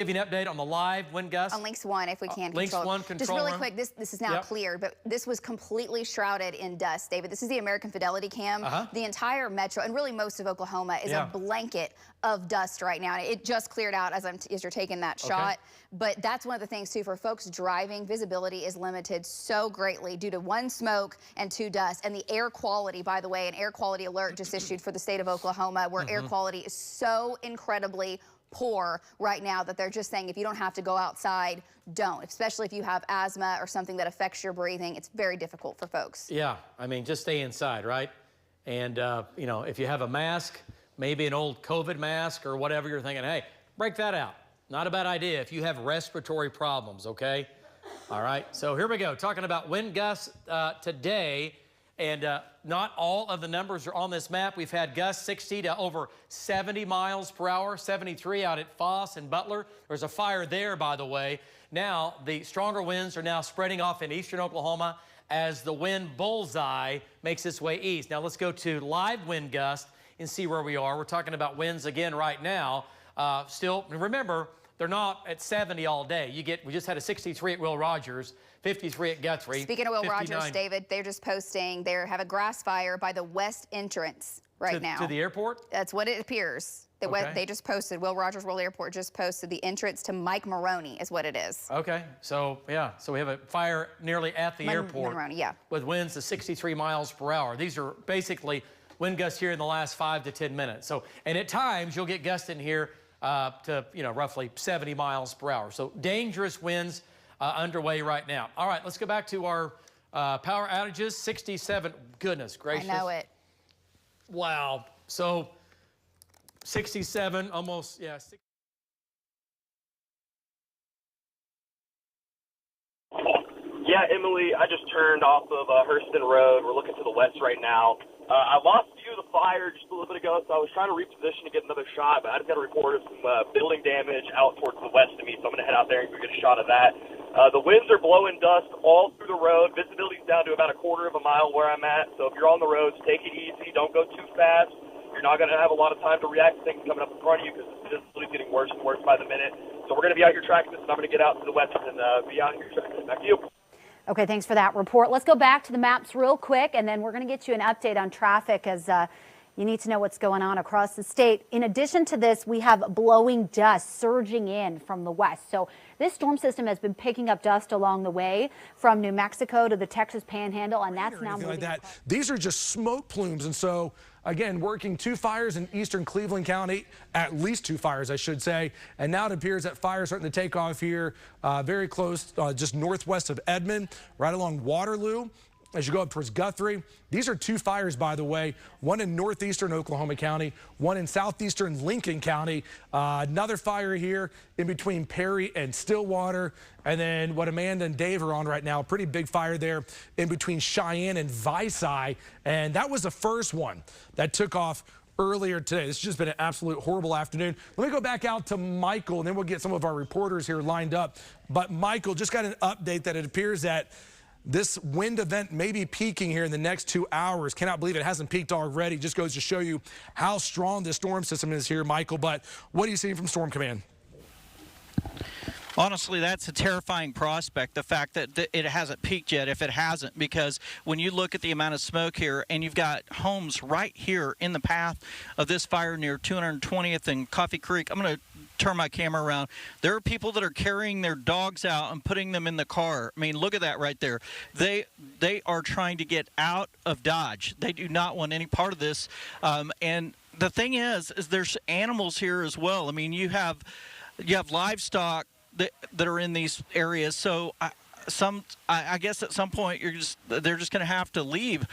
Give you an update on the live wind gusts. On links 1, if we can links control. 1 control Just really room. quick, this is now clear, but this was completely shrouded in dust, David. This is the American Fidelity Cam. The entire metro, and really most of Oklahoma, is a blanket of dust right now. It just cleared out as you're taking that shot. But that's one of the things, too, for folks driving, visibility is limited so greatly due to 1, smoke, and 2, dust. And the air quality, by the way, an air quality alert just issued for the state of Oklahoma, where air quality is so incredibly poor right now that they're just saying if you don't have to go outside, don't. Especially if you have asthma or something that affects your breathing, it's very difficult for folks. Yeah, I mean, just stay inside, right? And, you know, if you have a mask, maybe an old COVID mask or whatever, you're thinking, hey, break that out. Not a bad idea if you have respiratory problems, okay? All right, so here we go. Talking about wind gusts today. And not all of the numbers are on this map. We've had gusts 60 to over 70 miles per hour, 73 out at Foss and Butler. There's a fire there, by the way. Now, the stronger winds are now spreading off in eastern Oklahoma as the wind bullseye makes its way east. Now, let's go to live wind gust and see where we are. We're talking about winds again right now. Still, remember, they're not at 70 all day. We just had a 63 at Will Rogers, 53 at Guthrie. Speaking of Will Rogers, David, they're just posting they have a grass fire by the west entrance now. To the airport? That's what it appears. They just posted, Will Rogers World Airport just posted the entrance to Mike Maroney is what it is. Okay, so yeah, so we have a fire nearly at the airport with winds to 63 miles per hour. These are basically wind gusts here in the last 5 to 10 minutes. So, and at times you'll get gusts in here to, you know, roughly 70 miles per hour. So dangerous winds underway right now. All right, let's go back to our power outages. 67, goodness gracious. I know it. Wow. So 67, almost, yeah. Yeah, Emily, I just turned off of Hurston Road. We're looking to the west right now. I lost view of the fire just a little bit ago, so I was trying to reposition to get another shot, but I just got a report of some building damage out towards the west of me, so I'm going to head out there and get a shot of that. The winds are blowing dust all through the road. Visibility's down to about a quarter of a mile where I'm at, so if you're on the roads, take it easy. Don't go too fast. You're not going to have a lot of time to react to things coming up in front of you because the visibility's getting worse and worse by the minute. So we're going to be out here tracking this, and I'm going to get out to the west and be out here tracking it. Back to you. Okay, thanks for that report. Let's go back to the maps real quick, and then we're going to get you an update on traffic as you need to know what's going on across the state. In addition to this, we have blowing dust surging in from the west. So this storm system has been picking up dust along the way from New Mexico to the Texas Panhandle, and that's now moving like that. These are just smoke plumes, and so again, working 2 fires in eastern Cleveland County, at least 2 fires, I should say. And now it appears that fire is starting to take off here very close, just northwest of Edmond, right along Waterloo. As you go up towards Guthrie, these are 2 fires, by the way, one in northeastern Oklahoma County, one in southeastern Lincoln County, another fire here in between Perry and Stillwater, and then what Amanda and Dave are on right now, pretty big fire there in between Cheyenne and Visay, and that was the first one that took off earlier today. This has just been an absolute horrible afternoon. Let me go back out to Michael, and then we'll get some of our reporters here lined up. But Michael, just got an update that it appears that this wind event may be peaking here in the next 2 hours. Cannot believe it hasn't peaked already. Just goes to show you how strong this storm system is here, Michael. But what are you seeing from Storm Command? Honestly, that's a terrifying prospect, the fact that it hasn't peaked yet, if it hasn't, because when you look at the amount of smoke here, and you've got homes right here in the path of this fire near 220th and Coffee Creek. I'm going to turn my camera around. There are people that are carrying their dogs out and putting them in the car. I mean, look at that right there. They are trying to get out of Dodge. They do not want any part of this. And the thing is there's animals here as well. I mean, you have livestock that are in these areas. So I guess at some point they're just going to have to leave.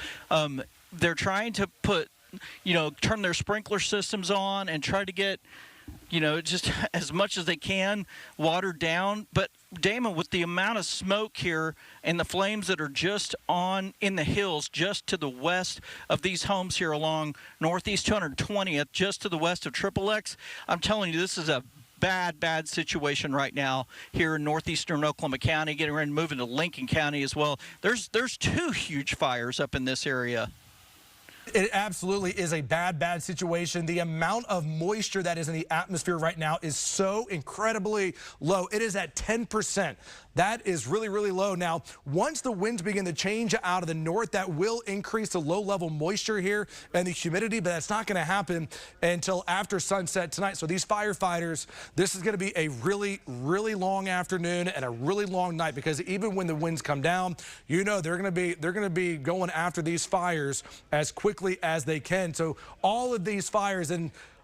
They're trying to turn their sprinkler systems on and try to get, just as much as they can watered down. But Damon, with the amount of smoke here and the flames that are just on in the hills just to the west of these homes here along Northeast 220th, just to the west of Triple X, I'm telling you, this is a bad situation right now here in northeastern Oklahoma County, getting ready to move into Lincoln County as well. There's 2 huge fires up in this area. It absolutely is a bad situation. The amount of moisture that is in the atmosphere right now is so incredibly low. It is at 10%. That is really, really low. Now, once the winds begin to change out of the north, that will increase the low-level moisture here and the humidity, but that's not going to happen until after sunset tonight. So these firefighters, this is going to be a really, really long afternoon and a really long night, because even when the winds come down, you know they're going to be going after these fires as quickly as they can. So all of these fires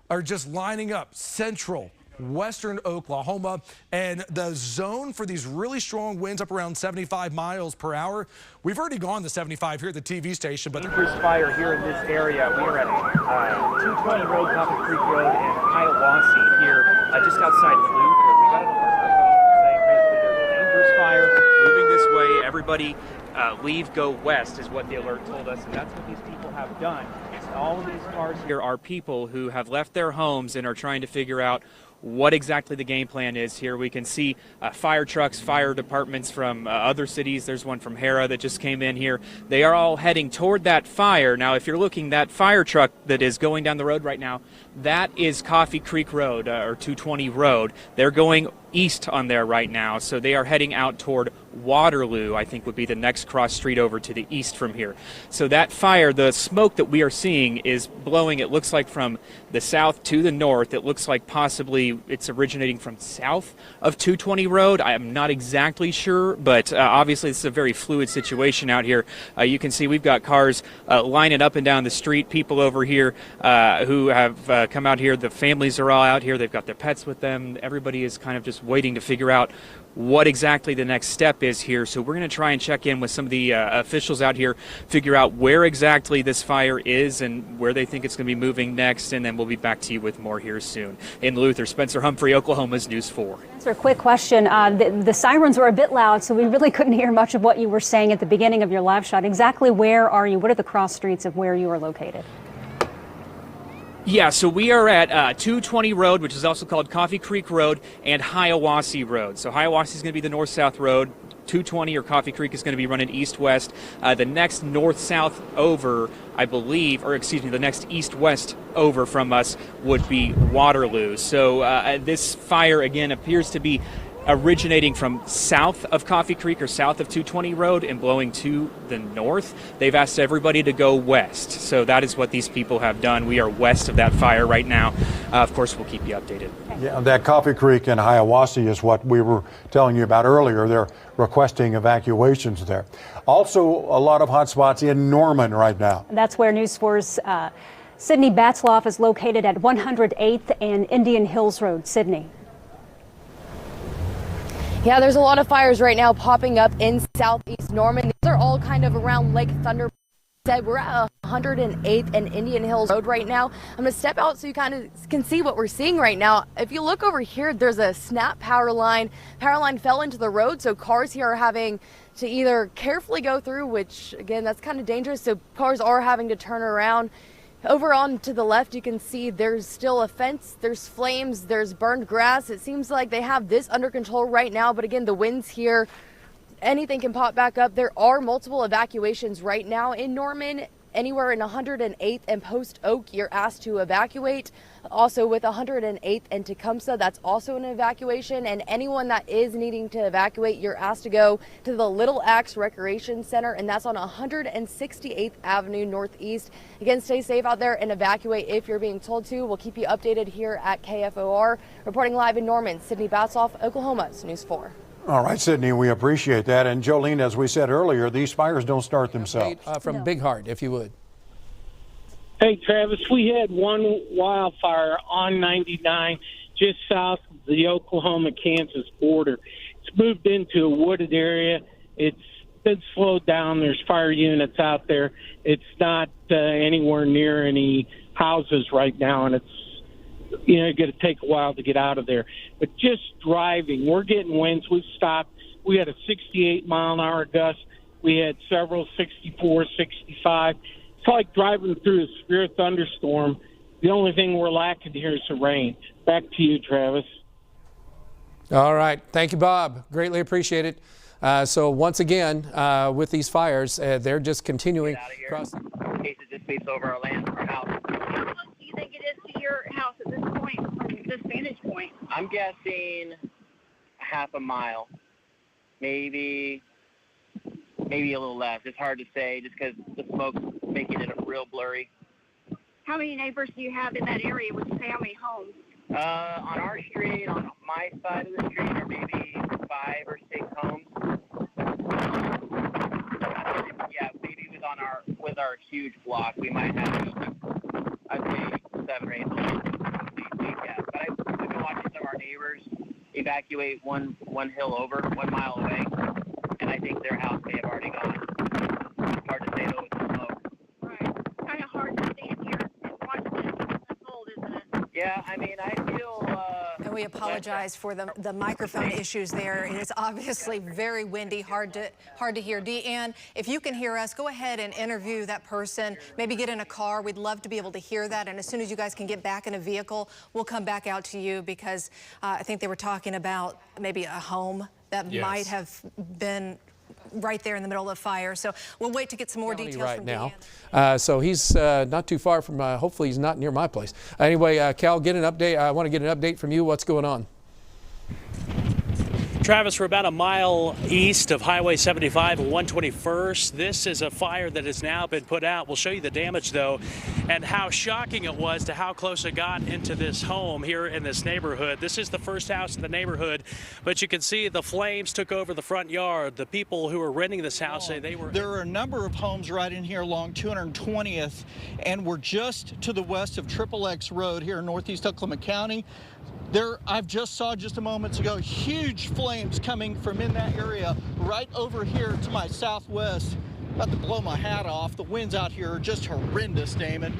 are just lining up central, western Oklahoma, and the zone for these really strong winds up around 75 miles per hour. We've already gone to 75 here at the TV station, but dangerous fire here in this area. We are at 220 Road, Coffee Creek Road, and Hiawassee here, just outside Luther. We got an alert saying basically there's a dangerous fire moving this way. Everybody leave, go west is what the alert told us, and that's what these people have done. All of these cars here are people who have left their homes and are trying to figure out what exactly the game plan is here. We can see fire trucks, fire departments from other cities. There's one from Hera that just came in here. They are all heading toward that fire. Now, if you're looking, that fire truck that is going down the road right now, that is Coffee Creek Road, or 220 Road. They're going east on there right now, so they are heading out toward Waterloo, I think would be the next cross street over to the east from here. So that fire, the smoke that we are seeing is blowing, it looks like from the south to the north. It looks like possibly it's originating from south of 220 Road. I am not exactly sure, but obviously this is a very fluid situation out here. You can see we've got cars lining up and down the street, people over here who have come out here. The families are all out here. They've got their pets with them. Everybody is kind of just waiting to figure out what exactly the next step is here. So we're going to try and check in with some of the officials out here, figure out where exactly this fire is and where they think it's going to be moving next, and then we'll be back to you with more here soon. In Luther, Spencer Humphrey, Oklahoma's News 4. Spencer, a quick question. The sirens were a bit loud, so we really couldn't hear much of what you were saying at the beginning of your live shot. Exactly where are you? What are the cross streets of where you are located? Yeah, so we are at 220 Road, which is also called Coffee Creek Road, and Hiawassee Road. So Hiawassee is going to be the north-south road. 220 or Coffee Creek is going to be running east-west. The next north-south over, I believe, or excuse me, the next east-west over from us would be Waterloo. So this fire, again, appears to be originating from south of Coffee Creek or south of 220 Road and blowing to the north. They've asked everybody to go west. So that is what these people have done. We are west of that fire right now. Of course, we'll keep you updated. Yeah, that Coffee Creek and Hiawassee is what we were telling you about earlier. They're requesting evacuations there. Also, a lot of hot spots in Norman right now. That's where News 4's Sydney Batzloff is located at 108th and Indian Hills Road. Sydney. Yeah, there's a lot of fires right now popping up in southeast Norman. These are all kind of around Lake Thunder. We're at 108th and Indian Hills Road right now. I'm going to step out so you kind of can see what we're seeing right now. If you look over here, there's a snap power line. Power line fell into the road, so cars here are having to either carefully go through, which again, that's kind of dangerous. So cars are having to turn around. Over on to the left, you can see there's still a fence, there's flames, there's burned grass. It seems like they have this under control right now, but again, the winds here, anything can pop back up. There are multiple evacuations right now in Norman. Anywhere in 108th and Post Oak, you're asked to evacuate. Also with 108th and Tecumseh, that's also an evacuation. And anyone that is needing to evacuate, you're asked to go to the Little Axe Recreation Center, and that's on 168th Avenue Northeast. Again, stay safe out there and evacuate if you're being told to. We'll keep you updated here at KFOR. Reporting live in Norman, Sydney Batzloff, Oklahoma's News 4. All right, Sydney, we appreciate that. And Jolene, as we said earlier, these fires don't start themselves. From Big Heart, if you would. Hey, Travis, we had one wildfire on 99 just south of the Oklahoma-Kansas border. It's moved into a wooded area. It's been slowed down. There's fire units out there. It's not anywhere near any houses right now, and it's going to take a while to get out of there. But just driving, we're getting winds. We've stopped. We had a 68-mile-an-hour gust. We had several 64, 65. It's like driving through a severe thunderstorm. The only thing we're lacking here is the rain. Back to you, Travis. All right. Thank you, Bob. Greatly appreciate it. So once again, with these fires, they're just continuing across. In case it just sweeps over our land, our house. How close do you think it is to your house at this point, from this vantage point? I'm guessing half a mile, maybe a little less. It's hard to say just because the smoke's making it real blurry. How many neighbors do you have in that area? Would you say how many homes? On our street, on my side of the street, are maybe 5 or 6 homes. Yeah, maybe with our huge block, we might have, I'd say 7 or 8 homes. Yeah, but I've been watching some of our neighbors evacuate one hill over, 1 mile away, and I think their house may have already gone. It's hard to say though with the smoke. Right. Kind of hard to stand here and watch this unfold, isn't it? Yeah, I mean, I feel. And we apologize for the microphone issues there. It is obviously very windy, hard to hear. Deanne, if you can hear us, go ahead and interview that person. Maybe get in a car. We'd love to be able to hear that. And as soon as you guys can get back in a vehicle, we'll come back out to you because I think they were talking about maybe a home that might have been right there in the middle of the fire. So we'll wait to get some more details right from now. Deanne. So he's not too far from, hopefully he's not near my place. Anyway, Cal, get an update. I want to get an update from you. What's going on? Travis, we're about a mile east of Highway 75 and 121st. This is a fire that has now been put out. We'll show you the damage, though, and how shocking it was to how close it got into this home here in this neighborhood. This is the first house in the neighborhood, but you can see the flames took over the front yard. The people who were renting this house say they were... There are a number of homes right in here along 220th, and we're just to the west of XXX Road here in northeast Oklahoma County. I've just saw just a moment ago huge flames coming from in that area right over here to my southwest. About to blow my hat off. The winds out here are just horrendous, Damon.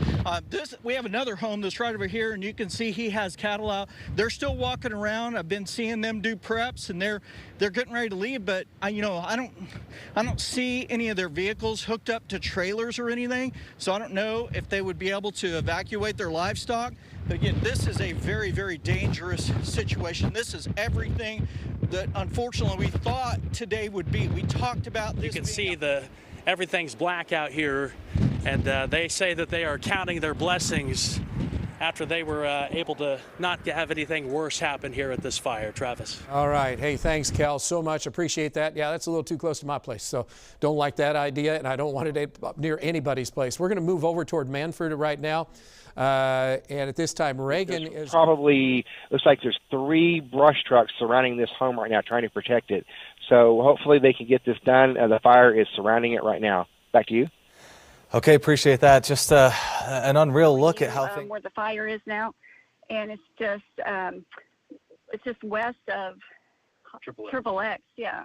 We have another home that's right over here, and you can see he has cattle out. They're still walking around. I've been seeing them do preps, and they're getting ready to leave. But I don't see any of their vehicles hooked up to trailers or anything. So I don't know if they would be able to evacuate their livestock. But again, this is a very, very dangerous situation. This is everything that unfortunately we thought today would be. We talked about this. You can see everything's black out here, and they say that they are counting their blessings after they were able to not have anything worse happen here at this fire. Travis. All right. Hey, thanks, Cal, so much. Appreciate that. Yeah, that's a little too close to my place, so don't like that idea, and I don't want it near anybody's place. We're going to move over toward Manford right now. And at this time, Reagan is probably looks like there's 3 brush trucks surrounding this home right now trying to protect it. So hopefully they can get this done. The fire is surrounding it right now. Back to you. Okay, appreciate that. Just an unreal look at how where the fire is now, and it's just west of XXX, yeah,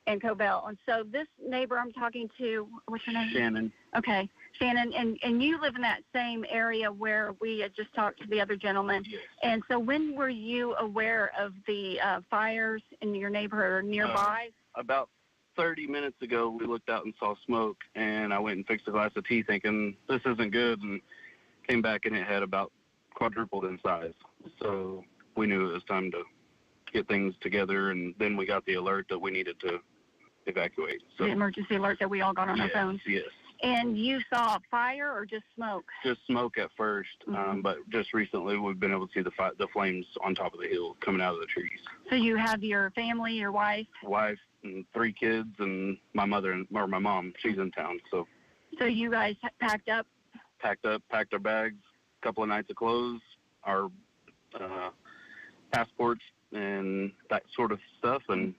and Cobell. And so this neighbor I'm talking to, what's her name? Shannon. Okay, Shannon, and you live in that same area where we had just talked to the other gentleman. Yes. And so when were you aware of the fires in your neighborhood or nearby? About 30 minutes ago, we looked out and saw smoke, and I went and fixed a glass of tea thinking this isn't good, and came back and it had about quadrupled in size. So we knew it was time to get things together, and then we got the alert that we needed to evacuate. So, the emergency alert that we all got on our phones. Yes. And you saw fire or just smoke? Just smoke at first, but just recently we've been able to see the flames on top of the hill coming out of the trees. So you have your family, your wife? Wife and 3 kids, and my mom. She's in town. So you guys packed up? Packed our bags, a couple of nights of clothes, our passports, and that sort of stuff, and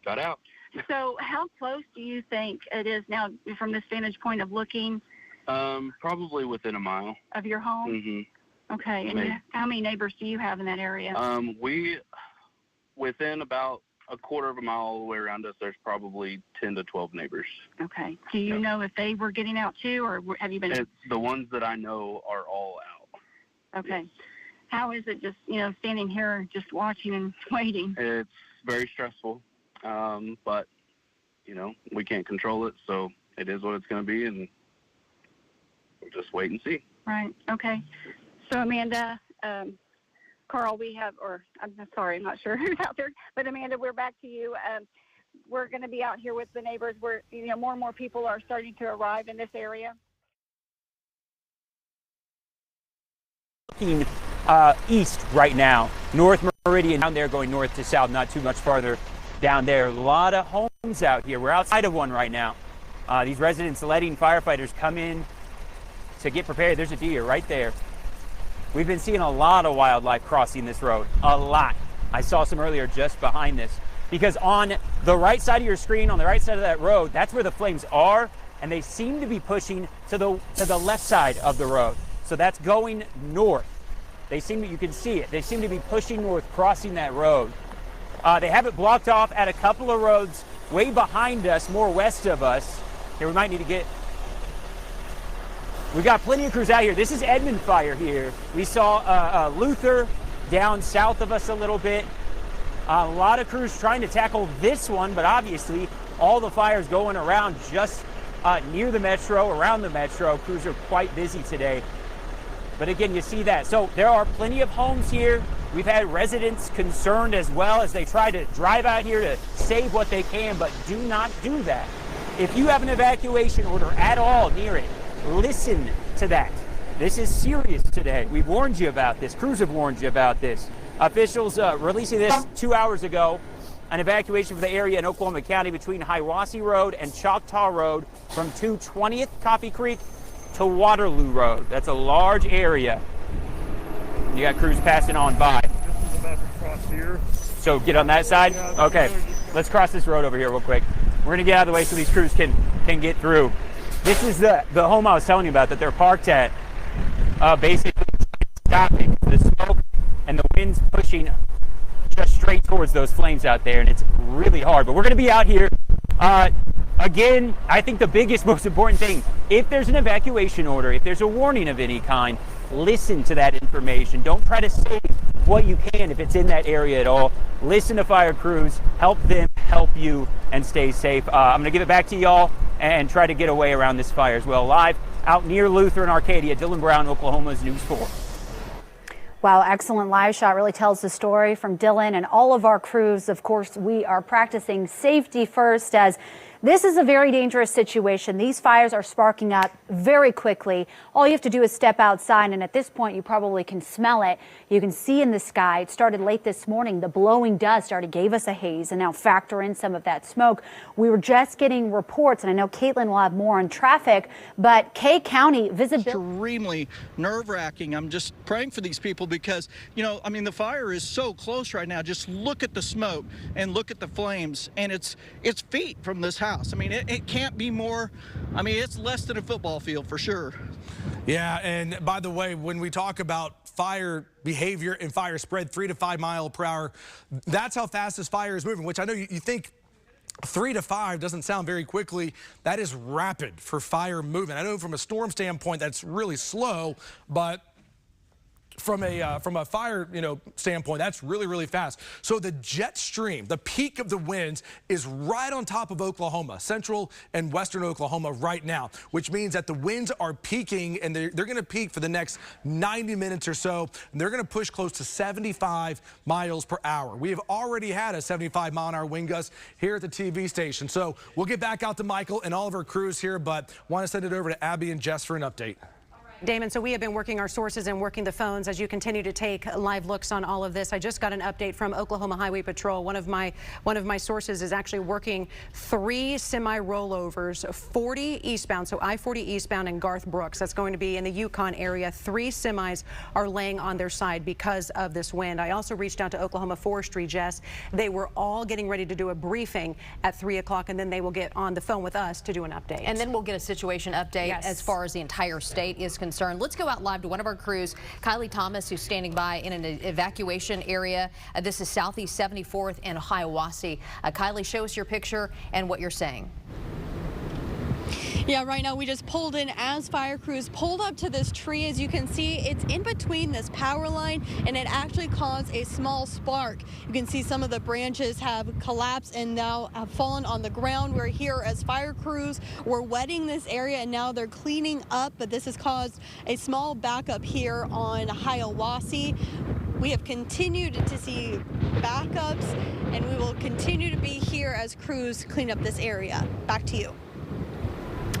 got out. So how close do you think it is now from this vantage point of looking? Probably within a mile. Of your home? Mm-hmm. Okay. And how many neighbors do you have in that area? Within about a quarter of a mile all the way around us, there's probably 10 to 12 neighbors. Okay. Do you know if they were getting out too, or have you been? The ones that I know are all out. Okay. How is it just, standing here just watching and waiting? It's very stressful. But, we can't control it, so it is what it's going to be, and we'll just wait and see. Right. Okay. So, Amanda, Carl, I'm sorry, I'm not sure who's out there, but Amanda, we're back to you. we're going to be out here with the neighbors. We're, more and more people are starting to arrive in this area. Looking east right now, North Meridian down there going north to south, not too much farther down there. A lot of homes out here. We're outside of one right now. These residents letting firefighters come in to get prepared. There's a deer right there. We've been seeing a lot of wildlife crossing this road, a lot. I saw some earlier just behind this, because on the right side of your screen, on the right side of that road, that's where the flames are, and they seem to be pushing to the left side of the road. So that's going north. You can see it. They seem to be pushing north, crossing that road. They have it blocked off at a couple of roads way behind us, more west of us. Here, we might need to get... We've got plenty of crews out here. This is Edmond fire here. We saw Luther down south of us a little bit. A lot of crews trying to tackle this one, but obviously all the fires going around just near the metro, around the metro. Crews are quite busy today. But again, you see that. So there are plenty of homes here. We've had residents concerned as well as they try to drive out here to save what they can, but do not do that. If you have an evacuation order at all near it, listen to that. This is serious today. We've warned you about this. Crews have warned you about this. Officials releasing this 2 hours ago, an evacuation for the area in Oklahoma County between Hiwassee Road and Choctaw Road from 220th Coffee Creek to Waterloo Road. That's a large area. You got crews passing on by. This is about to cross here. So get on that side? Okay. Let's cross this road over here real quick. We're gonna get out of the way so these crews can get through. This is the home I was telling you about that they're parked at. Basically stopping the smoke and the wind's pushing just straight towards those flames out there, and it's really hard. But we're gonna be out here. Again, I think the biggest, most important thing, if there's an evacuation order, if there's a warning of any kind, listen to that information. Don't try to save what you can if it's in that area at all. Listen to fire crews, help them, help you, and stay safe. I'm gonna give it back to y'all and try to get away around this fire as well. Live out near Luther and Arcadia, Dylan Brown, Oklahoma's News 4. Wow, excellent live shot. Really tells the story from Dylan and all of our crews. Of course, we are practicing safety first, as this is a very dangerous situation. These fires are sparking up very quickly. All you have to do is step outside, and at this point, you probably can smell it. You can see in the sky. It started late this morning. The blowing dust already gave us a haze, and now factor in some of that smoke. We were just getting reports, and I know Caitlin will have more on traffic, but Kay County visibility. Extremely nerve-wracking. I'm just praying for these people because, the fire is so close right now. Just look at the smoke and look at the flames, and it's feet from this house. It can't be more. It's less than a football field for sure. Yeah, and by the way, when we talk about fire behavior and fire spread 3 to 5 miles per hour, that's how fast this fire is moving, which I know you think 3 to 5 doesn't sound very quickly. That is rapid for fire movement. I know from a storm standpoint that's really slow, but from a fire standpoint, that's really, really fast. So the jet stream, the peak of the winds, is right on top of Oklahoma, central and western Oklahoma right now, which means that the winds are peaking, and they're going to peak for the next 90 minutes or so, and they're going to push close to 75 miles per hour. We have already had a 75-mile-an-hour wind gust here at the TV station. So we'll get back out to Michael and all of our crews here, but want to send it over to Abby and Jess for an update. Damon, so we have been working our sources and working the phones as you continue to take live looks on all of this. I just got an update from Oklahoma Highway Patrol. One of my sources is actually working 3 semi-rollovers, 40 eastbound, so I-40 eastbound in Garth Brooks. That's going to be in the Yukon area. 3 semis are laying on their side because of this wind. I also reached out to Oklahoma Forestry, Jess. They were all getting ready to do a briefing at 3 o'clock, and then they will get on the phone with us to do an update. And then we'll get a situation update as far as the entire state is concerned. Let's go out live to one of our crews, Kylie Thomas, who's standing by in an evacuation area. This is Southeast 74th and Hiwassee. Kylie, show us your picture and what you're saying. Yeah, right now we just pulled in as fire crews pulled up to this tree. As you can see, it's in between this power line, and it actually caused a small spark. You can see some of the branches have collapsed and now have fallen on the ground. We're here as fire crews. We're wetting this area, and now they're cleaning up, but this has caused a small backup here on Hiwassee. We have continued to see backups, and we will continue to be here here as crews clean up this area. Back to you.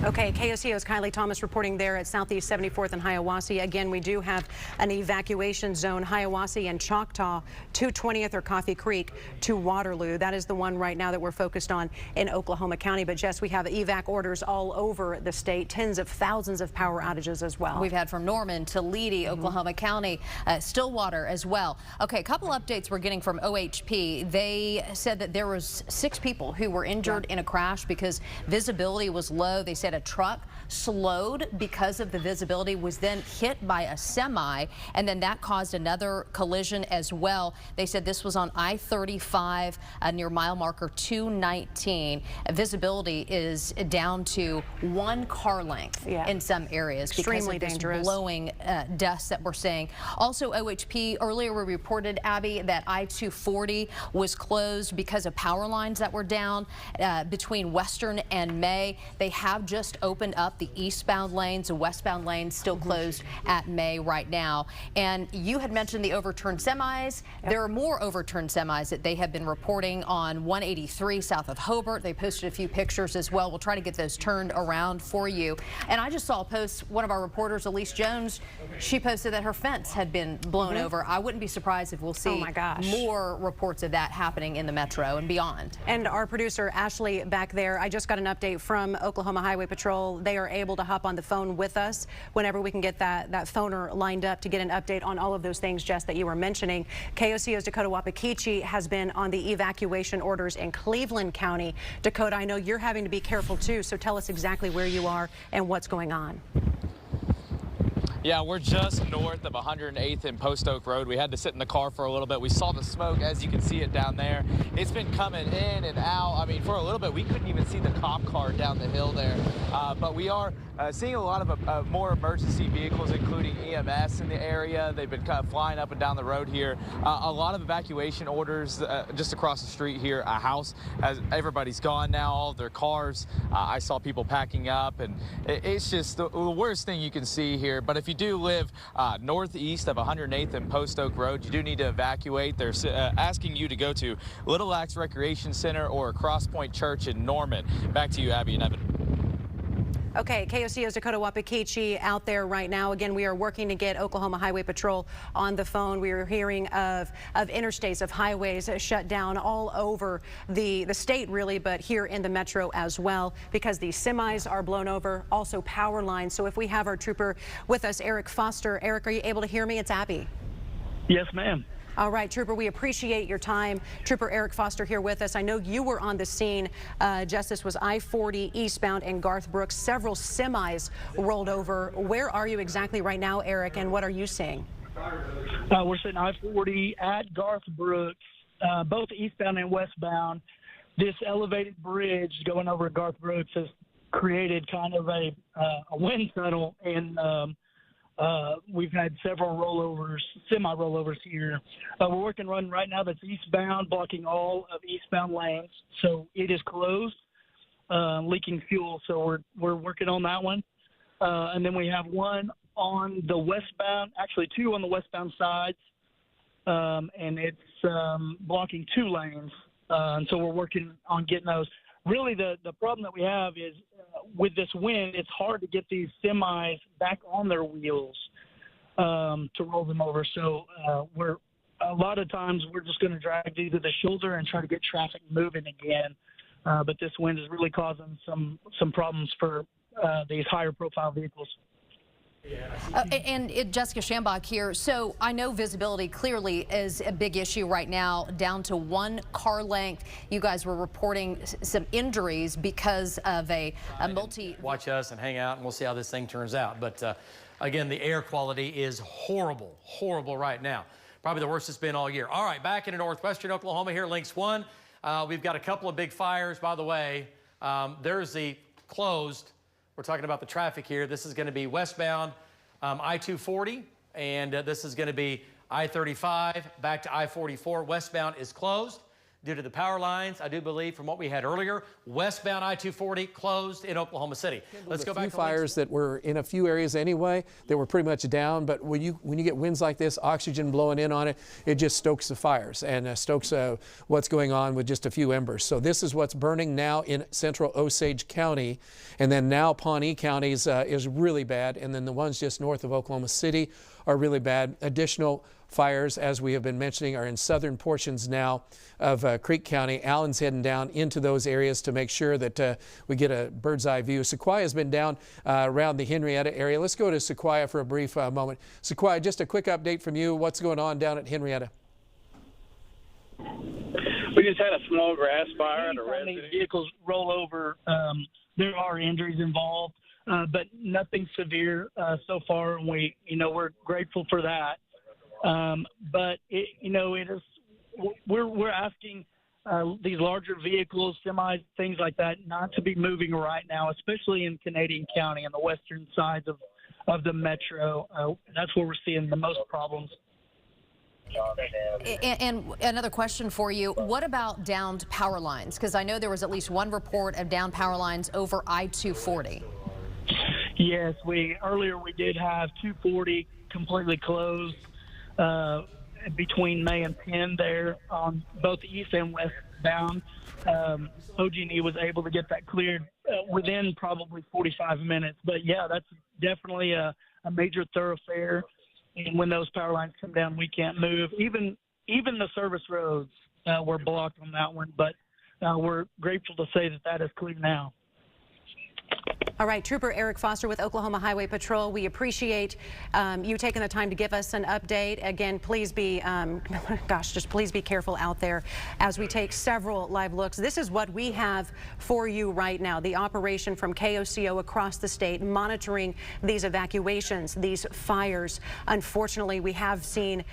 Okay, KOCO's Kylie Thomas reporting there at Southeast 74th and Hiawassee. Again, we do have an evacuation zone, Hiawassee and Choctaw, to 20th or Coffee Creek to Waterloo. That is the one right now that we're focused on in Oklahoma County. But Jess, we have evac orders all over the state, tens of thousands of power outages as well. We've had from Norman to Leedy, Oklahoma County, Stillwater as well. Okay, a couple updates we're getting from OHP. They said that there was 6 people who were injured in a crash because visibility was low. They said a truck slowed because of the visibility, was then hit by a semi, and then that caused another collision as well. They said this was on I-35 near mile marker 219. Visibility is down to 1 car length in some areas Extremely because of this dangerous. blowing dust that we're seeing. Also, OHP, earlier we reported, Abby, that I-240 was closed because of power lines that were down between Western and May. They have just opened up the eastbound lanes. The westbound lanes still closed at May right now. And you had mentioned the overturned semis. There are more overturned semis that they have been reporting on 183 south of Hobart. They posted a few pictures as well. We'll try to get those turned around for you. And I just saw a post, one of our reporters, Elise Jones, she posted that her fence had been blown over. I wouldn't be surprised if we'll see more reports of that happening in the metro and beyond. And our producer, Ashley, back there, I just got an update from Oklahoma Highway Patrol. They are able to hop on the phone with us whenever we can get that phoner lined up to get an update on all of those things, Jess, that you were mentioning. KOCO's Dakota Wapakichi has been on the evacuation orders in Cleveland County. Dakota, I know you're having to be careful too, so tell us exactly where you are and what's going on. Yeah, we're just north of 108th and Post Oak Road. We had to sit in the car for a little bit. We saw the smoke, as you can see it down there. It's been coming in and out. I mean, for a little bit, we couldn't even see the cop car down the hill there. But we are seeing a lot of more emergency vehicles, including EMS in the area. They've been kind of flying up and down the road here. A lot of evacuation orders just across the street here. A house, as everybody's gone now, all of their cars. I saw people packing up, and it's just the worst thing you can see here. But if you do live northeast of 108th and Post Oak Road, you do need to evacuate. They're asking you to go to Little Axe Recreation Center or Cross Point Church in Norman. Back to you, Abby and Evan. Okay, KOCO's Dakota Wapakichi out there right now. Again, we are working to get Oklahoma Highway Patrol on the phone. We are hearing of interstates, of highways shut down all over the state, really, but here in the metro as well, because these semis are blown over, also power lines. So if we have our trooper with us, Eric Foster. Eric, are you able to hear me? It's Abby. Yes, ma'am. All right, Trooper, we appreciate your time. Trooper Eric Foster here with us. I know you were on the scene. Justice was I-40 eastbound in Garth Brooks. Several semis rolled over. Where are you exactly right now, Eric, and what are you seeing? We're sitting I-40 at Garth Brooks, both eastbound and westbound. This elevated bridge going over Garth Brooks has created kind of a wind tunnel, and we've had several rollovers, semi-rollovers here. We're working run right now that's eastbound, blocking all of eastbound lanes. So it is closed, leaking fuel. So we're working on that one. And then we have one on the westbound, actually 2 on the westbound sides, and it's blocking 2 lanes. And so we're working on getting those. Really, the problem that we have is with this wind, it's hard to get these semis back on their wheels to roll them over. So a lot of times we're just going to drag these to the shoulder and try to get traffic moving again. But this wind is really causing some problems for these higher profile vehicles. And Jessica Shambach here. So I know visibility clearly is a big issue right now, down to 1 car length. You guys were reporting some injuries because of a Watch us and hang out, and we'll see how this thing turns out. But again, the air quality is horrible, horrible right now. Probably the worst it's been all year. All right, back into northwestern Oklahoma here, Links 1. We've got a couple of big fires, by the way. There's the closed. We're talking about the traffic here. This is going to be westbound I-240, and this is going to be I-35 back to I-44. Westbound is closed. due to the power lines. I do believe from what we had earlier, westbound I-240 closed in Oklahoma City. Let's go back to fires that were in a few areas anyway that were pretty much down, but when you get winds like this, oxygen blowing in on it, it just stokes the fires and stokes what's going on with just a few embers. So this is what's burning now in central Osage County, and then now Pawnee County is really bad, and then the ones just north of Oklahoma City are really bad. Additional fires, as we have been mentioning, are in southern portions now of Creek County. Allen's heading down into those areas to make sure that we get a bird's eye view. Sequoia has been down around the Henrietta area. Let's go to Sequoia for a brief moment. Sequoia, just a quick update from you. What's going on down at Henrietta? We just had a small grass fire at a residence. Vehicles roll over. There are injuries involved, but nothing severe so far, and we're grateful for that. But it is. We're asking these larger vehicles, semis, things like that, not to be moving right now, especially in Canadian County on the western sides of the metro. That's where we're seeing the most problems. And another question for you. What about downed power lines? Because I know there was at least one report of downed power lines over I-240. Yes, earlier we did have 240 completely closed between May and Penn there on both east and westbound. OG&E was able to get that cleared within probably 45 minutes. But yeah, that's definitely a major thoroughfare. And when those power lines come down, we can't move. Even the service roads were blocked on that one. But we're grateful to say that is clear now. All right, Trooper Eric Foster with Oklahoma Highway Patrol. We appreciate you taking the time to give us an update. Again, please be, please be careful out there as we take several live looks. This is what we have for you right now. The operation from KOCO across the state monitoring these evacuations, these fires. Unfortunately, we've seen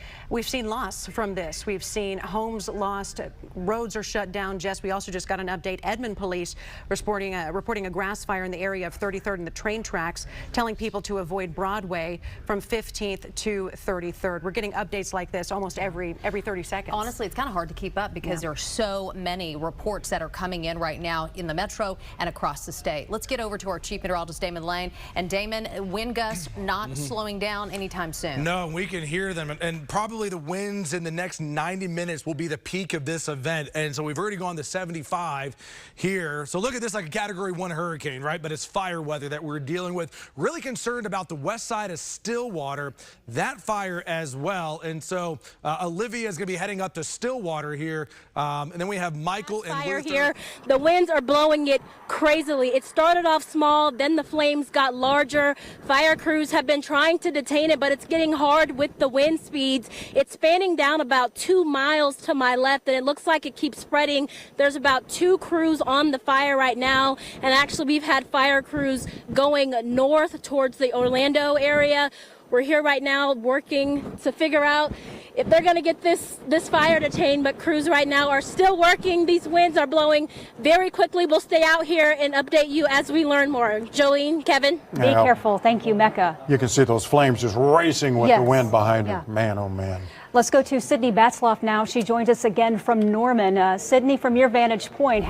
loss from this. We've seen homes lost, roads are shut down. Jess, we also just got an update. Edmond Police reporting a grass fire in the area of 33rd and the train tracks, telling people to avoid Broadway from 15th to 33rd. We're getting updates like this almost every 30 seconds. Honestly, it's kind of hard to keep up because there are so many reports that are coming in right now in the metro and across the state. Let's get over to our Chief Meteorologist, Damon Lane. And Damon, wind gusts not slowing down anytime soon. No, we can hear them. And probably the winds in the next 90 minutes will be the peak of this event. And so we've already gone to 75 here. So look at this like a Category 1 hurricane, right? But it's fire weather that we're dealing with. Really concerned about the west side of Stillwater, that fire as well. And so Olivia is going to be heading up to Stillwater here. And then we have Michael and fire Luther. Here. The winds are blowing it crazily. It started off small, then the flames got larger. Fire crews have been trying to detain it, but it's getting hard with the wind speeds. It's spanning down about 2 miles to my left, and it looks like it keeps spreading. There's about 2 crews on the fire right now, and actually we've had fire crews going north towards the Orlando area. We're here right now working to figure out if they're going to get this fire detained, but crews right now are still working. These winds are blowing very quickly. We'll stay out here and update you as we learn more. Jolene, Kevin. Be careful. Thank you, Mecca. You can see those flames just racing with the wind behind her. Man, oh man. Let's go to Sydney Batzloff now. She joins us again from Norman. Sydney, from your vantage point,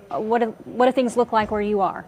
what do things look like where you are?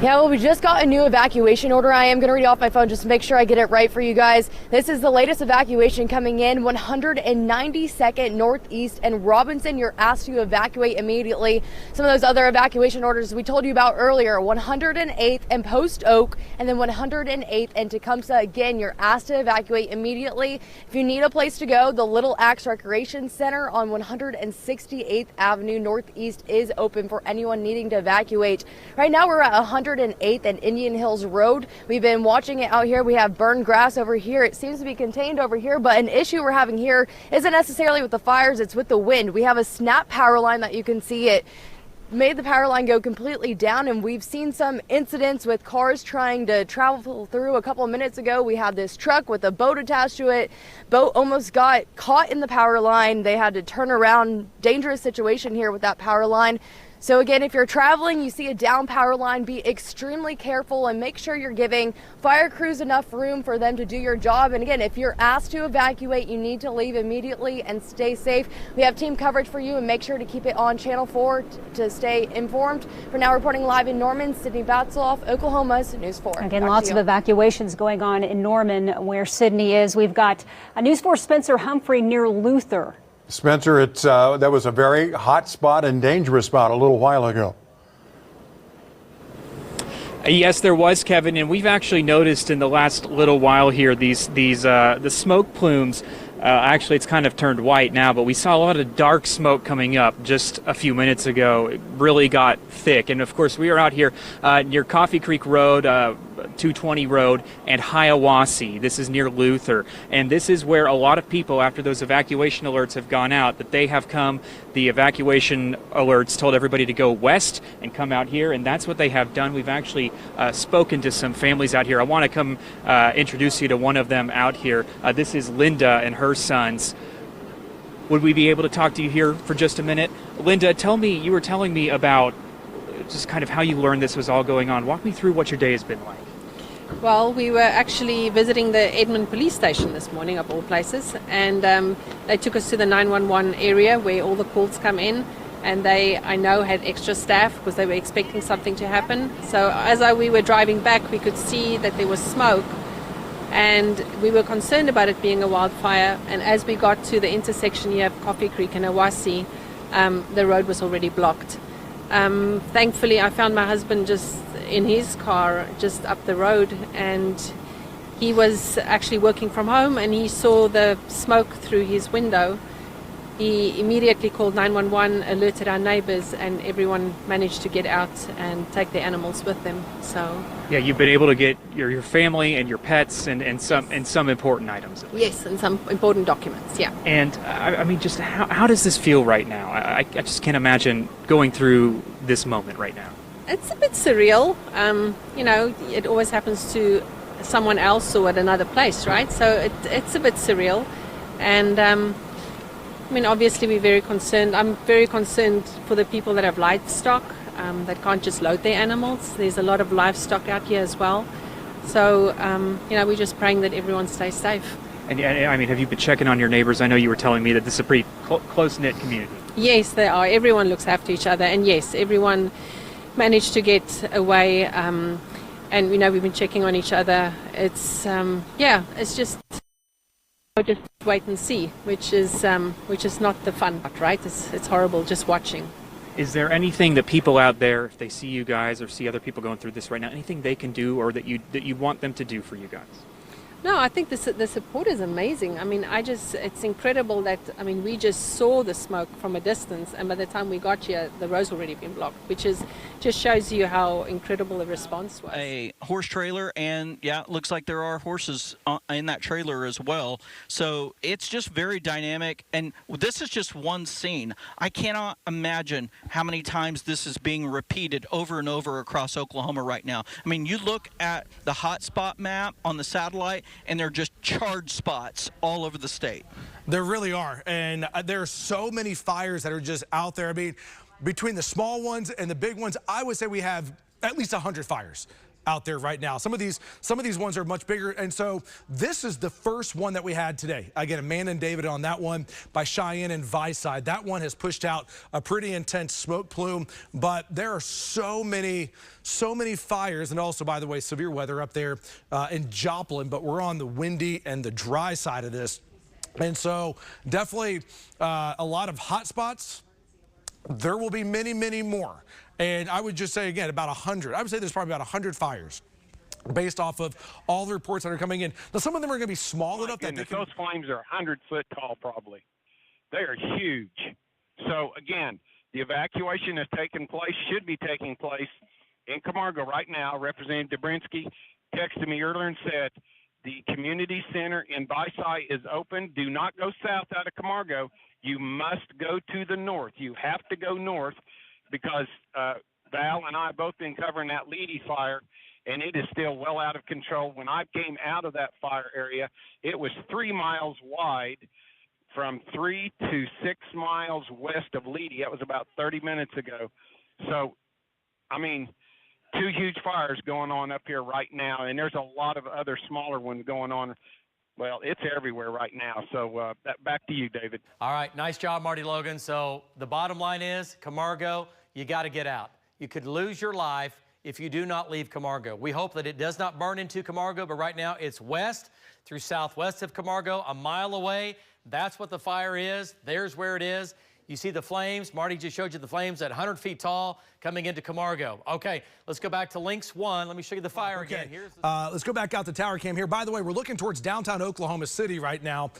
Yeah, well, we just got a new evacuation order. I am going to read it off my phone just to make sure I get it right for you guys. This is the latest evacuation coming in, 192nd Northeast and Robinson. You're asked to evacuate immediately. Some of those other evacuation orders we told you about earlier, 108th and Post Oak, and then 108th and Tecumseh. Again, you're asked to evacuate immediately. If you need a place to go, the Little Axe Recreation Center on 168th Avenue Northeast is open for anyone needing to evacuate. Right now, we're at 108th and Indian Hills Road. We've been watching it out here. We have burned grass over here. It seems to be contained over here, but an issue we're having here isn't necessarily with the fires, it's with the wind. We have a snap power line that you can see. It made the power line go completely down, and we've seen some incidents with cars trying to travel through. A couple of minutes ago, we had this truck with a boat attached to it. Boat almost got caught in the power line. They had to turn around. Dangerous situation here with that power line. So again, if you're traveling, you see a down power line, be extremely careful and make sure you're giving fire crews enough room for them to do your job. And again, if you're asked to evacuate, you need to leave immediately and stay safe. We have team coverage for you, and make sure to keep it on Channel 4 to stay informed. For now, reporting live in Norman, Sydney Batzloff, Oklahoma's News 4. Again, lots of evacuations going on in Norman, where Sydney is. We've got a News 4 Spencer Humphrey near Luther. Spencer, that was a very hot spot and dangerous spot a little while ago. Yes, there was, Kevin, and we've actually noticed in the last little while here the smoke plumes. Actually, it's kind of turned white now, but we saw a lot of dark smoke coming up just a few minutes ago. It really got thick, and of course, we are out here near Coffee Creek Road, 220 Road, and Hiawassee. This is near Luther, and this is where a lot of people, after those evacuation alerts have gone out, that they have come. The evacuation alerts told everybody to go west and come out here, and that's what they have done. We've actually spoken to some families out here. I want to come introduce you to one of them out here. This is Linda and her sons. Would we be able to talk to you here for just a minute? Linda, you were telling me about just kind of how you learned this was all going on. Walk me through what your day has been like. Well, we were actually visiting the Edmond police station this morning, of all places, and they took us to the 911 area where all the calls come in, and they, I know, had extra staff because they were expecting something to happen. So as we were driving back, we could see that there was smoke, and we were concerned about it being a wildfire. And as we got to the intersection here of Coffee Creek and Hiawassee, the road was already blocked. Thankfully, I found my husband just in his car just up the road, and he was actually working from home, and he saw the smoke through his window. He immediately called 911, alerted our neighbors, and everyone managed to get out and take their animals with them. So yeah, you've been able to get your family and your pets and some important items. Yes, and some important documents. Yeah. And I mean, just how does this feel right now? I just can't imagine going through this moment right now. It's a bit surreal. You know, it always happens to someone else or at another place, right? So it's a bit surreal. And I mean, obviously we're very concerned. I'm very concerned for the people that have livestock that can't just load their animals. There's a lot of livestock out here as well. So, you know, we're just praying that everyone stays safe. And I mean, have you been checking on your neighbors? I know you were telling me that this is a pretty close-knit community. Yes, they are. Everyone looks after each other. And yes, everyone managed to get away. And, you know, we've been checking on each other. It's, yeah, it's just wait and see, which is not the fun part, right? It's horrible just watching. Is there anything that people out there, if they see you guys or see other people going through this right now, anything they can do or that you want them to do for you guys? No, I think the support is amazing. I mean, it's incredible that, I mean, we just saw the smoke from a distance, and by the time we got here, the road's already been blocked, which just shows you how incredible the response was. A horse trailer, and yeah, it looks like there are horses in that trailer as well. So it's just very dynamic, and this is just one scene. I cannot imagine how many times this is being repeated over and over across Oklahoma right now. I mean, you look at the hotspot map on the satellite, and they're just charged spots all over the state. There really are, and there are so many fires that are just out there. I mean, between the small ones and the big ones, I would say we have at least 100 fires out there right now. Some of these ones are much bigger, and so this is the first one that we had today. Again, Amanda and David on that one by Cheyenne and Viceside. That one has pushed out a pretty intense smoke plume, but there are so many fires, and also, by the way, severe weather up there in Joplin, but we're on the windy and the dry side of this. And so definitely a lot of hot spots. There will be many, many more. And I would just say, again, about 100. I would say there's probably about 100 fires based off of all the reports that are coming in. Now, some of them are going to be small enough that those flames are 100 foot tall, probably. They are huge. So, again, the evacuation has taken place, should be taking place in Camargo right now. Representative Dobrinsky texted me earlier and said, the community center in Viceside is open. Do not go south out of Camargo. You must go to the north. You have to go north because Val and I have both been covering that Leedy fire, and it is still well out of control. When I came out of that fire area, it was 3 miles wide from 3 to 6 miles west of Leedy. That was about 30 minutes ago. So, I mean, 2 huge fires going on up here right now, and there's a lot of other smaller ones going on. Well, it's everywhere right now. So back to you, David. All right, nice job, Marty Logan. So the bottom line is, Camargo, you got to get out. You could lose your life if you do not leave Camargo. We hope that it does not burn into Camargo, but right now it's west through southwest of Camargo, a mile away. That's what the fire is. There's where it is. You see the flames. Marty just showed you the flames at 100 feet tall coming into Camargo. Okay, let's go back to Lynx 1. Let me show you the fire again. Here's the let's go back out to tower cam here. By the way, we're looking towards downtown Oklahoma City right now.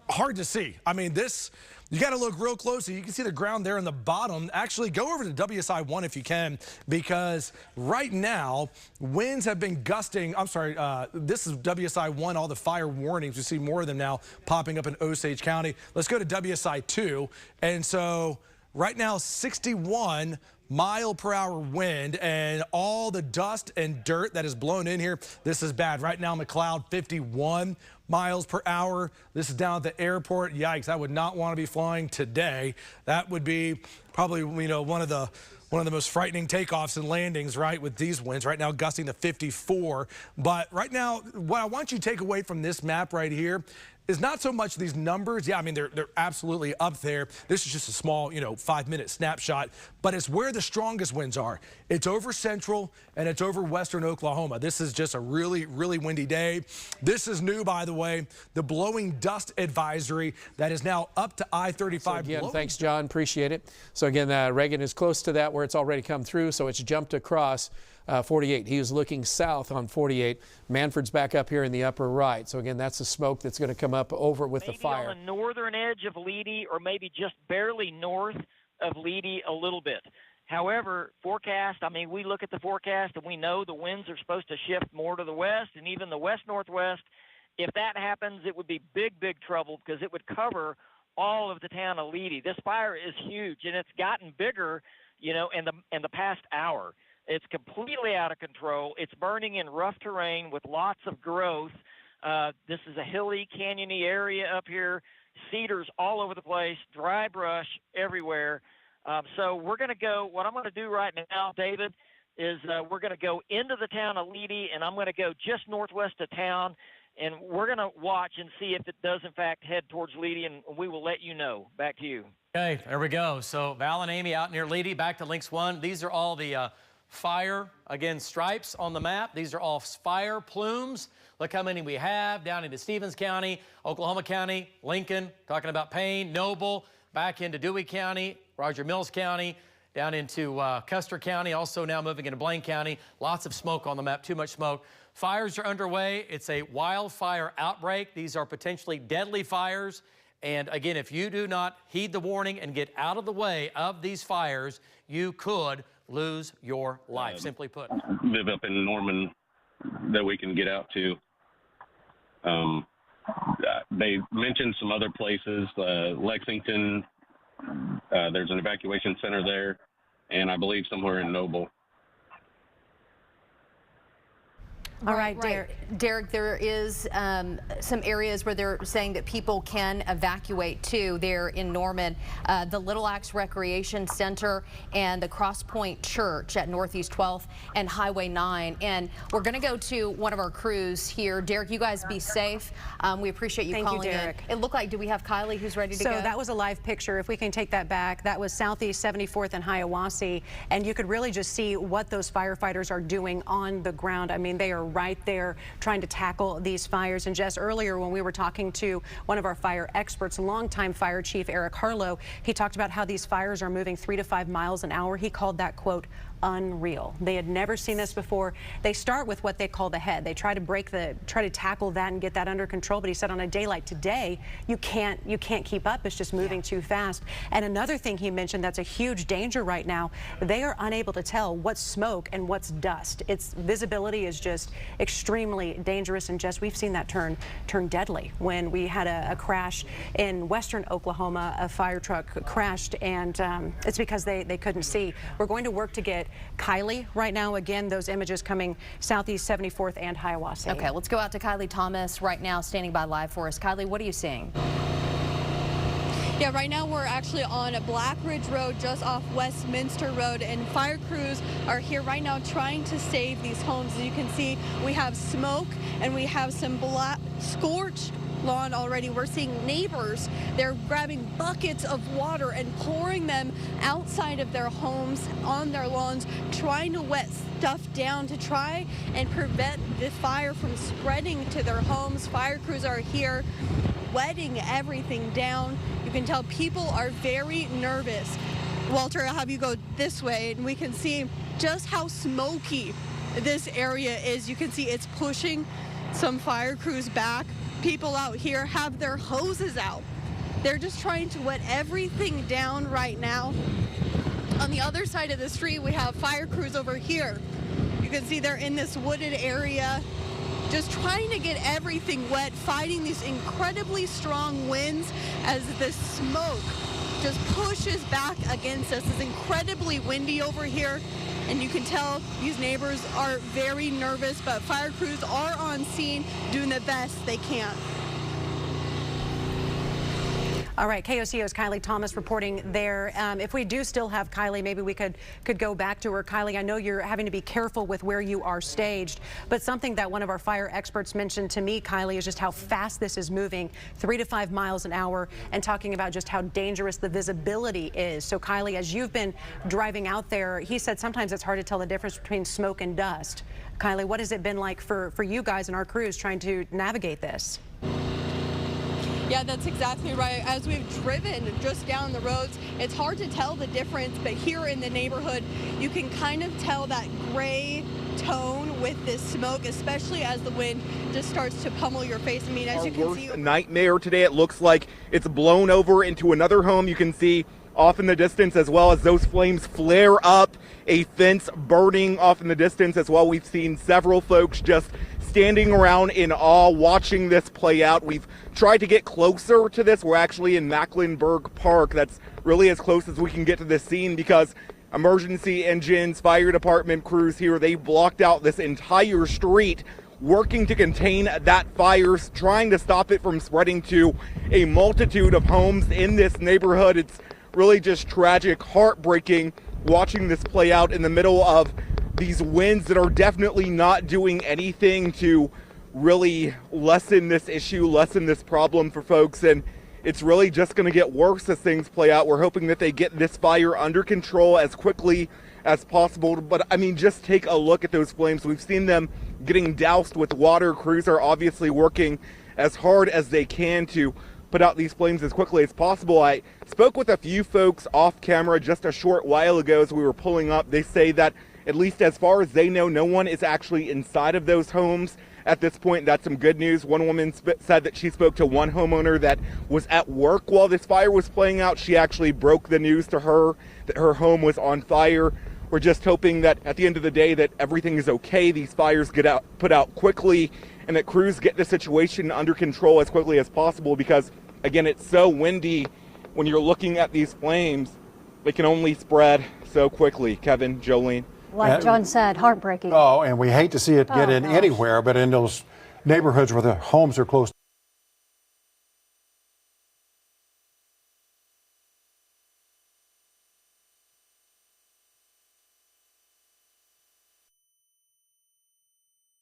Hard to see. I mean, this, you got to look real closely. You can see the ground there in the bottom. Actually, go over to WSI 1 if you can, because right now, winds have been gusting. I'm sorry, this is WSI 1, all the fire warnings. We see more of them now popping up in Osage County. Let's go to WSI 2. And so right now, 61 mile-per-hour wind, and all the dust and dirt that is blown in here. This is bad. Right now, McLeod, 51 miles per hour. This is down at the airport. Yikes, I would not want to be flying today. That would be probably, you know, one of the most frightening takeoffs and landings, right, with these winds right now gusting to 54. But right now, what I want you to take away from this map right here is not so much these numbers. Yeah, I mean, they're absolutely up there. This is just a small, 5-minute snapshot, but it's where the strongest winds are. It's over central and it's over western Oklahoma. This is just a really, really windy day. This is new, by the way, the blowing dust advisory that is now up to I-35. So again, thanks, John. Appreciate it. So again, Reagan is close to that where it's already come through, so it's jumped across 48. He was looking south on 48. Manford's back up here in the upper right. So again, that's the smoke that's going to come up over with the fire. On the northern edge of Leedy, or maybe just barely north of Leedy a little bit. However, forecast, I mean, we look at the forecast and we know the winds are supposed to shift more to the west and even the west-northwest. If that happens, it would be big, big trouble because it would cover all of the town of Leedy. This fire is huge, and it's gotten bigger, in the past hour. It's completely out of control. It's burning in rough terrain with lots of growth. This is a hilly, canyony area up here, cedars all over the place, dry brush everywhere. So we're going to go, what I'm going to do right now, David, is we're going to go into the town of Leedy, and I'm going to go just northwest of town, and we're going to watch and see if it does, in fact, head towards Leedy, and we will let you know. Back to you. Okay, there we go. So Val and Amy out near Leedy, back to Lynx 1. These are all the fire, again, stripes on the map. These are all fire plumes. Look how many we have down into Stevens County, Oklahoma County, Lincoln, talking about Payne, Noble, back into Dewey County, Roger Mills County, down into Custer County, also now moving into Blaine County. Lots of smoke on the map, too much smoke. Fires are underway. It's a wildfire outbreak. These are potentially deadly fires. And again, if you do not heed the warning and get out of the way of these fires, you could lose your life, simply put. Live up in Norman that we can get out to. They mentioned some other places, Lexington, there's an evacuation center there, and I believe somewhere in Noble. All right, Derek, there is some areas where they're saying that people can evacuate too. There in Norman, the Little Axe Recreation Center and the Cross Point Church at Northeast 12th and Highway 9. And we're going to go to one of our crews here. Derek, you guys be safe. We appreciate you calling in. It looked like, do we have Kylie who's ready to go? So that was a live picture. If we can take that back, that was Southeast 74th and Hiawassee. And you could really just see what those firefighters are doing on the ground. I mean, they are right there trying to tackle these fires. And Jess, earlier when we were talking to one of our fire experts, longtime fire chief Eric Harlow, he talked about how these fires are moving 3 to 5 miles an hour. He called that, quote, unreal. They had never seen this before. They start with what they call the head. They try to tackle that and get that under control. But he said on a day like today, you can't keep up. It's just moving too fast. And another thing he mentioned that's a huge danger right now, they are unable to tell what's smoke and what's dust. Its visibility is just extremely dangerous. And Jess, we've seen that turn deadly when we had a crash in western Oklahoma. A fire truck crashed, and it's because they couldn't see. We're going to work to get Kylie right now. Again, those images coming Southeast 74th and Hiawassee. Okay, let's go out to Kylie Thomas right now, standing by live for us. Kylie, what are you seeing? Yeah, right now we're actually on a Black Ridge Road just off Westminster Road, and fire crews are here right now trying to save these homes. As you can see, we have smoke and we have some black scorched lawn already. We're seeing neighbors, they're grabbing buckets of water and pouring them outside of their homes, on their lawns, trying to wet stuff down to try and prevent the fire from spreading to their homes. Fire crews are here wetting everything down. You can tell people are very nervous. Walter, I'll have you go this way and we can see just how smoky this area is. You can see it's pushing some fire crews back. People out here have their hoses out. They're just trying to wet everything down right now. On the other side of the street, we have fire crews over here. You can see they're in this wooded area, just trying to get everything wet, fighting these incredibly strong winds as the smoke just pushes back against us. It's incredibly windy over here, and you can tell these neighbors are very nervous, but fire crews are on scene doing the best they can. All right, KOCO's Kylie Thomas reporting there. If we do still have Kylie, maybe we could go back to her. Kylie, I know you're having to be careful with where you are staged, but something that one of our fire experts mentioned to me, Kylie, is just how fast this is moving, 3 to 5 miles an hour, and talking about just how dangerous the visibility is. So, Kylie, as you've been driving out there, he said sometimes it's hard to tell the difference between smoke and dust. Kylie, what has it been like for you guys and our crews trying to navigate this? Yeah, that's exactly right. As we've driven just down the roads, it's hard to tell the difference, but here in the neighborhood, you can kind of tell that gray tone with this smoke, especially as the wind just starts to pummel your face. I mean, as you can see, nightmare today. It looks like it's blown over into another home. You can see off in the distance, as well as those flames flare up, a fence burning off in the distance as well. We've seen several folks just standing around in awe watching this play out. We've tried to get closer to this. We're actually in Mecklenburg Park. That's really as close as we can get to this scene because emergency engines, fire department crews here, they blocked out this entire street working to contain that fire, trying to stop it from spreading to a multitude of homes in this neighborhood. It's really just tragic, heartbreaking watching this play out in the middle of these winds that are definitely not doing anything to really lessen this issue, lessen this problem for folks. And it's really just going to get worse as things play out. We're hoping that they get this fire under control as quickly as possible. But I mean, just take a look at those flames. We've seen them getting doused with water. Crews are obviously working as hard as they can to put out these flames as quickly as possible. I spoke with a few folks off camera just a short while ago as we were pulling up. They say that at least as far as they know, no one is actually inside of those homes at this point. That's some good news. One woman said that she spoke to one homeowner that was at work while this fire was playing out. She actually broke the news to her that her home was on fire. We're just hoping that at the end of the day that everything is okay, these fires get put out quickly, and that crews get the situation under control as quickly as possible because, again, it's so windy. When you're looking at these flames, they can only spread so quickly. Kevin, Jolene. Like John said, heartbreaking. Oh, and we hate to see it get in anywhere, but in those neighborhoods where the homes are close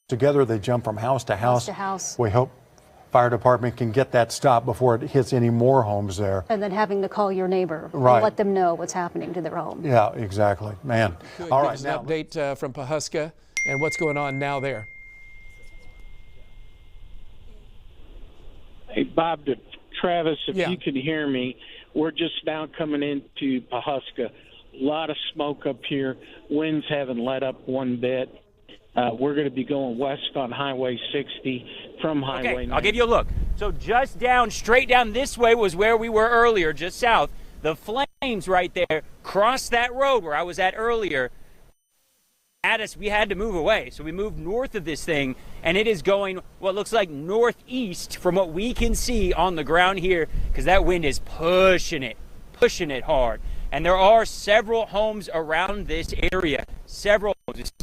together, they jump from house to house. We hope fire department can get that stopped before it hits any more homes there. And then having to call your neighbor Right. and let them know what's happening to their home. Yeah, exactly. Man. Good. All Give right, us now an update from Pawhuska and what's going on now there. Hey, Bob to Travis, if Yeah. you can hear me, we're just now coming into Pawhuska. A lot of smoke up here. Winds haven't let up one bit. We're going to be going west on Highway 60 from Highway 90. I'll give you a look. So just down, straight down this way was where we were earlier, just south. The flames right there crossed that road where I was at earlier. At us, we had to move away. So we moved north of this thing, and it is going what looks like northeast from what we can see on the ground here, because that wind is pushing it hard. And there are several homes around this area, several homes.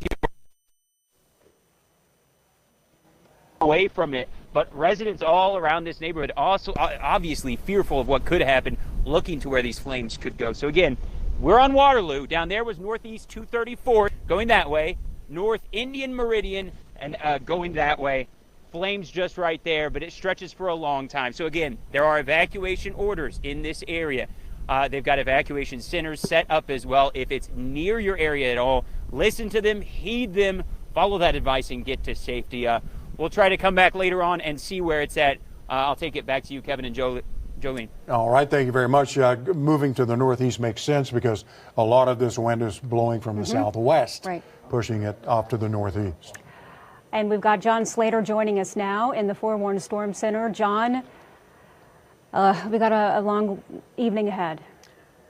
Away from it, but residents all around this neighborhood also obviously fearful of what could happen looking to where these flames could go. So again, we're on Waterloo. Down there was Northeast 234 going that way, North Indian Meridian, and going that way. Flames just right there, but it stretches for a long time. So again, there are evacuation orders in this area. They've got evacuation centers set up as well. If it's near your area at all, listen to them, heed them, follow that advice, and get to safety. We'll try to come back later on and see where it's at. I'll take it back to you, Kevin and Jolene. All right, thank you very much. Moving to the northeast makes sense because a lot of this wind is blowing from the southwest, pushing it off to the northeast. And we've got John Slater joining us now in the Forewarned Storm Center. John, we got a long evening ahead.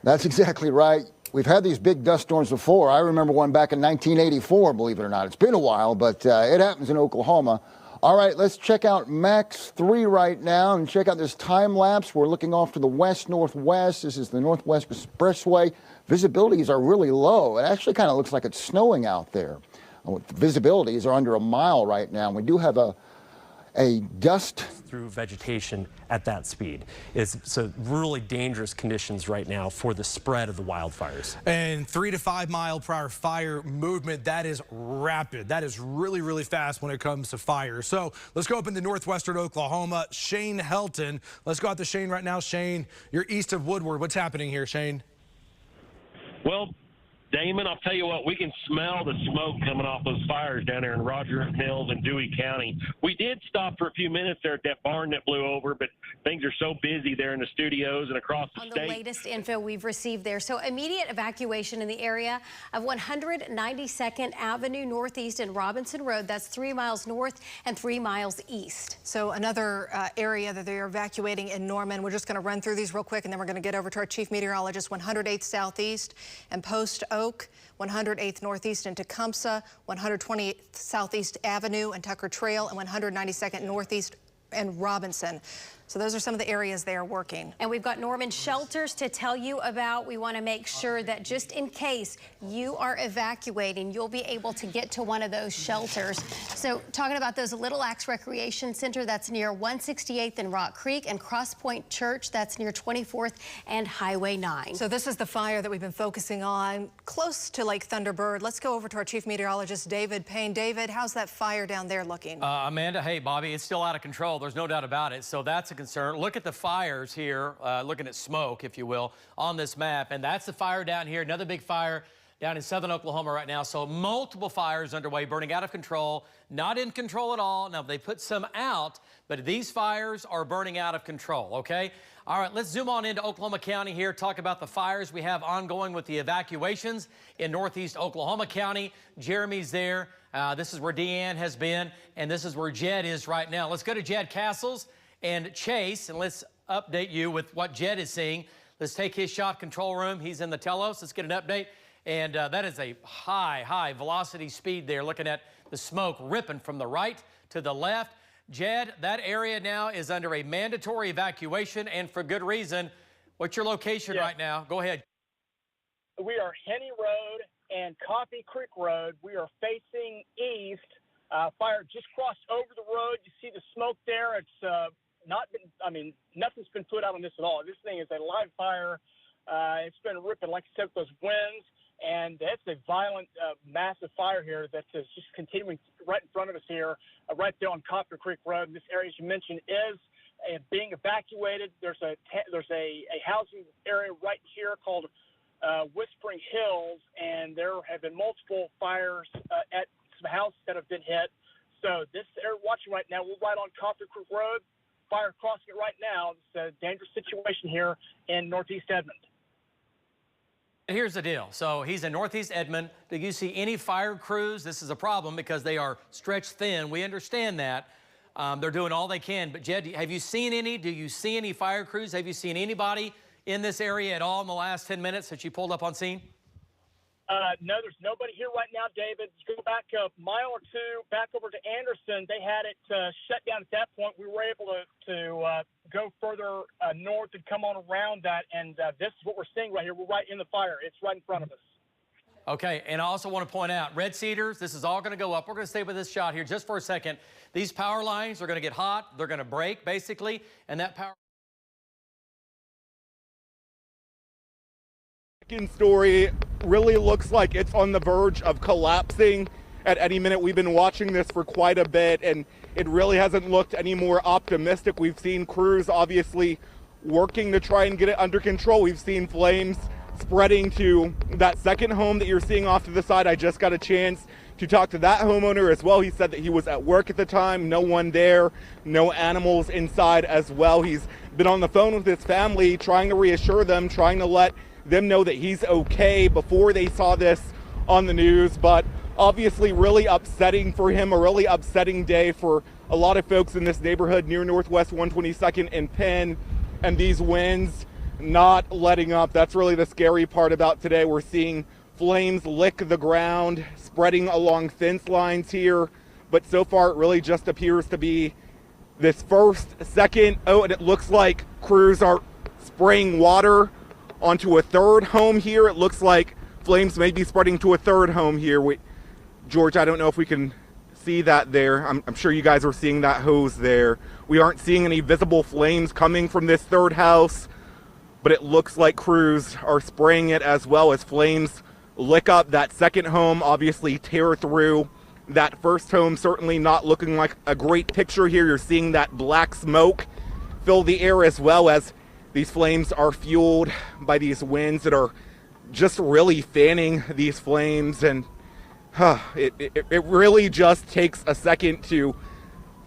That's exactly right. We've had these big dust storms before. I remember one back in 1984, believe it or not. It's been a while, but it happens in Oklahoma. All right, let's check out Max 3 right now and check out this time lapse. We're looking off to the west-northwest. This is the Northwest Expressway. Visibilities are really low. It actually kind of looks like it's snowing out there. Visibilities are under a mile right now. We do have a dust through vegetation at that speed. So really dangerous conditions right now for the spread of the wildfires. And 3 to 5 mile per hour fire movement, that is rapid. That is really, really fast when it comes to fire. So let's go up into northwestern Oklahoma. Shane Helton. Let's go out to Shane right now. Shane, you're east of Woodward. What's happening here, Shane? Well, Damon, I'll tell you what, we can smell the smoke coming off those fires down there in Roger Mills and Dewey County. We did stop for a few minutes there at that barn that blew over, but things are so busy there in the studios and across the state. On the latest info we've received there. So immediate evacuation in the area of 192nd Avenue Northeast and Robinson Road. That's 3 miles north and 3 miles east. So another area that they're evacuating in Norman. We're just going to run through these real quick, and then we're going to get over to our chief meteorologist. 108th Southeast and Post Oak, 108th Northeast and Tecumseh, 128th Southeast Avenue and Tucker Trail, and 192nd Northeast and Robinson. So those are some of the areas they are working. And we've got Norman shelters to tell you about. We want to make sure that just in case you are evacuating, you'll be able to get to one of those shelters. So talking about those, Little Axe Recreation Center, that's near 168th and Rock Creek, and Cross Point Church, that's near 24th and Highway 9. So this is the fire that we've been focusing on close to Lake Thunderbird. Let's go over to our chief meteorologist, David Payne. David, how's that fire down there looking? Amanda, hey, Bobby, it's still out of control. There's no doubt about it. So that's a concern. Look at the fires here, looking at smoke, if you will, on this map. And that's the fire down here, another big fire down in southern Oklahoma right now. So multiple fires underway, burning out of control, not in control at all. Now, they put some out, but these fires are burning out of control, okay? All right, let's zoom on into Oklahoma County here, talk about the fires we have ongoing with the evacuations in northeast Oklahoma County. Jeremy's there. This is where Deanne has been, and this is where Jed is right now. Let's go to Jed Castles and Chase, and let's update you with what Jed is seeing. Let's take his shot control room. He's in the telos. Let's get an update. And that is a high velocity speed there, looking at the smoke ripping from the right to the left. Jed, that area now is under a mandatory evacuation, and for good reason. What's your location right now? Go ahead. We are Henny Road and Coffee Creek Road. We are facing east. Fire just crossed over the road. You see the smoke there. It's not been, nothing's been put out on this at all. This thing is a live fire. It's been ripping, like I said, with those winds, and that's a violent, massive fire here that is just continuing right in front of us here, right there on Copper Creek Road. And this area, as you mentioned, is being evacuated. There's a housing area right here called Whispering Hills, and there have been multiple fires at some houses that have been hit. So this area watching right now, we're right on Copper Creek Road. Fire crossing it right now. It's a dangerous situation here in northeast Edmond. Here's the deal. So he's in northeast Edmond. Do you see any fire crews? This is a problem because they are stretched thin. We understand that. They're doing all they can. But Jed, have you seen any? Do you see any fire crews? Have you seen anybody in this area at all in the last 10 minutes that you pulled up on scene? No, there's nobody here right now, David. You go back a mile or two, back over to Anderson. They had it shut down at that point. We were able to go further north and come on around that, and this is what we're seeing right here. We're right in the fire. It's right in front of us. Okay, and I also want to point out, Red Cedars, this is all going to go up. We're going to stay with this shot here just for a second. These power lines are going to get hot. They're going to break, basically, and that power Second story really looks like it's on the verge of collapsing at any minute. We've been watching this for quite a bit, and it really hasn't looked any more optimistic. We've seen crews obviously working to try and get it under control. We've seen flames spreading to that second home that you're seeing off to the side. I just got a chance to talk to that homeowner as well. He said that he was at work at the time, no one there, no animals inside as well. He's been on the phone with his family, trying to reassure them, trying to let them know that he's okay before they saw this on the news. But obviously really upsetting for him, a really upsetting day for a lot of folks in this neighborhood near Northwest 122nd and Penn, and these winds not letting up. That's really the scary part about today. We're seeing flames lick the ground, spreading along fence lines here, but so far it really just appears to be this first, second, oh, and it looks like crews are spraying water onto a third home here. It looks like flames may be spreading to a third home here. George, I don't know if we can see that there. I'm sure you guys are seeing that hose there. We aren't seeing any visible flames coming from this third house, but it looks like crews are spraying it as well as flames lick up that second home, obviously tear through that first home. Certainly not looking like a great picture here. You're seeing that black smoke fill the air as well as these flames are fueled by these winds that are just really fanning these flames. And it really just takes a second to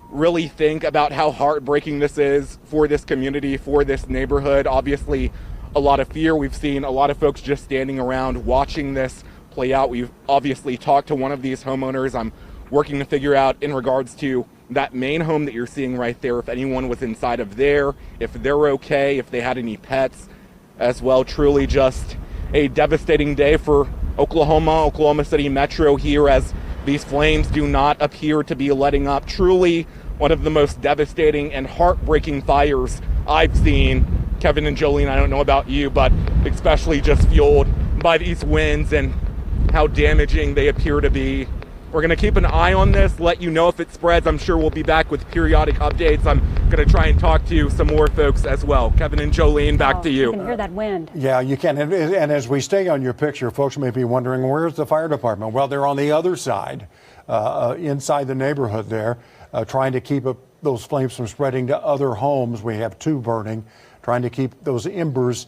really think about how heartbreaking this is for this community, for this neighborhood. Obviously, a lot of fear. We've seen a lot of folks just standing around watching this play out. We've obviously talked to one of these homeowners. I'm working to figure out in regards to that main home that you're seeing right there, if anyone was inside of there, if they're okay, if they had any pets as well. Truly just a devastating day for Oklahoma City Metro here, as these flames do not appear to be letting up. Truly one of the most devastating and heartbreaking fires I've seen. Kevin and Jolene, I don't know about you, but especially just fueled by these winds and how damaging they appear to be. We're going to keep an eye on this, let you know if it spreads. I'm sure we'll be back with periodic updates. I'm going to try and talk to some more folks as well. Kevin and Jolene, back to you. You can hear that wind. Yeah, you can. And as we stay on your picture, folks may be wondering, where's the fire department? Well, they're on the other side, inside the neighborhood there, trying to keep those flames from spreading to other homes. We have 2 burning, trying to keep those embers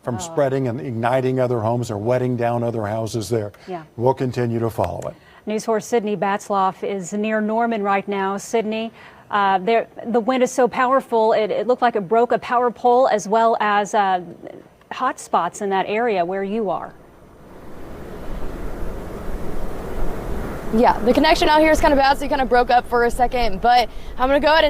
from spreading and igniting other homes. They're wetting down other houses there. Yeah. We'll continue to follow it. News 4's Sydney Batzloff is near Norman right now. Sydney, the wind is so powerful, it looked like it broke a power pole as well as hot spots in that area where you are. Yeah, the connection out here is kind of bad, so it kind of broke up for a second, but I'm going to go ahead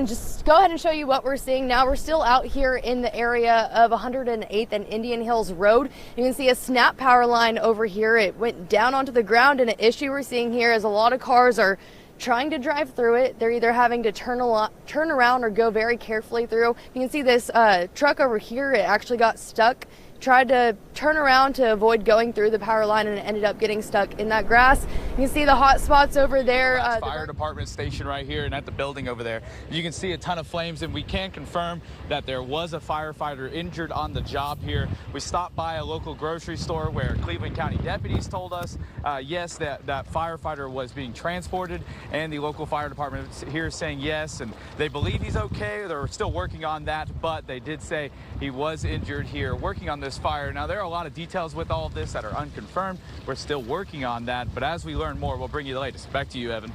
and show you what we're seeing now. We're still out here in the area of 108th and Indian Hills Road. You can see a snap power line over here. It went down onto the ground, and an issue we're seeing here is a lot of cars are trying to drive through it. They're either having to turn around or go very carefully through. You can see this truck over here, it actually got stuck. Tried to turn around to avoid going through the power line and ended up getting stuck in that grass. You can see the hot spots over there. Fire department station right here and at the building over there. You can see a ton of flames, and we can confirm that there was a firefighter injured on the job here. We stopped by a local grocery store where Cleveland County deputies told us, yes, that firefighter was being transported, and the local fire department here is saying yes, and they believe he's okay. They're still working on that, but they did say he was injured here working on this fire. Now, there are a lot of details with all of this that are unconfirmed. We're still working on that, but as we learn more, we'll bring you the latest. Back to you, Evan.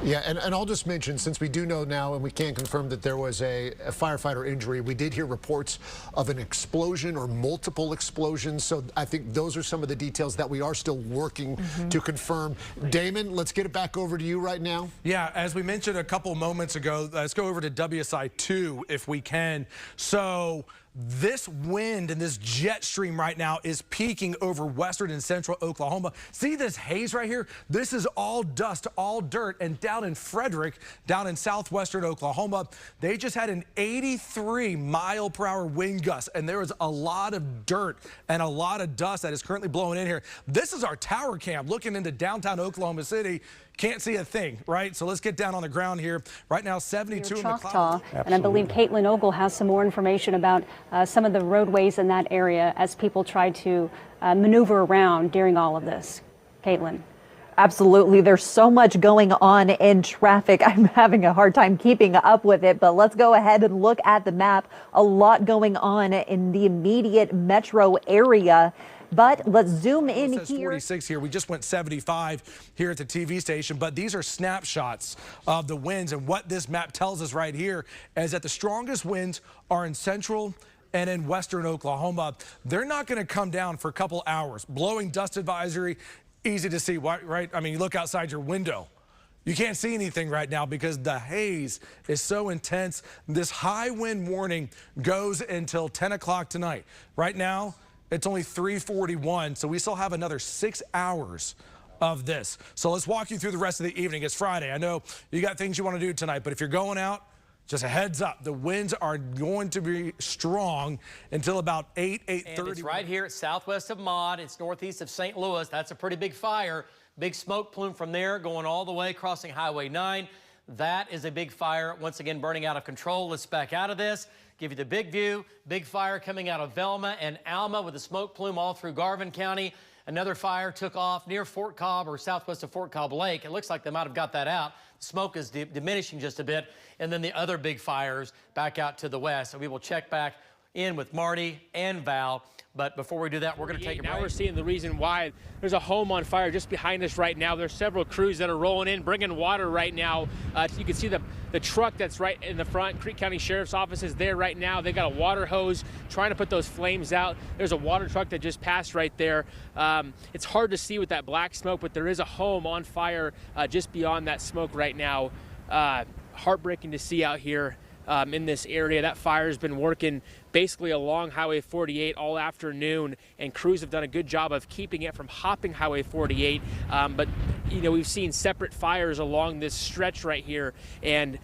Yeah, and I'll just mention, since we do know now and we can confirm that there was a firefighter injury, we did hear reports of an explosion or multiple explosions. So I think those are some of the details that we are still working to confirm. Damon, let's get it back over to you right now. Yeah, as we mentioned a couple moments ago, let's go over to WSI 2 if we can. So this wind and this jet stream right now is peaking over western and central Oklahoma. See this haze right here? This is all dust, all dirt. And down in Frederick, down in southwestern Oklahoma, they just had an 83-mile-per-hour wind gust. And there is a lot of dirt and a lot of dust that is currently blowing in here. This is our tower cam looking into downtown Oklahoma City. can't see a thing, right? So let's get down on the ground here. Right now, 72 in the Choctaw, clouds. and I believe Caitlin Ogle has some more information about some of the roadways in that area as people try to maneuver around during all of this. Caitlin. Absolutely. There's so much going on in traffic. I'm having a hard time keeping up with it, but let's go ahead and look at the map. A lot going on in the immediate metro area. But let's zoom in here. It says 46 here. We just went 75 here at the TV station, but these are snapshots of the winds. And what this map tells us right here is that the strongest winds are in central and in western Oklahoma. They're not going to come down for a couple hours. Blowing dust advisory. Easy to see, right? I mean, you look outside your window. You can't see anything right now because the haze is so intense. This high wind warning goes until 10 o'clock tonight. Right now, it's only 3:41, so we still have another 6 hours of this. So let's walk you through the rest of the evening. It's Friday. I know you got things you want to do tonight, but if you're going out, just a heads up, the winds are going to be strong until about 8:30. And it's right here. It's southwest of Maud. It's northeast of St. Louis. That's a pretty big fire. Big smoke plume from there going all the way, crossing Highway 9. That is a big fire, once again, burning out of control. Let's back out of this. Give you the big view. Big fire coming out of Velma and Alma with a smoke plume all through Garvin County. Another fire took off near Fort Cobb or southwest of Fort Cobb Lake. It looks like they might have got that out. Smoke is diminishing just a bit. And then the other big fires back out to the west. So we will check back in with Marty and Val. But before we do that, we're going to take a break. Now we're seeing the reason why there's a home on fire just behind us right now. There's several crews that are rolling in, bringing water right now. You can see the truck that's right in the front. Creek County Sheriff's Office is there right now. They got a water hose trying to put those flames out. There's a water truck that just passed right there. It's hard to see with that black smoke, but there is a home on fire just beyond that smoke right now. Heartbreaking to see out here in this area. That fire has been working basically along Highway 48 all afternoon, and crews have done a good job of keeping it from hopping Highway 48. But you know, we've seen separate fires along this stretch right here, and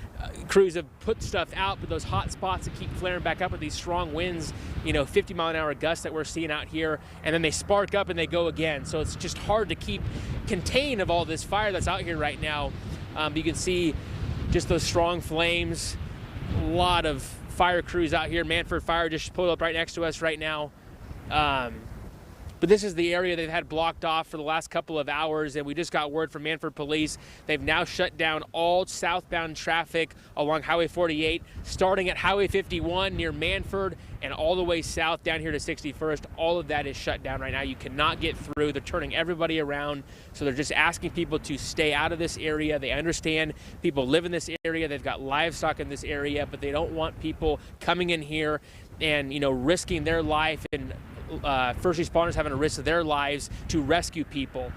crews have put stuff out, but those hot spots that keep flaring back up with these strong winds, you know, 50-mile-an-hour gusts that we're seeing out here, and then they spark up and they go again. So it's just hard to keep contained of all this fire that's out here right now. You can see just those strong flames. A lot of fire crews out here. Manford Fire just pulled up right next to us right now. But this is the area they've had blocked off for the last couple of hours, and we just got word from Manford Police. They've now shut down all southbound traffic along Highway 48, starting at Highway 51 near Manford and all the way south down here to 61st. All of that is shut down right now. You cannot get through. They're turning everybody around, so they're just asking people to stay out of this area. They understand people live in this area. They've got livestock in this area, but they don't want people coming in here and, you know, risking their life and first responders having to risk their lives to rescue people.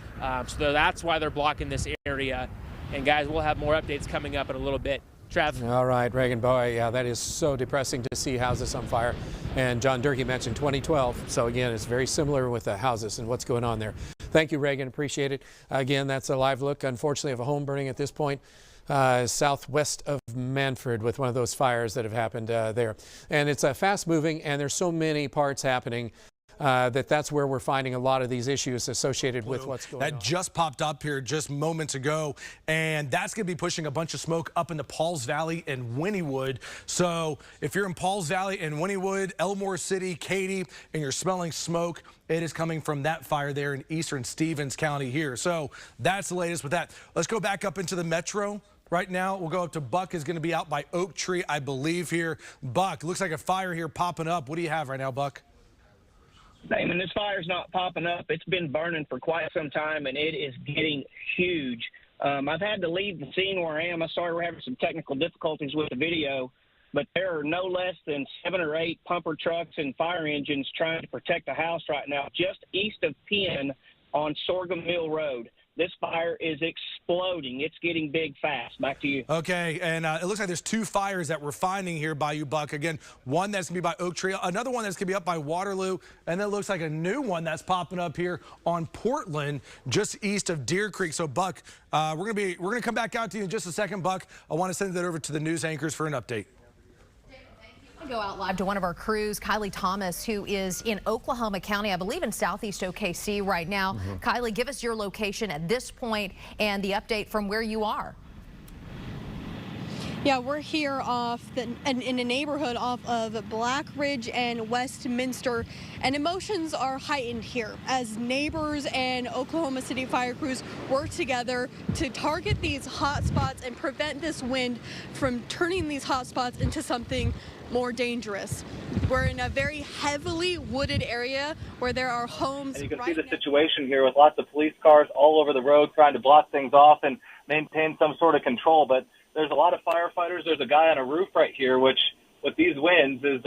So that's why they're blocking this area. And guys, we'll have more updates coming up in a little bit. Trav. All right, Reagan, boy, yeah, that is so depressing to see houses on fire. And John Durkee mentioned 2012. So again, it's very similar with the houses and what's going on there. Thank you, Reagan. Appreciate it. Again, that's a live look, unfortunately, of a home burning at this point. Southwest of Manford with one of those fires that have happened there. And it's fast moving, and there's so many parts happening that's where we're finding a lot of these issues associated with what's going on. That just popped up here just moments ago, and that's going to be pushing a bunch of smoke up into Pauls Valley and Wynnewood. So if you're in Pauls Valley and Wynnewood, Elmore City, Katy, and you're smelling smoke, it is coming from that fire there in eastern Stevens County here. So that's the latest with that. Let's go back up into the metro. Right now, we'll go up to Buck is going to be out by Oak Tree, I believe here. Buck, looks like a fire here popping up. What do you have right now, Buck? Damon, this fire's not popping up. It's been burning for quite some time, and it is getting huge. I've had to leave the scene where I am. I'm sorry we're having some technical difficulties with the video, but there are no less than 7 or 8 pumper trucks and fire engines trying to protect the house right now just east of Penn on Sorghum Mill Road. This fire is exploding. It's getting big fast. Back to you. Okay, and it looks like there's 2 fires that we're finding here by you, Buck. Again, one that's going to be by Oak Tree, another one that's going to be up by Waterloo, and then it looks like a new one that's popping up here on Portland, just east of Deer Creek. So, Buck, we're going to come back out to you in just a second, Buck. I want to send that over to the news anchors for an update. Go out live to one of our crews, Kylie Thomas, who is in Oklahoma County, I believe in southeast OKC right now. Kylie, give us your location at this point and the update from where you are. Yeah, we're here in a neighborhood off of Black Ridge and Westminster, and emotions are heightened here as neighbors and Oklahoma City fire crews work together to target these hot spots and prevent this wind from turning these hot spots into something more dangerous. We're in a very heavily wooded area where there are homes. And you can see the situation here with lots of police cars all over the road trying to block things off and maintain some sort of control, but there's a lot of firefighters. There's a guy on a roof right here, which with these winds is,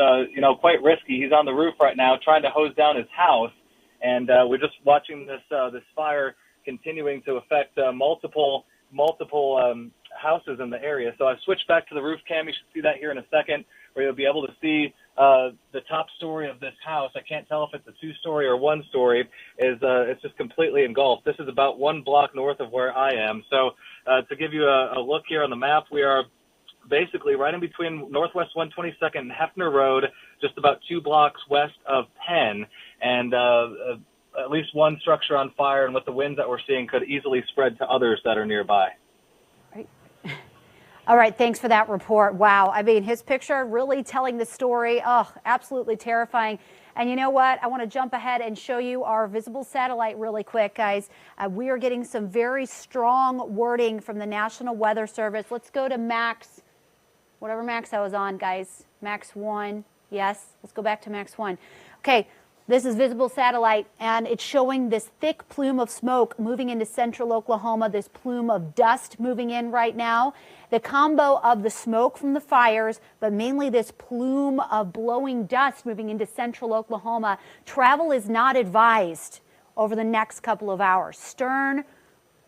quite risky. He's on the roof right now trying to hose down his house. And we're just watching this fire continuing to affect multiple houses in the area. So I've switched back to the roof cam. You should see that here in a second, where you'll be able to see the top story of this house. I can't tell if it's a 2-story or 1-story. It's just completely engulfed. This is about 1 block north of where I am. So to give you a look here on the map, we are basically right in between Northwest 122nd and Hefner Road, just about 2 blocks west of Penn, and at least one structure on fire, and with the winds that we're seeing could easily spread to others that are nearby. All right, thanks for that report. Wow, I mean, his picture really telling the story. Oh, absolutely terrifying. And you know what? I want to jump ahead and show you our visible satellite really quick, guys. We are getting some very strong wording from the National Weather Service. Let's go to Max, whatever Max I was on, guys. Max 1. Yes, let's go back to Max 1. Okay. This is visible satellite, and it's showing this thick plume of smoke moving into central Oklahoma, this plume of dust moving in right now. The combo of the smoke from the fires, but mainly this plume of blowing dust moving into central Oklahoma. Travel is not advised over the next couple of hours. Stern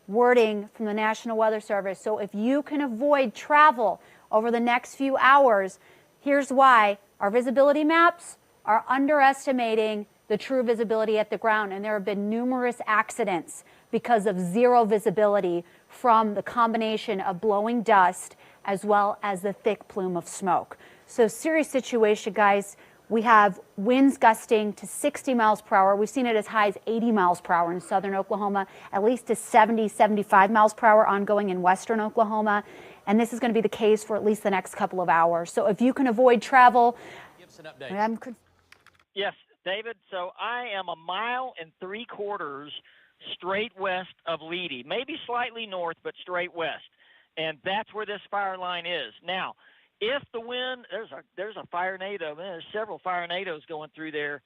wording from the National Weather Service. So if you can avoid travel over the next few hours, here's why. Our visibility maps are underestimating the true visibility at the ground, and there have been numerous accidents because of zero visibility from the combination of blowing dust as well as the thick plume of smoke. So serious situation, guys. We have winds gusting to 60 miles per hour. We've seen it as high as 80 miles per hour in southern Oklahoma, at least to 70, 75 miles per hour ongoing in western Oklahoma. And this is going to be the case for at least the next couple of hours. So if you can avoid travel, give us an update. Yes, David. So I am 1.75 miles straight west of Leedy, maybe slightly north, but straight west. And that's where this fire line is. Now, if the wind, there's a fire-nado, there's several fire-nados going through there.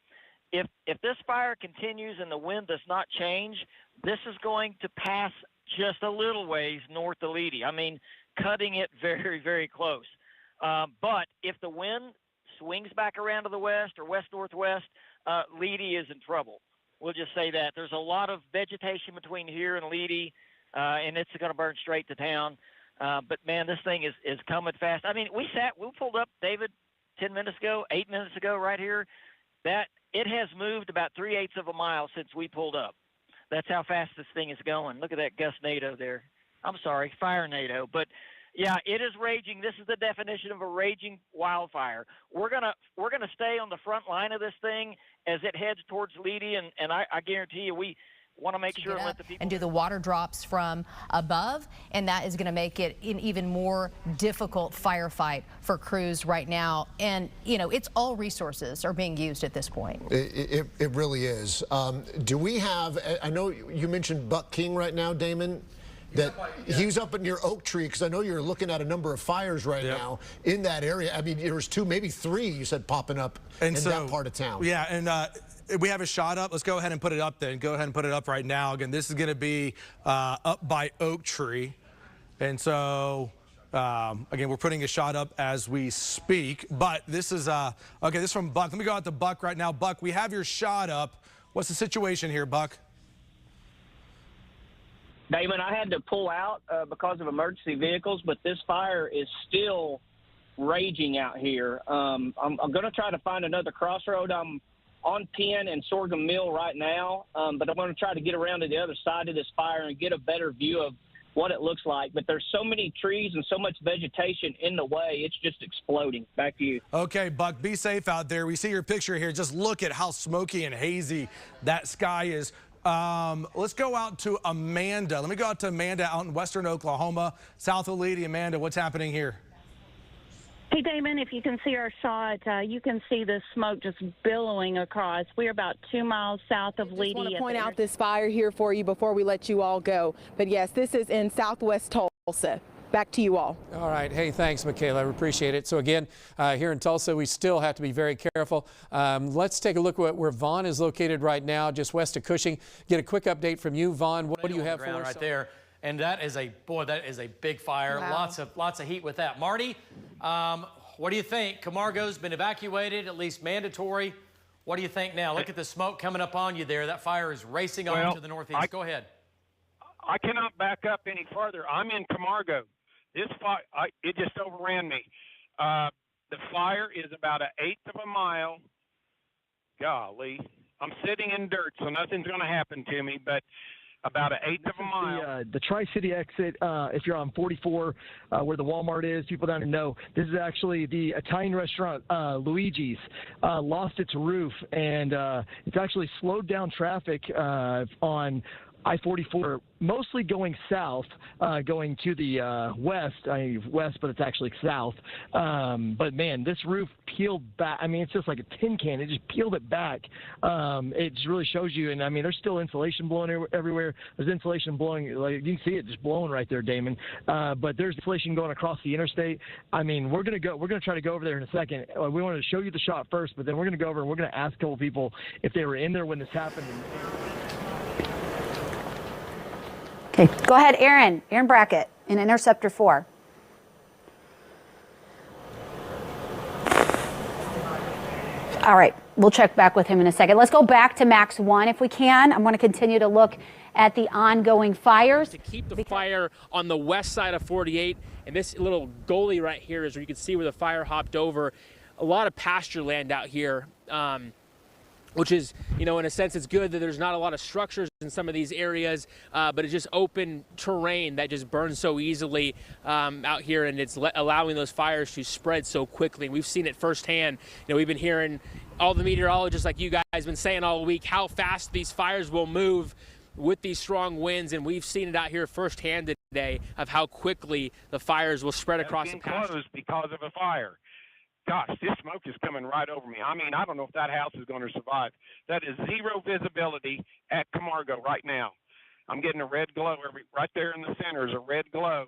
If this fire continues and the wind does not change, this is going to pass just a little ways north of Leedy. I mean, cutting it very, very close. But if the wind swings back around to the west or west-northwest, Leedy is in trouble. We'll just say that. There's a lot of vegetation between here and Leedy, and it's going to burn straight to town. But, man, this thing is coming fast. I mean, we pulled up, David, 10 minutes ago, 8 minutes ago right here. That it has moved about 3/8 of a mile since we pulled up. That's how fast this thing is going. Look at that gust-nado there. I'm sorry, fire-nado. But, yeah, it is raging. This is the definition of a raging wildfire. We're gonna stay on the front line of this thing as it heads towards Leedy, and I guarantee you we want to make sure and let the people and do the water drops from above, and that is going to make it an even more difficult firefight for crews right now. And it's all resources are being used at this point. It really is. Do we have? I know you mentioned Buck King right now, Damon. That he's up near Oak Tree, because I know you're looking at a number of fires right now in that area. I mean, there was 2, maybe 3, you said, popping up in that part of town. Yeah, and we have a shot up. Let's go ahead and put it up then. Go ahead and put it up right now. Again, this is going to be up by Oak Tree. And so, again, we're putting a shot up as we speak. But this is, okay, this is from Buck. Let me go out to Buck right now. Buck, we have your shot up. What's the situation here, Buck? Damon, I had to pull out because of emergency vehicles, but this fire is still raging out here. I'm going to try to find another crossroad. I'm on Penn and Sorghum Mill right now, but I'm going to try to get around to the other side of this fire and get a better view of what it looks like. But there's so many trees and so much vegetation in the way, it's just exploding. Back to you. Okay, Buck, be safe out there. We see your picture here. Just look at how smoky and hazy that sky is. Let's go out to Amanda. Let me go out to Amanda out in western Oklahoma, south of Leedy. Amanda, what's happening here? Hey, Damon, if you can see our shot, you can see the smoke just billowing across. We're about 2 miles south of Leedy. I want to point out this fire here for you before we let you all go. But yes, this is in southwest Tulsa. Back to you all. All right. Hey, thanks, Michaela. I appreciate it. So again, here in Tulsa, we still have to be very careful. Let's take a look at where Vaughn is located right now, just west of Cushing. Get a quick update from you, Vaughn. What do you have for us? Right there. And that is a big fire. Wow. Lots of heat with that. Marty, what do you think? Camargo's been evacuated, at least mandatory. What do you think now? Look at the smoke coming up on you there. That fire is racing on to the northeast. Go ahead. I cannot back up any further. I'm in Camargo. This fire, it just overran me. The fire is about 1/8 of a mile. Golly, I'm sitting in dirt, so nothing's going to happen to me, but about 1/8 of a mile. The Tri-City exit, if you're on 44, where the Walmart is, people down there know, this is actually the Italian restaurant, Luigi's, lost its roof, and it's actually slowed down traffic on I-44, mostly going south, going to the west, but it's actually south. But man, this roof peeled back. I mean, it's just like a tin can. It just peeled it back. It just really shows you. And I mean, there's still insulation blowing everywhere. There's insulation blowing, like you can see it just blowing right there, Damon. But there's insulation going across the interstate. I mean, we're gonna try to go over there in a second. We wanted to show you the shot first, but then we're gonna go over and we're gonna ask a couple people if they were in there when this happened. Okay, go ahead, Aaron Brackett in Interceptor 4. All right, we'll check back with him in a second. Let's go back to Max 1 if we can. I'm going to continue to look at the ongoing fires. To keep the fire on the west side of 48, and this little gully right here is where you can see where the fire hopped over. A lot of pasture land out here. Which is, in a sense, it's good that there's not a lot of structures in some of these areas, but it's just open terrain that just burns so easily out here, and it's allowing those fires to spread so quickly. And we've seen it firsthand. We've been hearing all the meteorologists like you guys been saying all week how fast these fires will move with these strong winds, and we've seen it out here firsthand today of how quickly the fires will spread across the pasture. Closed because of a fire. Gosh, this smoke is coming right over me. I mean, I don't know if that house is going to survive. That is zero visibility at Camargo right now. I'm getting a red glow right there in the center is a red glow.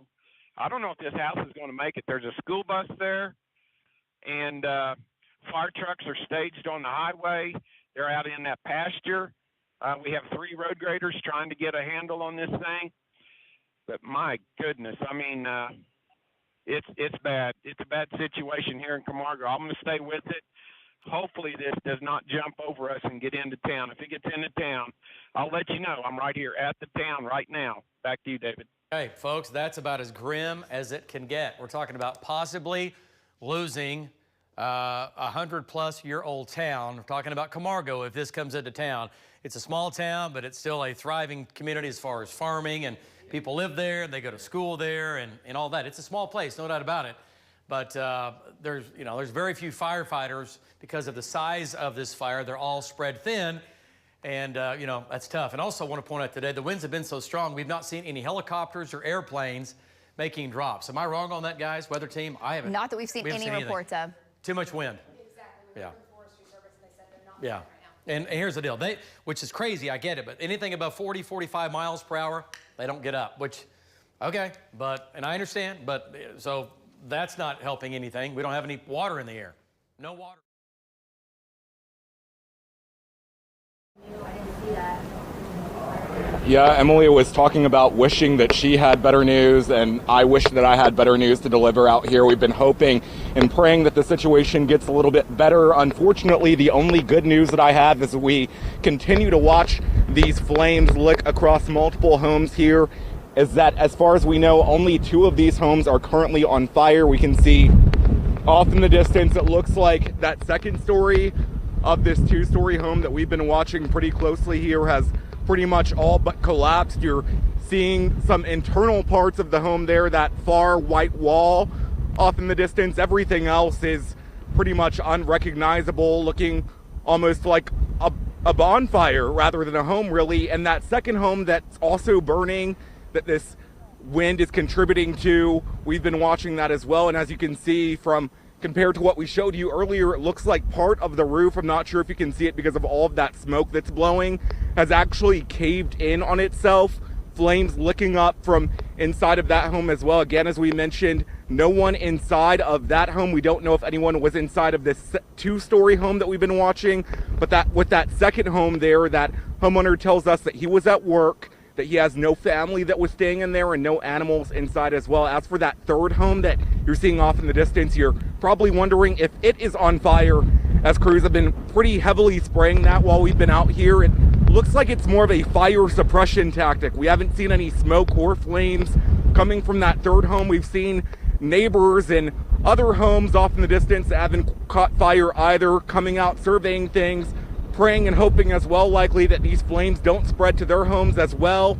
I don't know if this house is going to make it. There's a school bus there, and fire trucks are staged on the highway. They're out in that pasture. We have 3 road graders trying to get a handle on this thing. But my goodness, I mean, it's bad. It's a bad situation here in Camargo. I'm going to stay with it. Hopefully this does not jump over us and get into town. If it gets into town, I'll let you know. I'm right here at the town right now. Back to you, David. Hey, folks, that's about as grim as it can get. We're talking about possibly losing a 100-plus-year-old town. We're talking about Camargo if this comes into town. It's a small town, but it's still a thriving community as far as farming, and people live there, and they go to school there, and all that. It's a small place, no doubt about it. But there's very few firefighters because of the size of this fire. They're all spread thin, and that's tough. And also, I want to point out today, the winds have been so strong, we've not seen any helicopters or airplanes making drops. Am I wrong on that, guys? Weather team? I haven't. Not that we've seen any reports of. Too much wind. Exactly. Yeah. Yeah. And here's the deal, which is crazy, I get it, but anything above 40, 45 miles per hour, they don't get up, which, okay, and I understand, but so that's not helping anything. We don't have any water in the air. No water. I didn't see that. Yeah, Emily was talking about wishing that she had better news, and I wish that I had better news to deliver out here. We've been hoping and praying that the situation gets a little bit better. Unfortunately, the only good news that I have is we continue to watch these flames lick across multiple homes here, is that as far as we know, only 2 of these homes are currently on fire. We can see off in the distance, it looks like that second story of this 2-story home that we've been watching pretty closely here has pretty much all but collapsed. You're seeing some internal parts of the home there, that far white wall off in the distance. Everything else is pretty much unrecognizable, looking almost like a bonfire rather than a home, really. And that second home that's also burning, that this wind is contributing to, we've been watching that as well. And as you can see from compared to what we showed you earlier, it looks like part of the roof, I'm not sure if you can see it because of all of that smoke that's blowing, has actually caved in on itself. Flames licking up from inside of that home as well. Again, as we mentioned, no one inside of that home. We don't know if anyone was inside of this two-story home that we've been watching, but that with that second home there, that homeowner tells us that he was at work, that he has no family that was staying in there and no animals inside as well. As for that third home that you're seeing off in the distance, you're probably wondering if it is on fire, as crews have been pretty heavily spraying that while we've been out here. It looks like it's more of a fire suppression tactic. We haven't seen any smoke or flames coming from that third home. We've seen neighbors and other homes off in the distance that haven't caught fire either, coming out surveying things, praying and hoping as well, likely, that these flames don't spread to their homes as well.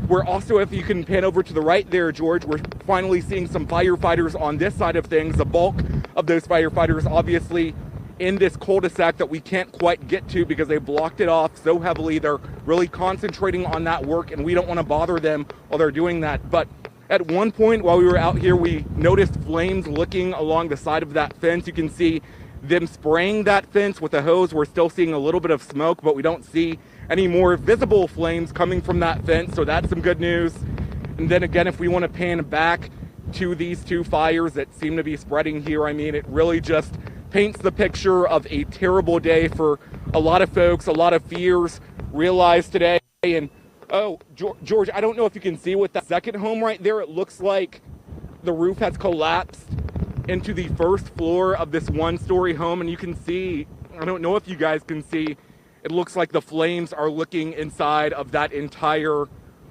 We're also, if you can pan over to the right there, George, we're finally seeing some firefighters on this side of things. The bulk of those firefighters obviously in this cul-de-sac that we can't quite get to because they blocked it off so heavily. They're really concentrating on that work, and we don't want to bother them while they're doing that. But at one point while we were out here, we noticed flames licking along the side of that fence. You can see them spraying that fence with a hose. We're still seeing a little bit of smoke, but we don't see any more visible flames coming from that fence, so that's some good news. And then again, if we want to pan back to these two fires that seem to be spreading here, I mean, it really just paints the picture of a terrible day for a lot of folks, a lot of fears realized today. And oh, George, I don't know if you can see with that second home right there, it looks like the roof has collapsed into the first floor of this one-story home, and you can see, I don't know if you guys can see, it looks like the flames are licking inside of that entire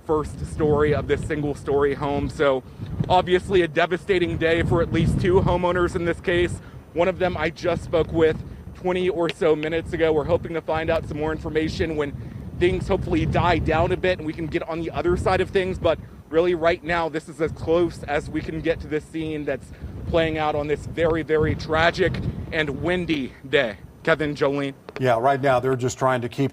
first story of this single-story home. So obviously a devastating day for at least two homeowners in this case. One of them I just spoke with 20 or so minutes ago. We're hoping to find out some more information when things hopefully die down a bit and we can get on the other side of things. But really right now, this is as close as we can get to this scene that's playing out on this very, very tragic and windy day. Kevin, Jolene. Yeah, right now they're just trying to keep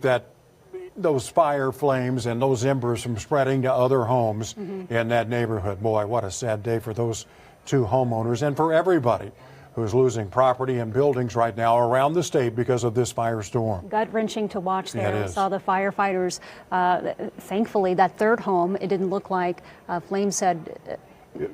those fire flames and those embers from spreading to other homes in that neighborhood. Boy, what a sad day for those two homeowners and for everybody who's losing property and buildings right now around the state because of this firestorm. Gut-wrenching to watch there. Yeah, I saw the firefighters. Thankfully, that third home, it didn't look like flames had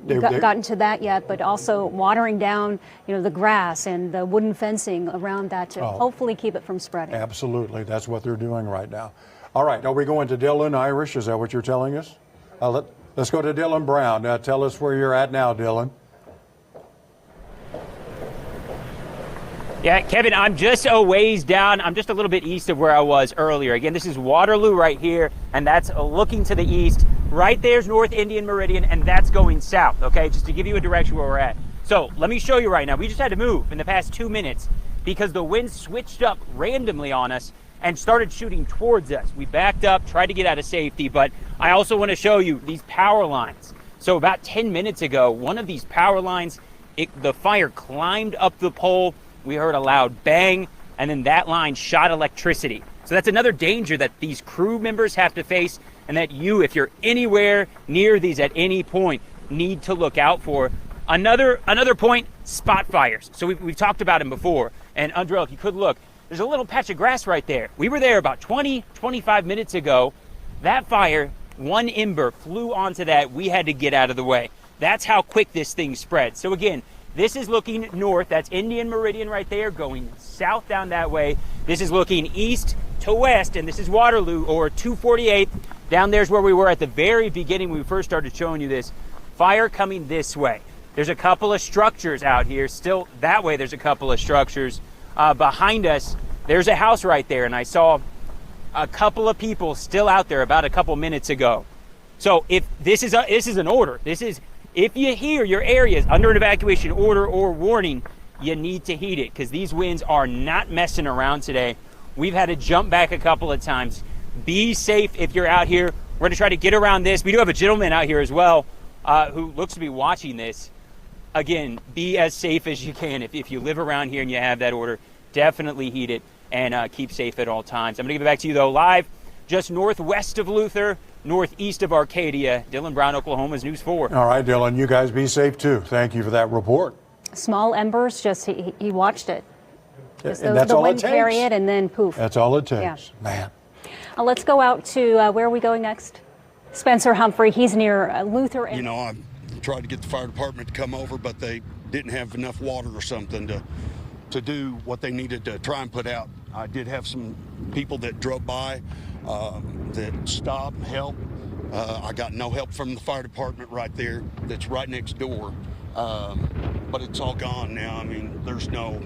gotten to that yet, but also watering down, the grass and the wooden fencing around that to hopefully keep it from spreading. Absolutely. That's what they're doing right now. All right. Are we going to Dylan Irish? Is that what you're telling us? Let's go to Dylan Brown. Tell us where you're at now, Dylan. Yeah, Kevin, I'm just a ways down. I'm just a little bit east of where I was earlier. Again, this is Waterloo right here, and that's looking to the east. Right there's North Indian Meridian, and that's going south, okay? Just to give you a direction where we're at. So let me show you right now. We just had to move in the past 2 minutes because the wind switched up randomly on us and started shooting towards us. We backed up, tried to get out of safety, but I also want to show you these power lines. So about 10 minutes ago, one of these power lines, the fire climbed up the pole. We heard a loud bang, and then that line shot electricity. So that's another danger that these crew members have to face, and that you, if you're anywhere near these at any point, need to look out for. Another point, spot fires. So we've talked about them before. And Andrell, if you could look, there's a little patch of grass right there. We were there about 25 minutes ago. That fire, one ember flew onto that. We had to get out of the way. That's how quick this thing spread. So again, this is looking north. That's Indian Meridian right there, going south down that way. This is looking east to west, and this is Waterloo, or 248. Down there's where we were at the very beginning when we first started showing you this. Fire coming this way. There's a couple of structures out here. Still that way, there's a couple of structures. Behind us, there's a house right there, and I saw a couple of people still out there about a couple minutes ago. So if this is an order, if you hear your area is under an evacuation order or warning, you need to heed it because these winds are not messing around today. We've had to jump back a couple of times. be safe if you're out here. We're going to try to get around this. We do have a gentleman out here as well who looks to be watching this. Again, be as safe as you can. If you live around here and you have that order, definitely heed it and keep safe at all times. I'm going to give it back to you, though, live just northwest of Luther, northeast of Arcadia. Dylan Brown, Oklahoma's News 4. All right, Dylan, you guys be safe, too. Thank you for that report. Small embers, just he watched it. Just And that's all it wind takes. carry it, and then poof. That's all it takes. Yeah. Man. Let's go out to, where are we going next? Spencer Humphrey, he's near Luther. You know, I tried to get the fire department to come over, but they didn't have enough water or something to do what they needed to try and put out. I did have some people that drove by that stopped and helped. I got no help from the fire department right there that's right next door. But it's all gone now. I mean, there's no,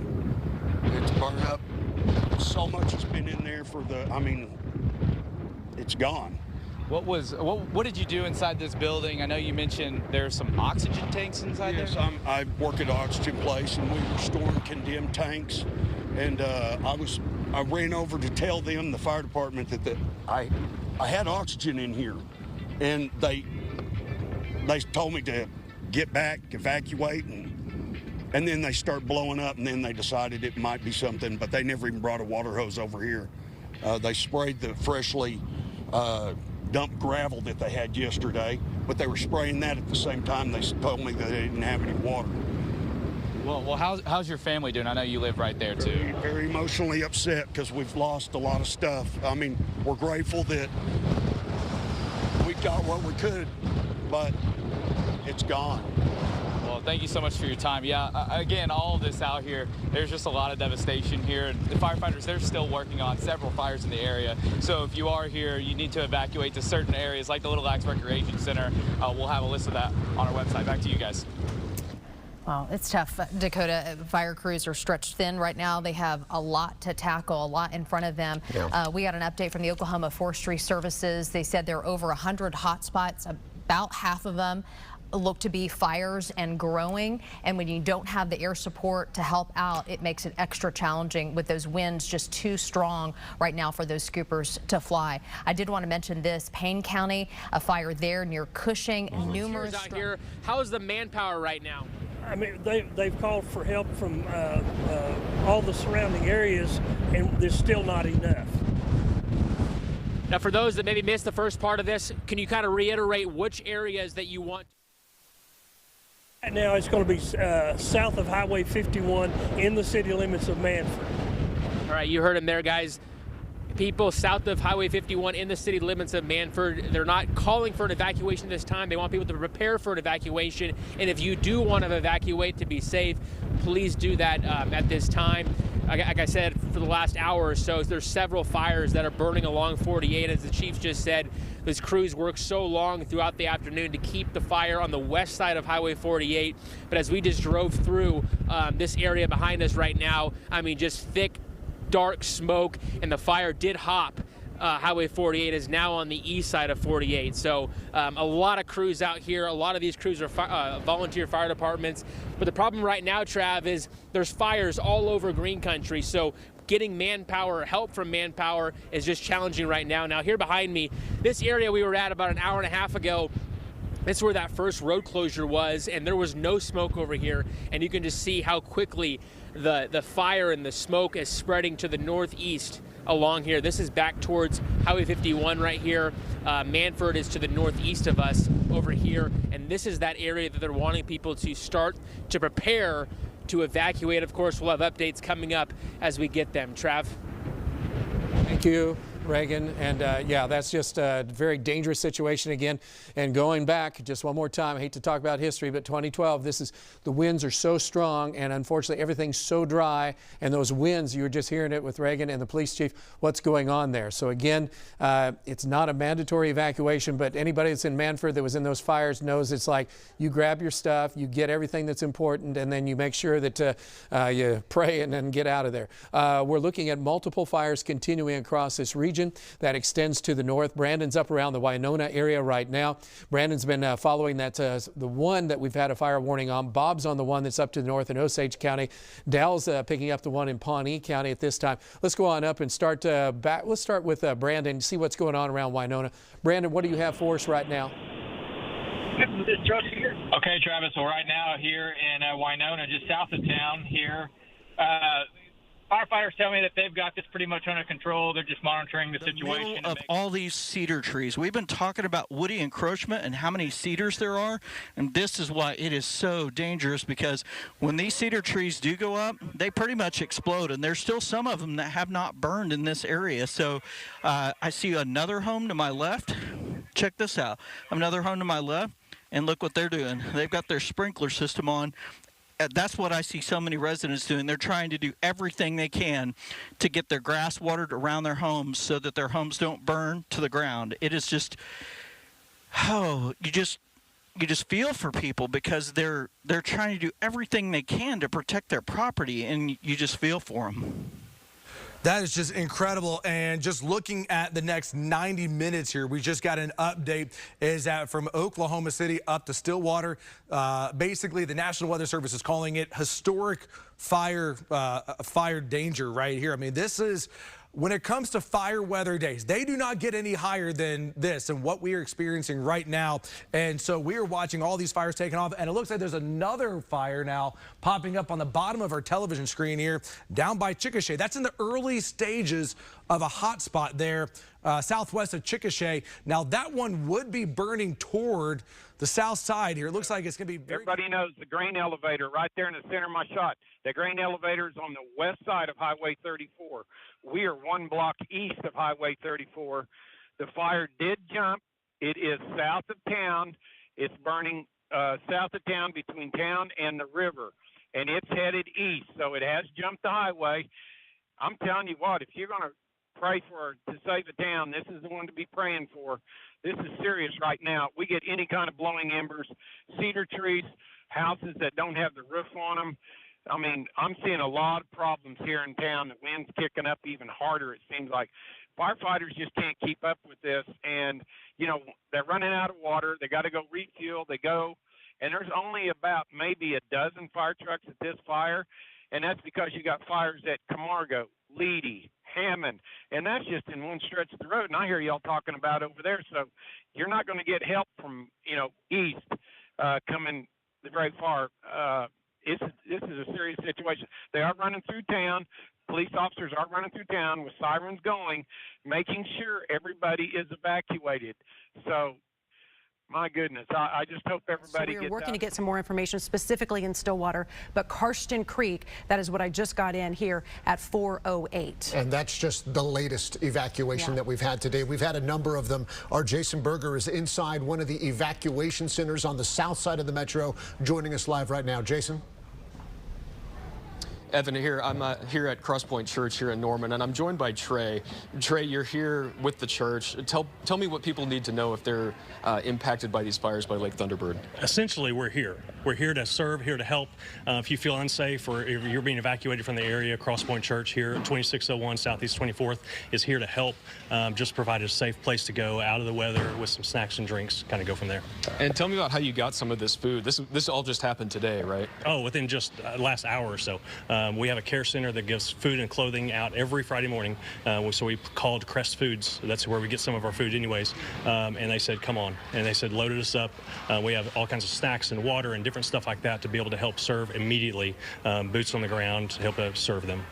it's burned up. So much has been in there for the, I mean, it's gone. What did you do inside this building? I know you mentioned there's some oxygen tanks inside there. Yes, I work at an oxygen place, and we were storing condemned tanks. And I ran over to tell them, the fire department, that I had oxygen in here, and they told me to get back, evacuate, and then they start blowing up, and then they decided it might be something, but they never even brought a water hose over here. They sprayed the freshly dumped gravel that they had yesterday, but they were spraying that at the same time. They told me that they didn't have any water. Well, how's your family doing? I know you live right there too. Very, very emotionally upset because we've lost a lot of stuff. I mean, we're grateful that we got what we could, but it's gone. Well, thank you so much for your time. Yeah, again, all of this out here, there's just a lot of devastation here. And the firefighters, they're still working on several fires in the area. So if you are here, you need to evacuate to certain areas like the Little Axe Recreation Center. We'll have a list of that on our website. Back to you guys. Well, it's tough. Dakota, fire crews are stretched thin right now. They have a lot to tackle, a lot in front of them. Yeah. We got an update from the Oklahoma Forestry Services. They said there are over 100 hot spots. About half of them look to be fires and growing, and when you don't have the air support to help out, it makes it extra challenging with those winds just too strong right now for those scoopers to fly. I did want to mention this, Payne County, a fire there near Cushing, numerous out here. How's the manpower right now? I mean, they've called for help from all the surrounding areas, and there's still not enough. Now, for those that maybe missed the first part of this, can you kind of reiterate which areas that you want? Right now, it's going to be south of Highway 51 in the city limits of Manford. All right, you heard him there, guys. People south of Highway 51 in the city limits of Manford, they're not calling for an evacuation this time. They want people to prepare for an evacuation. And if you do want to evacuate to be safe, please do that at this time. Like I said, for the last hour or so, there's several fires that are burning along 48. As the chief just said, those crews worked so long throughout the afternoon to keep the fire on the west side of Highway 48. But as we just drove through this area behind us right now, I mean, just thick, dark smoke, and the fire did hop. Highway 48 is now on the east side of 48. So a lot of crews out here. A lot of these crews are volunteer fire departments. But the problem right now, Trav, is there's fires all over green country. So getting manpower, help from manpower is just challenging right now. Now here behind me, this area we were at about an hour and a half ago, this is where that first road closure was, and there was no smoke over here. And you can just see how quickly the fire and the smoke is spreading to the northeast along here. This is back towards Highway 51 right here. Manford is to the northeast of us over here, and this is that area that they're wanting people to start to prepare to evacuate. Of course, we'll have updates coming up as we get them. Trav? Thank you, Reagan. And yeah, that's just a very dangerous situation again. And going back just one more time, I hate to talk about history, but 2012, the winds are so strong, and unfortunately everything's so dry, and those winds, you were just hearing it with Reagan and the police chief, what's going on there. So again, it's not a mandatory evacuation, but anybody that's in Manford that was in those fires knows it's like you grab your stuff, you get everything that's important, and then you make sure that you pray and then get out of there. We're looking at multiple fires continuing across this region. region that extends to the north. Brandon's up around the Winona area right now. Brandon's been following that, the one that we've had a fire warning on. Bob's on the one that's up to the north in Osage County. Dal's picking up the one in Pawnee County at this time. Let's go on up and start back. Let's start with Brandon, see what's going on around Winona. Brandon, what do you have for us right now? Okay, Travis. So right now here in Winona, just south of town here, firefighters tell me that they've got this pretty much under control. They're just monitoring the situation. Middle of all these cedar trees. We've been talking about woody encroachment and how many cedars there are, and this is why it is so dangerous, because when these cedar trees do go up, they pretty much explode, and there's still some of them that have not burned in this area. So I see another home to my left. Check this out. Another home to my left, and look what they're doing. They've got their sprinkler system on. That's what I see so many residents doing. They're trying to do everything they can to get their grass watered around their homes so that their homes don't burn to the ground. It is just, you just feel for people, because they're trying to do everything they can to protect their property, and you just feel for them. That is just incredible. And just looking at the next 90 minutes here, we just got an update, is that from Oklahoma City up to Stillwater, basically the National Weather Service is calling it historic fire danger right here. I mean, this is, when it comes to fire weather days, they do not get any higher than this and what we are experiencing right now. And so we are watching all these fires taking off, and it looks like there's another fire now popping up on the bottom of our television screen here down by Chickasha. That's in the early stages of a hot spot there southwest of Chickasha. Now that one would be burning toward the south side here. It looks like it's going to be very... Everybody knows the grain elevator right there in the center of my shot. The grain elevator is on the west side of Highway 34. We are one block east of Highway 34. The fire did jump. It is south of town. It's burning south of town, between town and the river, and it's headed east. So it has jumped the highway. I'm telling you what, if you're going to pray to save a town, this is the one to be praying for. This is serious right now. We get any kind of blowing embers, cedar trees, houses that don't have the roof on them. I mean, I'm seeing a lot of problems here in town. The wind's kicking up even harder, it seems like. Firefighters just can't keep up with this, and, you know, they're running out of water. They got to go refuel. They go, and there's only about maybe a dozen fire trucks at this fire, and that's because you got fires at Camargo, Leedy, Hammond, and that's just in one stretch of the road. And I hear y'all talking about over there, so you're not going to get help from, you know, east coming very far. This is a serious situation. They are running through town. Police officers are running through town with sirens going, making sure everybody is evacuated. So, my goodness, I just hope everybody gets out. We're working to get some more information specifically in Stillwater, but Karsten Creek, that is what I just got in here at 4:08. And that's just the latest evacuation that we've had today. We've had a number of them. Our Jason Berger is inside one of the evacuation centers on the south side of the metro, joining us live right now. Jason? Evan here. I'm here at Cross Point Church here in Norman, and I'm joined by Trey. Trey, you're here with the church. Tell me what people need to know if they're impacted by these fires by Lake Thunderbird. Essentially, we're here. We're here to serve, here to help. If you feel unsafe or if you're being evacuated from the area, Cross Point Church here, 2601 Southeast 24th, is here to help. Just provide a safe place to go out of the weather with some snacks and drinks, kind of go from there. And tell me about how you got some of this food. This all just happened today, right? Oh, within just last hour or so. We have a care center that gives food and clothing out every Friday morning. So we called Crest Foods. That's where we get some of our food anyways. And they said, come on. And they said, loaded us up. We have all kinds of snacks and water and different stuff like that to be able to help serve immediately. Boots on the ground to help serve them.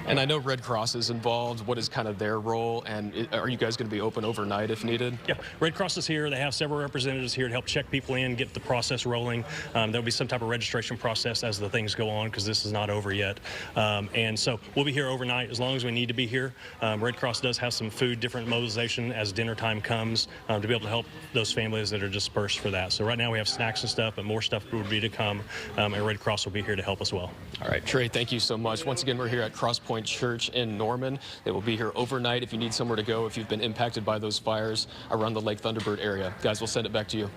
And I know Red Cross is involved. What is kind of their role? And are you guys going to be open overnight if needed? Yeah, Red Cross is here. They have several representatives here to help check people in, get the process rolling. There'll be some type of registration process as the things go on, because this is not over yet. And so we'll be here overnight as long as we need to be here. Red Cross does have some food, different mobilization as dinner time comes to be able to help those families that are dispersed for that. So right now we have snacks and stuff, but more stuff will be to come. And Red Cross will be here to help as well. All right, Trey, thank you so much. Once again, we're here at Cross Point Church in Norman. They will be here overnight if you need somewhere to go, if you've been impacted by those fires around the Lake Thunderbird area. Guys, we'll send it back to you.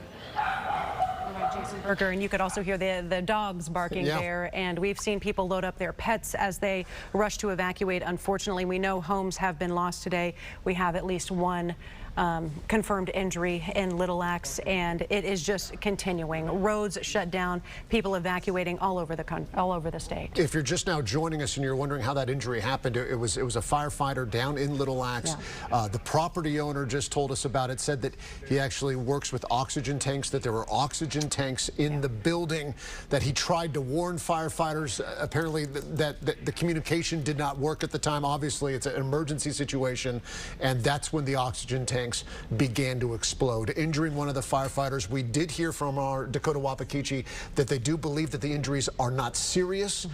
Burger, and you could also hear the dogs barking Yeah. there. And we've seen people load up their pets as they rush to evacuate. Unfortunately, we know homes have been lost today. We have at least one confirmed injury in Little Axe, and it is just continuing. Roads shut down, people evacuating all over the state. If you're just now joining us and you're wondering how that injury happened, it was a firefighter down in Little Axe. Yeah. The property owner just told us about it, said that he actually works with oxygen tanks, that there were oxygen tanks in the building, that he tried to warn firefighters. Apparently that the communication did not work at the time. Obviously, it's an emergency situation, and that's when the oxygen tanks began to explode, injuring one of the firefighters. We did hear from our Dakota Wapakichi that they do believe that the injuries are not serious.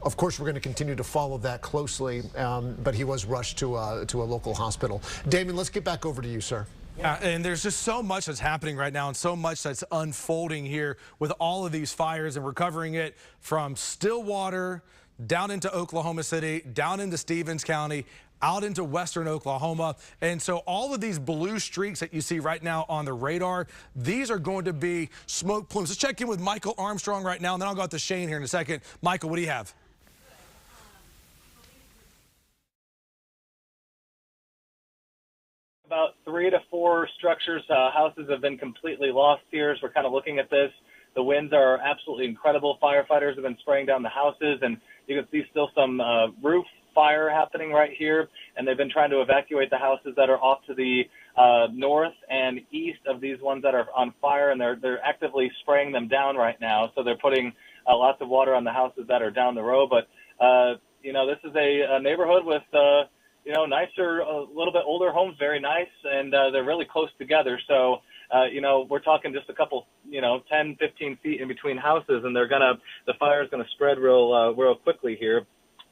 Of course, we're going to continue to follow that closely, but he was rushed to a local hospital. Damon, let's get back over to you, sir. Yeah, and there's just so much that's happening right now and so much that's unfolding here with all of these fires, and we're covering it from Stillwater down into Oklahoma City, down into Stevens County, out into western Oklahoma. And so all of these blue streaks that you see right now on the radar, these are going to be smoke plumes. Let's check in with Michael Armstrong right now, and then I'll go out to Shane here in a second. Michael, what do you have? About 3 to 4 structures, houses have been completely lost here as we're kind of looking at this. The winds are absolutely incredible. Firefighters have been spraying down the houses, and you can see still some roof fire happening right here, and they've been trying to evacuate the houses that are off to the north and east of these ones that are on fire, and they're actively spraying them down right now. So they're putting lots of water on the houses that are down the road. But you know, this is a neighborhood with you know, nicer, a little bit older homes, very nice, and they're really close together. So you know, we're talking just a couple, you know, 10, 15 feet in between houses, and the fire is gonna spread real quickly here.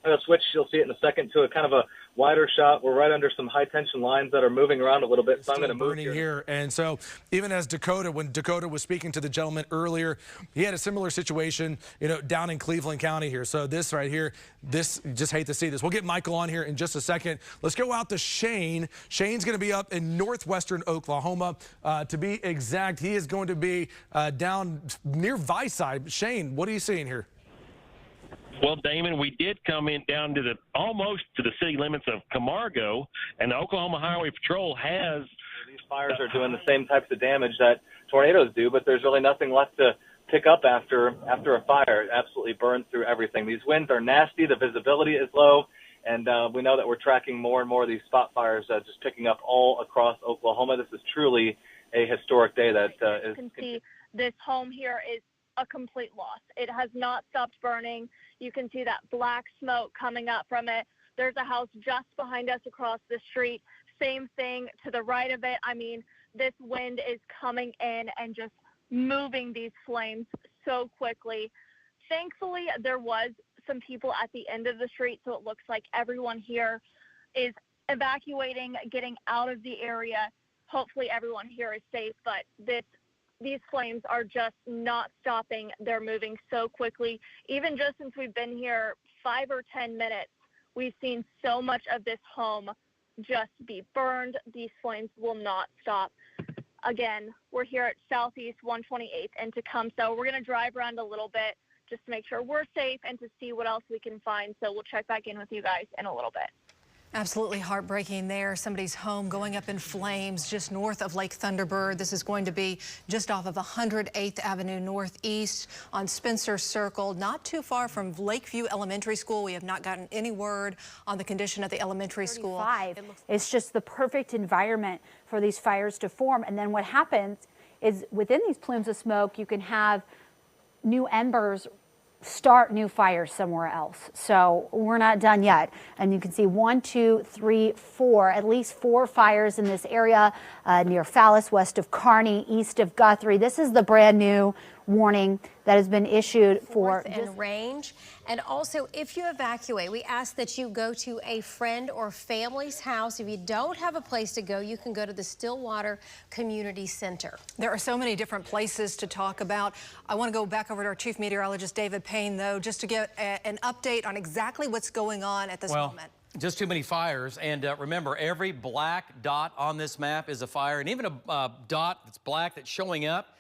I'm going to switch, you'll see it in a second, to a kind of a wider shot. We're right under some high tension lines that are moving around a little bit, so I'm going to move here. And so even as when Dakota was speaking to the gentleman earlier, he had a similar situation, you know, down in Cleveland County here. So this right here, this, just hate to see this. We'll get Michael on here in just a second. Let's go out to Shane. Shane's going to be up in northwestern Oklahoma. To be exact, he is going to be down near Vicide. Shane, what are you seeing here? Well, Damon, we did come in down to almost to the city limits of Camargo, and the Oklahoma Highway Patrol has. These fires are doing the same types of damage that tornadoes do, but there's really nothing left to pick up after a fire. It absolutely burns through everything. These winds are nasty. The visibility is low, and we know that we're tracking more and more of these spot fires just picking up all across Oklahoma. This is truly a historic day that is. You can see this home here is a complete loss. It has not stopped burning. You can see that black smoke coming up from it. There's a house just behind us across the street. Same thing to the right of it. I mean, this wind is coming in and just moving these flames so quickly. Thankfully, there was some people at the end of the street, so it looks like everyone here is evacuating, getting out of the area. Hopefully everyone here is safe, but these flames are just not stopping. They're moving so quickly. Even just since we've been here 5 or 10 minutes, we've seen so much of this home just be burned. These flames will not stop. Again, we're here at Southeast 128th and Tecumseh. We're going to drive around a little bit just to make sure we're safe and to see what else we can find. So we'll check back in with you guys in a little bit. Absolutely heartbreaking there. Somebody's home going up in flames just north of Lake Thunderbird. This is going to be just off of 108th Avenue Northeast on Spencer Circle, not too far from Lakeview Elementary School. We have not gotten any word on the condition of the elementary school. It's just the perfect environment for these fires to form. And then what happens is within these plumes of smoke, you can have new embers start new fires somewhere else. So we're not done yet. And you can see 1, 2, 3, 4, at least 4 fires in this area near Fallis, west of Kearney, east of Guthrie. This is the brand new warning that has been issued for in range. And also, if you evacuate, we ask that you go to a friend or family's house. If you don't have a place to go, you can go to the Stillwater Community Center. There are so many different places to talk about. I want to go back over to our chief meteorologist, David Payne, though, just to get an update on exactly what's going on at this moment. Just too many fires, and remember, every black dot on this map is a fire, and even a dot that's black that's showing up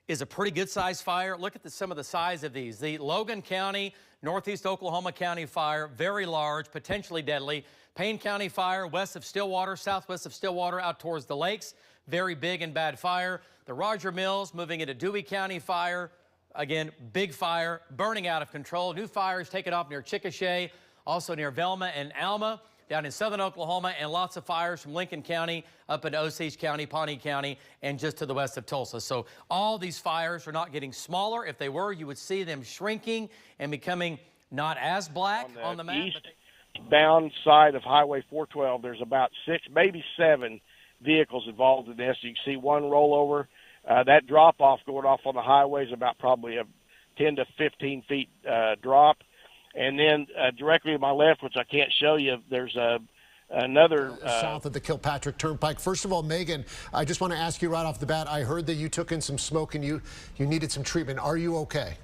is a pretty good sized fire. Look at some of the size of these. The Logan County, Northeast Oklahoma County fire, very large, potentially deadly. Payne County fire, west of Stillwater, southwest of Stillwater, out towards the lakes, very big and bad fire. The Roger Mills moving into Dewey County fire, again, big fire, burning out of control. New fires taken off near Chickasha, also near Velma and Alma, down in southern Oklahoma, and lots of fires from Lincoln County up into Osage County, Pawnee County, and just to the west of Tulsa. So all these fires are not getting smaller. If they were, you would see them shrinking and becoming not as black on the map. Eastbound side of Highway 412, there's about 6, maybe 7 vehicles involved in this. You can see one rollover. That drop-off going off on the highway is about probably a 10 to 15 feet drop. And then directly to my left, which I can't show you, there's another south of the Kilpatrick Turnpike. First of all, Megan, I just want to ask you right off the bat, I heard that you took in some smoke and you needed some treatment. Are you okay?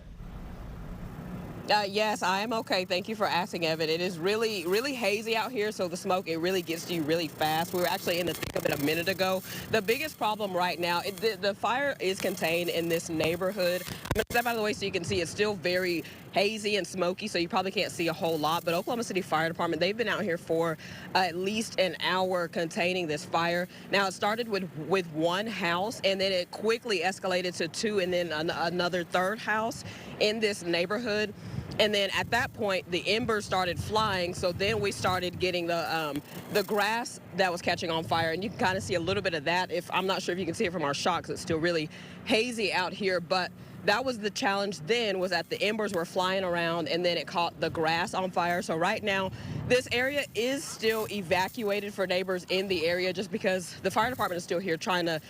Yes, I am okay. Thank you for asking, Evan. It is really, really hazy out here, so the smoke, it really gets to you really fast. We were actually in the thick of it a minute ago. The biggest problem right now, the fire is contained in this neighborhood. I'm going to step out of the way so you can see it's still very hazy and smoky, so you probably can't see a whole lot. But Oklahoma City Fire Department, they've been out here for at least an hour containing this fire. Now, it started with one house, and then it quickly escalated to 2 and then another third house in this neighborhood. And then at that point, the embers started flying. So then we started getting the grass that was catching on fire. And you can kind of see a little bit of that. I'm not sure if you can see it from our shot, 'cause it's still really hazy out here. But that was the challenge then, was that the embers were flying around and then it caught the grass on fire. So right now, this area is still evacuated for neighbors in the area, just because the fire department is still here trying to,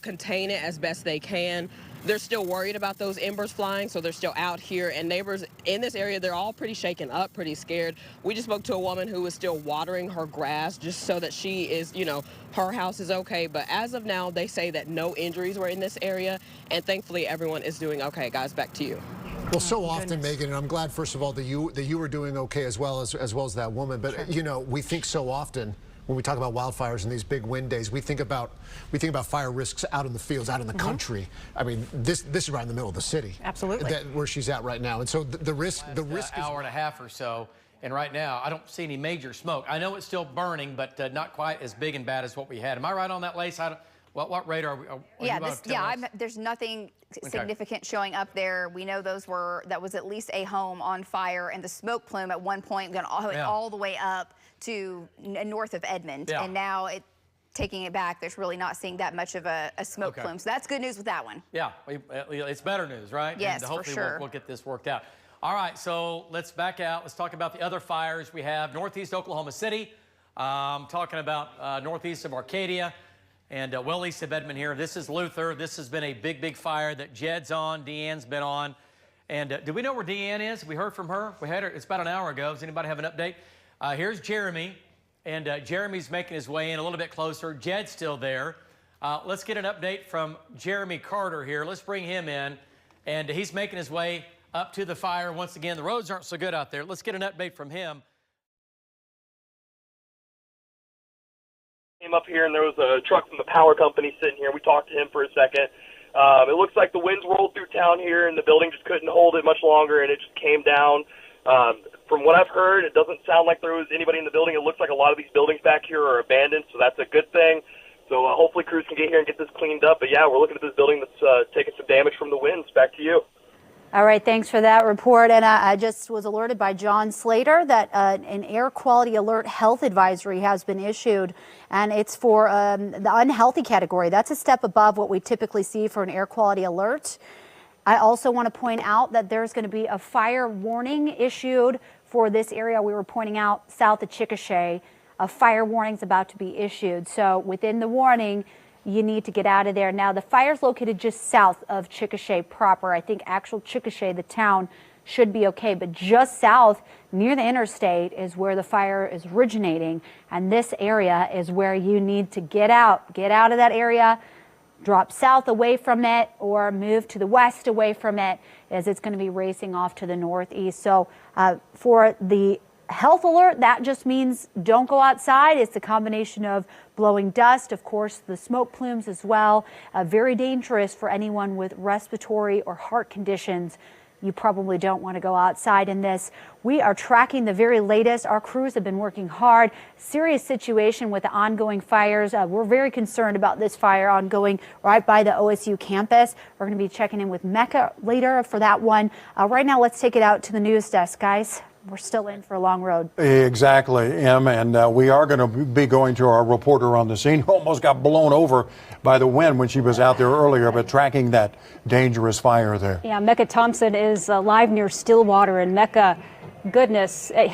contain it as best they can. They're still worried about those embers flying, so they're still out here. And neighbors in this area, they're all pretty shaken up, pretty scared. We just spoke to a woman who was still watering her grass just so that she is, her house is okay. But as of now, they say that no injuries were in this area, and thankfully everyone is doing okay. Guys, back to you. Well, so often, Megan, and I'm glad, first of all, that you were doing okay as well as that woman. But we think so often when we talk about wildfires and these big wind days, we think about fire risks out in the fields, out in the country. I mean, this is right in the middle of the city. Absolutely. Where she's at right now, and so the risk is hour and a half or so. And right now, I don't see any major smoke. I know it's still burning, but not quite as big and bad as what we had. Am I right on that, Lace? What rate are we? There's nothing significant showing up there. We know that was at least a home on fire, and the smoke plume at one point went all the way up to north of Edmond, and now taking it back, there's really not seeing that much of a smoke plume. So that's good news with that one. Yeah, it's better news, right? Yes, and hopefully for sure. We'll get this worked out. All right, so let's back out. Let's talk about the other fires we have. Northeast Oklahoma City, talking about northeast of Arcadia, and well east of Edmond here. This is Luther. This has been a big, big fire that Jed's on, Deanne's been on. And do we know where Deanne is? We heard from her. We had her, it's about an hour ago. Does anybody have an update? Here's Jeremy, and Jeremy's making his way in a little bit closer. Jed's still there. Let's get an update from Jeremy Carter here. Let's bring him in, and he's making his way up to the fire. Once again, the roads aren't so good out there. Let's get an update from him. Came up here, and there was a truck from the power company sitting here. We talked to him for a second. It looks like the winds rolled through town here, and the building just couldn't hold it much longer, and it just came down. From what I've heard, it doesn't sound like there was anybody in the building. It looks like a lot of these buildings back here are abandoned, so that's a good thing. So hopefully crews can get here and get this cleaned up. But yeah, we're looking at this building that's taking some damage from the winds. Back to you. All right, thanks for that report. And I just was alerted by John Slater that an air quality alert health advisory has been issued, and it's for the unhealthy category. That's a step above what we typically see for an air quality alert. I also want to point out that there's going to be a fire warning issued for this area we were pointing out south of Chickasha. A fire warning is about to be issued. So within the warning, you need to get out of there. Now, the fire's located just south of Chickasha proper. I think actual Chickasha, the town, should be okay. But just south, near the interstate, is where the fire is originating. And this area is where you need to get out. Get out of that area, drop south away from it, or move to the west away from it, as it's going to be racing off to the northeast. So for the health alert, that just means don't go outside. It's a combination of blowing dust, of course, the smoke plumes as well. Very dangerous for anyone with respiratory or heart conditions. You probably don't want to go outside in this. We are tracking the very latest. Our crews have been working hard. Serious situation with the ongoing fires. We're very concerned about this fire ongoing right by the OSU campus. We're going to be checking in with Mecca later for that one. Right now, let's take it out to the news desk, guys. We're still in for a long road. Exactly, Em, and we are going to be going to our reporter on the scene who almost got blown over by the wind when she was out there earlier, but tracking that dangerous fire there. Yeah, Mecca Thompson is live near Stillwater, and Mecca, goodness, it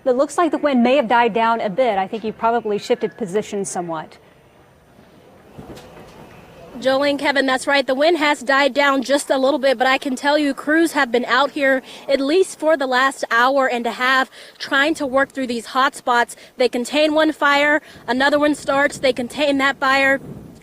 looks like the wind may have died down a bit. I think you probably shifted position somewhat. Jolene, Kevin, that's right. The wind has died down just a little bit, but I can tell you crews have been out here at least for the last hour and a half trying to work through these hot spots. They contain one fire, another one starts, they contain that fire,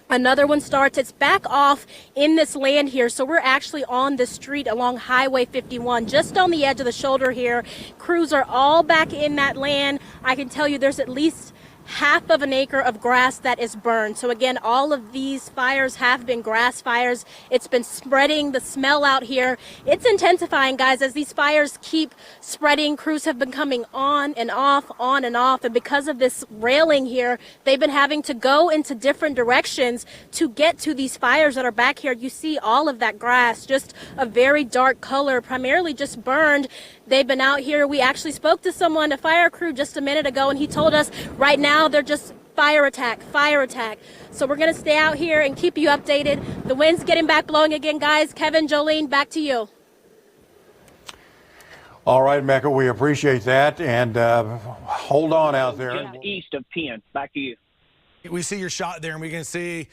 another one starts. It's back off in this land here. So we're actually on the street along Highway 51, just on the edge of the shoulder here. Crews are all back in that land. I can tell you there's at least half of an acre of grass that is burned. So again, all of these fires have been grass fires. It's been spreading the smell out here. It's intensifying, guys, as these fires keep spreading. Crews have been coming on and off, on and off. And because of this railing here, they've been having to go into different directions to get to these fires that are back here. You see all of that grass, just a very dark color, primarily just burned. They've been out here. We actually spoke to someone, a fire crew, just a minute ago, and he told us right now they're just fire attack, fire attack. So we're going to stay out here and keep you updated. The wind's getting back blowing again, guys. Kevin, Jolene, back to you. All right, Mecca, we appreciate that, and hold on out there. Just east of Penn. Back to you. We see your shot there, and we can see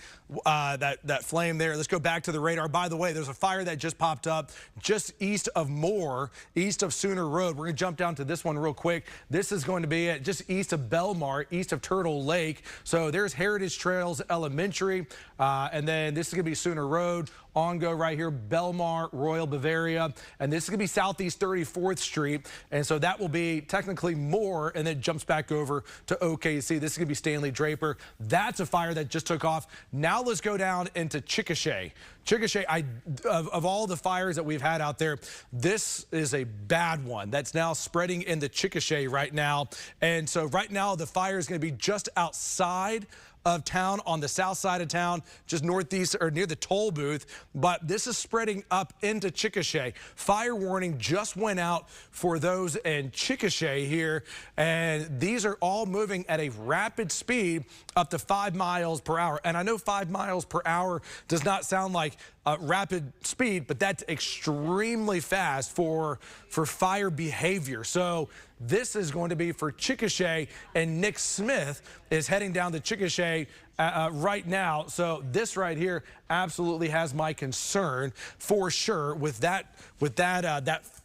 that flame there. Let's go back to the radar. By the way, there's a fire that just popped up just east of Moore, east of Sooner Road. We're going to jump down to this one real quick. This is going to be at just east of Belmar, east of Turtle Lake. So there's Heritage Trails Elementary, and then this is going to be Sooner Road. On-go right here, Belmar, Royal Bavaria, and this is going to be Southeast 34th Street, and so that will be technically Moore, and then jumps back over to OKC. This is going to be Stanley Draper. That's a fire that just took off. Now let's go down into Chickasha. Chickasha, of all the fires that we've had out there, this is a bad one that's now spreading in the Chickasha right now, and so right now the fire is going to be just outside of town, on the south side of town, just northeast or near the toll booth, but this is spreading up into Chickasha. Fire warning just went out for those in Chickasha here, and these are all moving at a rapid speed up to 5 miles per hour. And I know 5 miles per hour does not sound like rapid speed, but that's extremely fast for fire behavior. So this is going to be for Chickasha, and Nick Smith is heading down to Chickasha right now. So this right here absolutely has my concern for sure with that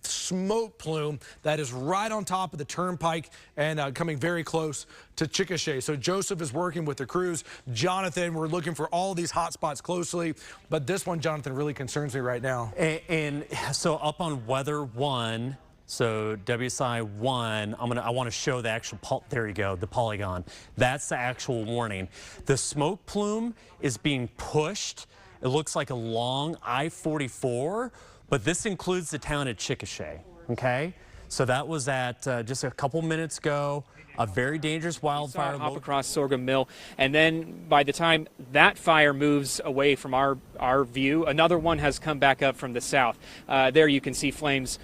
smoke plume that is right on top of the turnpike and coming very close to Chickasha. So Joseph is working with the crews. Jonathan, we're looking for all these hot spots closely, but this one, Jonathan, really concerns me right now. And so up on Weather 1, so WSI 1, I want to show the actual, there you go, the polygon. That's the actual warning. The smoke plume is being pushed. It looks like a long I-44, but this includes the town of Chickasha, okay? So that was at just a couple minutes ago. A very dangerous wildfire. Hop across Sorghum Mill, and then by the time that fire moves away from our view, another one has come back up from the south. There you can see flames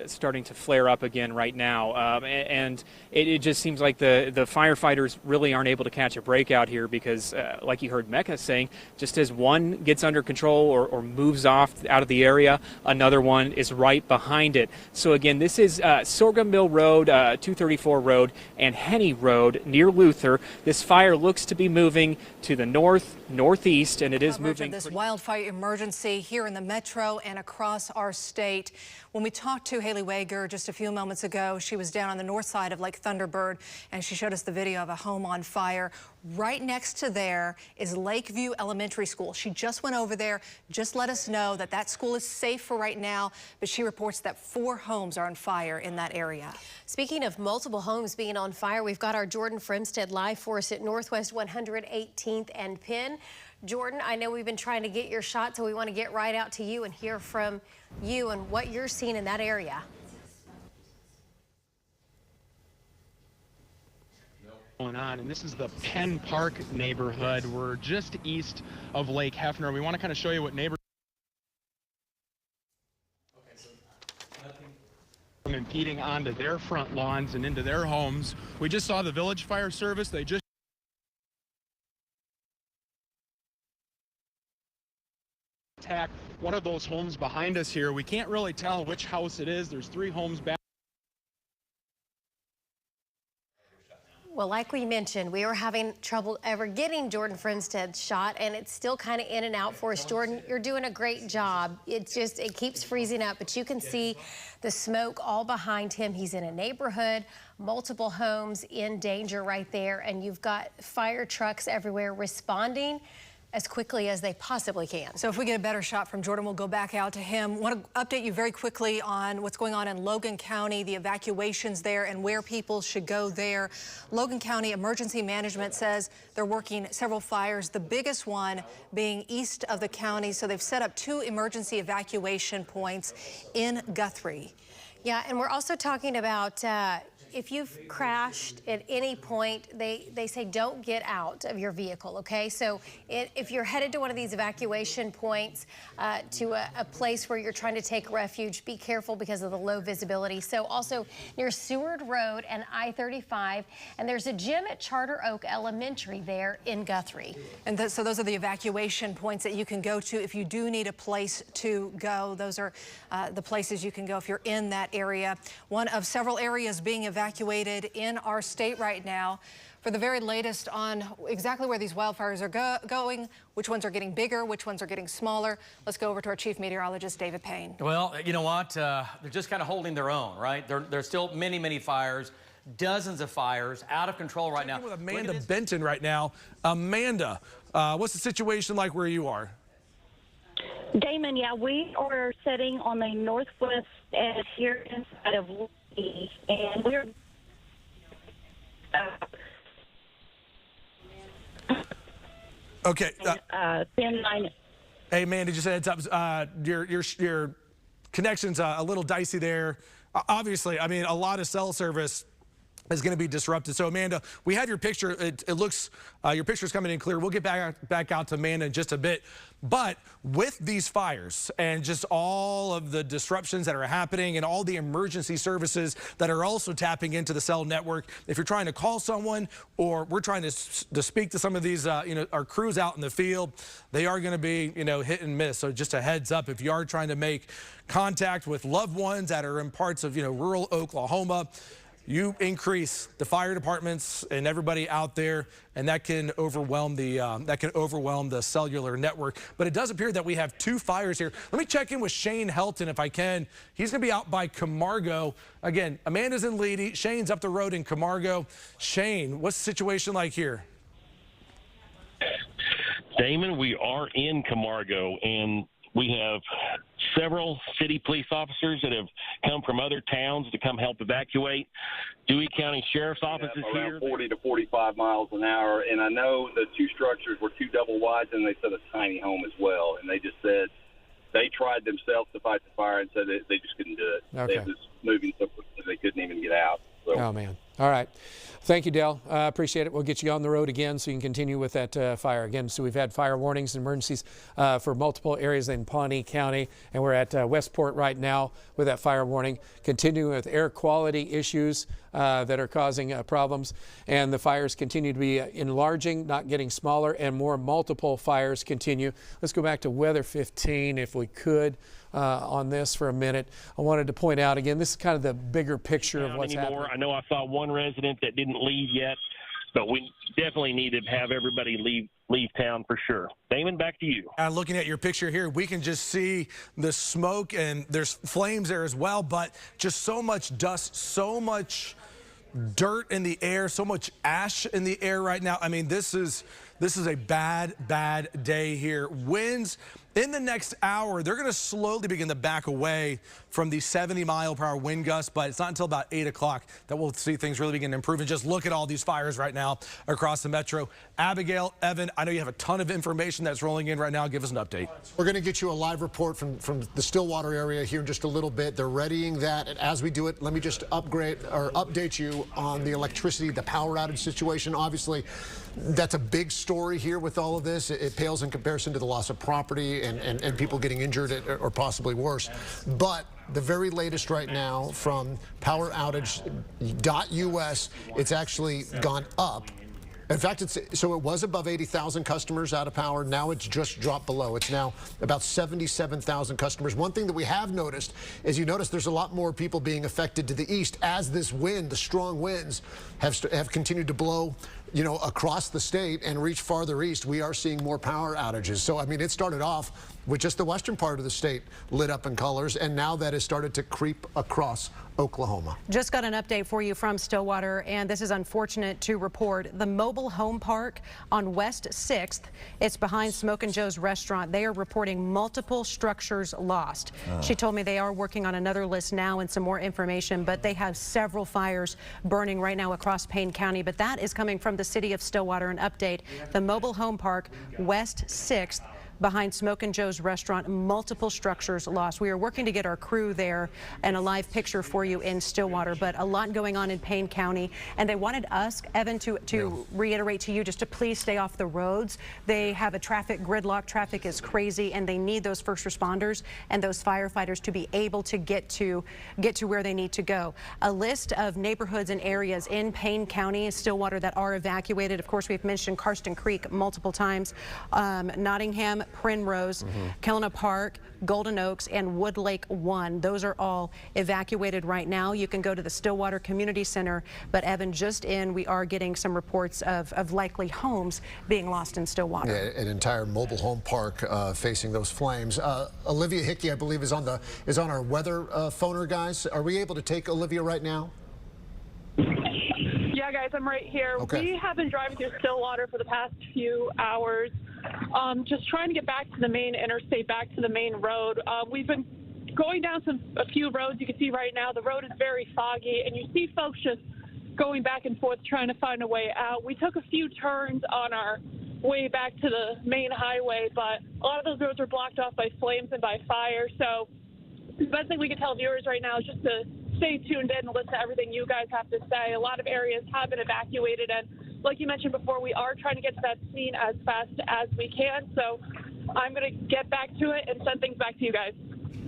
starting to flare up again right now, and it just seems like the firefighters really aren't able to catch a break out here because, like you heard Mecca saying, just as one gets under control or moves off out of the area, another one is right behind it. So again, this is Sorghum Mill Road, 234 Road, and Henny Road near Luther. This fire looks to be moving to the northeast, and it is moving. This wildfire emergency here in the metro and across our state. When we talked to Haley Wager just a few moments ago, she was down on the north side of Lake Thunderbird, and she showed us the video of a home on fire Right next to there is Lakeview Elementary School. She just went over there, just let us know that that school is safe for right now, but she reports that 4 homes are on fire in that area. Speaking of multiple homes being on fire, we've got our Jordan Friendstead live for us at Northwest 118th and Penn. Jordan, I know we've been trying to get your shot, so we want to get right out to you and hear from you and what you're seeing in that area. Going on, and this is the Penn Park neighborhood. We're just east of Lake Hefner. We want to kind of show you what neighbors impeding onto their front lawns and into their homes. We just saw the Village Fire Service. They just attacked one of those homes behind us here. We can't really tell which house it is. There's 3 homes back. Well, like we mentioned, we were having trouble ever getting Jordan Friendstead's shot, and it's still kind of in and out for us. Jordan, you're doing a great job. It keeps freezing up, but you can see the smoke all behind him. He's in a neighborhood, multiple homes in danger right there, and you've got fire trucks everywhere responding as quickly as they possibly can. So if we get a better shot from Jordan, we'll go back out to him. Want to update you very quickly on what's going on in Logan County, the evacuations there and where people should go there. Logan County Emergency Management says they're working several fires, the biggest one being east of the county. So they've set up 2 emergency evacuation points in Guthrie. Yeah, and we're also talking about if you've crashed at any point, they say don't get out of your vehicle, okay? So if you're headed to one of these evacuation points, to a place where you're trying to take refuge, be careful because of the low visibility. So also near Seward Road and I-35, and there's a gym at Charter Oak Elementary there in Guthrie. And so those are the evacuation points that you can go to if you do need a place to go. Those are the places you can go if you're in that area. One of several areas being evacuated in our state right now. For the very latest on exactly where these wildfires are going, which ones are getting bigger, which ones are getting smaller, let's go over to our chief meteorologist, David Payne. Well, you know what? They're just kind of holding their own, right? There's still many, many fires, dozens of fires, out of control right now. With Amanda Benton right now. Amanda, what's the situation like where you are? Damon, yeah, we are sitting on the northwest edge here inside of Lee, and we're okay. 10-9. Hey, Amanda, just a heads up. Your connection's a little dicey there. Obviously, I mean, a lot of cell service is going to be disrupted. So, Amanda, we have your picture. It looks, your picture's coming in clear. We'll get back out to Amanda in just a bit. But with these fires and just all of the disruptions that are happening and all the emergency services that are also tapping into the cell network, if you're trying to call someone or we're trying to speak to some of these, our crews out in the field, they are going to be, hit and miss. So just a heads up, if you are trying to make contact with loved ones that are in parts of, rural Oklahoma, you increase the fire departments and everybody out there, and that can overwhelm the cellular network. But it does appear that we have 2 fires here. Let me check in with Shane Helton if I can. He's going to be out by Camargo. Again, Amanda's in Leedy. Shane's up the road in Camargo. Shane, what's the situation like here? Damon, we are in Camargo, and we have several city police officers that have come from other towns to come help evacuate. Dewey County Sheriff's Office is around here. 40 to 45 miles an hour, and I know the 2 structures were 2 double wides, and they said a tiny home as well, and they just said they tried themselves to fight the fire and said they just couldn't do it. Okay. It was moving so quickly they couldn't even get out. So. Oh, man. All right. Thank you, Dale. Appreciate it. We'll get you on the road again so you can continue with that fire. Again, so we've had fire warnings and emergencies for multiple areas in Pawnee County, and we're at Westport right now with that fire warning, continuing with air quality issues that are causing problems. And the fires continue to be enlarging, not getting smaller, and more multiple fires continue. Let's go back to weather 15 if we could. On this for a minute. I wanted to point out again, this is kind of the bigger picture of what's happening. I know I saw one resident that didn't leave yet, but we definitely need to have everybody leave town for sure. Damon, back to you. Looking at your picture here, we can just see the smoke, and there's flames there as well, but just so much dust, so much dirt in the air, so much ash in the air right now. I mean, this is a bad day here. Winds in the next hour, they're going to slowly begin to back away from the 70-mile-per-hour wind gusts, but it's not until about 8 o'clock that we'll see things really begin to improve. And just look at all these fires right now across the metro. Abigail, Evan, I know you have a ton of information that's rolling in right now. Give us an update. We're going to get you a live report from the Stillwater area here in just a little bit. They're readying that. And as we do it, let me just update you on the electricity, the power outage situation. Obviously, that's a big story here with all of this. It pales in comparison to the loss of property and people getting injured or possibly worse. But the very latest right now from poweroutage.us, it's actually gone up. In fact, it was above 80,000 customers out of power. Now it's just dropped below. It's now about 77,000 customers. One thing that we have noticed is there's a lot more people being affected to the east as this wind, the strong winds, have continued to blow, across the state and reach farther east. We are seeing more power outages. So, I mean, it started off with just the western part of the state lit up in colors, and now that has started to creep across Oklahoma. Just got an update for you from Stillwater, and this is unfortunate to report. The mobile home park on West 6th, it's behind Smoke and Joe's restaurant. They are reporting multiple structures lost. She told me they are working on another list now and some more information, but they have several fires burning right now across Payne County. But that is coming from the city of Stillwater. An update, the mobile home park, West 6th, behind Smoke and Joe's restaurant, multiple structures lost. We are working to get our crew there and a live picture for you in Stillwater, but a lot going on in Payne County. And they wanted us, Evan, to reiterate to you just to please stay off the roads. They have a traffic gridlock. Traffic is crazy, and they need those first responders and those firefighters to be able to get to where they need to go. A list of neighborhoods and areas in Payne County, Stillwater, that are evacuated. Of course, we've mentioned Karsten Creek multiple times. Nottingham, Primrose, Kelowna Park, Golden Oaks, and Wood Lake 1. Those are all evacuated right now. You can go to the Stillwater Community Center, but Evan, just we are getting some reports of likely homes being lost in Stillwater. Yeah, an entire mobile home park facing those flames. Olivia Hickey, I believe, is on our weather phoner, guys. Are we able to take Olivia right now? Yeah, guys, I'm right here. Okay. We have been driving through Stillwater for the past few hours, just trying to get back to the main interstate, back to the main road. We've been going down a few roads. You can see right now the road is very foggy, and you see folks just going back and forth trying to find a way out. We took a few turns on our way back to the main highway, but a lot of those roads are blocked off by flames and by fire. So the best thing we can tell viewers right now is just to stay tuned in and listen to everything you guys have to say. A lot of areas have been evacuated, and like you mentioned before, we are trying to get to that scene as fast as we can. So I'm going to get back to it and send things back to you guys.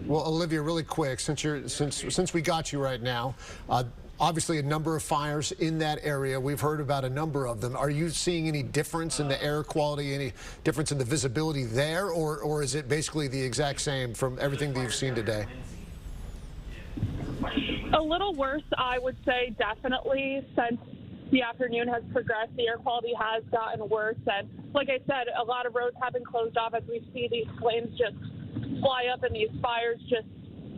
Well, Olivia, really quick, since we got you right now, obviously a number of fires in that area. We've heard about a number of them. Are you seeing any difference in the air quality, any difference in the visibility there, or is it basically the exact same from everything that you've seen today? A little worse, I would say, definitely, since the afternoon has progressed. The air quality has gotten worse, and like I said, a lot of roads have been closed off as we see these flames just fly up and these fires just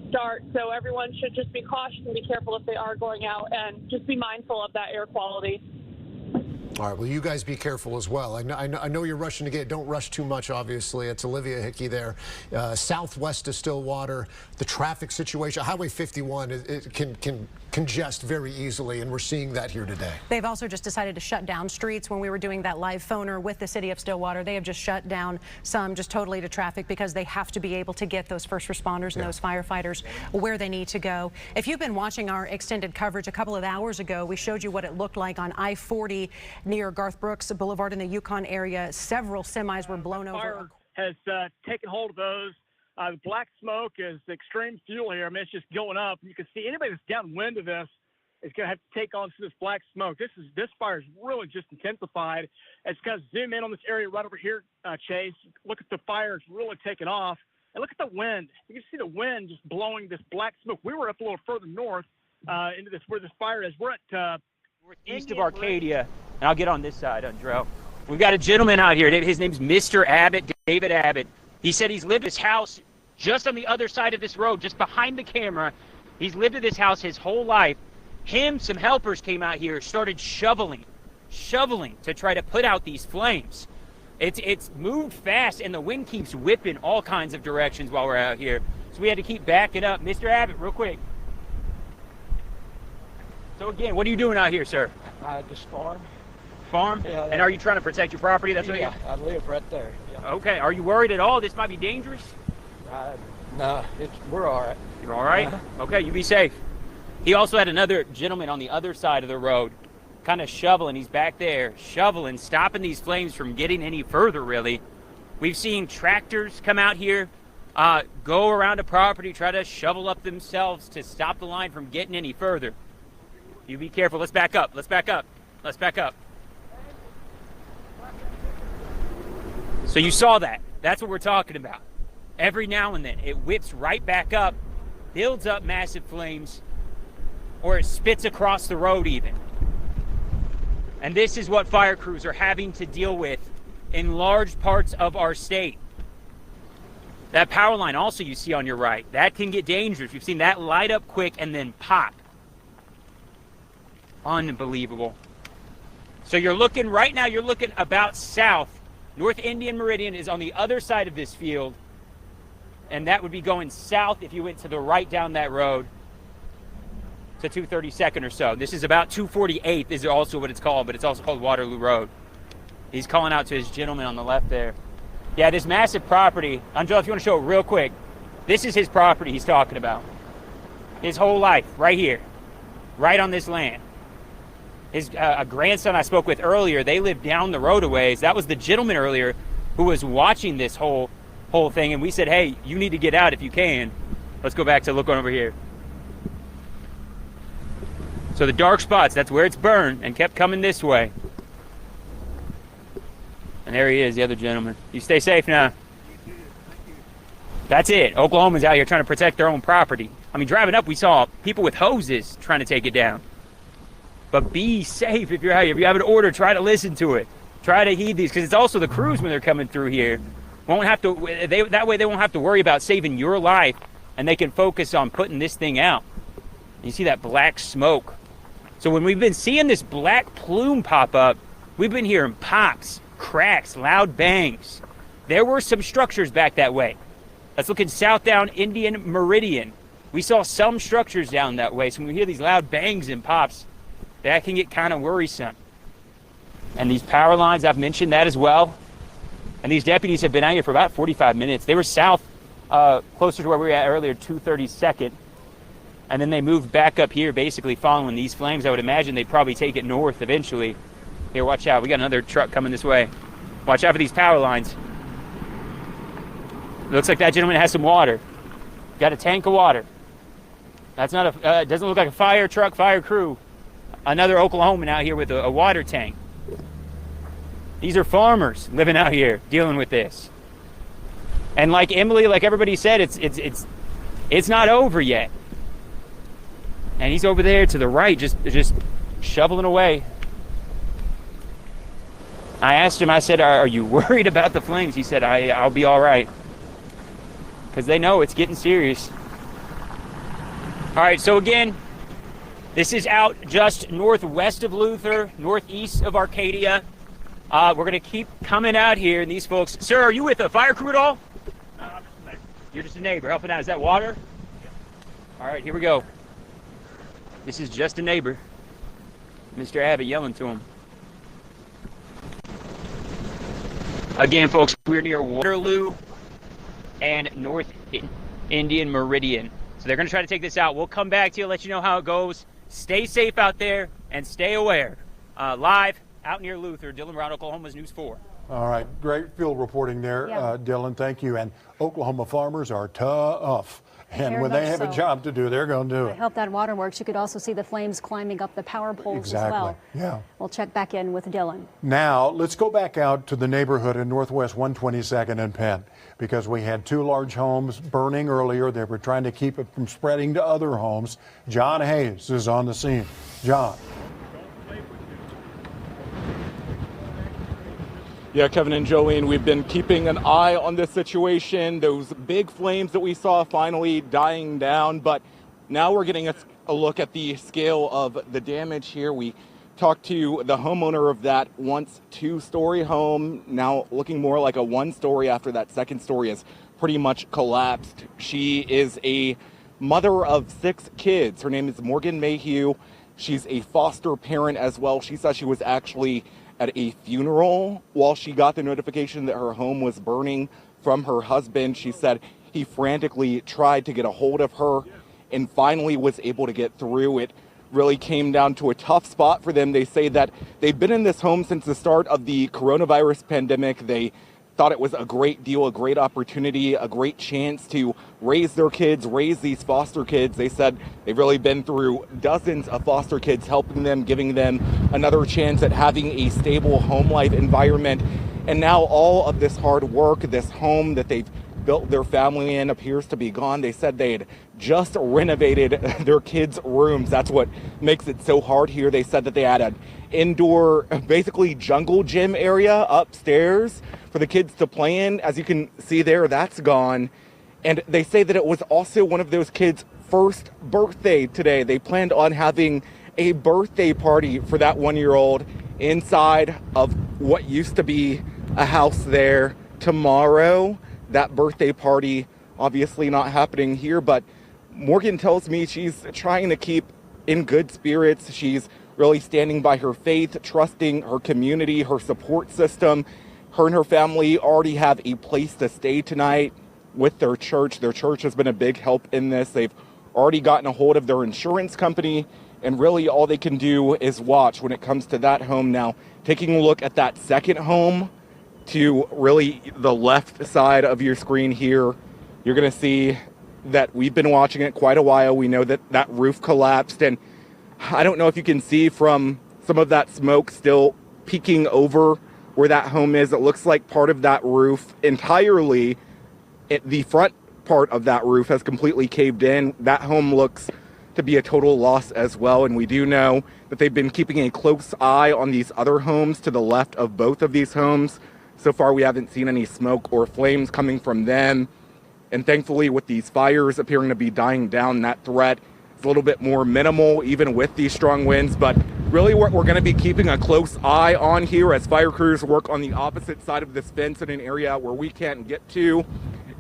start. So everyone should just be cautious and be careful if they are going out, and just be mindful of that air quality. All right, well, you guys be careful as well. I know you're rushing to get it. Don't rush too much, obviously. It's Olivia Hickey there. Southwest of Stillwater, the traffic situation, Highway 51, it can congest very easily, and we're seeing that here today. They've also just decided to shut down streets. When we were doing that live phoner with the city of Stillwater, they have just shut down some just totally to traffic because they have to be able to get those first responders and those firefighters where they need to go. If you've been watching our extended coverage a couple of hours ago, we showed you what it looked like on I-40 near Garth Brooks Boulevard in the Yukon area. Several semis were blown over. Has taken hold of those. The black smoke is extreme fuel here. I mean, it's just going up. You can see anybody that's downwind of this is going to have to take on this black smoke. This fire is really just intensified. It's going to zoom in on this area right over here, Chase. Look at the fire. It's really taken off. And look at the wind. You can see the wind just blowing this black smoke. We were up a little further north into this where this fire is. We're at east of Arcadia, and I'll get on this side, Andrew. We've got a gentleman out here. His name's Mr. Abbott, David Abbott. He said he's lived his house just on the other side of this road, just behind the camera. He's lived in this house his whole life. Some helpers came out here, started shoveling to try to put out these flames. It's moved fast, and the wind keeps whipping all kinds of directions while we're out here. So we had to keep backing up. Mr. Abbott, real quick. So again, what are you doing out here, sir? Just farm. Farm? Yeah, And are you trying to protect your property? That's what yeah, I live right there. Yeah. Okay. Are you worried at all? This might be dangerous? No, we're all right. You're all right? Okay, you be safe. He also had another gentleman on the other side of the road, kind of shoveling. He's back there, shoveling, stopping these flames from getting any further, really. We've seen tractors come out here, go around a property, try to shovel up themselves to stop the line from getting any further. You be careful. Let's back up. Let's back up. Let's back up. So you saw that. That's what we're talking about. Every now and then, it whips right back up, builds up massive flames, or it spits across the road even. And this is what fire crews are having to deal with in large parts of our state. That power line also you see on your right, that can get dangerous. We've seen that light up quick and then pop. Unbelievable. So you're looking, right now you're looking about south. North Indian Meridian is on the other side of this field. And that would be going south if you went to the right down that road to 232nd or so. This is about 248th is also what it's called, but it's also called Waterloo Road. He's calling out to his gentleman on the left there. Yeah, this massive property. Angela, if you want to show it real quick, this is his property he's talking about. His whole life, right here, right on this land. His a grandson I spoke with earlier, they lived down the road a ways. That was the gentleman earlier who was watching this whole thing, and we said, hey, you need to get out if you can. Let's go back to look over here. So the dark spots, that's where it's burned and kept coming this way. And there he is, the other gentleman. You stay safe now. That's it. Oklahomans out here trying to protect their own property. I mean, driving up, we saw people with hoses trying to take it down. But be safe if you're out here. If you have an order, try to listen to it. Try to heed these, because it's also the crews when they're coming through here. Won't have to. That way they won't have to worry about saving your life, and they can focus on putting this thing out. You see that black smoke. So when we've been seeing this black plume pop up, we've been hearing pops, cracks, loud bangs. There were some structures back that way. Let's look in south down Indian Meridian. We saw some structures down that way. So when we hear these loud bangs and pops, that can get kind of worrisome. And these power lines, I've mentioned that as well. And these deputies have been out here for about 45 minutes. They were south, closer to where we were at earlier, 232nd. And then they moved back up here, basically following these flames. I would imagine they'd probably take it north eventually. Here, watch out. We got another truck coming this way. Watch out for these power lines. It looks like that gentleman has some water. Got a tank of water. That's not a, doesn't look like a fire truck, fire crew. Another Oklahoman out here with a water tank. These are farmers living out here dealing with this. And like Emily, like everybody said, it's not over yet. And he's over there to the right, just shoveling away. I asked him, I said, are you worried about the flames? He said, I'll be all right. Because they know it's getting serious. All right, so again, this is out just northwest of Luther, northeast of Arcadia. We're going to keep coming out here, and these folks... Sir, are you with a fire crew at all? No, I'm just a neighbor. You're just a neighbor helping out. Is that water? Yeah. All right, here we go. This is just a neighbor. Mr. Abbott yelling to him. Again, folks, we're near Waterloo and North Indian Meridian. So they're going to try to take this out. We'll come back to you, let you know how it goes. Stay safe out there and stay aware. Live out near Luther, Dylan Brown, Oklahoma's News 4. All right, great field reporting there, Dylan. Thank you. And Oklahoma farmers are tough. And Very when they have a so. job to do, they're going to do I it. hope that water works. You could also see the flames climbing up the power poles as well. Yeah. We'll check back in with Dylan. Now, let's go back out to the neighborhood in Northwest 122nd and Penn, because we had two large homes burning earlier. They were trying to keep it from spreading to other homes. John Hayes is on the scene. John. Yeah, Kevin and Jolene, we've been keeping an eye on this situation. Those big flames that we saw finally dying down, but Now we're getting a look at the scale of the damage here. We talked to the homeowner of that once 2-story home, now looking more like a 1-story after that second story has pretty much collapsed. She is a mother of 6 kids. Her name is Morgan Mayhew. She's a foster parent as well. She said she was actually at a funeral while she got the notification that her home was burning from her husband. She said he frantically tried to get a hold of her and finally was able to get through. It really came down to a tough spot for them. They say that they've been in this home since the start of the coronavirus pandemic. They thought it was a great deal, a great opportunity, a great chance to raise their kids, raise these foster kids. They said they've really been through dozens of foster kids, helping them, giving them another chance at having a stable home life environment. And now all of this hard work, this home that they've built their family in, appears to be gone. They said they had just renovated their kids' rooms. That's what makes it so hard here. They said that they had an indoor, basically jungle gym area upstairs for the kids to play in. As you can see there, that's gone. And they say that it was also one of those kids' first birthday today. They planned on having a birthday party for that 1-year-old inside of what used to be a house there tomorrow. That birthday party obviously not happening here, but Morgan tells me she's trying to keep in good spirits. She's really standing by her faith, trusting her community, her support system. Her and her family already have a place to stay tonight with their church. Their church has been a big help in this. They've already gotten a hold of their insurance company, and really all they can do is watch when it comes to that home. Now, taking a look at that second home, to really the left side of your screen here, you're going to see that we've been watching it quite a while. We know that that roof collapsed, and I don't know if you can see from some of that smoke still peeking over where that home is. It looks like part of that roof entirely, the front part of that roof has completely caved in. That home looks to be a total loss as well, and we do know that they've been keeping a close eye on these other homes to the left of both of these homes. So far, we haven't seen any smoke or flames coming from them. And thankfully, with these fires appearing to be dying down, that threat is a little bit more minimal, even with these strong winds. But really what we're going to be keeping a close eye on here as fire crews work on the opposite side of this fence in an area where we can't get to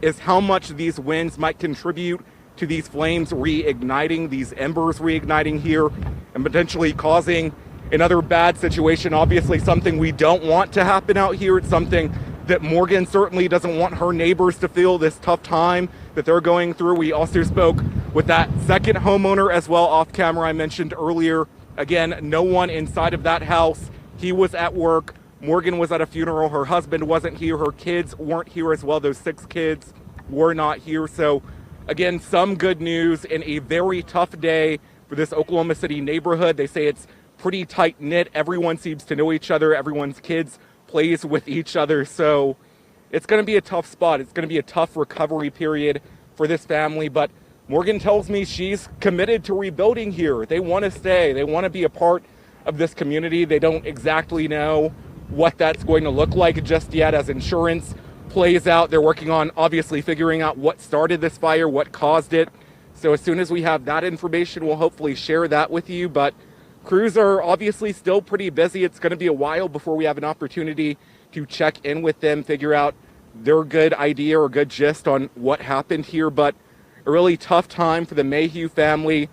is how much these winds might contribute to these flames reigniting, these embers reigniting here, and potentially causing another bad situation. Obviously something we don't want to happen out here. It's something that Morgan certainly doesn't want her neighbors to feel, this tough time that they're going through. We also spoke with that second homeowner as well off camera I mentioned earlier. Again, no one inside of that house. He was at work. Morgan was at a funeral. Her husband wasn't here. Her kids weren't here as well. Those 6 kids were not here. So again, some good news in a very tough day for this Oklahoma City neighborhood. They say it's pretty tight-knit. Everyone seems to know each other. Everyone's kids plays with each other. So it's going to be a tough spot. It's going to be a tough recovery period for this family. But Morgan tells me she's committed to rebuilding here. They want to stay. They want to be a part of this community. They don't exactly know what that's going to look like just yet as insurance plays out. They're working on obviously figuring out what started this fire, what caused it. So as soon as we have that information, we'll hopefully share that with you. But crews are obviously still pretty busy. It's going to be a while before we have an opportunity to check in with them, figure out their good idea or good gist on what happened here. But a really tough time for the Mayhew family,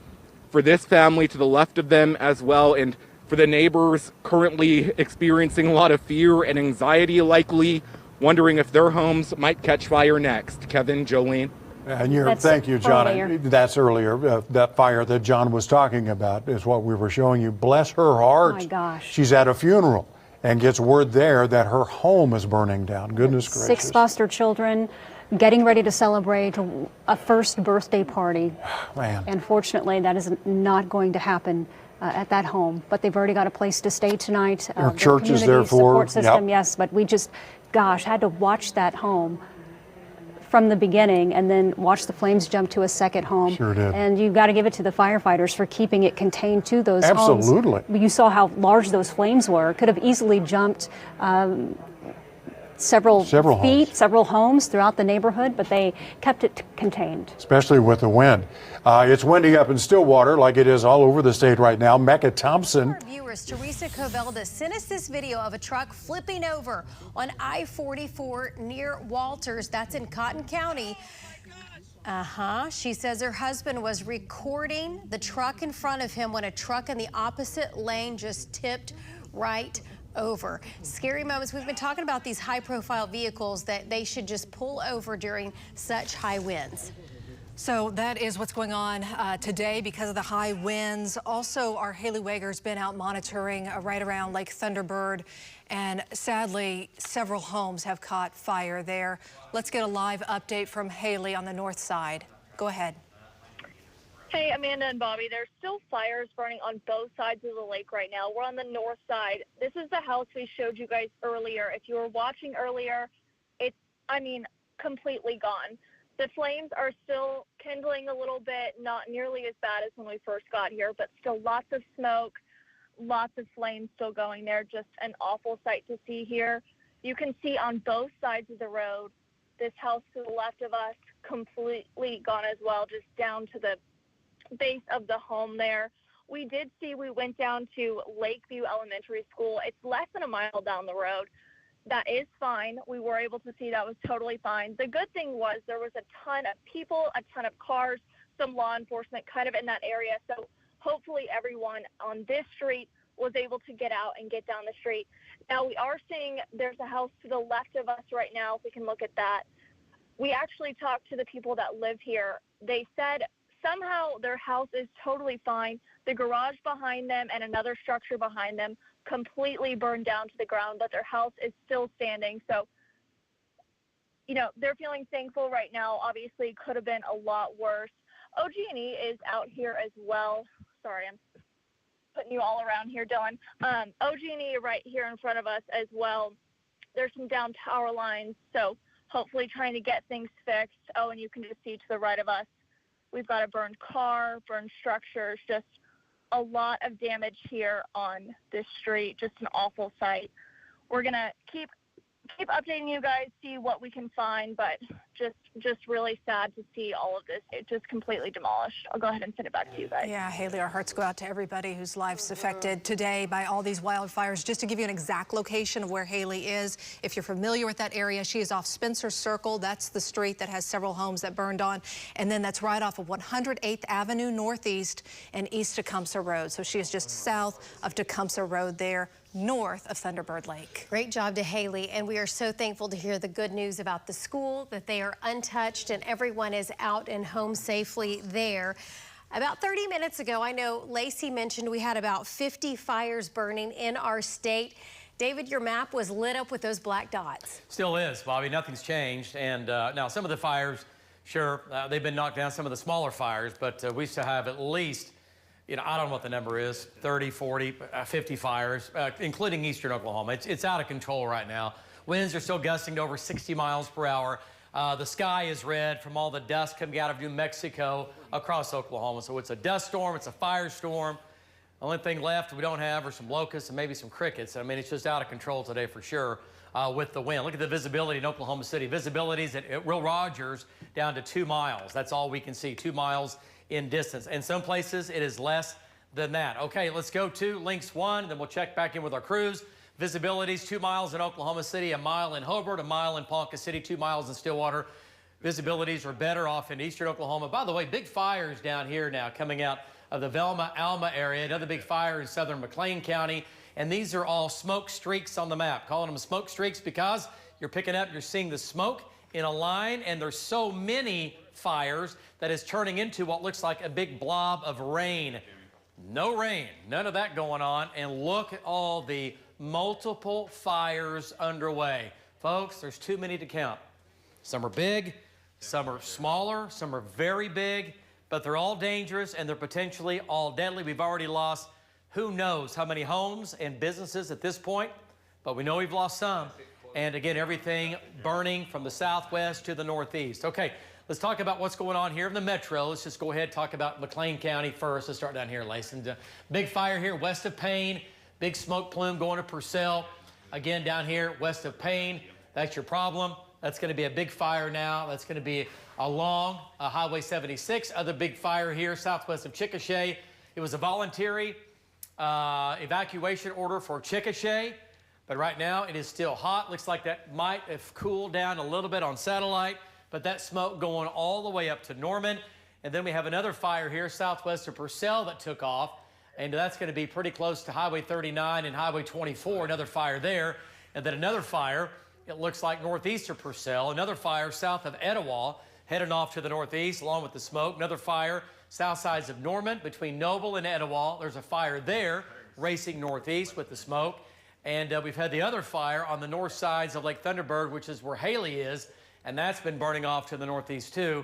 for this family to the left of them as well, and for the neighbors currently experiencing a lot of fear and anxiety, likely wondering if their homes might catch fire next. Kevin, Jolene. And thank you, John. That's earlier. That fire that John was talking about is what we were showing you. Bless her heart. Oh my gosh. She's at a funeral and gets word there that her home is burning down. Goodness gracious. 6 foster children getting ready to celebrate a first birthday party. Man. And fortunately, that is not going to happen at that home. But they've already got a place to stay tonight. Her church is there for support system, yes. But we just, gosh, had to watch that home from the beginning and then watch the flames jump to a second home. Sure did. And you've got to give it to the firefighters for keeping it contained to those homes. Absolutely. You saw how large those flames were. Could have easily jumped several feet, homes. several homes throughout the neighborhood, but they kept it contained. Especially with the wind. It's windy up in Stillwater like it is all over the state right now. Mecca Thompson. Viewers, Teresa Covelda sent us this video of a truck flipping over on I-44 near Walters. That's in Cotton County. She says her husband was recording the truck in front of him when a truck in the opposite lane just tipped right over. Scary moments. We've been talking about these high-profile vehicles that they should just pull over during such high winds. So that is what's going on today because of the high winds. Also, our Haley Wager's been out monitoring right around Lake Thunderbird, and sadly, several homes have caught fire there. Let's get a live update from Haley on the north side. Go ahead. Hey, Amanda and Bobby, there's still fires burning on both sides of the lake right now. We're on the north side. This is the house we showed you guys earlier. If you were watching earlier, it's, completely gone. The flames are still kindling a little bit, not nearly as bad as when we first got here, but still lots of smoke, lots of flames still going there. Just an awful sight to see here. You can see on both sides of the road, this house to the left of us completely gone as well, just down to the base of the home there. We went down to Lakeview Elementary School. It's less than a mile down the road. That is fine. We were able to see that was totally fine. The good thing was there was a ton of people, a ton of cars, some law enforcement kind of in that area. So hopefully everyone on this street was able to get out and get down the street. Now we are seeing there's a house to the left of us right now, if we can look at that. We actually talked to the people that live here. They said somehow their house is totally fine. The garage behind them and another structure behind them completely burned down to the ground, but their house is still standing. So, they're feeling thankful right now. Obviously, could have been a lot worse. OG&E is out here as well. Sorry, I'm putting you all around here, Dylan. OG&E right here in front of us as well. There's some down power lines, so hopefully trying to get things fixed. Oh, and you can just see to the right of us, we've got a burned car, burned structures, just a lot of damage here on this street. Just an awful sight. We're gonna keep updating you guys, see what we can find, but just really sad to see all of this. It just completely demolished. I'll go ahead and send it back to you guys. Yeah, Haley, our hearts go out to everybody whose life's affected today by all these wildfires. Just to give you an exact location of where Haley is, if you're familiar with that area, she is off Spencer Circle. That's the street that has several homes that burned on. And then that's right off of 108th Avenue Northeast and East Tecumseh Road. So she is just south of Tecumseh Road there, north of Thunderbird Lake. Great job to Haley, and we are so thankful to hear the good news about the school, that they are untouched and everyone is out and home safely there. About 30 minutes ago, I know Lacey mentioned we had about 50 fires burning in our state. David, your map was lit up with those black dots. Still is, Bobby. Nothing's changed. And now some of the fires, sure, they've been knocked down, some of the smaller fires, but we still have at least, I don't know what the number is, 30, 40, 50 fires, including eastern Oklahoma. It's out of control right now. Winds are still gusting to over 60 miles per hour. The sky is red from all the dust coming out of New Mexico across Oklahoma. So it's a dust storm, it's a firestorm. The only thing left we don't have are some locusts and maybe some crickets. It's just out of control today for sure with the wind. Look at the visibility in Oklahoma City. Visibility's at Will Rogers down to 2 miles. That's all we can see, 2 miles in distance. In some places, it is less than that. Okay, let's go to Links 1, then we'll check back in with our crews. Visibilities, 2 miles in Oklahoma City, 1 mile in Hobart, 1 mile in Ponca City, 2 miles in Stillwater. Visibilities are better off in eastern Oklahoma. By the way, big fires down here now coming out of the Velma-Alma area. Another big fire in southern McLean County. And these are all smoke streaks on the map. Calling them smoke streaks because you're seeing the smoke in a line, and there's so many fires that is turning into what looks like a big blob of rain. No rain, none of that going on, and look at all the multiple fires underway. Folks, there's too many to count. Some are big, some are smaller, some are very big, but they're all dangerous and they're potentially all deadly. We've already lost who knows how many homes and businesses at this point, but we know we've lost some. And again, everything burning from the southwest to the northeast. Okay, let's talk about what's going on here in the metro. Let's just go ahead and talk about McLean County first. Let's start down here, Layson. Big fire here west of Payne. Big smoke plume going to Purcell. Again, down here west of Payne. That's your problem. That's going to be a big fire now. That's going to be along Highway 76. Other big fire here southwest of Chickasha. It was a voluntary evacuation order for Chickasha, but right now it is still hot. Looks like that might have cooled down a little bit on satellite, but that smoke going all the way up to Norman. And then we have another fire here southwest of Purcell that took off, and that's going to be pretty close to Highway 39 and Highway 24, another fire there. And then another fire, it looks like northeast of Purcell, another fire south of Etowah, heading off to the northeast along with the smoke. Another fire south sides of Norman between Noble and Etowah. There's a fire there racing northeast with the smoke. And we've had the other fire on the north sides of Lake Thunderbird, which is where Haley is, and that's been burning off to the northeast too.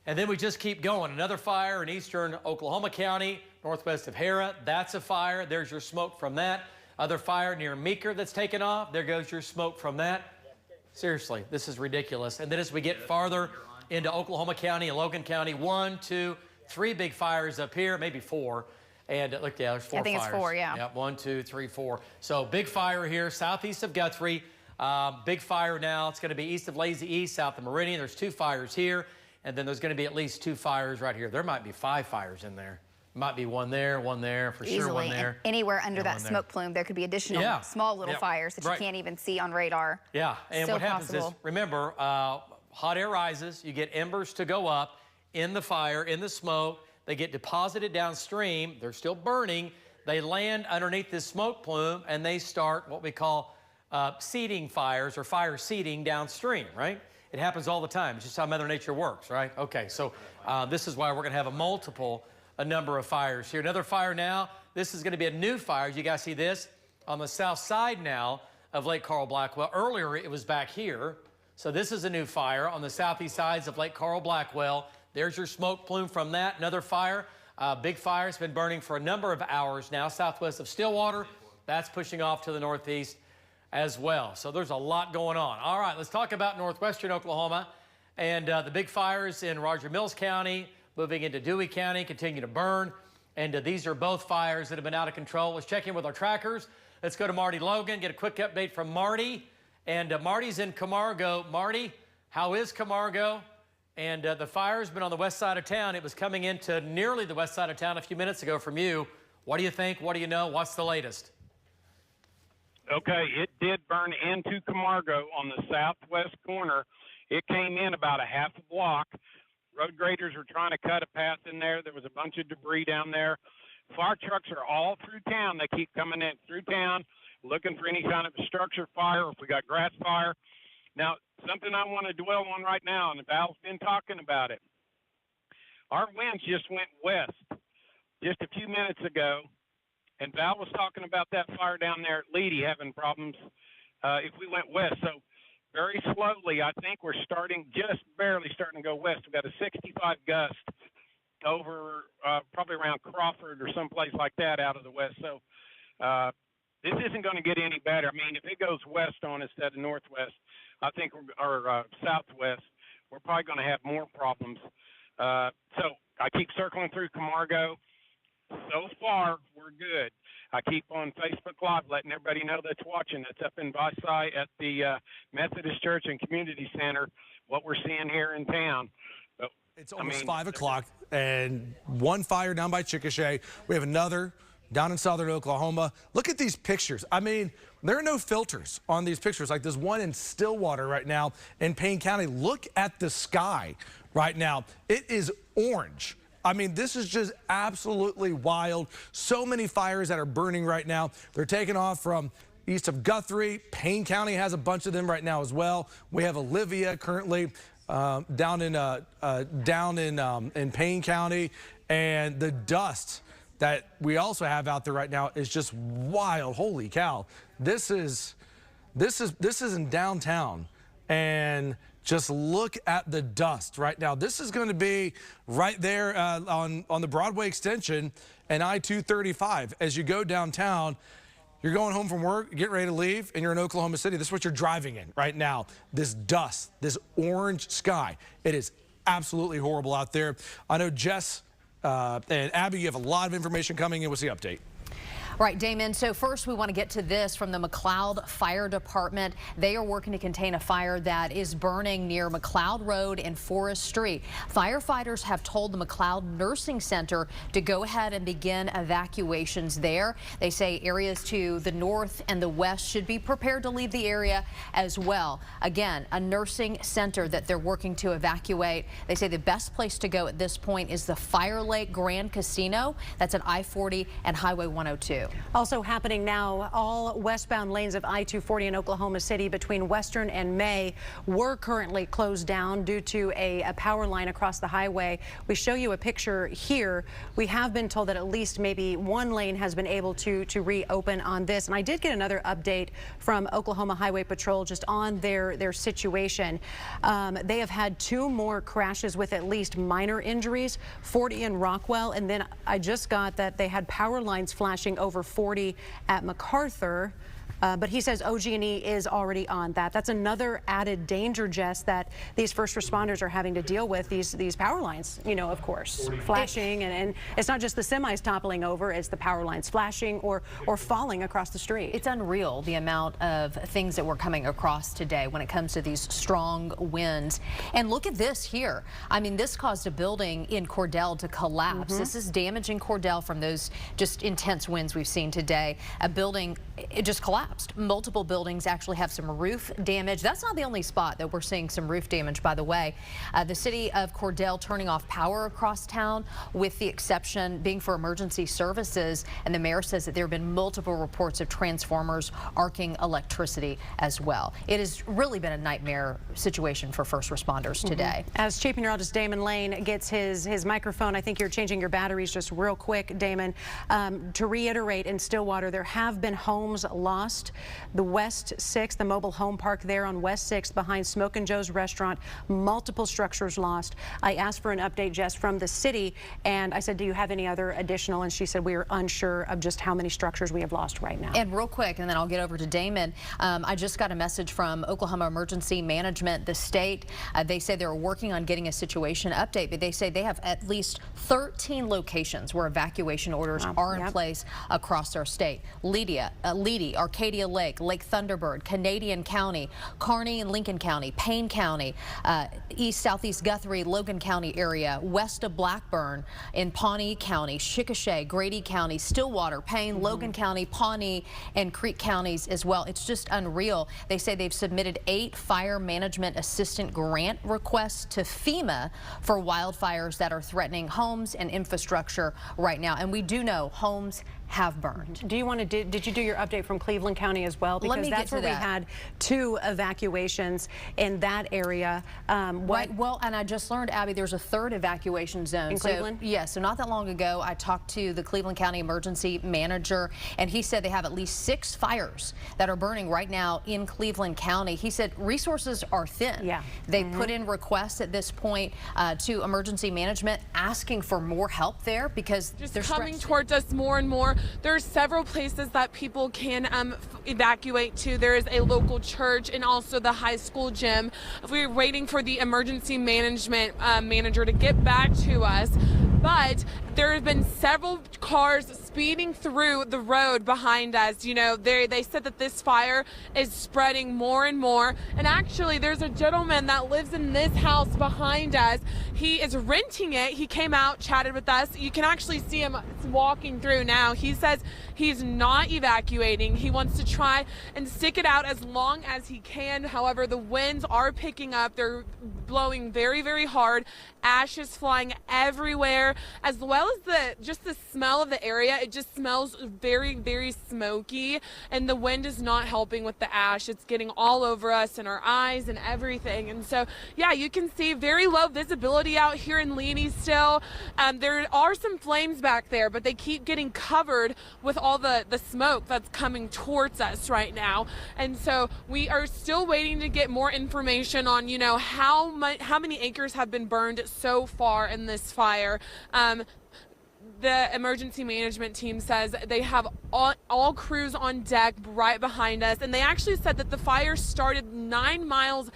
And then we just keep going. Another fire in eastern Oklahoma County, northwest of Hera. That's a fire. There's your smoke from that. Other fire near Meeker that's taken off. There goes your smoke from that. Seriously, this is ridiculous. And then as we get farther into Oklahoma County and Logan County, 1, 2, 3 big fires up here, maybe 4. And look, yeah, there's 4 fires. I think it's 4, yeah. Yep, 1, 2, 3, 4. So big fire here, southeast of Guthrie. Big fire now. It's going to be east of Lazy East, south of Meridian. There's 2 fires here. And then there's going to be at least 2 fires right here. There might be 5 fires in there. Might be one there, for Easily. sure one there. And anywhere under that smoke plume, there could be additional small little fires that you can't even see on radar. Yeah, and so what happens is, remember, hot air rises, you get embers to go up in the fire, in the smoke, they get deposited downstream, they're still burning, they land underneath this smoke plume, and they start what we call seeding fires or fire seeding downstream, right? It happens all the time. It's just how Mother Nature works, right? Okay, so this is why we're going to have a number of fires here. Another fire now. This is going to be a new fire. You guys see this on the south side now of Lake Carl Blackwell. Earlier, it was back here. So this is a new fire on the southeast sides of Lake Carl Blackwell. There's your smoke plume from that. Another fire. Big fire. It's been burning for a number of hours now southwest of Stillwater. That's pushing off to the northeast as well. So there's a lot going on. All right, let's talk about northwestern Oklahoma and the big fires in Roger Mills County, moving into Dewey County, continue to burn. And these are both fires that have been out of control. Let's check in with our trackers. Let's go to Marty Logan, get a quick update from Marty. And Marty's in Camargo. Marty, how is Camargo? And the fire's been on the west side of town. It was coming into nearly the west side of town a few minutes ago from you. What do you think? What do you know? What's the latest? Okay, it did burn into Camargo on the southwest corner. It came in about a half a block. Road graders were trying to cut a path in there. There was a bunch of debris down there. Fire trucks are all through town. They keep coming in through town, looking for any kind of a structure fire, or if we got grass fire. Now, something I want to dwell on right now, and Val's been talking about it. Our winds just went west just a few minutes ago, and Val was talking about that fire down there at Leedy having problems if we went west. So very slowly, I think we're just barely starting to go west. We've got a 65 gust over probably around Crawford or someplace like that out of the west. So this isn't going to get any better. I mean, if it goes west on instead of northwest, I think, or southwest, we're probably going to have more problems. So I keep circling through Camargo. So far, we're good. I keep on Facebook Live letting everybody know that's watching. That's up in Visay at the Methodist Church and Community Center, what we're seeing here in town. So, it's almost 5 o'clock, and one fire down by Chickasha. We have another down in southern Oklahoma. Look at these pictures. I mean, there are no filters on these pictures. Like there's one in Stillwater right now in Payne County. Look at the sky right now. It is orange. I mean, this is just absolutely wild. So many fires that are burning right now. They're taking off from east of Guthrie. Payne County has a bunch of them right now as well. We have Olivia currently down in Payne County, and the dust that we also have out there right now is just wild. Holy cow! This is in downtown, and just look at the dust right now. This is going to be right there on the Broadway extension and I-235. As you go downtown, you're going home from work, getting ready to leave, and you're in Oklahoma City. This is what you're driving in right now. This dust, this orange sky. It is absolutely horrible out there. I know Jess and Abby, you have a lot of information coming in. What's the update? Right, Damon. So first we want to get to this from the McLeod Fire Department. They are working to contain a fire that is burning near McLeod Road and Forest Street. Firefighters have told the McLeod Nursing Center to go ahead and begin evacuations there. They say areas to the north and the west should be prepared to leave the area as well. Again, a nursing center that they're working to evacuate. They say the best place to go at this point is the Fire Lake Grand Casino. That's at I-40 and Highway 102. Also happening now, all westbound lanes of I-240 in Oklahoma City between Western and May were currently closed down due to a power line across the highway. We show you a picture here. We have been told that at least maybe one lane has been able to reopen on this. And I did get another update from Oklahoma Highway Patrol just on their situation. They have had 2 more crashes with at least minor injuries, 40 in Rockwell, and then I just got that they had power lines flashing over 40 at MacArthur. But he says OG&E is already on that. That's another added danger, Jess, that these first responders are having to deal with, these power lines, you know, of course, flashing. And it's not just the semis toppling over, it's the power lines flashing or falling across the street. It's unreal the amount of things that we're coming across today when it comes to these strong winds. And look at this here. I mean, this caused a building in Cordell to collapse. This is damaging Cordell from those just intense winds we've seen today. A building, it just collapsed. Multiple buildings actually have some roof damage. That's not the only spot that we're seeing some roof damage, by the way. The city of Cordell turning off power across town, with the exception being for emergency services. And the mayor says that there have been multiple reports of transformers arcing electricity as well. It has really been a nightmare situation for first responders today. As Chief Meteorologist Damon Lane gets his microphone, I think you're changing your batteries just real quick, Damon. To reiterate, in Stillwater, there have been homes lost. The West 6th, the mobile home park there on West 6th behind Smoke and Joe's restaurant, multiple structures lost. I asked for an update, Jess, from the city, and I said, do you have any other additional? And she said, we are unsure of just how many structures we have lost right now. And real quick, and then I'll get over to Damon. I just got a message from Oklahoma Emergency Management, the state. They say they're working on getting a situation update, but they say they have at least 13 locations where evacuation orders are in place across our state. Leedy, Arcadia Lake, Lake Thunderbird, Canadian County, Kearney and Lincoln County, Payne County, East Southeast Guthrie, Logan County area, west of Blackburn, in Pawnee County, Chickasha, Grady County, Stillwater, Payne, Logan County, Pawnee, and Creek counties as well. It's just unreal. They say they've submitted 8 fire management assistant grant requests to FEMA for wildfires that are threatening homes and infrastructure right now. And we do know homes have burned. Do you want to did you do your update from Cleveland County as well? Because that's where we had 2 evacuations in that area. Right. Well, and I just learned, Abby, there's a 3rd evacuation zone in Cleveland. Yeah. So not that long ago, I talked to the Cleveland County emergency manager, and he said they have at least 6 fires that are burning right now in Cleveland County. He said resources are thin. Yeah. They put in requests at this point to emergency management, asking for more help there because just they're coming towards us more and more. There are several places that people can evacuate to. There is a local church and also the high school gym. We're waiting for the emergency management manager to get back to us. But there have been several cars speeding through the road behind us. You know, they said that this fire is spreading more and more. And actually, there's a gentleman that lives in this house behind us. He is renting it. He came out, chatted with us. You can actually see him walking through now. He says he's not evacuating. He wants to try and stick it out as long as he can. However, the winds are picking up. They're blowing very, very hard. Ash is flying everywhere, as well as just the smell of the area. It just smells very, very smoky, and the wind is not helping with the ash. It's getting all over us and our eyes and everything. And so, yeah, you can see very low visibility out here in Leedy still. There are some flames back there, but they keep getting covered with all the smoke that's coming towards us right now. And so we are still waiting to get more information on, you know, how many acres have been burned so far in this fire. The emergency management team says they have all crews on deck right behind us, and they actually said that the fire started 9 miles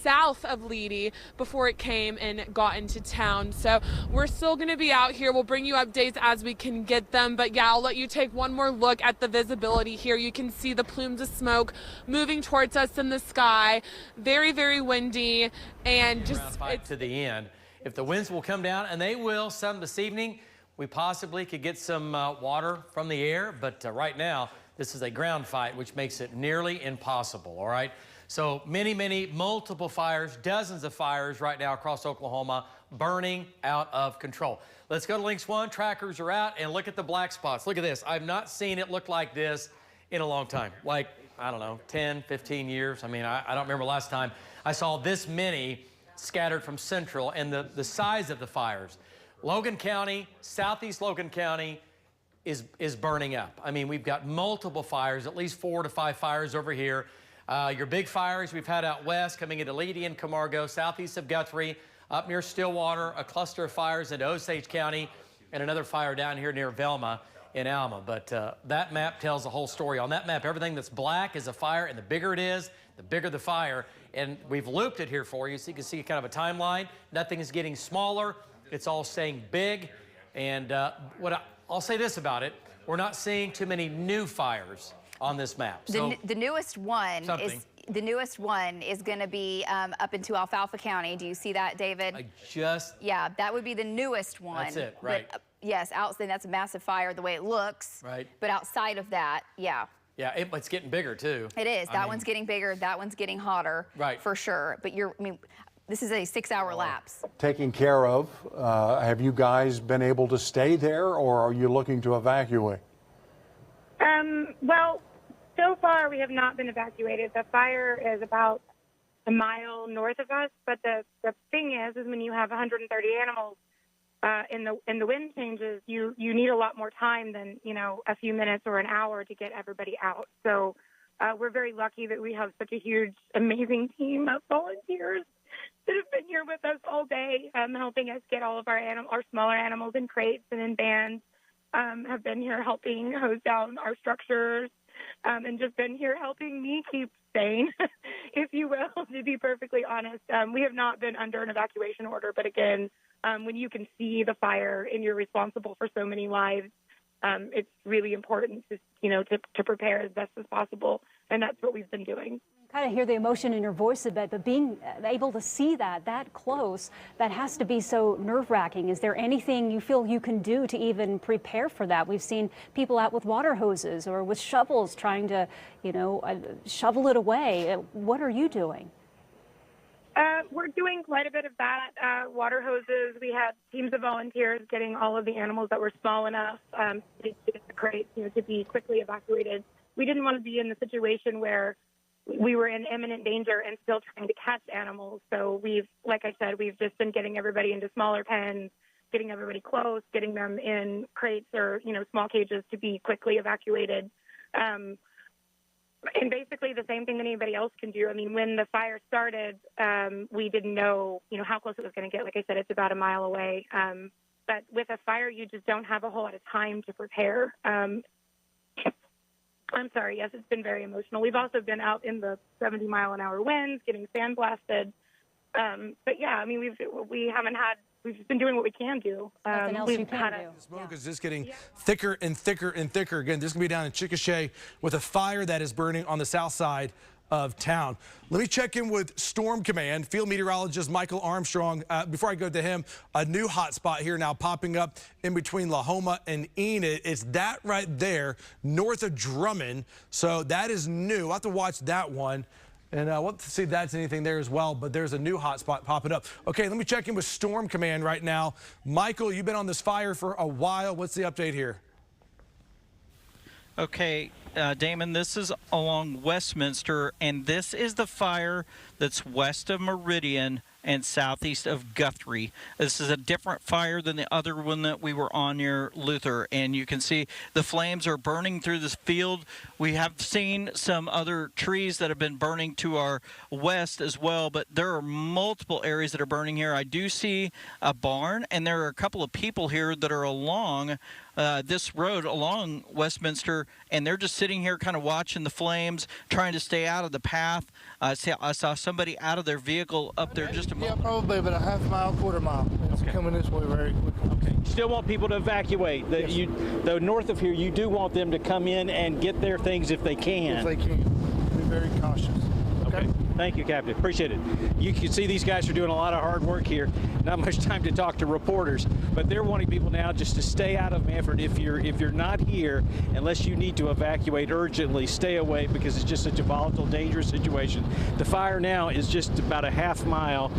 south of Leedy before it came and got into town. So we're still going to be out here. We'll bring you updates as we can get them. But yeah, I'll let you take one more look at the visibility here. You can see the plumes of smoke moving towards us in the sky. Very, very windy, and just it's to the end. If the winds will come down, and they will some this evening, we possibly could get some water from the air, but right now, this is a ground fight, which makes it nearly impossible, all right? So multiple fires, dozens of fires right now across Oklahoma, burning out of control. Let's go to Links 1. Trackers are out, and look at the black spots. Look at this. I've not seen it look like this in a long time. Like, I don't know, 10, 15 years. I mean, I don't remember last time I saw this many scattered from Central, and the size of the fires. Logan County, southeast Logan County is burning up. I mean, we've got multiple fires, at least 4 to 5 fires over here. Your big fires we've had out west coming into Leedy and Camargo, southeast of Guthrie, up near Stillwater, a cluster of fires into Osage County, and another fire down here near Velma in Alma. But that map tells the whole story. On that map, everything that's black is a fire, and the bigger it is, the bigger the fire. And we've looped it here for you so you can see kind of a timeline. Nothing is getting smaller. It's all staying big. And I'll say this about it. We're not seeing too many new fires on this map. So the newest one is going to be up into Alfalfa County. Do you see that, David? Yeah, that would be the newest one. That's it, right? But, yes, that's a massive fire the way it looks. Right. But outside of that, yeah. Yeah, it's getting bigger too. It is. That one's getting bigger. That one's getting hotter. Right. For sure. But this is a 6-hour lapse. Taken care of. Have you guys been able to stay there, or are you looking to evacuate? Well, so far we have not been evacuated. The fire is about a mile north of us, but the thing is when you have 130 animals in the wind changes, you need a lot more time than a few minutes or an hour to get everybody out. So we're very lucky that we have such a huge, amazing team of volunteers that have been here with us all day, helping us get all of our smaller animals in crates and in bands. Have been here helping hose down our structures, and just been here helping me keep sane, if you will, to be perfectly honest. We have not been under an evacuation order, but again, when you can see the fire and you're responsible for so many lives, it's really important to prepare as best as possible, and that's what we've been doing. Kind of hear the emotion in your voice a bit, but being able to see that close, that has to be so nerve-wracking. Is there anything you feel you can do to even prepare for that? We've seen people out with water hoses or with shovels trying to, shovel it away. What are you doing? We're doing quite a bit of that. Water hoses. We had teams of volunteers getting all of the animals that were small enough to get the crates, to be quickly evacuated. We didn't want to be in the situation where we were in imminent danger and still trying to catch animals. So like I said, we've just been getting everybody into smaller pens, getting everybody close, getting them in crates or, small cages to be quickly evacuated. And basically the same thing that anybody else can do. I mean, when the fire started, we didn't know, how close it was going to get. Like I said, it's about a mile away. But with a fire, you just don't have a whole lot of time to prepare. I'm sorry. Yes, it's been very emotional. We've also been out in the 70-mile-an-hour winds, getting sandblasted. But yeah, we've just been doing what we can do. Nothing else you can do. The smoke is just getting thicker and thicker and thicker. Again, this is going to be down in Chickasha with a fire that is burning on the south side of town. Let me check in with Storm Command, field meteorologist Michael Armstrong. Before I go to him, a new hot spot here now popping up in between Lahoma and Enid. It's that right there, north of Drummond. So that is new. I'll have to watch that one. And we'll see if that's anything there as well, but there's a new hot spot popping up. Okay, let me check in with Storm Command right now. Michael, you've been on this fire for a while. What's the update here? Okay, Damon, this is along Westminster, and this is the fire that's west of Meridian and southeast of Guthrie. This is a different fire than the other one that we were on near Luther, and you can see the flames are burning through this field. We have seen some other trees that have been burning to our west as well, but there are multiple areas that are burning here. I do see a barn, and there are a couple of people here that are along this road along Westminster, and they're just sitting here kind of watching the flames, trying to stay out of the path. I saw somebody out of their vehicle up there just a moment. Yeah, probably about a half mile, quarter mile. It's coming this way very quickly. Okay. Still want people to evacuate. Though north of here, you do want them to come in and get their things if they can. If they can. Be very cautious. Okay. Thank you, Captain. Appreciate it. You can see these guys are doing a lot of hard work here. Not much time to talk to reporters, but they're wanting people now just to stay out of Manford. If you're not here, unless you need to evacuate urgently, stay away because it's just such a volatile, dangerous situation. The fire now is just about a half mile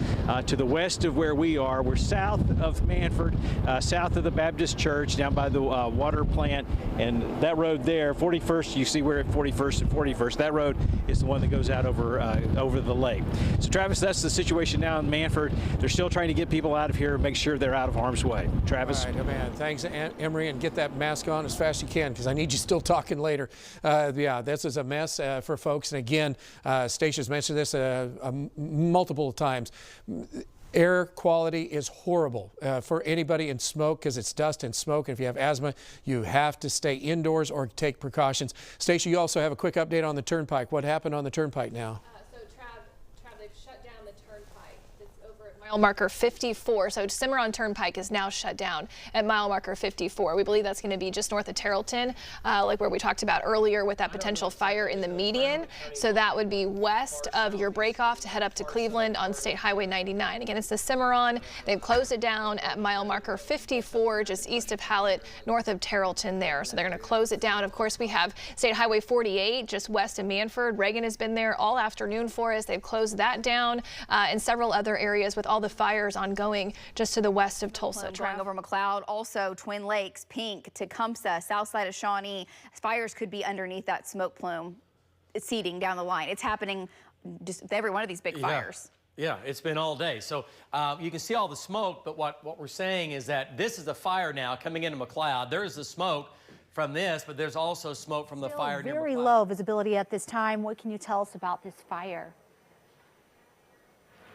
to the west of where we are. We're south of Manford, south of the Baptist Church, down by the water plant, and that road there, 41st. You see we're at 41st and 41st. That road is the one that goes out over the lake. So Travis, that's the situation now in Manford. They're still trying to get people out of here and make sure they're out of harm's way. Travis? All right, man. Thanks, Emery, and get that mask on as fast as you can because I need you still talking later. Yeah, this is a mess for folks. And again, Stacia's mentioned this multiple times. Air quality is horrible for anybody in smoke because it's dust and smoke. And if you have asthma, you have to stay indoors or take precautions. Stacia, you also have a quick update on the turnpike. What happened on the turnpike now? They've shut down the turnpike. It's over at mile marker 54. So Cimarron Turnpike is now shut down at mile marker 54. We believe that's going to be just north of Terrellton, like where we talked about earlier with that potential fire in the median. So that would be west of your breakoff to head up to Cleveland on State Highway 99. Again, it's the Cimarron. They've closed it down at mile marker 54, just east of Hallett, north of Terrellton there. So they're going to close it down. Of course, we have State Highway 48 just west of Manford. Reagan has been there all afternoon for us. They've closed that down and several other areas with all the fires ongoing just to the west of Tulsa. Going over McLeod, also Twin Lakes, Pink, Tecumseh, south side of Shawnee. Fires could be underneath that smoke plume seeding down the line. It's happening just with every one of these big fires. Yeah, it's been all day. So you can see all the smoke, but what we're saying is that this is the fire now coming into McLeod. There is the smoke from this, but there's also smoke from the fire near McLeod. Very low visibility at this time. What can you tell us about this fire?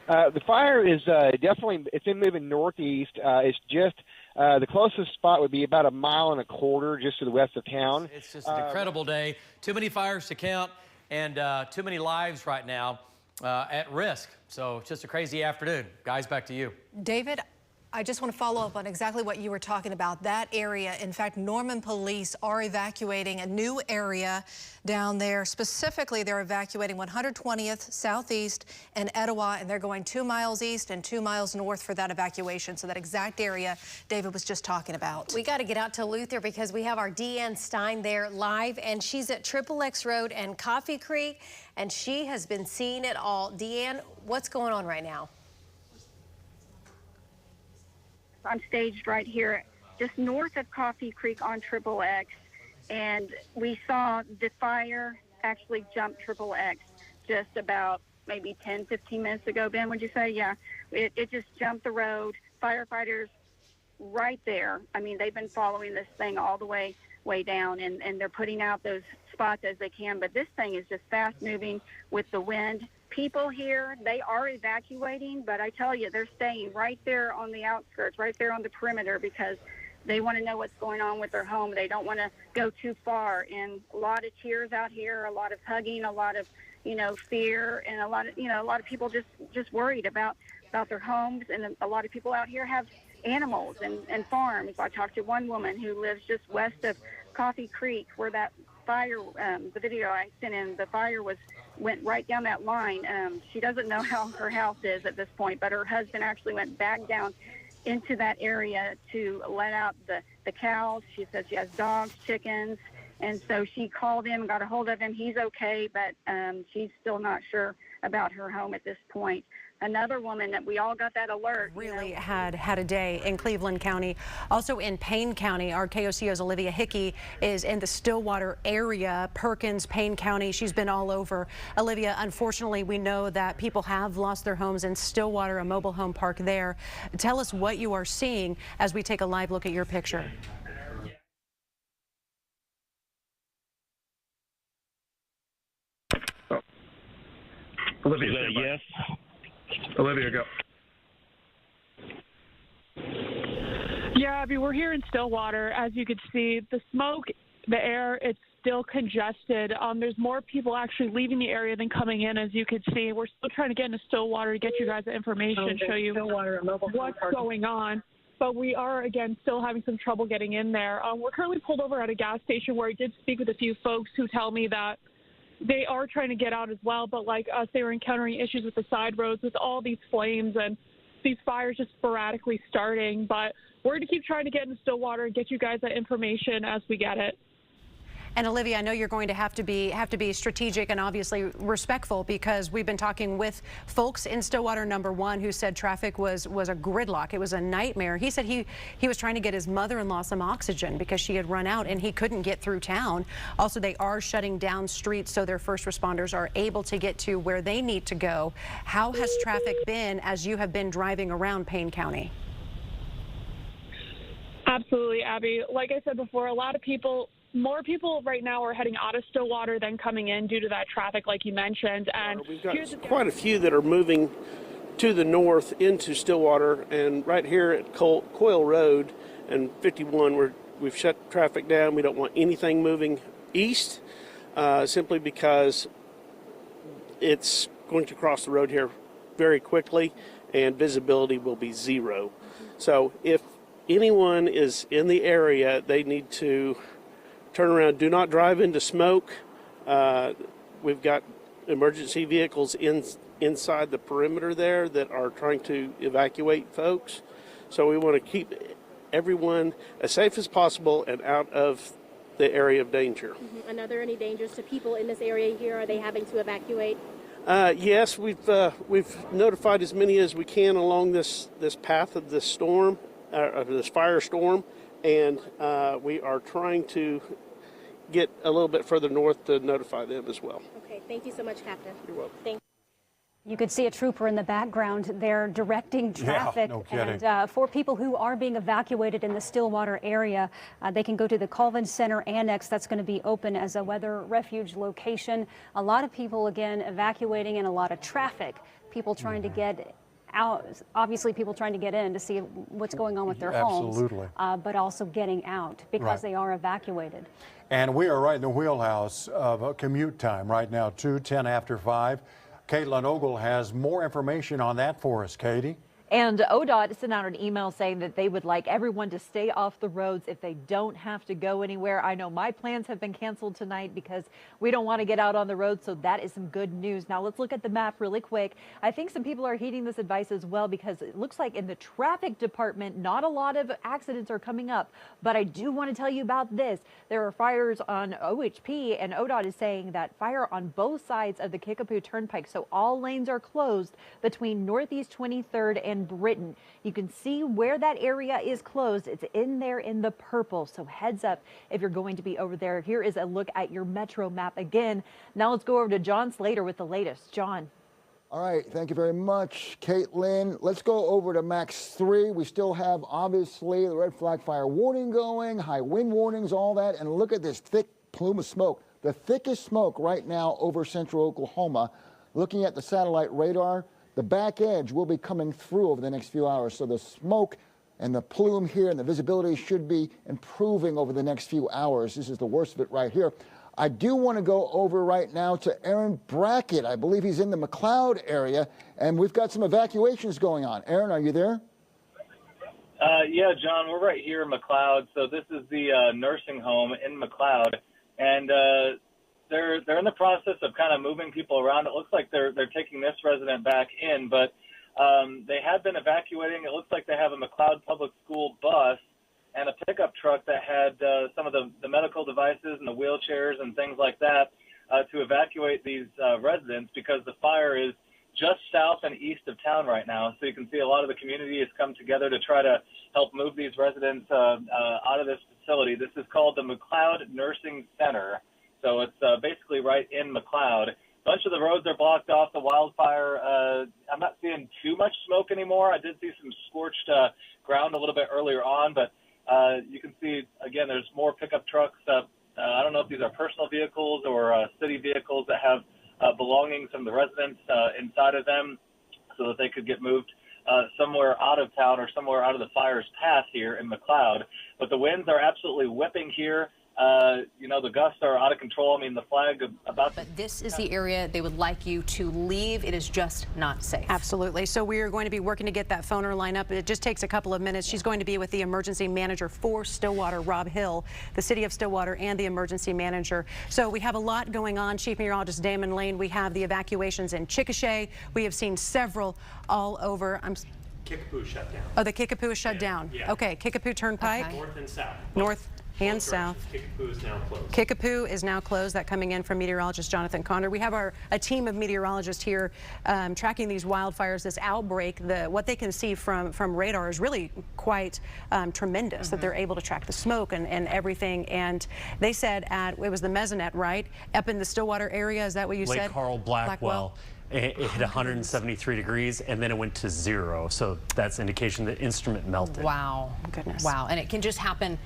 The fire is definitely, it's been moving northeast. It's just, the closest spot would be about a mile and a quarter just to the west of town. It's just an incredible day. Too many fires to count and too many lives right now at risk. So it's just a crazy afternoon. Guys, back to you. David, I just want to follow up on exactly what you were talking about. That area, in fact, Norman police are evacuating a new area down there. Specifically, they're evacuating 120th Southeast and Etowah, and they're going 2 miles east and 2 miles north for that evacuation. So that exact area David was just talking about. We got to get out to Luther because we have our Deanne Stein there live, and she's at XXX Road and Coffee Creek, and she has been seeing it all. Deanne, what's going on right now? I'm staged right here just north of Coffee Creek on XXX, and we saw the fire actually jump XXX just about maybe 10, 15 minutes ago. Ben, would you say? Yeah, it just jumped the road. Firefighters right there. I mean, they've been following this thing all the way down, and they're putting out those spots as they can, but this thing is just fast moving with the wind. People here, they are evacuating, but I tell you, they're staying right there on the outskirts, right there on the perimeter, because they want to know what's going on with their home. They don't want to go too far. And a lot of tears out here, a lot of hugging, a lot of, fear, and a lot of people just worried about their homes. And a lot of people out here have animals and farms. I talked to one woman who lives just west of Coffee Creek, where that fire, the video I sent in, the fire went right down that line. She doesn't know how her house is at this point, but her husband actually went back down into that area to let out the cows. She says she has dogs, chickens, And so she called him, got a hold of him. He's okay, but she's still not sure about her home at this point. Another woman that we all got that alert. Really had a day in Cleveland County. Also in Payne County, our KOCO's Olivia Hickey is in the Stillwater area, Perkins, Payne County. She's been all over. Olivia, unfortunately, we know that people have lost their homes in Stillwater, a mobile home park there. Tell us what you are seeing as we take a live look at your picture. Olivia, yes. Olivia, go. Yeah, Abby, we're here in Stillwater. As you could see, the smoke, the air, it's still congested. There's more people actually leaving the area than coming in, as you could see. We're still trying to get into Stillwater to get you guys the information, show you what's going on. But we are, again, still having some trouble getting in there. We're currently pulled over at a gas station where I did speak with a few folks who tell me that they are trying to get out as well, but like us, they were encountering issues with the side roads with all these flames and these fires just sporadically starting. But we're going to keep trying to get into Stillwater and get you guys that information as we get it. And Olivia, I know you're going to have to be strategic and obviously respectful, because we've been talking with folks in Stillwater number 1 who said traffic was a gridlock. It was a nightmare. He said he was trying to get his mother-in-law some oxygen because she had run out and he couldn't get through town. Also, they are shutting down streets so their first responders are able to get to where they need to go. How has traffic been as you have been driving around Payne County? Absolutely, Abby. Like I said before, more people right now are heading out of Stillwater than coming in due to that traffic, like you mentioned. And we've got quite a few that are moving to the north into Stillwater, and right here at Coyle Road and 51, we've shut traffic down. We don't want anything moving east, simply because it's going to cross the road here very quickly, and visibility will be zero. So if anyone is in the area, they need to turn around. Do not drive into smoke. We've got emergency vehicles inside the perimeter there that are trying to evacuate folks. So we want to keep everyone as safe as possible and out of the area of danger. And are there any dangers to people in this area here? Are they having to evacuate? Yes, we've notified as many as we can along this path of this storm, of this firestorm, and we are trying to get a little bit further north to notify them as well. Okay, thank you so much, Captain. You're welcome. Thank you. You could see a trooper in the background there directing traffic. Yeah, no kidding. And for people who are being evacuated in the Stillwater area, they can go to the Colvin Center Annex. That's going to be open as a weather refuge location. A lot of people, again, evacuating, and a lot of traffic. People trying to get out, obviously people trying to get in to see what's going on with their homes, but also getting out because they are evacuated. And we are right in the wheelhouse of a commute time right now, 2:10 after 5. Caitlin Ogle has more information on that for us. Katie? And ODOT sent out an email saying that they would like everyone to stay off the roads if they don't have to go anywhere. I know my plans have been canceled tonight because we don't want to get out on the road, so that is some good news. Now let's look at the map really quick. I think some people are heeding this advice as well, because it looks like in the traffic department, not a lot of accidents are coming up. But I do want to tell you about this. There are fires on OHP, and ODOT is saying that fire on both sides of the Kickapoo Turnpike, so all lanes are closed between Northeast 23rd and Britain. You can see where that area is closed. It's in there in the purple. So heads up if you're going to be over there. Here is a look at your metro map again. Now let's go over to John Slater with the latest. John. All right, thank you very much, Caitlin. Let's go over to Max 3. We still have, obviously, the red flag fire warning going, high wind warnings, all that. And look at this thick plume of smoke. The thickest smoke right now over central Oklahoma. Looking at the satellite radar, the back edge will be coming through over the next few hours. So the smoke and the plume here and the visibility should be improving over the next few hours. This is the worst of it right here. I do want to go over right now to Aaron Brackett. I believe he's in the McLeod area, and we've got some evacuations going on. Aaron, are you there? Yeah, John, we're right here in McLeod. So this is the nursing home in McLeod, and they're in the process of kind of moving people around. It looks like they're taking this resident back in, but they have been evacuating. It looks like they have a McLeod public school bus and a pickup truck that had some of the medical devices and the wheelchairs and things like that to evacuate these residents, because the fire is just south and east of town right now. So you can see a lot of the community has come together to try to help move these residents out of this facility. This is called the McLeod Nursing Center. So it's basically right in McLeod. A bunch of the roads are blocked off. The wildfire, I'm not seeing too much smoke anymore. I did see some scorched ground a little bit earlier on, but you can see, again, there's more pickup trucks. I don't know if these are personal vehicles or city vehicles that have belongings from the residents inside of them so that they could get moved somewhere out of town or somewhere out of the fire's path here in McLeod. But the winds are absolutely whipping here. You know, the gusts are out of control. I mean, the flag about... But this is the area they would like you to leave. It is just not safe. Absolutely. So we are going to be working to get that phoner line up. It just takes a couple of minutes. She's going to be with the emergency manager for Stillwater, Rob Hill, the city of Stillwater, and the emergency manager. So we have a lot going on. Chief Meteorologist Damon Lane, we have the evacuations in Chickasha. We have seen several all over. Kickapoo shut down. Oh, the Kickapoo is shut down. Yeah. Okay, Kickapoo Turnpike. Okay. North and south. North and south. Kickapoo is now closed. Kickapoo is now closed. That coming in from meteorologist Jonathan Condor. We have a team of meteorologists here tracking these wildfires, this outbreak. What they can see from radar is really quite tremendous, that they're able to track the smoke and everything. And they said it was the Mesonet, right? Up in the Stillwater area, is that what you said? Lake Carl, Blackwell. It hit 173 degrees and then it went to 0. So that's indication the instrument melted. Wow. Goodness. Wow. And it can just happen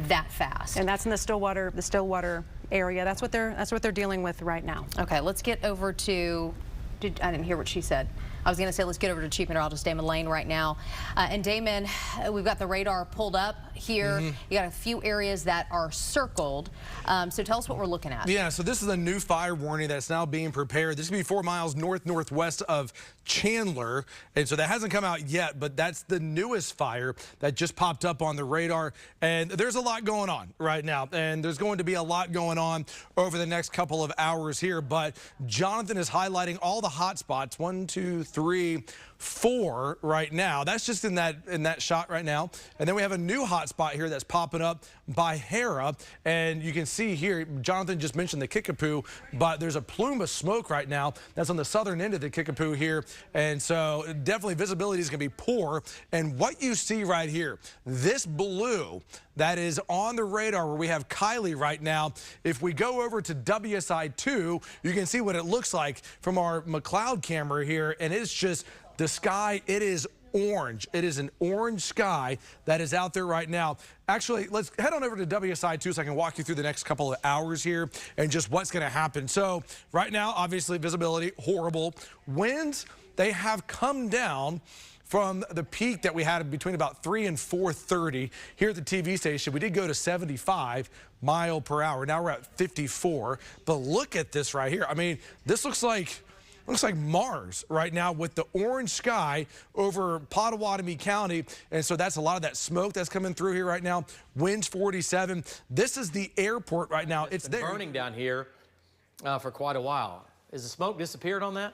that fast. And that's in the Stillwater area. That's what they're dealing with right now. Okay, let's get over to I didn't hear what she said. I was going to say let's get over to Chief Meteorologist Damon Lane right now. And Damon, we've got the radar pulled up here. You got a few areas that are circled. So tell us what we're looking at. Yeah, so this is a new fire warning that's now being prepared. This is going to be 4 miles northwest of Chandler. And so that hasn't come out yet, but that's the newest fire that just popped up on the radar. And there's a lot going on right now. And there's going to be a lot going on over the next couple of hours here. But Jonathan is highlighting all the hot spots. 1, 2, 3, 4 right now. That's just in that shot right now. And then we have a new hot spot here that's popping up by Hera. And you can see here, Jonathan just mentioned the Kickapoo, but there's a plume of smoke right now that's on the southern end of the Kickapoo here. And so definitely visibility is going to be poor. And what you see right here, this blue that is on the radar where we have Kylie right now, if we go over to WSI2, you can see what it looks like from our McLeod camera here. And it's just the sky, it is orange. It is an orange sky that is out there right now. Actually, let's head on over to WSI2 so I can walk you through the next couple of hours here and just what's going to happen. So right now, obviously, visibility, horrible. Winds, they have come down from the peak that we had between about 3 and 4:30 here at the TV station. We did go to 75 mile per hour. Now we're at 54. But look at this right here. I mean, this looks like Mars right now with the orange sky over Pottawatomie County. And so that's a lot of that smoke that's coming through here right now. Winds 47. This is the airport right now. It's there. Burning down here for quite a while. Has the smoke disappeared on that?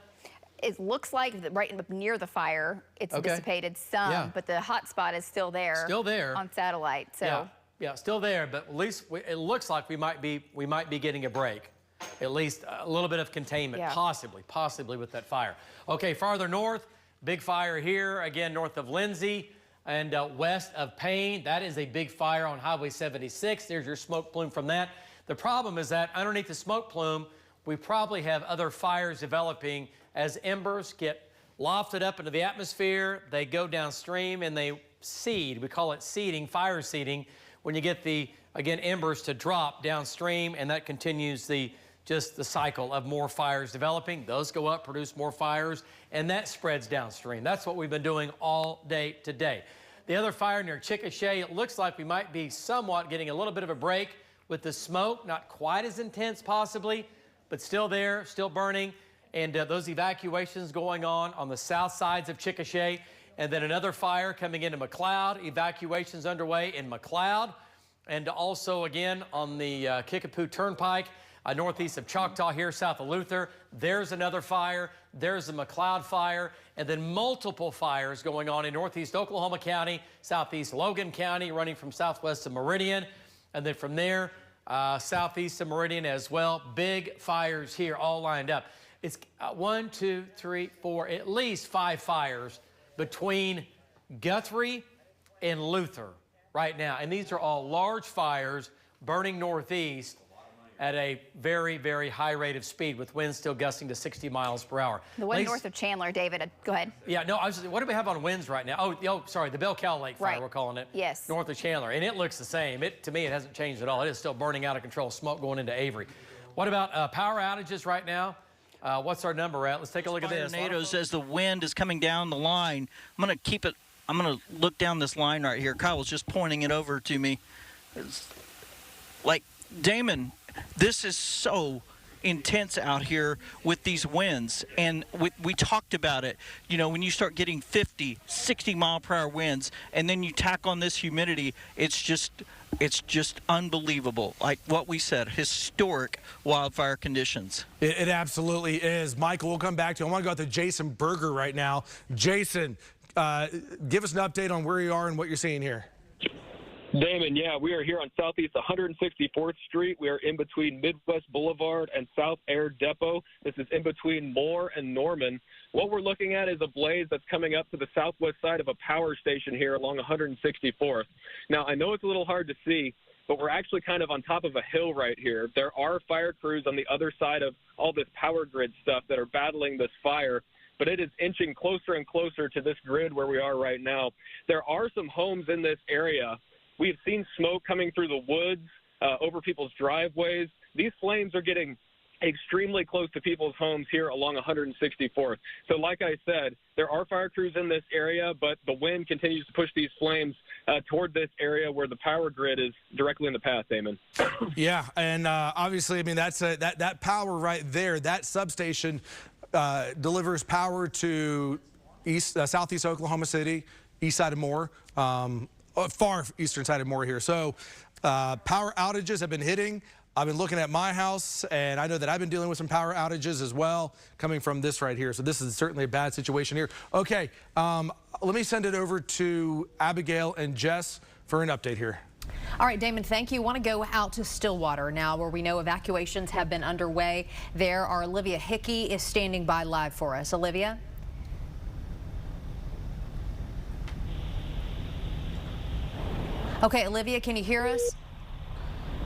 It looks like right near the fire, it's dissipated some, but the hot spot is still there. Still there on satellite. So yeah, still there. But at least it looks like we might be getting a break. At least a little bit of containment, possibly with that fire. Okay, farther north, big fire here, again, north of Lindsay and west of Payne. That is a big fire on Highway 76. There's your smoke plume from that. The problem is that underneath the smoke plume, we probably have other fires developing as embers get lofted up into the atmosphere. They go downstream and they seed. We call it seeding, fire seeding, when you get the, again, embers to drop downstream, and that continues just the cycle of more fires developing. Those go up, produce more fires, and that spreads downstream. That's what we've been doing all day today. The other fire near Chickasha, it looks like we might be somewhat getting a little bit of a break with the smoke, not quite as intense possibly, but still there, still burning. And those evacuations going on the south sides of Chickasha. And then another fire coming into McLeod, evacuations underway in McLeod. And also again on the Kickapoo Turnpike. northeast of Choctaw here, south of Luther. There's another fire. There's the McLeod fire. And then multiple fires going on in northeast Oklahoma County, southeast Logan County, running from southwest to Meridian. And then from there, southeast of Meridian as well. Big fires here all lined up. It's 1, 2, 3, 4, at least 5 fires between Guthrie and Luther right now. And these are all large fires burning northeast at a very, very high rate of speed, with winds still gusting to 60 miles per hour. The one north of Chandler, David, go ahead. Yeah, no, what do we have on winds right now? Oh, sorry, the Bell Cow Lake fire, we're calling it. Yes. North of Chandler, and it looks the same. To me, it hasn't changed at all. It is still burning out of control, smoke going into Avery. What about power outages right now? What's our number at? Let's take a look at this. Tornadoes as the wind is coming down the line. I'm going to look down this line right here. Kyle was just pointing it over to me. It's like, Damon, this is so intense out here with these winds, and we talked about it. You know, when you start getting 50, 60 mile per hour winds, and then you tack on this humidity, it's just unbelievable. Like what we said, historic wildfire conditions. It absolutely is. Michael, we'll come back to you. I want to go out to Jason Berger right now. Jason, give us an update on where you are and what you're seeing here. Damon, yeah, we are here on Southeast 164th Street. We are in between Midwest Boulevard and South Air Depot. This is in between Moore and Norman. What we're looking at is a blaze that's coming up to the southwest side of a power station here along 164th. Now, I know it's a little hard to see, but we're actually kind of on top of a hill right here. There are fire crews on the other side of all this power grid stuff that are battling this fire, but it is inching closer and closer to this grid where we are right now. There are some homes in this area. We've seen smoke coming through the woods, over people's driveways. These flames are getting extremely close to people's homes here along 164th. So like I said, there are fire crews in this area, but the wind continues to push these flames toward this area where the power grid is directly in the path, Damon. Yeah, and obviously, I mean, that's that power right there, that substation delivers power to southeast Oklahoma City, east side of Moore, far eastern side of Moore here. So power outages have been hitting. I've been looking at my house, and I know that I've been dealing with some power outages as well, coming from this right here. So this is certainly a bad situation here. Okay, let me send it over to Abigail and Jess for an update here. All right, Damon, thank you. Want to go out to Stillwater now, where we know evacuations have been underway. There, our Olivia Hickey is standing by live for us. Olivia? Okay, Olivia, can you hear us?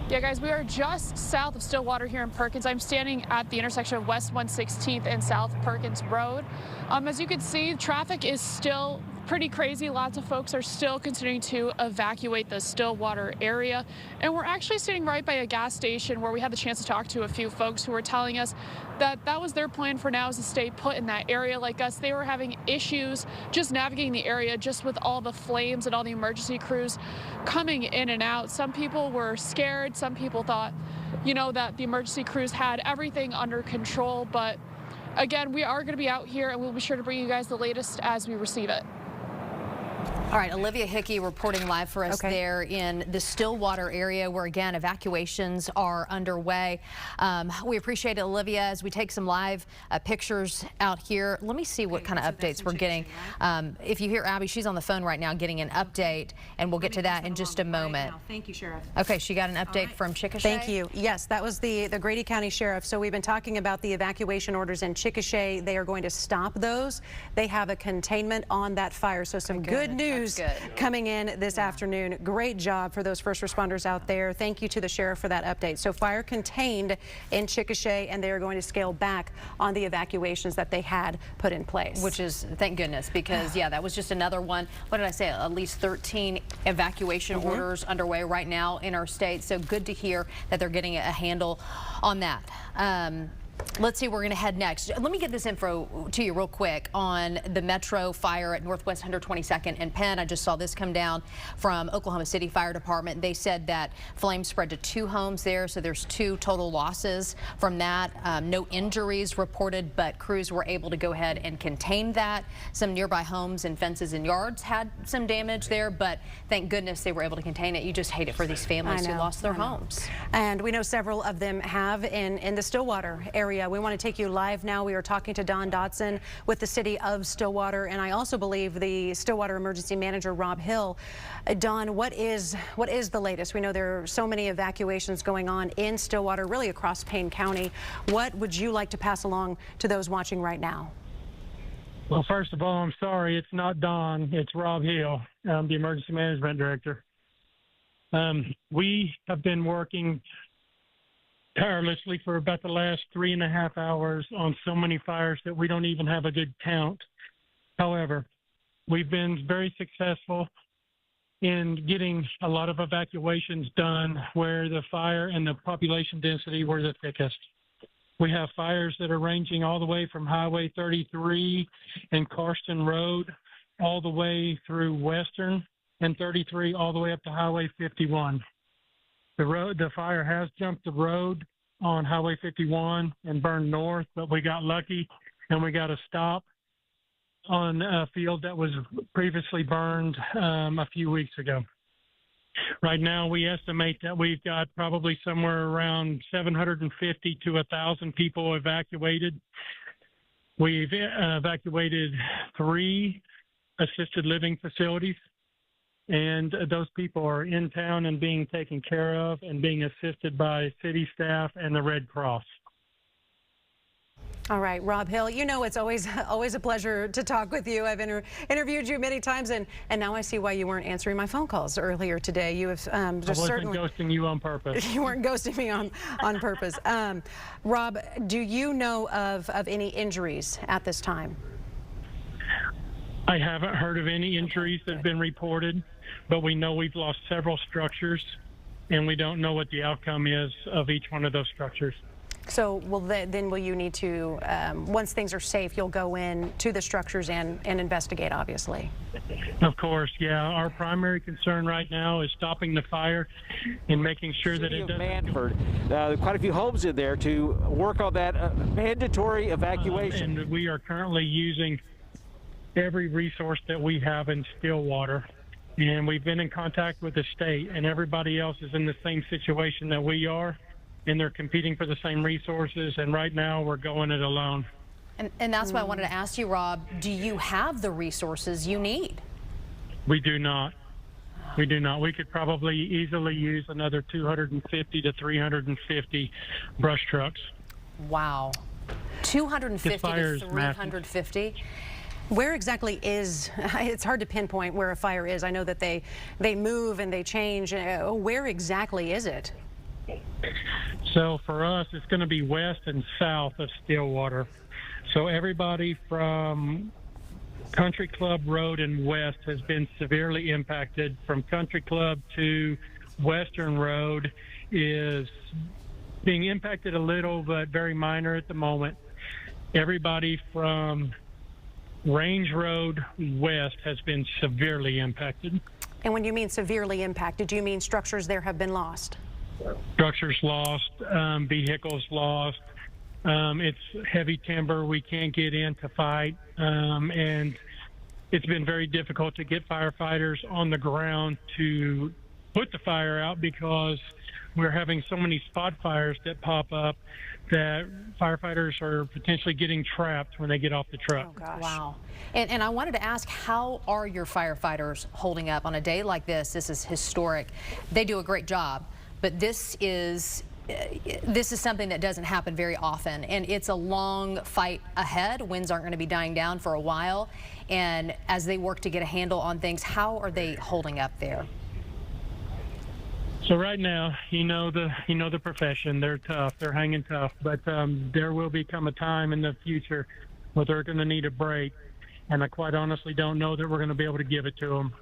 Yeah, guys, we are just south of Stillwater here in Perkins. I'm standing at the intersection of West 116th and South Perkins Road. As you can see, traffic is still pretty crazy. Lots of folks are still continuing to evacuate the Stillwater area. And we're actually sitting right by a gas station where we had the chance to talk to a few folks who were telling us that that was their plan for now, is to stay put in that area. Like us, they were having issues just navigating the area, just with all the flames and all the emergency crews coming in and out. Some people were scared. Some people thought, you know, that the emergency crews had everything under control. But again, we are going to be out here, and we'll be sure to bring you guys the latest as we receive it. All right, Olivia Hickey reporting live for us there in the Stillwater area, where again evacuations are underway. We appreciate it, Olivia, as we take some live pictures out here. Let me see what kind of updates we're getting. If you hear Abby, she's on the phone right now getting an update, and we'll get to that in just a moment. Thank you, Sheriff. Okay, she got an update from Chickasha. Thank you. Yes, that was the Grady County Sheriff. So we've been talking about the evacuation orders in Chickasha. They are going to stop those. They have a containment on that fire. So some good news coming in this afternoon. Great job for those first responders out there. Thank you to the sheriff for that update. So fire contained in Chickasha, and they are going to scale back on the evacuations that they had put in place. Which is, thank goodness, because yeah, that was just another one. What did I say? At least 13 evacuation orders underway right now in our state. So good to hear that they're getting a handle on that. Let's see, we're going to head next. Let me get this info to you real quick on the Metro fire at Northwest 122nd and Penn. I just saw this come down from Oklahoma City Fire Department. They said that flames spread to 2 homes there, so there's 2 total losses from that. No injuries reported, but crews were able to go ahead and contain that. Some nearby homes and fences and yards had some damage there, but thank goodness they were able to contain it. You just hate it for these families who lost their homes. And we know several of them have in the Stillwater area. We want to take you live now. We are talking to Don Dotson with the city of Stillwater, and I also believe the Stillwater Emergency Manager, Rob Hill. Don, what is the latest? We know there are so many evacuations going on in Stillwater, really across Payne County. What would you like to pass along to those watching right now? Well, first of all, I'm sorry, it's not Don, it's Rob Hill, the Emergency Management Director. We have been working tirelessly for about the last 3.5 hours on so many fires that we don't even have a good count. However, we've been very successful in getting a lot of evacuations done where the fire and the population density were the thickest. We have fires that are ranging all the way from Highway 33 and Carston Road all the way through Western and 33 all the way up to Highway 51. The fire has jumped the road on Highway 51 and burned north, but we got lucky and we got a stop on a field that was previously burned a few weeks ago. Right now, we estimate that we've got probably somewhere around 750 to 1,000 people evacuated. We've evacuated 3 assisted living facilities. And those people are in town and being taken care of and being assisted by city staff and the Red Cross. All right, Rob Hill, you know it's always a pleasure to talk with you. I've interviewed you many times, and now I see why you weren't answering my phone calls earlier today. You have just certainly... I wasn't ghosting you on purpose. You weren't ghosting me on purpose. Rob, do you know of any injuries at this time? I haven't heard of any injuries that have been reported, but we know we've lost several structures, and we don't know what the outcome is of each one of those structures. So then will you need to, once things are safe, you'll go in to the structures and investigate, obviously? Of course, yeah. Our primary concern right now is stopping the fire and making sure that it doesn't... Manford, quite a few homes in there to work on that mandatory evacuation. And we are currently using every resource that we have in Stillwater, and we've been in contact with the state, and everybody else is in the same situation that we are, and they're competing for the same resources, and right now we're going it alone. And that's why I wanted to ask you, Rob, do you have the resources you need? We do not. We do not. We could probably easily use another 250 to 350 brush trucks. Wow. 250 to 350? Massive. Where exactly is, it's hard to pinpoint where a fire is. I know that they move and they change. Where exactly is it? So for us, it's going to be west and south of Stillwater. So everybody from Country Club Road and west has been severely impacted. From Country Club to Western Road is being impacted a little, but very minor at the moment. Everybody from Range Road west has been severely impacted. And when you mean severely impacted, do you mean structures there have been lost? Structures lost, vehicles lost. It's heavy timber. We can't get in to fight. And it's been very difficult to get firefighters on the ground to put the fire out because we're having so many spot fires that pop up that firefighters are potentially getting trapped when they get off the truck. Oh, gosh. Wow. And I wanted to ask, how are your firefighters holding up on a day like this? This is historic. They do a great job, but this is something that doesn't happen very often, and it's a long fight ahead. Winds aren't going to be dying down for a while, and as they work to get a handle on things, how are they holding up there? So right now, you know the profession. They're tough. They're hanging tough. But there will become a time in the future where they're going to need a break, and I quite honestly don't know that we're going to be able to give it to them.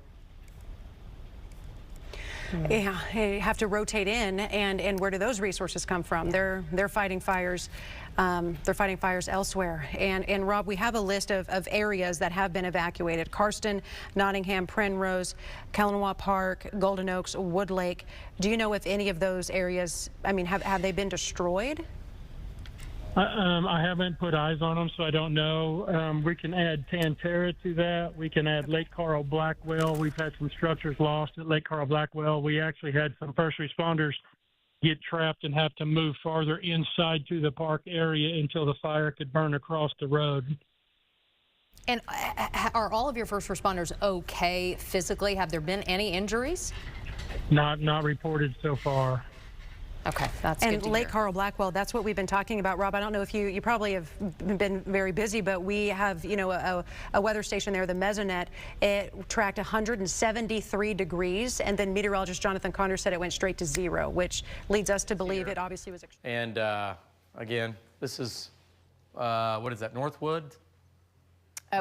Yeah, they have to rotate in, and where do those resources come from? They're fighting fires. They're fighting fires elsewhere. And Rob, we have a list of areas that have been evacuated: Karsten, Nottingham, Penrose, Kellenwa Park, Golden Oaks, Wood Lake. Do you know if any of those areas, I mean, have they been destroyed? I haven't put eyes on them, so I don't know. We can add Tantera to that. We can add Lake Carl Blackwell. We've had some structures lost at Lake Carl Blackwell. We actually had some first responders get trapped and have to move farther inside to the park area until the fire could burn across the road. And are all of your first responders okay physically? Have there been any injuries? Not reported so far. Okay, that's and good to Lake hear. Carl Blackwell, that's what we've been talking about, Rob. I don't know if you probably have been very busy, but we have, you know, a weather station there, the Mesonet. It tracked 173 degrees, and then meteorologist Jonathan Conder said it went straight to 0, which leads us to believe it obviously was. And again, this is, what is that, Northwood?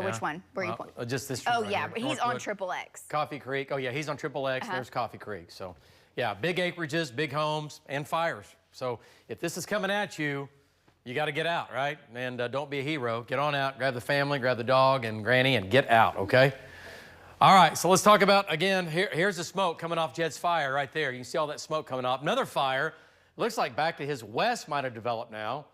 Which one? Where are you pointing? Just this street Oh, right yeah, here, he's on Northwood. Triple X. Coffee Creek. Oh, yeah, he's on Triple X. There's Coffee Creek. So, yeah, big acreages, big homes, and fires. So if this is coming at you, you got to get out, right? And don't be a hero. Get on out, grab the family, grab the dog and Granny, and get out, okay? All right, so let's talk about, again, here's the smoke coming off Jed's fire right there. You can see all that smoke coming off. Another fire, looks like back to his west might have developed now.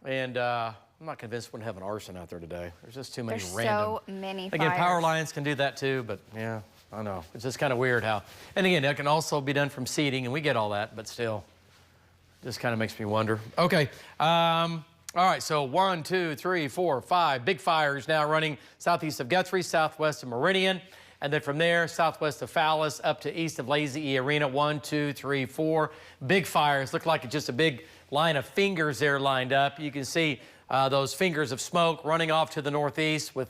And I'm not convinced we wouldn't have an arson out there today. There's just too many random. So many fires. Again, power lines can do that too, but yeah, I know. It's just kind of weird how, and again, that can also be done from seeding, and we get all that, but still, just kind of makes me wonder. Okay, all right, so 1, 2, 3, 4, 5 big fires now running southeast of Guthrie, southwest of Meridian, and then from there, southwest of Fallis up to east of Lazy E Arena. 1, 2, 3, 4 big fires. Look like it's just a big line of fingers there lined up. You can see those fingers of smoke running off to the northeast with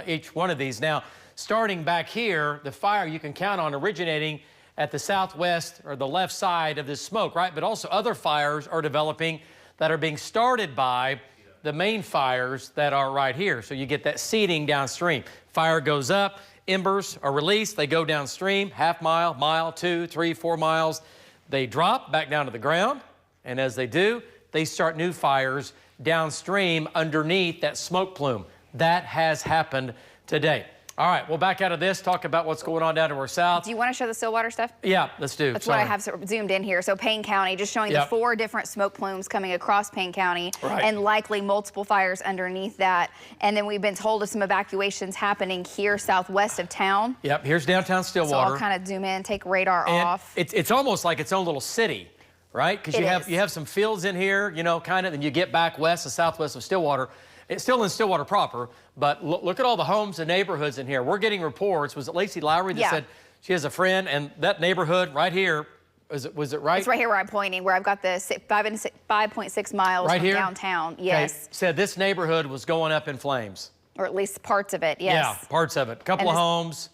each one of these. Now, starting back here, the fire you can count on originating at the southwest or the left side of this smoke, right? But also other fires are developing that are being started by the main fires that are right here. So you get that seeding downstream. Fire goes up, embers are released, they go downstream, half mile, mile, 2, 3, 4 miles. They drop back down to the ground, and as they do, they start new fires downstream underneath that smoke plume. That has happened today. All right, we'll back out of this, talk about what's going on down to our south. Do you want to show the Stillwater stuff? Yeah, let's do. That's what I have zoomed in here. So Payne County, just showing the 4 different smoke plumes coming across Payne County, and likely multiple fires underneath that. And then we've been told of some evacuations happening here southwest of town. Yep, here's downtown Stillwater. So I'll kind of zoom in, take radar off. It's almost like its own little city, right? Because you have some fields in here, you know, kind of, and you get back west and southwest of Stillwater. It's still in Stillwater proper, but look at all the homes and neighborhoods in here. We're getting reports. Was it Lacey Lowry that said she has a friend, and that neighborhood right here, was it right? It's right here where I'm pointing, where I've got the 5.6 miles right from here? downtown. Yes. Okay. Said this neighborhood was going up in flames. Or at least parts of it, yes. Yeah, parts of it. A couple of homes.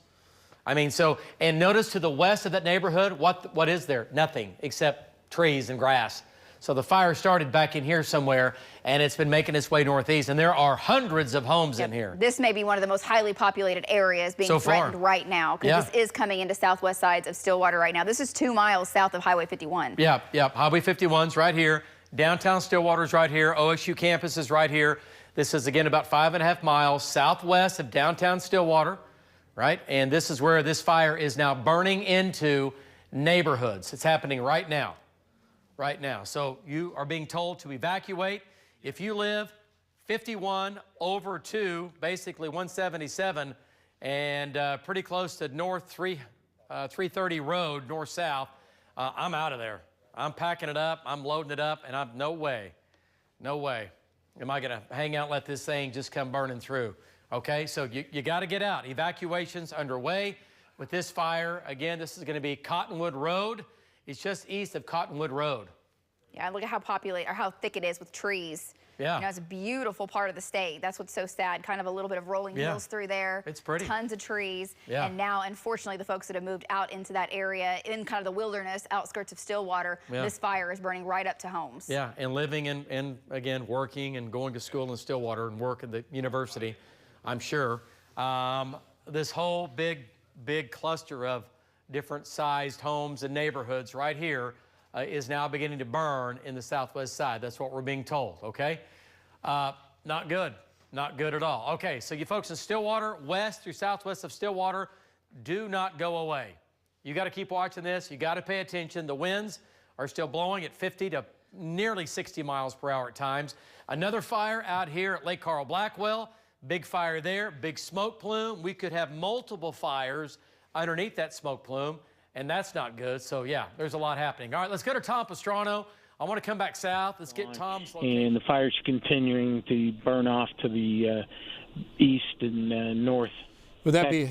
I mean, so, and notice to the west of that neighborhood, what is there? Nothing except trees and grass. So the fire started back in here somewhere, and it's been making its way northeast, and there are hundreds of homes in here. This may be one of the most highly populated areas being threatened right now, because this is coming into southwest sides of Stillwater right now. This is 2 miles south of Highway 51. Yeah. Highway 51's right here. Downtown Stillwater's right here. OSU campus is right here. This is, again, about 5.5 miles southwest of downtown Stillwater, right? And this is where this fire is now burning into neighborhoods. It's happening right now. Right now. So you are being told to evacuate. If you live 51 over to basically 177 and pretty close to North 330 Road, north-south, I'm out of there. I'm packing it up, I'm loading it up, and I'm no way am I going to hang out and let this thing just come burning through. Okay, so you got to get out. Evacuations underway with this fire. Again, this is going to be Cottonwood Road. It's just east of Cottonwood Road. Yeah, look at how thick it is with trees. Yeah. You know, it's a beautiful part of the state. That's what's so sad. Kind of a little bit of rolling hills through there. It's pretty. Tons of trees. Yeah. And now, unfortunately, the folks that have moved out into that area, in kind of the wilderness, outskirts of Stillwater, this fire is burning right up to homes. Yeah, and living and again, working and going to school in Stillwater and work at the university, I'm sure. This whole big cluster of different sized homes and neighborhoods right here is now beginning to burn in the southwest side. That's what we're being told, okay? Not good. Not good at all. Okay, so you folks in Stillwater, west through southwest of Stillwater, do not go away. You got to keep watching this. You got to pay attention. The winds are still blowing at 50 to nearly 60 miles per hour at times. Another fire out here at Lake Carl Blackwell. Big fire there, big smoke plume. We could have multiple fires underneath that smoke plume, and that's not good. So, yeah, there's a lot happening. All right, let's go to Tom Pastrano. I want to come back south. Let's get Tom's location. And the fire's continuing to burn off to the east and north. Would that be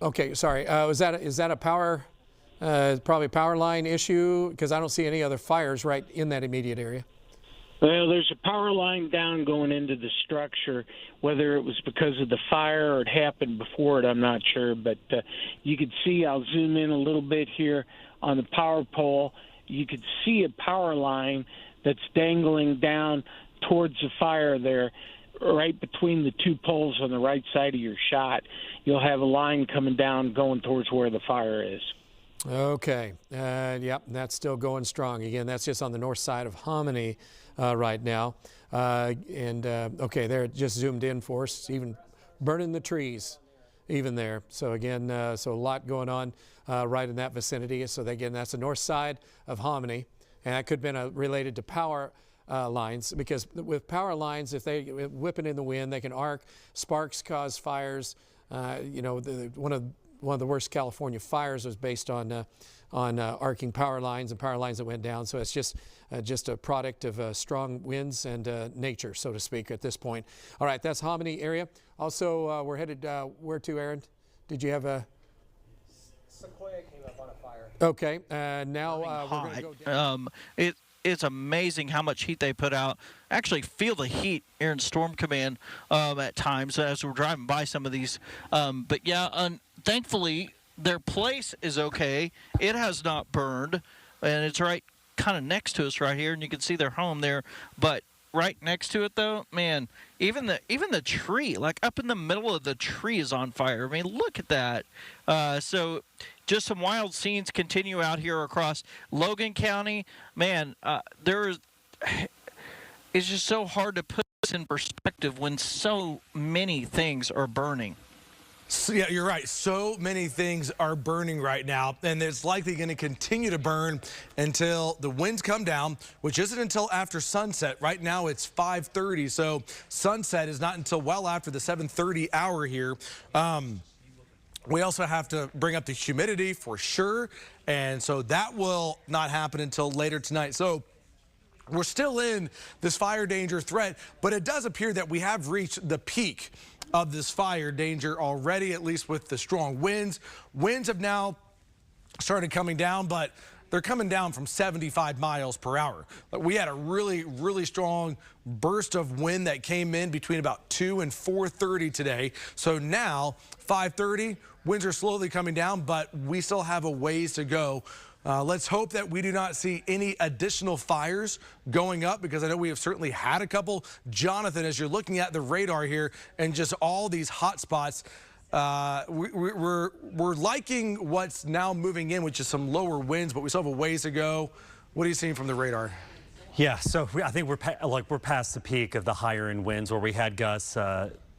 okay? Sorry, is that a power, probably power line issue? Because I don't see any other fires right in that immediate area. Well, there's a power line down going into the structure. Whether it was because of the fire or it happened before it, I'm not sure. But you could see, I'll zoom in a little bit here on the power pole. You could see a power line that's dangling down towards the fire there, right between the two poles on the right side of your shot. You'll have a line coming down going towards where the fire is. Okay. Yep, that's still going strong. Again, that's just on the north side of Hominy right now. Okay, there it just zoomed in for us, even burning the trees even there. So again, so a lot going on right in that vicinity. So again, that's the north side of Hominy, and that could have been related to power lines, because with power lines, if they whipping in the wind, they can arc. Sparks cause fires. You know, one of the worst California fires was based on arcing power lines and power lines that went down. So it's just a product of strong winds and nature, so to speak, at this point. All right, that's Hominy area. Also, we're headed where to, Aaron? Did you have a? Sequoia came up on a fire. Okay, now we're going to go down. It's amazing how much heat they put out. Actually feel the heat here in Storm Command at times as we're driving by some of these. But yeah, thankfully their place is okay. It has not burned, and it's right kind of next to us right here, and you can see their home there. But right next to it, though, man, even the tree, like up in the middle of the tree, is on fire. I mean, look at that. So just some wild scenes continue out here across Logan County. Man, it's just so hard to put this in perspective when so many things are burning. So, yeah, you're right. So many things are burning right now, and it's likely going to continue to burn until the winds come down, which isn't until after sunset. Right now it's 5:30, so sunset is not until well after the 7:30 hour here. We also have to bring up the humidity for sure, and so that will not happen until later tonight. So we're still in this fire danger threat, but it does appear that we have reached the peak of this fire danger already, at least with the strong winds. Winds have now started coming down, but they're coming down from 75 miles per hour. We had a really, really strong burst of wind that came in between about 2 and 4:30 today. So now, 5:30, winds are slowly coming down, but we still have a ways to go. Let's hope that we do not see any additional fires going up, because I know we have certainly had a couple. Jonathan, as you're looking at the radar here and just all these hot spots, we're liking what's now moving in, which is some lower winds, but we still have a ways to go. What are you seeing from the radar? Yeah, so I think we're past the peak of the higher end winds, where we had gusts,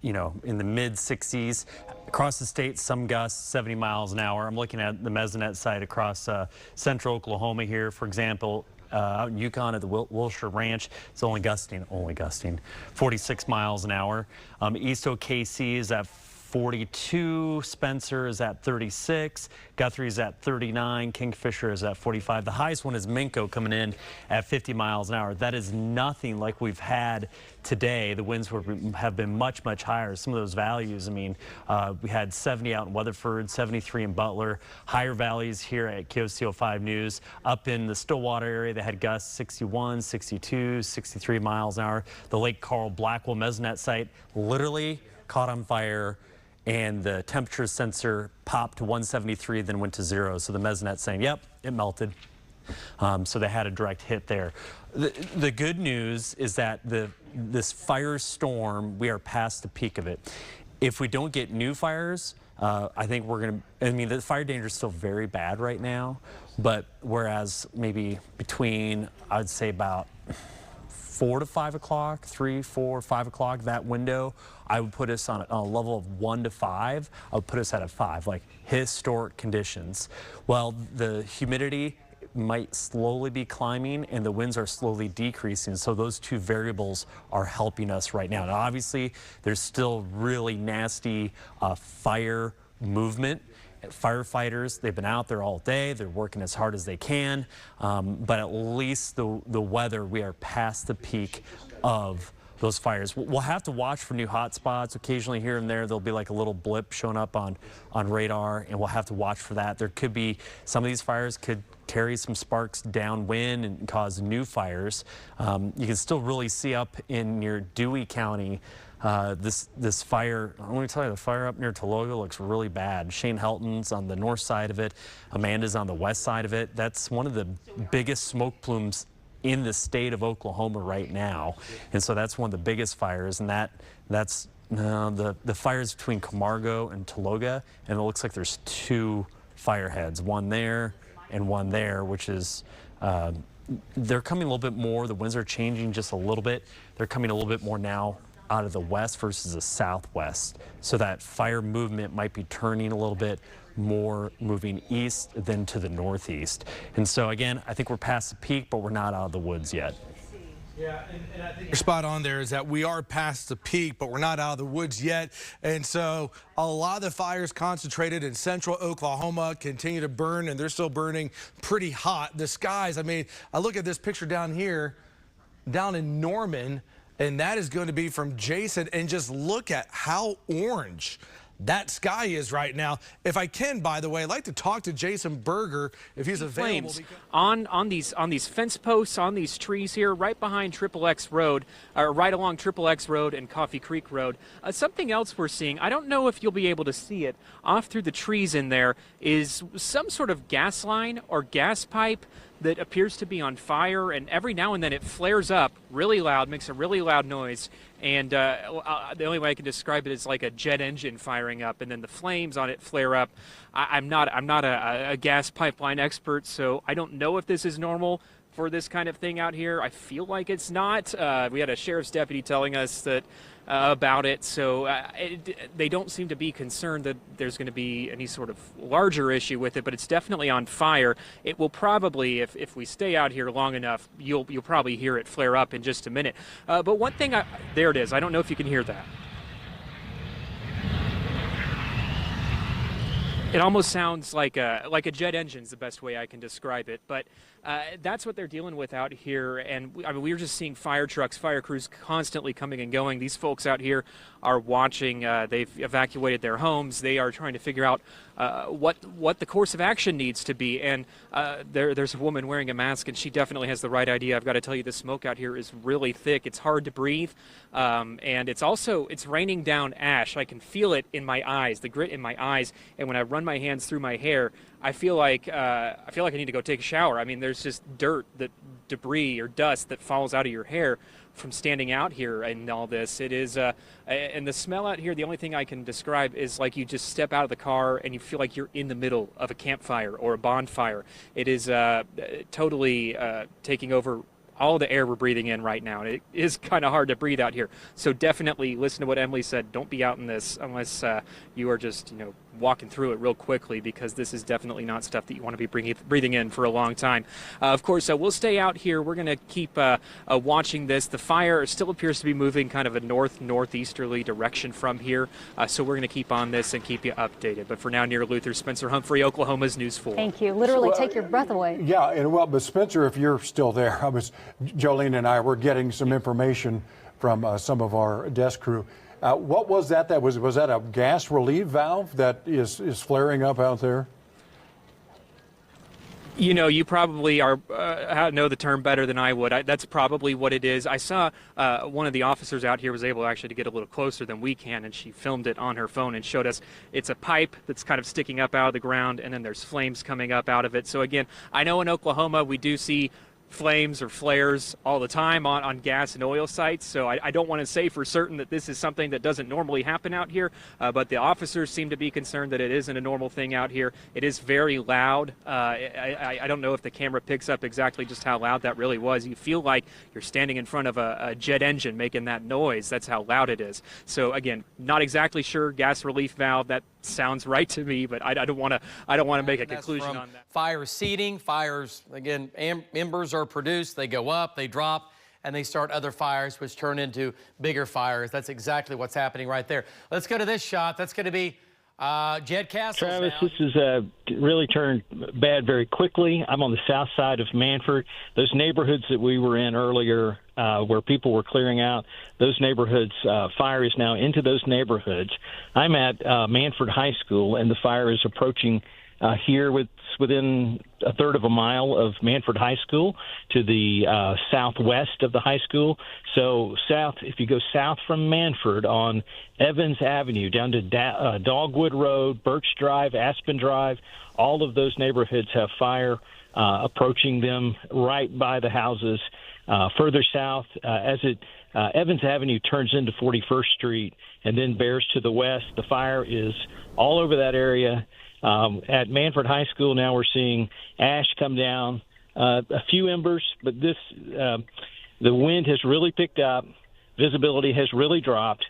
you know, in the mid 60s across the state. Some gusts 70 miles an hour. I'm looking at the Mesonet site across central Oklahoma here, for example. Out in Yukon at the Wilshire Ranch, it's only gusting 46 miles an hour. East OKC is at 42, Spencer is at 36, Guthrie is at 39, Kingfisher is at 45. The highest one is Minko coming in at 50 miles an hour. That is nothing like we've had today. The winds have been much, much higher. Some of those values, I mean, we had 70 out in Weatherford, 73 in Butler, higher values here at KOCO 5 News. Up in the Stillwater area, they had gusts 61, 62, 63 miles an hour. The Lake Carl Blackwell Mesonet site literally caught on fire, and the temperature sensor popped to 173, then went to 0. So the Mesonet saying, yep, it melted. So they had a direct hit there. The good news is that this firestorm, we are past the peak of it. If we don't get new fires, I think we're going to, I mean, the fire danger is still very bad right now, but whereas maybe between, I'd say about 4 to 5 o'clock, 3, 4, 5 o'clock, that window, I would put us on a level of 1 to 5. I would put us at a 5, like historic conditions. Well, the humidity might slowly be climbing and the winds are slowly decreasing. So those two variables are helping us right now. Now, obviously, there's still really nasty fire movement. Firefighters, they've been out there all day. They're working as hard as they can. But at least the weather, we are past the peak of those fires. We'll have to watch for new hot spots. Occasionally here and there, there'll be like a little blip showing up on radar, and we'll have to watch for that. There could be, some of these fires could carry some sparks downwind and cause new fires. You can still really see up in near Dewey County, this fire. I want to tell you, the fire up near Tologa looks really bad. Shane Helton's on the north side of it. Amanda's on the west side of it. That's one of the biggest smoke plumes in the state of Oklahoma right now. And so that's one of the biggest fires, and that's the fires between Camargo and Tologa, and it looks like there's 2 fire heads, one there and one there, which is, they're coming a little bit more. The winds are changing just a little bit. They're coming a little bit more now out of the west versus the southwest. So that fire movement might be turning a little bit more, moving east than to the northeast. And so again, I think we're past the peak, but we're not out of the woods yet. Yeah, and I think you're spot on there is that we are past the peak, but we're not out of the woods yet. And so a lot of the fires concentrated in central Oklahoma continue to burn, and they're still burning pretty hot. The skies, I mean, I look at this picture down here, down in Norman, and that is going to be from Jason, and just look at how orange that sky is right now. If I can, by the way, I'd like to talk to Jason Berger if he's available. On these fence posts, on these trees here, right behind XXX Road, or right along XXX Road and Coffee Creek Road. Something else we're seeing, I don't know if you'll be able to see it, off through the trees in there is some sort of gas line or gas pipe that appears to be on fire, and every now and then it flares up really loud, makes a really loud noise, and the only way I can describe it is like a jet engine firing up, and then the flames on it flare up. I'm not a gas pipeline expert, so I don't know if this is normal for this kind of thing out here. I feel like it's not. We had a sheriff's deputy telling us that about it, so they don't seem to be concerned that there's going to be any sort of larger issue with it, but it's definitely on fire. It will probably, if we stay out here long enough, you'll probably hear it flare up in just a minute. But one thing, there it is. I don't know if you can hear that. It almost sounds like a jet engine is the best way I can describe it, but that's what they're dealing with out here. And I mean, we were just seeing fire trucks, fire crews constantly coming and going. These folks out here are watching. They've evacuated their homes. They are trying to figure out what the course of action needs to be. And there's a woman wearing a mask, and she definitely has the right idea. I've got to tell you, the smoke out here is really thick. It's hard to breathe, and it's raining down ash. I can feel it in my eyes, the grit in my eyes, and when I run my hands through my hair, I feel like I need to go take a shower. I mean, there's just dirt, debris or dust that falls out of your hair from standing out here and all this. It is, and the smell out here, the only thing I can describe is like you just step out of the car and you feel like you're in the middle of a campfire or a bonfire. It is totally taking over all the air we're breathing in right now. And it is kind of hard to breathe out here. So definitely listen to what Emily said. Don't be out in this unless you are just, walking through it real quickly, because this is definitely not stuff that you want to be breathing in for a long time. Of course, we'll stay out here. We're going to keep watching this. The fire still appears to be moving kind of a northeasterly direction from here. So we're going to keep on this and keep you updated. But for now, near Luther, Spencer Humphrey, Oklahoma's News 4. Thank you. Literally take your breath away. Yeah, and but Spencer, if you're still there, Jolene and I were getting some information from some of our desk crew. What was that? Was that a gas relief valve that is flaring up out there? You probably know the term better than I would. That's probably what it is. I saw one of the officers out here was able actually to get a little closer than we can, and she filmed it on her phone and showed us it's a pipe that's kind of sticking up out of the ground, and then there's flames coming up out of it. So again, I know in Oklahoma we do see flames or flares all the time on gas and oil sites, so I don't want to say for certain that this is something that doesn't normally happen out here, but the officers seem to be concerned that it isn't a normal thing out here. It is very loud. I don't know if the camera picks up exactly just how loud that really was. You feel like you're standing in front of a jet engine making that noise. That's how loud it is. So again, not exactly sure. Gas relief valve, that sounds right to me, but I don't want to make a conclusion on that. Fire seeding, fires, again, embers are produced, they go up, they drop, and they start other fires, which turn into bigger fires. That's exactly what's happening right there. Let's go to this shot. That's going to be Jed Castles. Travis, now. this is really turned bad very quickly. I'm on the south side of Manford. Those neighborhoods that we were in earlier where people were clearing out, those neighborhoods, fire is now into those neighborhoods. I'm at Manford High School, and the fire is approaching here within a third of a mile of Manford High School to the southwest of the high school. So if you go south from Manford on Evans Avenue down to Dogwood Road, Birch Drive, Aspen Drive, all of those neighborhoods have fire approaching them right by the houses. Further south, Evans Avenue turns into 41st Street and then bears to the west. The fire is all over that area. At Manford High School now we're seeing ash come down, a few embers, but the wind has really picked up. Visibility has really dropped.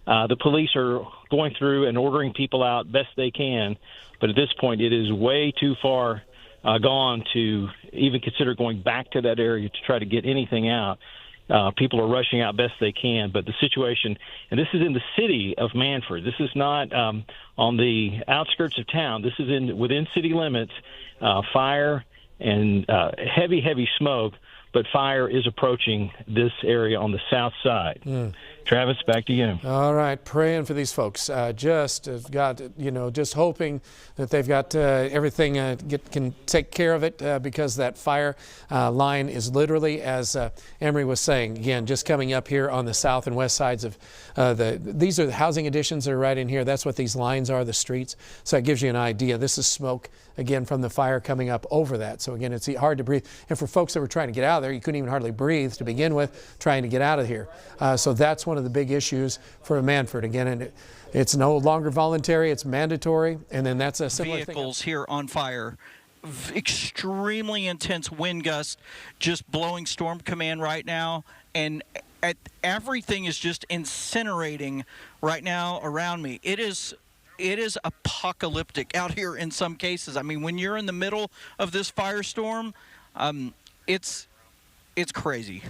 The police are going through and ordering people out best they can, but at this point it is way too far gone to even consider going back to that area to try to get anything out. People are rushing out best they can, but the situation, and this is in the city of Manford. This is not on the outskirts of town. This is within city limits. Fire and heavy smoke, but fire is approaching this area on the south side. Travis, back to you. All right, praying for these folks. Just hoping that they've got everything can take care of it because that fire line is literally, as Emery was saying, again, just coming up here on the south and west sides of these are the housing additions that are right in here. That's what these lines are, the streets. So it gives you an idea. This is smoke, again, from the fire coming up over that. So again, it's hard to breathe. And for folks that were trying to get out of there, you couldn't even hardly breathe to begin with, trying to get out of here. So that's one of the big issues for Manford. Again, and it's no longer voluntary, it's mandatory, and then that's a similar Vehicles here on fire. Extremely intense wind gusts just blowing storm command right now, and everything is just incinerating right now around me. It is apocalyptic out here in some cases. I mean, when you're in the middle of this firestorm, it's crazy.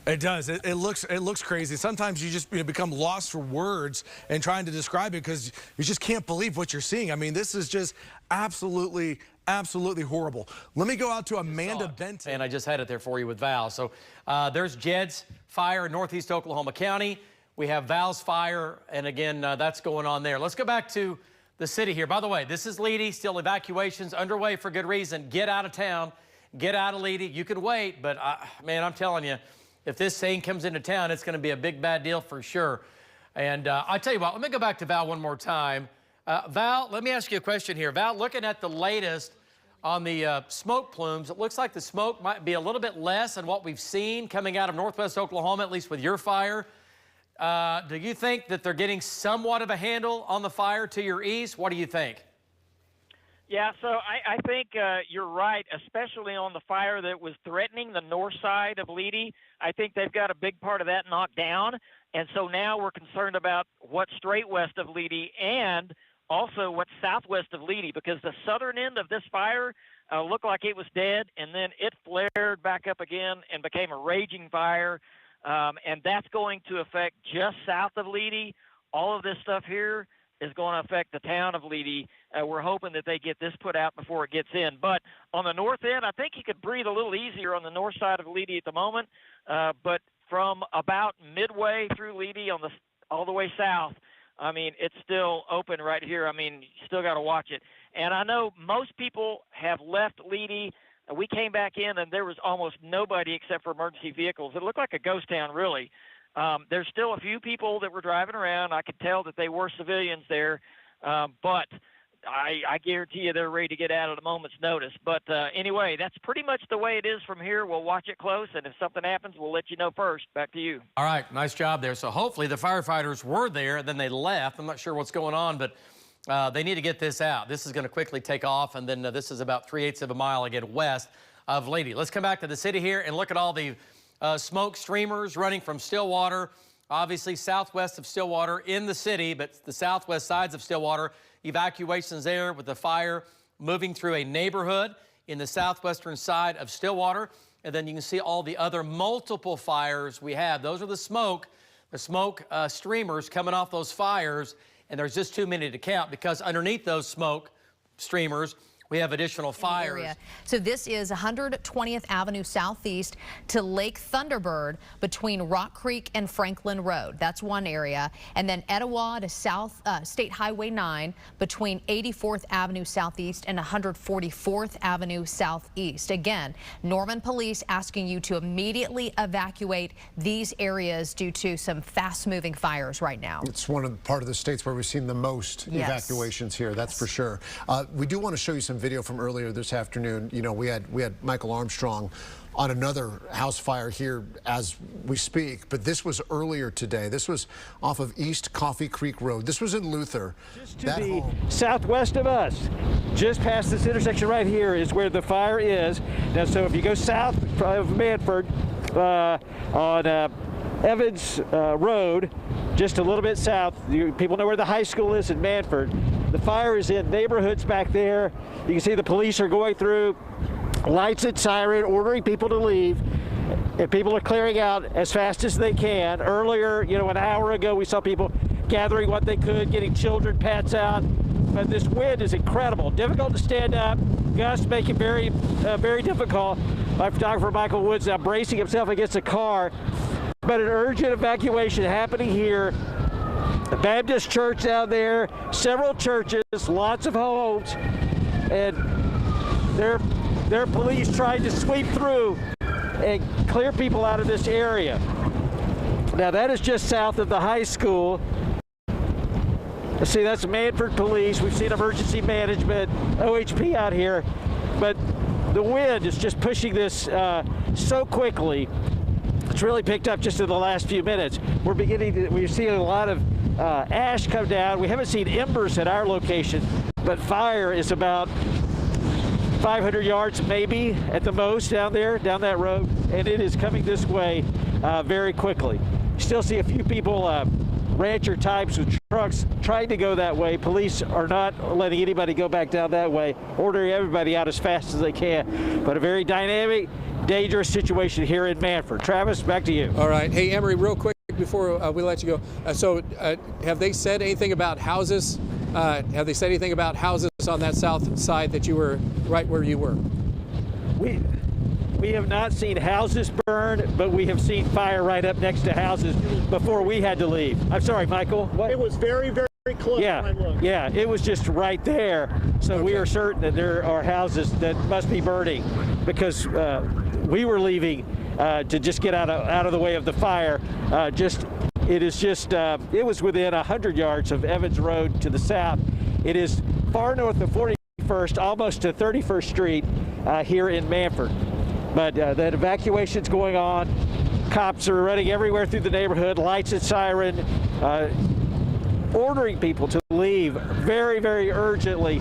It does. It looks crazy. Sometimes you just become lost for words and trying to describe it because you just can't believe what you're seeing. I mean, this is just absolutely horrible. Let me go out to Amanda Benton. And I just had it there for you with Val. So there's Jed's fire in northeast Oklahoma County. We have Val's fire, and again, that's going on there. Let's go back to the city here. By the way, this is Leedy. Still evacuations underway for good reason. Get out of town. Get out of Leedy. You can wait, but man, I'm telling you, if this thing comes into town, it's going to be a big bad deal for sure. And I tell you what, let me go back to Val one more time. Val, let me ask you a question here. Val, looking at the latest on the smoke plumes, it looks like the smoke might be a little bit less than what we've seen coming out of northwest Oklahoma, at least with your fire. Do you think that they're getting somewhat of a handle on the fire to your east? What do you think? Yeah, so I think you're right, especially on the fire that was threatening the north side of Leedy. I think they've got a big part of that knocked down, and so now we're concerned about what's straight west of Leedy and also what's southwest of Leedy, because the southern end of this fire looked like it was dead, and then it flared back up again and became a raging fire, and that's going to affect just south of Leedy. All of this stuff here is going to affect the town of Leedy. We're hoping that they get this put out before it gets in. But on the north end, I think you could breathe a little easier on the north side of Leedy at the moment. But from about midway through Leedy all the way south, I mean, it's still open right here. I mean, you still got to watch it. And I know most people have left Leedy. We came back in, and there was almost nobody except for emergency vehicles. It looked like a ghost town, really. There's still a few people that were driving around. I could tell that they were civilians there, but I guarantee you they're ready to get out at a moment's notice. But anyway, that's pretty much the way it is from here. We'll watch it close, and if something happens, we'll let you know first. Back to you. All right, nice job there. So hopefully the firefighters were there, then they left. I'm not sure what's going on, but they need to get this out. This is going to quickly take off, and then this is about 3/8 of a mile again west of Lady. Let's come back to the city here and look at all the smoke streamers running from Stillwater, obviously southwest of Stillwater in the city, but the southwest sides of Stillwater. Evacuations there with the fire moving through a neighborhood in the southwestern side of Stillwater. And then you can see all the other multiple fires we have. Those are the smoke streamers coming off those fires. And there's just too many to count because underneath those smoke streamers, we have additional fires. So this is 120th Avenue Southeast to Lake Thunderbird between Rock Creek and Franklin Road. That's one area. And then Etowah to South State Highway 9 between 84th Avenue Southeast and 144th Avenue Southeast. Again, Norman Police asking you to immediately evacuate these areas due to some fast-moving fires right now. It's part of the states where we've seen the most evacuations here, that's for sure. We do want to show you some video from earlier this afternoon. You know, we had Michael Armstrong on another house fire here as we speak, but this was earlier today. This was off of East Coffee Creek Road. This was in Luther. Just to the southwest of us, just past this intersection right here is where the fire is. Now, so if you go south of Manford on Evans Road, just a little bit south, people know where the high school is in Manford. The fire is in neighborhoods back there. You can see the police are going through, lights and siren, ordering people to leave. And people are clearing out as fast as they can. Earlier, an hour ago, we saw people gathering what they could, getting children, pets out. But this wind is incredible. Difficult to stand up. Gusts make it very, very difficult. My photographer, Michael Woods, now bracing himself against a car. But an urgent evacuation happening here. The Baptist church down there, several churches, lots of homes, and their police trying to sweep through and clear people out of this area. Now that is just south of the high school. Let's see, that's Manford Police. We've seen emergency management, OHP out here, but the wind is just pushing this so quickly. It's really picked up just in the last few minutes. We're seeing a lot of ash come down. We haven't seen embers at our location, but fire is about 500 yards maybe at the most down that road, and it is coming this way very quickly. Still see a few people, rancher types with trucks trying to go that way. Police are not letting anybody go back down that way, ordering everybody out as fast as they can. But a very dynamic, dangerous situation here in Manford. Travis, back to you. All right. Hey, Emery, real quick before we let you go. Have they said anything about houses? Have they said anything about houses on that south side that you were right where you were? We have not seen houses burn, but we have seen fire right up next to houses before we had to leave. I'm sorry, Michael. What? It was very, very close. Yeah, it was just right there. So we are certain that there are houses that must be burning because we were leaving to just get out of the way of the fire. It was within 100 yards of Evans Road to the south. It is far north of 41st, almost to 31st Street here in Manford. But that evacuation's going on. Cops are running everywhere through the neighborhood, lights and siren, ordering people to leave very, very urgently.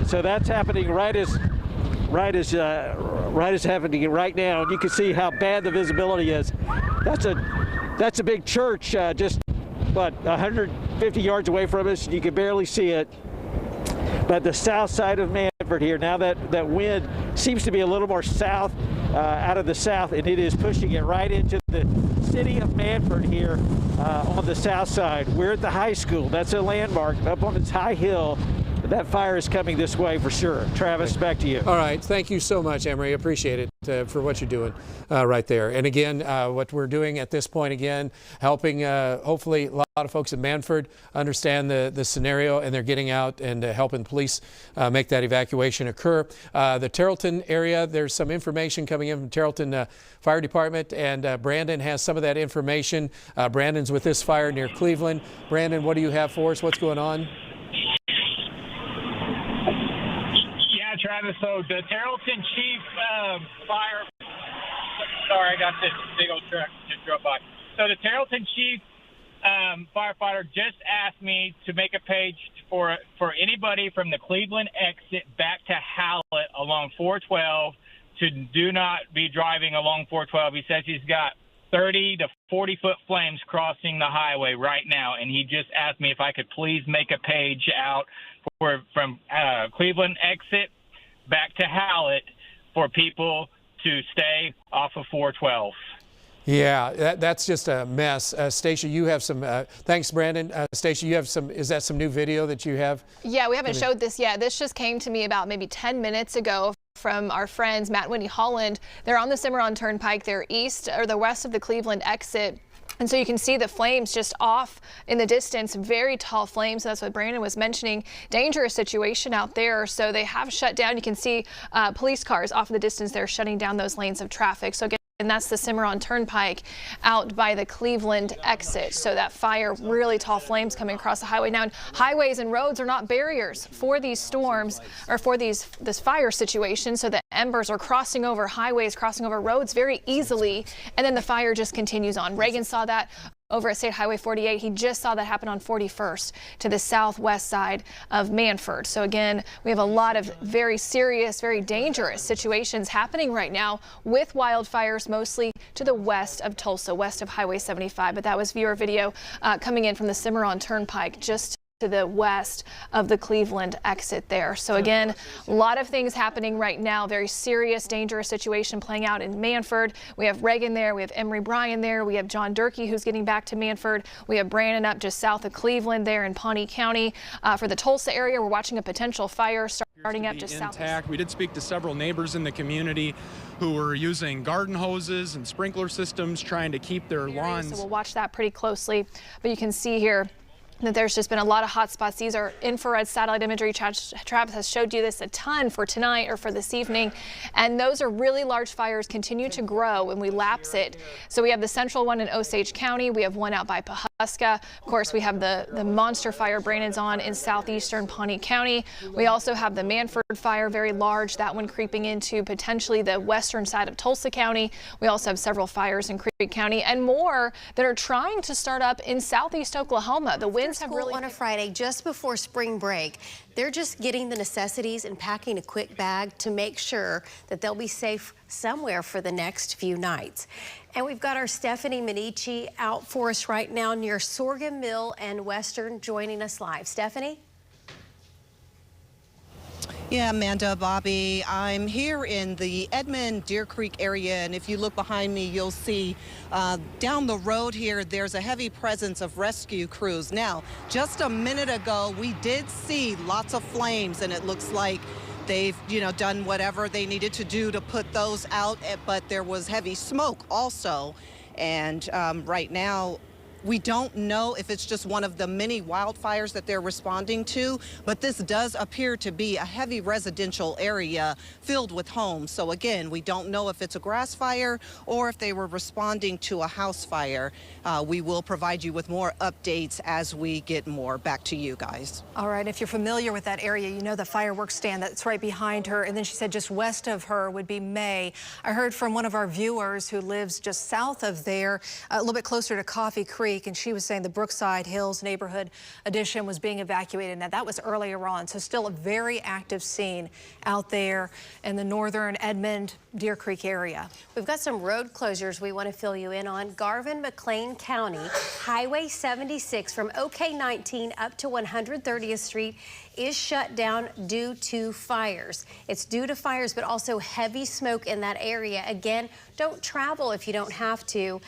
So that's happening right as happening right now. And you can see how bad the visibility is. That's a big church, just 150 yards away from us. You can barely see it. But the south side of Manford here, now that wind seems to be a little more south, out of the south, and it is pushing it right into the city of Manford here on the south side. We're at the high school. That's a landmark up on its high hill. That fire is coming this way for sure. Travis, back to you. All right. Thank you so much, Emery. Appreciate it for what you're doing right there. And again, what we're doing at this point, again, helping hopefully a lot of folks in Manford understand the scenario, and they're getting out and helping police make that evacuation occur. The Terrellton area, there's some information coming in from Terrellton Fire Department, and Brandon has some of that information. Brandon's with this fire near Cleveland. Brandon, what do you have for us? What's going on? Travis. So the Terrellton Chief fire. Sorry, I got this big old truck just drove by. So the Terrellton Chief firefighter just asked me to make a page for anybody from the Cleveland exit back to Hallett along 412 to do not be driving along 412. He says he's got 30 to 40-foot flames crossing the highway right now, and he just asked me if I could please make a page out from Cleveland exit back to Hallett for people to stay off of 412. Yeah, that's just a mess. Stacia, you have some, thanks Brandon. Stacia, you have some, is that some new video that you have? Yeah, we haven't showed this yet. This just came to me about maybe 10 minutes ago from our friends Matt and Whitney Holland. They're on the Cimarron Turnpike. They're east or the west of the Cleveland exit. And so you can see the flames just off in the distance, very tall flames. That's what Brandon was mentioning. Dangerous situation out there. So they have shut down. You can see police cars off in the distance. They're shutting down those lanes of traffic. So again, and that's the Cimarron Turnpike out by the Cleveland exit. So that fire, really tall flames coming across the highway. Now, highways and roads are not barriers for these storms or for this fire situation. So the embers are crossing over highways, crossing over roads very easily. And then the fire just continues on. Reagan saw that over at State Highway 48. He just saw that happen on 41st to the southwest side of Manford. So again, we have a lot of very serious, very dangerous situations happening right now with wildfires, mostly to the west of Tulsa, west of Highway 75. But that was viewer video coming in from the Cimarron Turnpike, just to the west of the Cleveland exit there. So again, a lot of things happening right now. Very serious, dangerous situation playing out in Manford. We have Reagan there. We have Emery Bryan there. We have John Durkee who's getting back to Manford. We have Brandon up just south of Cleveland there in Pawnee County. For the Tulsa area, we're watching a potential fire starting up just south. We did speak to several neighbors in the community who were using garden hoses and sprinkler systems trying to keep their lawns. So we'll watch that pretty closely. But you can see here that there's just been a lot of hot spots. These are infrared satellite imagery. Travis has showed you this a ton for tonight or for this evening. And those are really large fires, continue to grow when we lapse it. So we have the central one in Osage County. We have one out by Pawhuska. Of course, we have the monster fire Brandon's on in southeastern Pawnee County. We also have the Manford fire, very large, that one creeping into potentially the western side of Tulsa County. We also have several fires in Creek County and more that are trying to start up in southeast Oklahoma. The winds have really on a Friday just before spring break. They're just getting the necessities and packing a quick bag to make sure that they'll be safe somewhere for the next few nights. And we've got our Stephanie Minichi out for us right now near Sorghum Mill and Western, joining us live. Stephanie? Yeah, Amanda, Bobby, I'm here in the Edmond Deer Creek area, and if you look behind me, you'll see down the road here, there's a heavy presence of rescue crews. Now, just a minute ago, we did see lots of flames, and it looks like they've, done whatever they needed to do to put those out, but there was heavy smoke also. And right now, we don't know if it's just one of the many wildfires that they're responding to, but this does appear to be a heavy residential area filled with homes. So again, we don't know if it's a grass fire or if they were responding to a house fire. We will provide you with more updates as we get more. Back to you guys. All right, if you're familiar with that area, you know the fireworks stand that's right behind her. And then she said just west of her would be May. I heard from one of our viewers who lives just south of there, a little bit closer to Coffee Creek. And she was saying the Brookside Hills neighborhood addition was being evacuated. Now that was earlier on, so still a very active scene out there in the northern Edmond, Deer Creek area. We've got some road closures we want to fill you in on. Garvin, McLean County, Highway 76 from OK19 up to 130th Street is shut down due to fires. It's due to fires, but also heavy smoke in that area. Again, don't travel if you don't have to.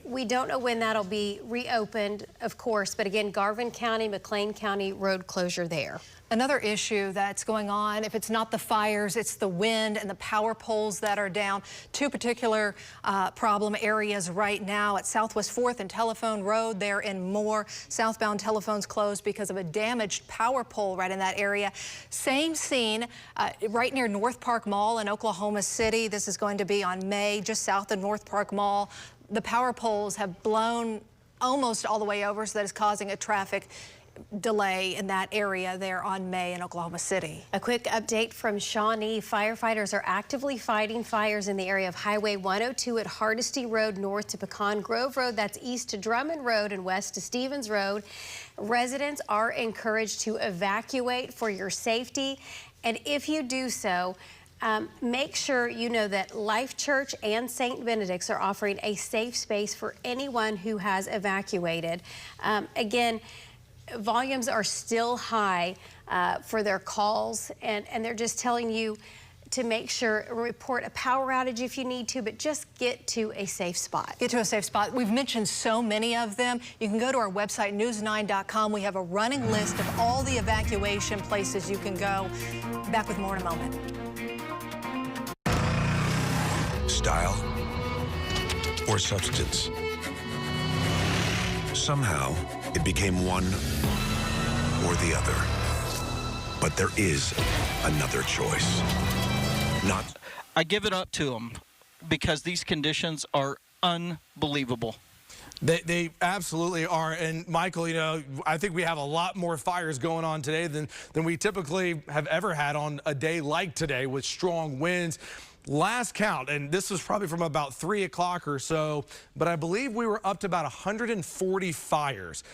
We don't know when that'll be reopened, of course, but again, Garvin County, McLean County road closure there. Another issue that's going on, if it's not the fires, it's the wind and the power poles that are down. Two particular problem areas right now at Southwest 4th and Telephone Road there in Moore. Southbound telephones closed because of a damaged power pole right in that area. Same scene right near North Park Mall in Oklahoma City. This is going to be on May, just south of North Park Mall. The power poles have blown almost all the way over, so that is causing a traffic delay in that area there on May in Oklahoma City. A quick update from Shawnee. Firefighters are actively fighting fires in the area of Highway 102 at Hardesty Road north to Pecan Grove Road. That's east to Drummond Road and west to Stevens Road. Residents are encouraged to evacuate for your safety. And if you do so, make sure you know that Life Church and St. Benedict's are offering a safe space for anyone who has evacuated. Again, volumes are still high for their calls, and they're just telling you to make sure, report a power outage if you need to, but just get to a safe spot. Get to a safe spot. We've mentioned so many of them. You can go to our website, news9.com. We have a running list of all the evacuation places you can go. Back with more in a moment. Style or substance. Somehow, it became one or the other. But there is another choice. I give it up to them because these conditions are unbelievable. They absolutely are. And Michael, you know, I think we have a lot more fires going on today than we typically have ever had on a day like today with strong winds. Last count, and this was probably from about 3 o'clock or so, but I believe we were up to about 140 fires.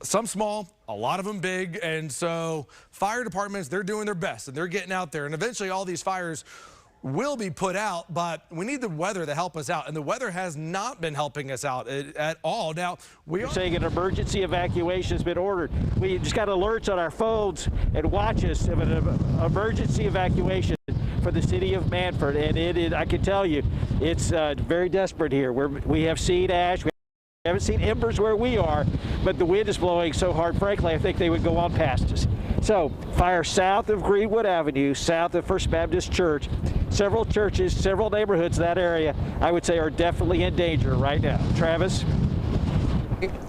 Some small, a lot of them big, and so fire departments, they're doing their best, and they're getting out there, and eventually all these fires will be put out, but we need the weather to help us out, and the weather has not been helping us out at all. Now, we're saying an emergency evacuation has been ordered. We just got alerts on our phones and watches of an emergency evacuation for the city of Manford, and it is, I can tell you, it's very desperate here. We have seen ash. We haven't seen embers where we are, but the wind is blowing so hard, frankly, I think they would go on past us. So, fire south of Greenwood Avenue, south of First Baptist Church. Several churches, several neighborhoods in that area, I would say, are definitely in danger right now. Travis?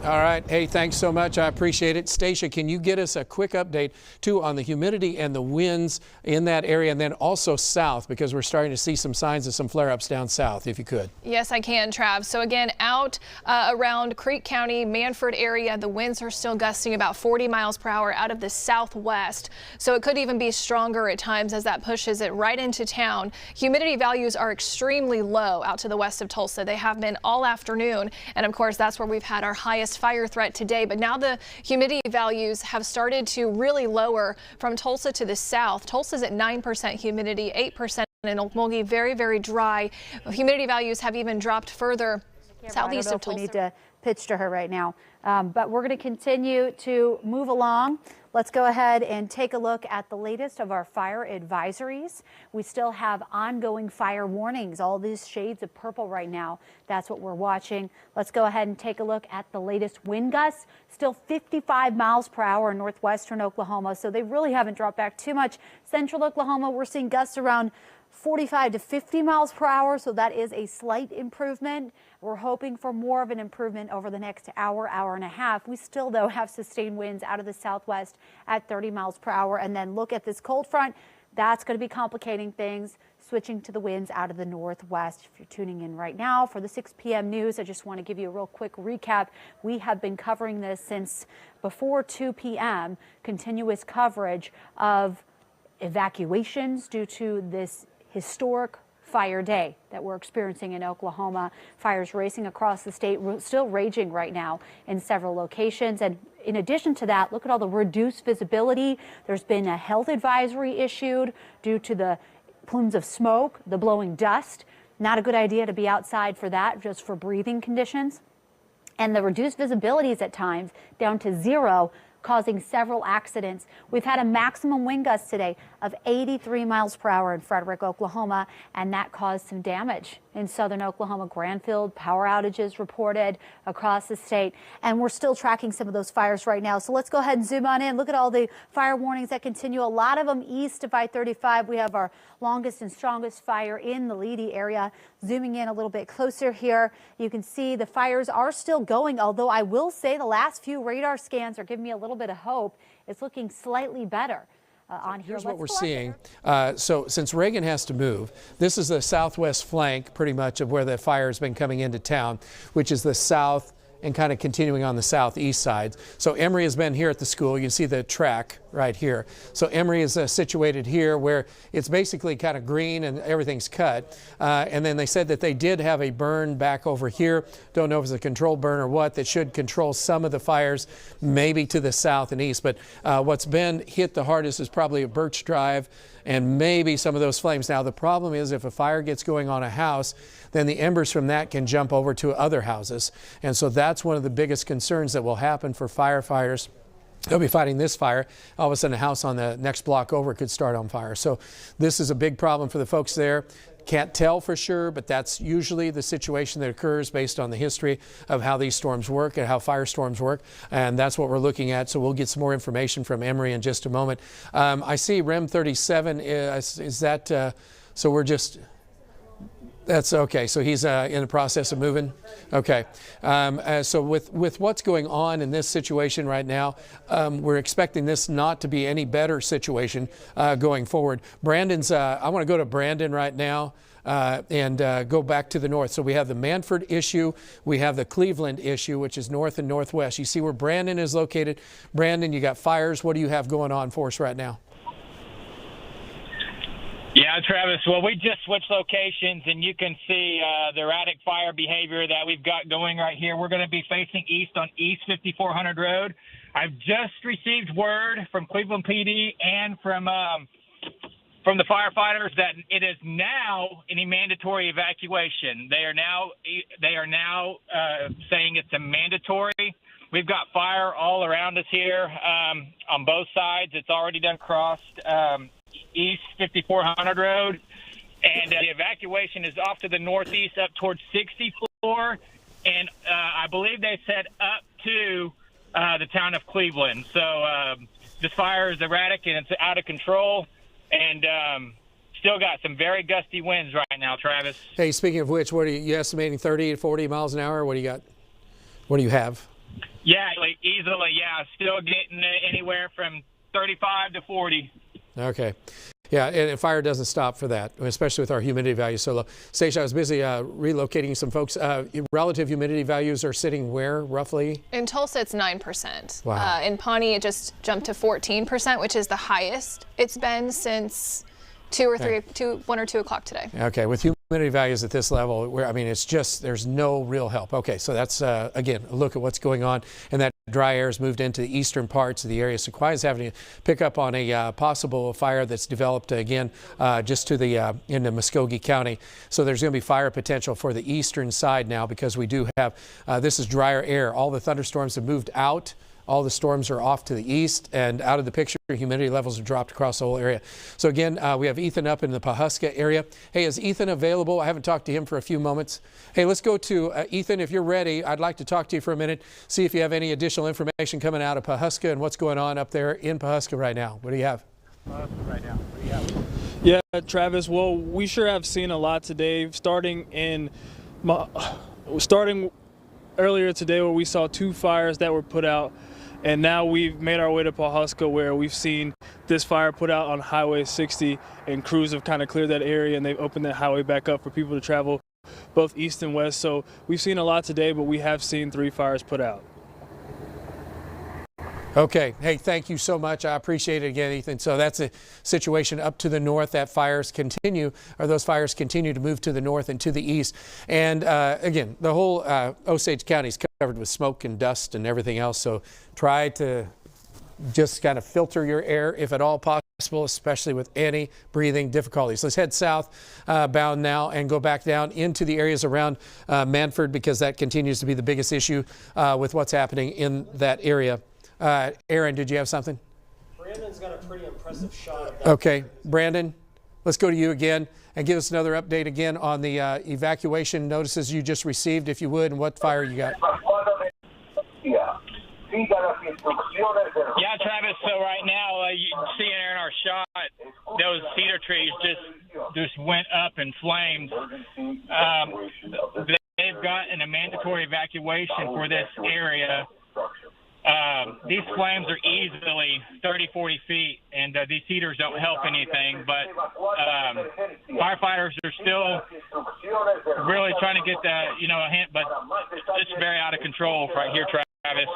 All right. Hey, thanks so much. I appreciate it. Stacia, can you get us a quick update, too, on the humidity and the winds in that area, and then also south, because we're starting to see some signs of some flare-ups down south, if you could. Yes, I can, Trav. So again, out around Creek County, Manford area, the winds are still gusting about 40 miles per hour out of the southwest. So it could even be stronger at times as that pushes it right into town. Humidity values are extremely low out to the west of Tulsa. They have been all afternoon. And of course, that's where we've had our highest fire threat today. But now the humidity values have started to really lower from Tulsa to the south. Tulsa's at 9% humidity, 8% in Okmulgee, very, very dry. Humidity values have even dropped further southeast of Tulsa. We need to pitch to her right now, but we're going to continue to move along. Let's go ahead and take a look at the latest of our fire advisories. We still have ongoing fire warnings, all these shades of purple right now. That's what we're watching. Let's go ahead and take a look at the latest wind gusts. Still 55 miles per hour in northwestern Oklahoma, so they really haven't dropped back too much. Central Oklahoma, we're seeing gusts around 45 to 50 miles per hour, so that is a slight improvement. We're hoping for more of an improvement over the next hour, hour and a half. We still, though, have sustained winds out of the southwest at 30 miles per hour. And then look at this cold front. That's going to be complicating things, switching to the winds out of the northwest. If you're tuning in right now for the 6 p.m. news, I just want to give you a real quick recap. We have been covering this since before 2 p.m., continuous coverage of evacuations due to this historic fire day that we're experiencing in Oklahoma. Fires racing across the state, still raging right now in several locations. And in addition to that, look at all the reduced visibility. There's been a health advisory issued due to the plumes of smoke, the blowing dust. Not a good idea to be outside for that, just for breathing conditions. And the reduced visibilities at times down to zero, causing several accidents. We've had a maximum wind gust today of 83 miles per hour in Frederick, Oklahoma, and that caused some damage in southern Oklahoma. Granfield, power outages reported across the state, and we're still tracking some of those fires right now. So let's go ahead and zoom on in. Look at all the fire warnings that continue. A lot of them east of I-35. We have our longest and strongest fire in the Leedy area. Zooming in a little bit closer here, you can see the fires are still going, although I will say the last few radar scans are giving me a little bit of hope. It's looking slightly better. On here. Here's what we're seeing. So since Reagan has to move, this is the southwest flank pretty much of where the fire has been coming into town, which is the south and kind of continuing on the southeast side. So Emory has been here at the school. You can see the track right here. So Emory is situated here where it's basically kind of green and everything's cut. And then they said that they did have a burn back over here. Don't know if it's a controlled burn or what, that should control some of the fires, maybe to the south and east. But what's been hit the hardest is probably a Birch Drive and maybe some of those flames. Now, the problem is if a fire gets going on a house, then the embers from that can jump over to other houses. And so that's one of the biggest concerns that will happen for firefighters. They'll be fighting this fire. All of a sudden, a house on the next block over could start on fire. So this is a big problem for the folks there. Can't tell for sure, but that's usually the situation that occurs based on the history of how these storms work and how firestorms work. And that's what we're looking at. So we'll get some more information from Emory in just a moment. I see REM 37. Is that, so we're just... That's okay. So he's in the process of moving. Okay. So with what's going on in this situation right now, we're expecting this not to be any better situation going forward. Brandon's, I want to go to Brandon right now and go back to the north. So we have the Manford issue. We have the Cleveland issue, which is north and northwest. You see where Brandon is located. Brandon, you got fires. What do you have going on for us right now? Yeah, Travis, well, we just switched locations, and you can see the erratic fire behavior that we've got going right here. We're going to be facing east on East 5400 Road. I've just received word from Cleveland PD and from the firefighters that it is now any mandatory evacuation. They are now saying it's a mandatory. We've got fire all around us here on both sides. It's already done crossed East 5400 Road, and the evacuation is off to the northeast up towards 64, and I believe they said up to the town of Cleveland. So this fire is erratic and it's out of control, and still got some very gusty winds right now, Travis. Hey, speaking of which, what are you estimating, 30 to 40 miles an hour? What do you got? What do you have? Yeah, like easily, yeah. Still getting anywhere from 35 to 40. Okay. Yeah, and fire doesn't stop for that, especially with our humidity values so low. Stacia, I was busy relocating some folks. Relative humidity values are sitting where, roughly? In Tulsa, it's 9%. Wow. In Pawnee, it just jumped to 14%, which is the highest it's been since 1 or 2 o'clock today. Okay, with humidity values at this level, where I mean, it's just, there's no real help. Okay, so that's, again, a look at what's going on. And that dry air has moved into the eastern parts of the area. So Kauai is having to pick up on a possible fire that's developed again just to the into Muskogee County. So there's going to be fire potential for the eastern side now because we do have, this is drier air. All the thunderstorms have moved out. All the storms are off to the east and out of the picture. Humidity levels have dropped across the whole area. So again, we have Ethan up in the Pawhuska area. Hey, is Ethan available? I haven't talked to him for a few moments. Hey, let's go to Ethan. If you're ready, I'd like to talk to you for a minute, see if you have any additional information coming out of Pawhuska and what's going on up there in Pawhuska right now. What do you have? Right now, what do you have? Yeah, Travis, well, we sure have seen a lot today, starting earlier today where we saw 2 fires that were put out. And now we've made our way to Pawhuska where we've seen this fire put out on Highway 60, and crews have kind of cleared that area and they've opened that highway back up for people to travel both east and west. So we've seen a lot today, but we have seen 3 fires put out. Okay. Hey, thank you so much. I appreciate it again, Ethan. So that's a situation up to the north. Those fires continue to move to the north and to the east. And again, the whole Osage County is covered with smoke and dust and everything else. So try to just kind of filter your air if at all possible, especially with any breathing difficulties. Let's head south bound now and go back down into the areas around Manford, because that continues to be the biggest issue with what's happening in that area. Aaron, did you have something? Brandon's got a pretty impressive shot of that. Okay, Brandon, let's go to you again and give us another update again on the evacuation notices you just received, if you would, and what fire you got. Yeah, Travis, so right now, you see there in our shot, those cedar trees just went up in flames. They've gotten a mandatory evacuation for this area. these flames are easily 30, 40 feet, and these heaters don't help anything. But firefighters are still really trying to get a hint, but it's very out of control right here, Travis.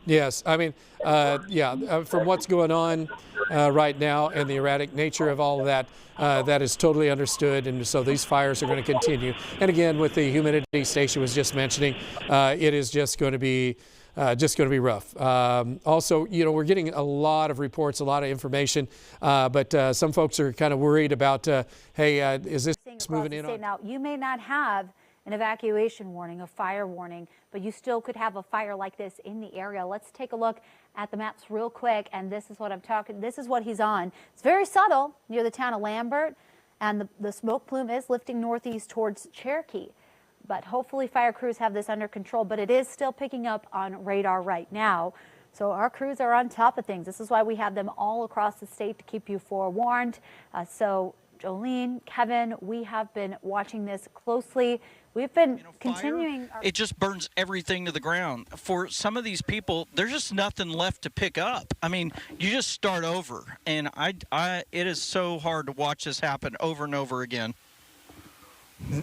Yes, I mean, from what's going on right now and the erratic nature of all of that, that is totally understood, and so these fires are going to continue. And again, with the humidity Stacia was just mentioning, it is just going to be rough. Also, we're getting a lot of reports, a lot of information, but some folks are kind of worried about, hey, is this moving in on? Now, you may not have an evacuation warning, a fire warning, but you still could have a fire like this in the area. Let's take a look at the maps real quick, and this is what I'm talking. This is what he's on. It's very subtle near the town of Lambert, and the smoke plume is lifting northeast towards Cherokee. But hopefully fire crews have this under control, but it is still picking up on radar right now. So our crews are on top of things. This is why we have them all across the state to keep you forewarned. So Jolene, Kevin, we have been watching this closely. We've been continuing. It just burns everything to the ground. For some of these people, there's just nothing left to pick up. I mean, you just start over, and it is so hard to watch this happen over and over again.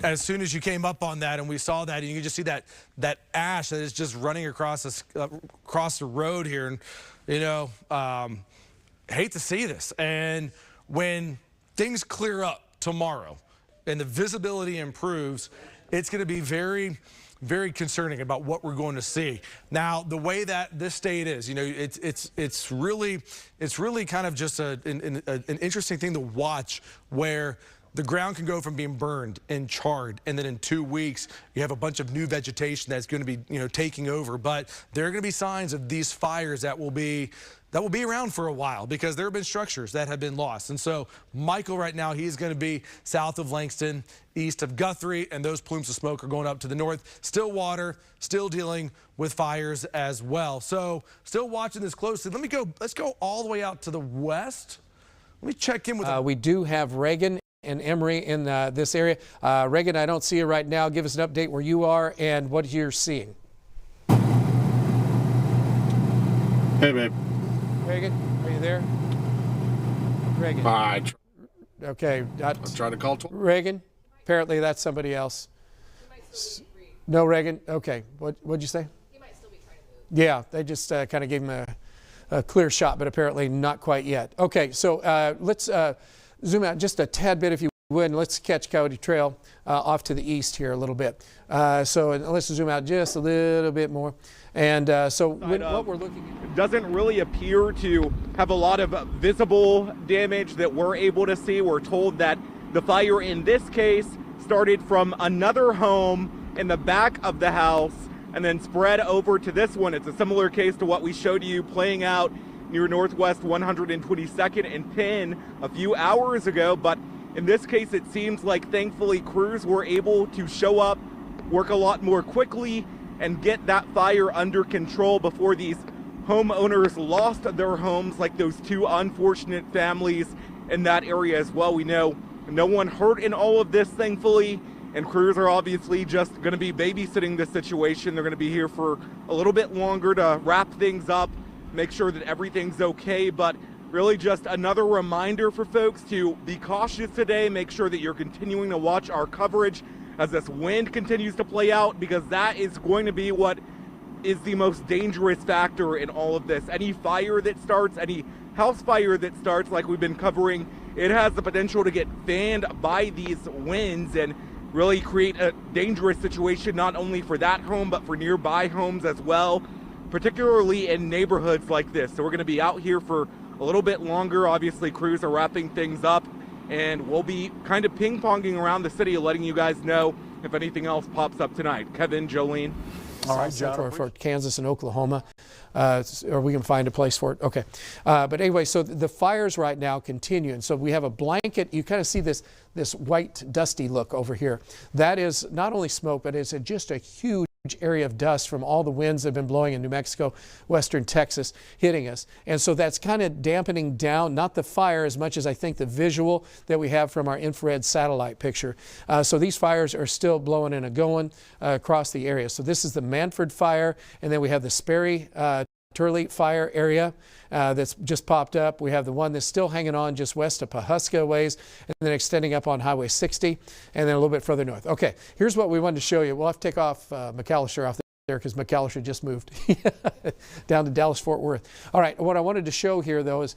As soon as you came up on that and we saw that, and you can just see that ash that is just running across the road here, and hate to see this. And when things clear up tomorrow and the visibility improves, it's going to be very, very concerning about what we're going to see. Now, the way that this state is, it's really kind of just an interesting thing to watch, where the ground can go from being burned and charred, and then in 2 weeks you have a bunch of new vegetation that's going to be taking over. But there are going to be signs of these fires that will be around for a while, because there have been structures that have been lost. And so Michael right now, he's going to be south of Langston, east of Guthrie, and those plumes of smoke are going up to the north. Stillwater still dealing with fires as well. So still watching this closely. Let's go all the way out to the west. Let me check in with we do have Reagan and Emery in this area. Reagan, I don't see you right now. Give us an update where you are and what you're seeing. Hey, babe. Reagan, are you there? Reagan. Okay. I tried to call. Reagan, apparently that's somebody else. No, Reagan. Okay. What'd you say? He might still be trying to move. Yeah, they just kind of gave him a clear shot, but apparently not quite yet. Okay, so let's zoom out just a tad bit, if you would, and let's catch Coyote Trail off to the east here a little bit. So let's zoom out just a little bit more. And what we're looking at doesn't really appear to have a lot of visible damage that we're able to see. We're told that the fire in this case started from another home in the back of the house and then spread over to this one. It's a similar case to what we showed you playing out near Northwest 122nd and Penn a few hours ago. But in this case, it seems like thankfully crews were able to show up, work a lot more quickly, and get that fire under control before these homeowners lost their homes, like those two unfortunate families in that area as well. We know no one hurt in all of this, thankfully, and crews are obviously just going to be babysitting this situation. They're going to be here for a little bit longer to wrap things up, make sure that everything's okay. But really just another reminder for folks to be cautious today. Make sure that you're continuing to watch our coverage as this wind continues to play out, because that is going to be what is the most dangerous factor in all of this. Any fire that starts, any house fire that starts, like we've been covering, it has the potential to get fanned by these winds and really create a dangerous situation, not only for that home, but for nearby homes as well, particularly in neighborhoods like this. So we're going to be out here for a little bit longer. Obviously, crews are wrapping things up, and we'll be kind of ping-ponging around the city, letting you guys know if anything else pops up tonight. Kevin, Jolene. All right, John, for Kansas and Oklahoma, or we can find a place for it. Okay, but anyway, so the fires right now continue, and so we have a blanket. You kind of see this white, dusty look over here. That is not only smoke, but it's just a huge area of dust from all the winds that have been blowing in New Mexico, western Texas, hitting us. And so that's kind of dampening down, not the fire as much as I think the visual that we have from our infrared satellite picture. So these fires are still blowing and going across the area. So this is the Manford fire, and then we have the Sperry Turley fire area that's just popped up. We have the one that's still hanging on just west of Pawhuska ways, and then extending up on Highway 60, and then a little bit further north. Okay, here's what we wanted to show you. We'll have to take off McAllister off there because McAllister just moved down to Dallas-Fort Worth. All right, what I wanted to show here, though, is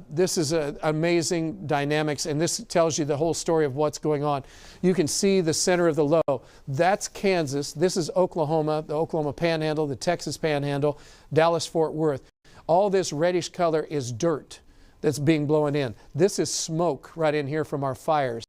this is amazing dynamics, and this tells you the whole story of what's going on. You can see the center of the low. That's Kansas. This is Oklahoma, the Oklahoma Panhandle, the Texas Panhandle, Dallas-Fort Worth. All this reddish color is dirt that's being blown in. This is smoke right in here from our fires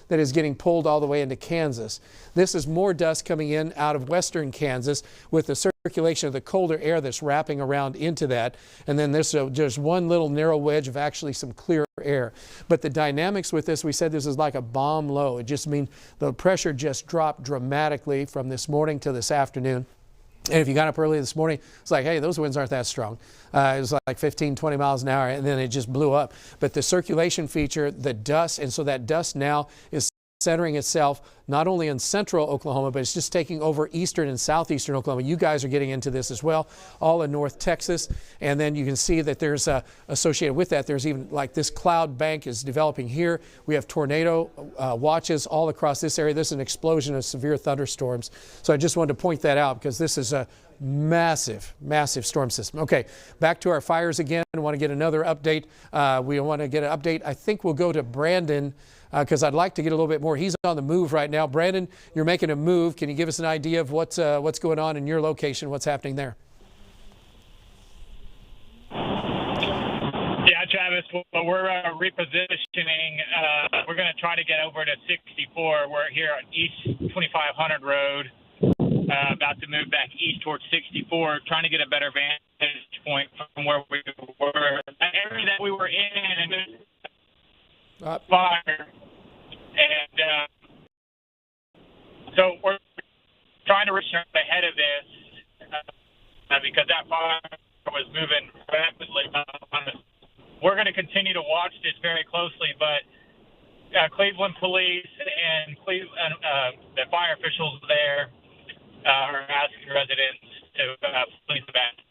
that is getting pulled all the way into Kansas. This is more dust coming in out of western Kansas with the circulation of the colder air that's wrapping around into that. And then there's just one little narrow wedge of actually some clear air. But the dynamics with this, we said this is like a bomb low. It just means the pressure just dropped dramatically from this morning to this afternoon. And if you got up early this morning, it's like, hey, those winds aren't that strong. It was like 15, 20 miles an hour, and then it just blew up. But the circulation feature, the dust, and so that dust now is centering itself not only in central Oklahoma, but it's just taking over eastern and southeastern Oklahoma. You guys are getting into this as well, all in North Texas. And then you can see that there's associated with that, there's even like this cloud bank is developing here. We have tornado watches all across this area. This is an explosion of severe thunderstorms. So I just wanted to point that out because this is a massive, massive storm system. Okay, back to our fires again. I want to get another update. We want to get an update. I think we'll go to Brandon because I'd like to get a little bit more. He's on the move right now. Brandon, you're making a move. Can you give us an idea of what's going on in your location, what's happening there? Yeah, Travis, we're repositioning. We're going to try to get over to 64. We're here on East 2500 Road, about to move back east towards 64, trying to get a better vantage point from where we were. The area that we were in and fire. And so we're trying to return ahead of this because that fire was moving rapidly. We're going to continue to watch this very closely, but Cleveland police and the fire officials there are asking residents to please evacuate.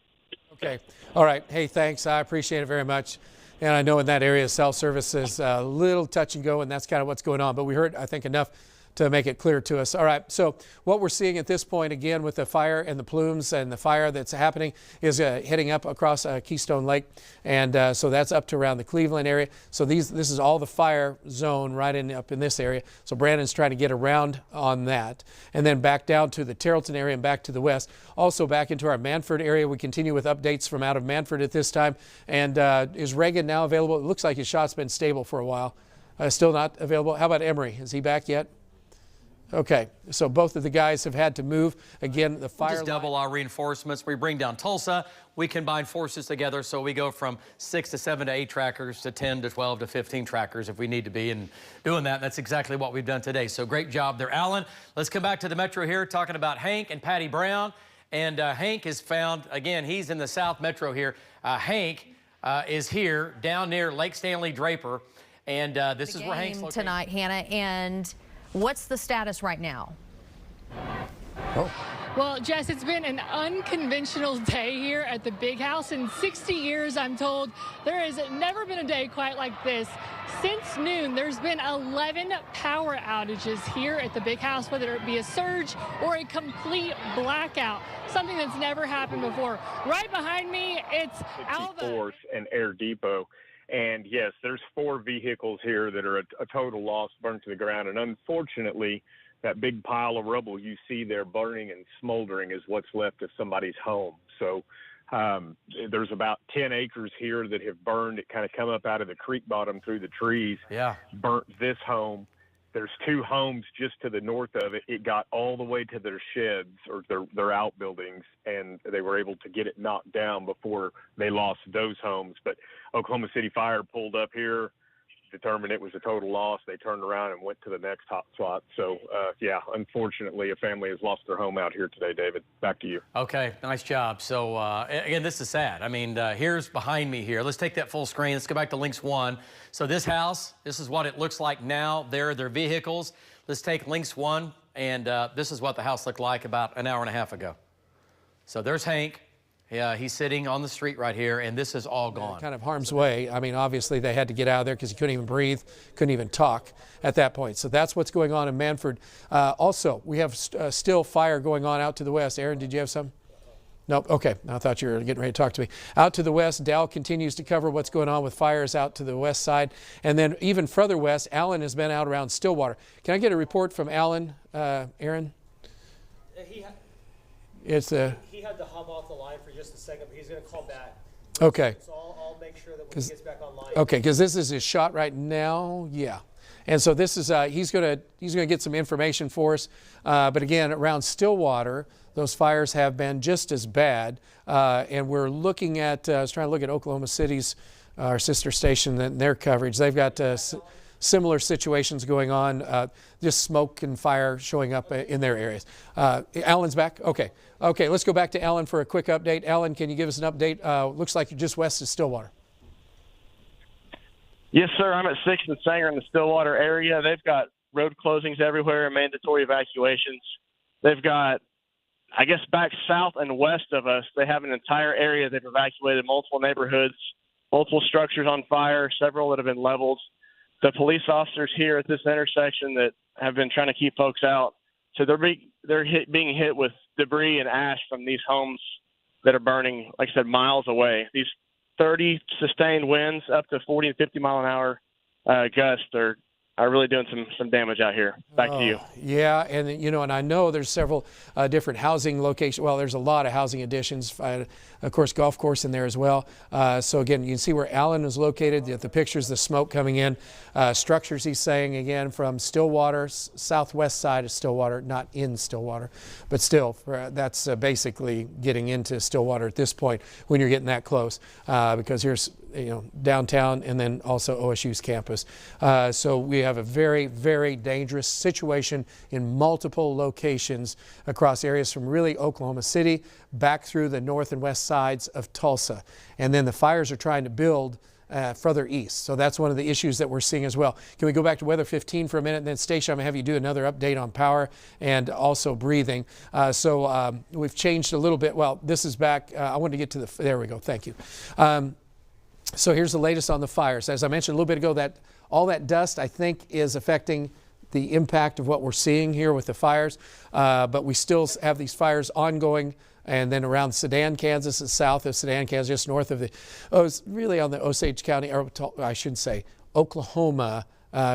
Okay. All right. Hey, thanks. I appreciate it very much. And I know in that area, cell service is a little touch and go, and that's kind of what's going on. But we heard, I think, enough to make it clear to us. All right, so what we're seeing at this point, again, with the fire and the plumes and the fire that's happening is heading up across Keystone Lake. And so that's up to around the Cleveland area. So this is all the fire zone right up in this area. So Brandon's trying to get around on that. And then back down to the Terrellton area and back to the west. Also back into our Manford area. We continue with updates from out of Manford at this time. And is Reagan now available? It looks like his shot's been stable for a while. Still not available. How about Emory? Is he back yet? Okay, so both of the guys have had to move. Again, the fire. Just double our reinforcements. We bring down Tulsa. We combine forces together, so we go from 6 to 7 to 8 trackers to 10 to 12 to 15 trackers if we need to be. And doing that, that's exactly what we've done today. So great job there, Alan. Let's come back to the metro here, talking about Hank and Patty Brown. And Hank is found, again, he's in the South Metro here. Hank is here down near Lake Stanley Draper. And this is where Hank's located tonight, Hannah. And what's the status right now? Oh. Well, Jess, it's been an unconventional day here at the Big House. In 60 years, I'm told, there has never been a day quite like this. Since noon, there's been 11 power outages here at the Big House, whether it be a surge or a complete blackout, something that's never happened before. Right behind me, it's Alva and Air Depot. And yes, there's 4 vehicles here that are a total loss, burned to the ground. And unfortunately, that big pile of rubble you see there burning and smoldering is what's left of somebody's home. So there's about 10 acres here that have burned. It kind of come up out of the creek bottom through the trees. Yeah. Burnt this home. There's 2 homes just to the north of it. It got all the way to their sheds or their outbuildings, and they were able to get it knocked down before they lost those homes. But Oklahoma City Fire pulled up here determined it was a total loss. They turned around and went to the next hot spot. So, yeah, unfortunately, a family has lost their home out here today, David. Back to you. Okay, nice job. So, again, this is sad. I mean, here's behind me here. Let's take that full screen. Let's go back to Links 1. So this house, this is what it looks like now. There are their vehicles. Let's take Links 1, and this is what the house looked like about an hour and a half ago. So there's Hank. Yeah, he's sitting on the street right here, and this is all gone. Kind of harm's way. I mean, obviously they had to get out of there because he couldn't even breathe, couldn't even talk at that point. So that's what's going on in Manford. Also, we have still fire going on out to the west. Aaron, did you have some? Nope. Okay. I thought you were getting ready to talk to me. Out to the west, Dow continues to cover what's going on with fires out to the west side. And then even further west, Allen has been out around Stillwater. Can I get a report from Allen, Aaron? He had to hop off the line for just a second, but he's going to call back. Okay. So I'll make sure that when he gets back online. Okay, because this is his shot right now. Yeah. And so this is he's going to get some information for us. But again, around Stillwater, those fires have been just as bad. And we're looking at I was trying to look at Oklahoma City's our sister station and their coverage. They've got similar situations going on, just smoke and fire showing up in their areas. Alan's back? Okay. Okay, let's go back to Alan for a quick update. Alan, can you give us an update? Looks like you're just west of Stillwater. Yes, sir. I'm at 6th and Sanger in the Stillwater area. They've got road closings everywhere and mandatory evacuations. They've got, I guess, back south and west of us, they have an entire area. They've evacuated multiple neighborhoods, multiple structures on fire, several that have been leveled. The police officers here at this intersection that have been trying to keep folks out, so they're being hit with debris and ash from these homes that are burning, like I said, miles away. These 30 sustained winds up to 40 and 50 mile an hour gusts are really doing some damage out here. Back to you. Yeah, and and I know there's several different housing locations. Well, there's a lot of housing additions. Of course, golf course in there as well. So again, you can see where Allen is located. The pictures, the smoke coming in. Structures, he's saying again from Stillwater, southwest side of Stillwater, not in Stillwater, but still, that's basically getting into Stillwater at this point when you're getting that close, because here's downtown and then also OSU's campus. So we have a very, very dangerous situation in multiple locations across areas from really Oklahoma City back through the north and west sides of Tulsa. And then the fires are trying to build further east. So that's one of the issues that we're seeing as well. Can we go back to weather 15 for a minute? And then Stacia, I'm going to have you do another update on power and also breathing. So we've changed a little bit. Well, this is back. I wanted to get to there we go. Thank you. So here's the latest on the fires. As I mentioned a little bit ago, that all that dust, I think, is affecting the impact of what we're seeing here with the fires. But we still have these fires ongoing. And then around Sedan, Kansas, and south of Sedan, Kansas, just north of it's really on the Osage County, or I should say Oklahoma,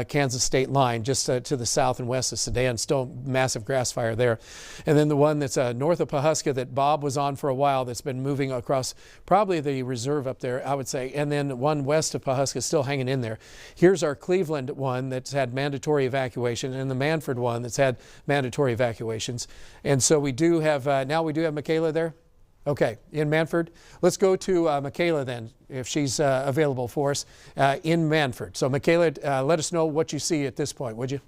Kansas state line, just to the south and west of Sedan. Still massive grass fire there. And then the one that's north of Pawhuska that Bob was on for a while, that's been moving across probably the reserve up there, I would say. And then one west of Pawhuska still hanging in there. Here's our Cleveland one that's had mandatory evacuation, and the Manford one that's had mandatory evacuations. And so we do have, now we do have Michaela there. Okay, in Manford. Let's go to Michaela then, if she's available for us in Manford. So Michaela, let us know what you see at this point, would you?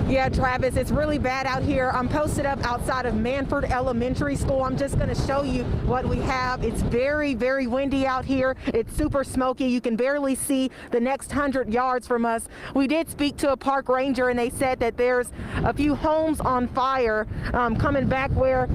Yeah, Travis, it's really bad out here. I'm posted up outside of Manford Elementary School. I'm just going to show you what we have. It's very, very windy out here. It's super smoky. You can barely see the next 100 yards from us. We did speak to a park ranger, and they said that there's a few homes on fire coming back where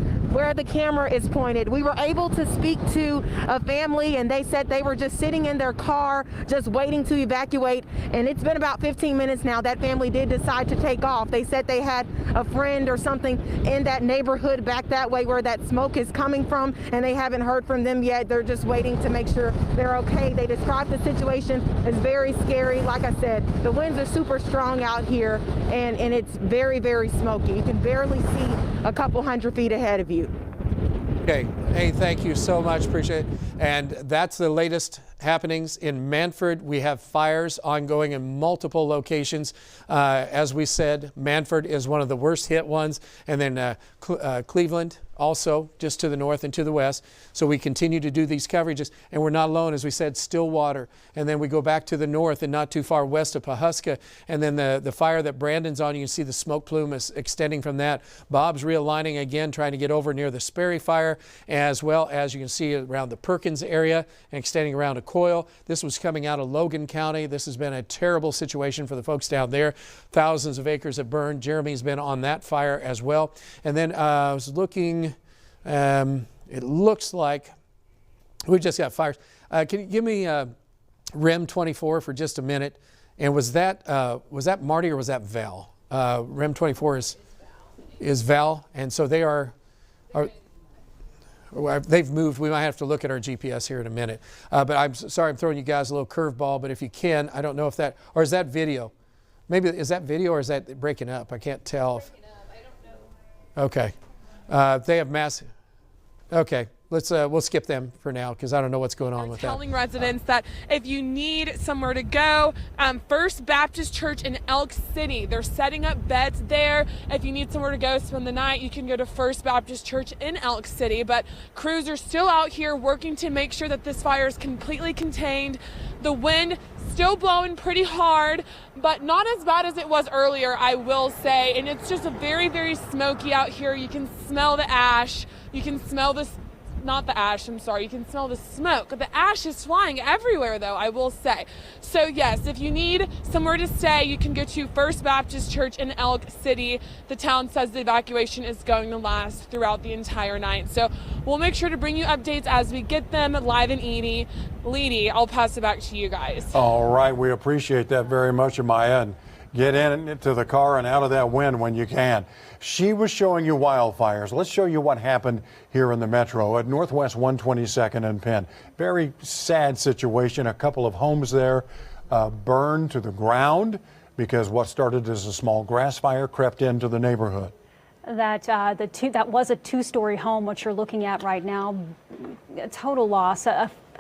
the camera is pointed. We were able to speak to a family, and they said they were just sitting in their car, just waiting to evacuate. And it's been about 15 minutes now. That family did decide to take off. They said they had a friend or something in that neighborhood back that way where that smoke is coming from, and they haven't heard from them yet. They're just waiting to make sure they're okay. They described the situation as very scary. Like I said, the winds are super strong out here, and it's very, very smoky. You can barely see a couple 100 feet ahead of you. Okay. Hey, thank you so much. Appreciate it. And that's the latest happenings in Manford. We have fires ongoing in multiple locations. As we said, Manford is one of the worst hit ones. And then Cleveland also just to the north and to the west. So we continue to do these coverages, and we're not alone. As we said, Stillwater, and then we go back to the north and not too far west of Pawhuska, and then the fire that Brandon's on, you can see the smoke plume is extending from that. Bob's realigning again, trying to get over near the Sperry fire, as well as you can see around the Perkins area and extending around a coil. This was coming out of Logan County. This has been a terrible situation for the folks down there. Thousands of acres have burned. Jeremy's been on that fire as well. And then I was looking, it looks like we just got fires. Can you give me REM 24 for just a minute? And was that Marty or was that Val? REM 24 is Val, and so they are they've moved. We might have to look at our GPS here in a minute. But I'm sorry, I'm throwing you guys a little curveball, but if you can, I don't know if that, or is that video? Maybe, is that video or is that breaking up? I can't tell. I don't know. Okay. They have massive, okay. We'll skip them for now because I don't know what's going on with that. Telling residents that if you need somewhere to go, First Baptist Church in Elk City, they're setting up beds there. If you need somewhere to go spend the night, you can go to First Baptist Church in Elk City. But crews are still out here working to make sure that this fire is completely contained. The wind still blowing pretty hard, but not as bad as it was earlier, I will say. And it's just a very, very smoky out here. You can smell the ash. You can smell this. Not the ash, I'm sorry. You can smell the smoke. The ash is flying everywhere, though, I will say. So, yes, if you need somewhere to stay, you can go to First Baptist Church in Elk City. The town says the evacuation is going to last throughout the entire night. So we'll make sure to bring you updates as we get them live and easy. Leedy, I'll pass it back to you guys. All right, we appreciate that very much on my end. Get into the car and out of that wind when you can. She was showing you wildfires. Let's show you what happened here in the metro at Northwest 122nd and Penn. Very sad situation. A couple of homes there burned to the ground because what started as a small grass fire crept into the neighborhood. That was a two-story home, what you're looking at right now. A total loss.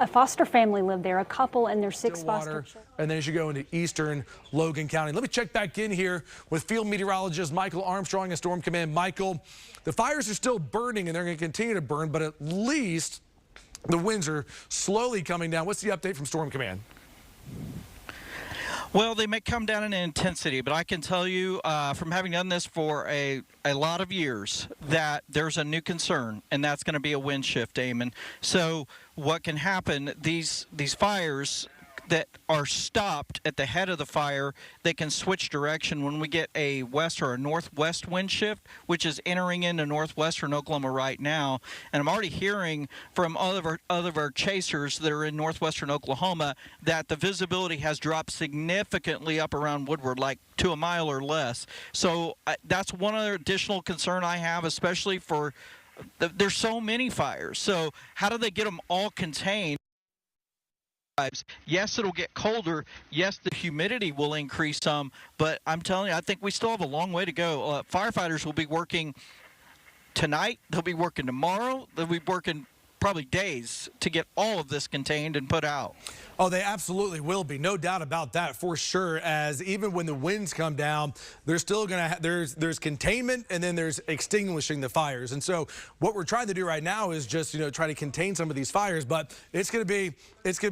A foster family lived there, a couple and their 6 foster children. And then as you go into eastern Logan County. Let me check back in here with field meteorologist Michael Armstrong and Storm Command. Michael, the fires are still burning and they're going to continue to burn, but at least the winds are slowly coming down. What's the update from Storm Command? Well, they may come down in intensity, but I can tell you from having done this for a lot of years that there's a new concern, and that's going to be a wind shift, Damon. So what can happen, these fires that are stopped at the head of the fire, they can switch direction when we get a west or a northwest wind shift, which is entering into northwestern Oklahoma right now. And I'm already hearing from other of our chasers that are in northwestern Oklahoma that the visibility has dropped significantly up around Woodward, like to a mile or less. So that's one other additional concern I have, especially for there's so many fires. So how do they get them all contained? Yes, it'll get colder. Yes, the humidity will increase some, but I'm telling you, I think we still have a long way to go. Firefighters will be working tonight. They'll be working tomorrow. They'll be working probably days to get all of this contained and put out. Oh, they absolutely will be. No doubt about that for sure, as even when the winds come down, there's still going to there's containment and then there's extinguishing the fires. And so what we're trying to do right now is just, try to contain some of these fires, but it's going to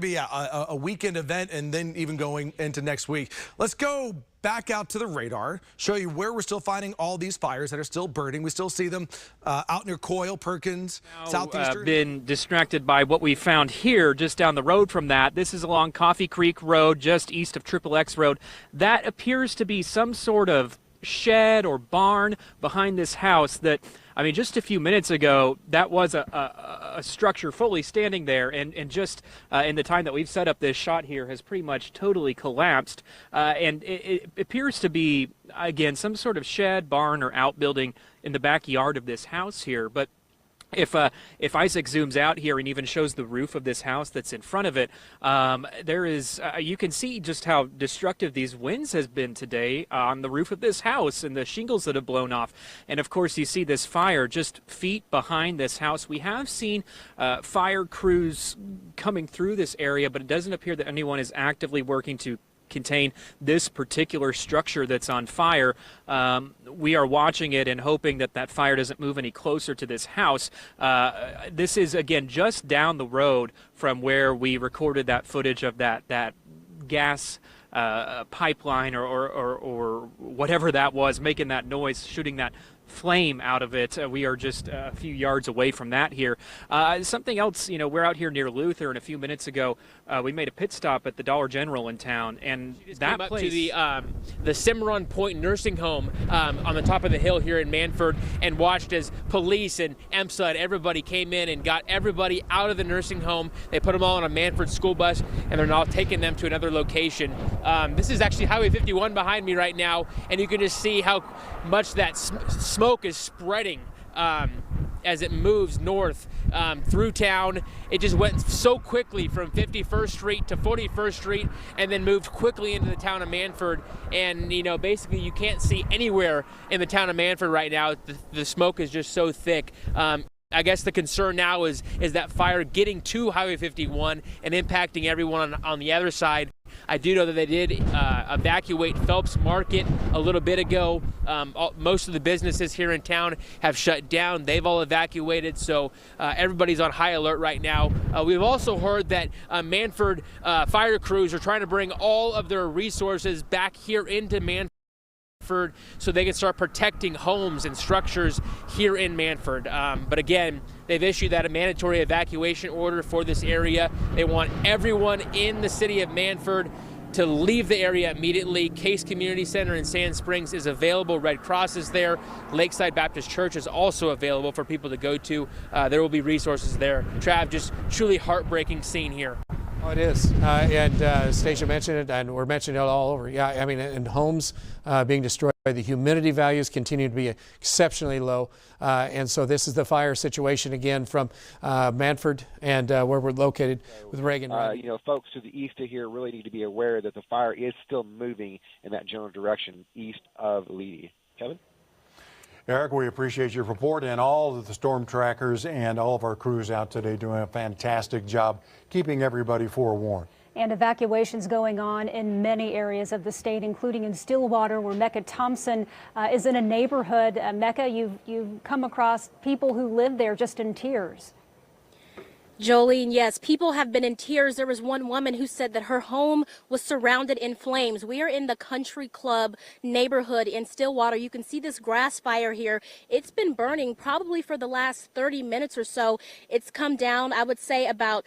be a weekend event and then even going into next week. Let's go back out to the radar, show you where we're still finding all these fires that are still burning. We still see them out near Coyle, Perkins, Southeastern. Been distracted by what we found here just down the road from that. This is along Coffee Creek Road, just east of XXX Road. That appears to be some sort of shed or barn behind this house that, I mean, just a few minutes ago, that was a structure fully standing there, and just in the time that we've set up this shot here has pretty much totally collapsed. And it appears to be, again, some sort of shed, barn, or outbuilding in the backyard of this house here. But if Isaac zooms out here and even shows the roof of this house that's in front of it, there is you can see just how destructive these winds has been today on the roof of this house and the shingles that have blown off. And of course you see this fire just feet behind this house. We have seen fire crews coming through this area, but it doesn't appear that anyone is actively working to contain this particular structure that's on fire. We are watching it and hoping that that fire doesn't move any closer to this house. This is, again, just down the road from where we recorded that footage of that gas pipeline or whatever that was, making that noise, shooting that flame out of it. We are just a few yards away from that here. Something else, we're out here near Luther, and a few minutes ago we made a pit stop at the Dollar General in town, and that came place up to the Cimarron Point Nursing Home on the top of the hill here in Manford, and watched as police and EMSA and everybody came in and got everybody out of the nursing home. They put them all on a Manford school bus, and they're now taking them to another location. This is actually Highway 51 behind me right now, and you can just see how much that smoke is spreading as it moves north through town. It just went so quickly from 51st Street to 41st Street, and then moved quickly into the town of Manford. And basically you can't see anywhere in the town of Manford right now. The smoke is just so thick. I guess the concern now is that fire getting to Highway 51 and impacting everyone on the other side. I do know that they did evacuate Phelps Market a little bit ago. Most of the businesses here in town have shut down. They've all evacuated, so everybody's on high alert right now. We've also heard that Manford fire crews are trying to bring all of their resources back here into Manford so they can start protecting homes and structures here in Manford. But again, they've issued that a mandatory evacuation order for this area. They want everyone in the city of Manford to leave the area immediately. Case Community Center in Sand Springs is available. Red Cross is there. Lakeside Baptist Church is also available for people to go to. There will be resources there. Trav, just truly heartbreaking scene here. Oh, it is. And Stacia mentioned it, and we're mentioning it all over. Yeah, I mean, and homes being destroyed. The humidity values continue to be exceptionally low. And so this is the fire situation again from Manford and where we're located with Reagan. Folks to the east of here really need to be aware that the fire is still moving in that general direction east of Leedy. Kevin? Eric, we appreciate your report, and all of the storm trackers and all of our crews out today doing a fantastic job keeping everybody forewarned. And evacuations going on in many areas of the state, including in Stillwater, where Mecca Thompson is in a neighborhood. Mecca, you've come across people who live there just in tears. Jolene, yes, people have been in tears. There was one woman who said that her home was surrounded in flames. We are in the Country Club neighborhood in Stillwater. You can see this grass fire here. It's been burning probably for the last 30 minutes or so. It's come down, I would say, about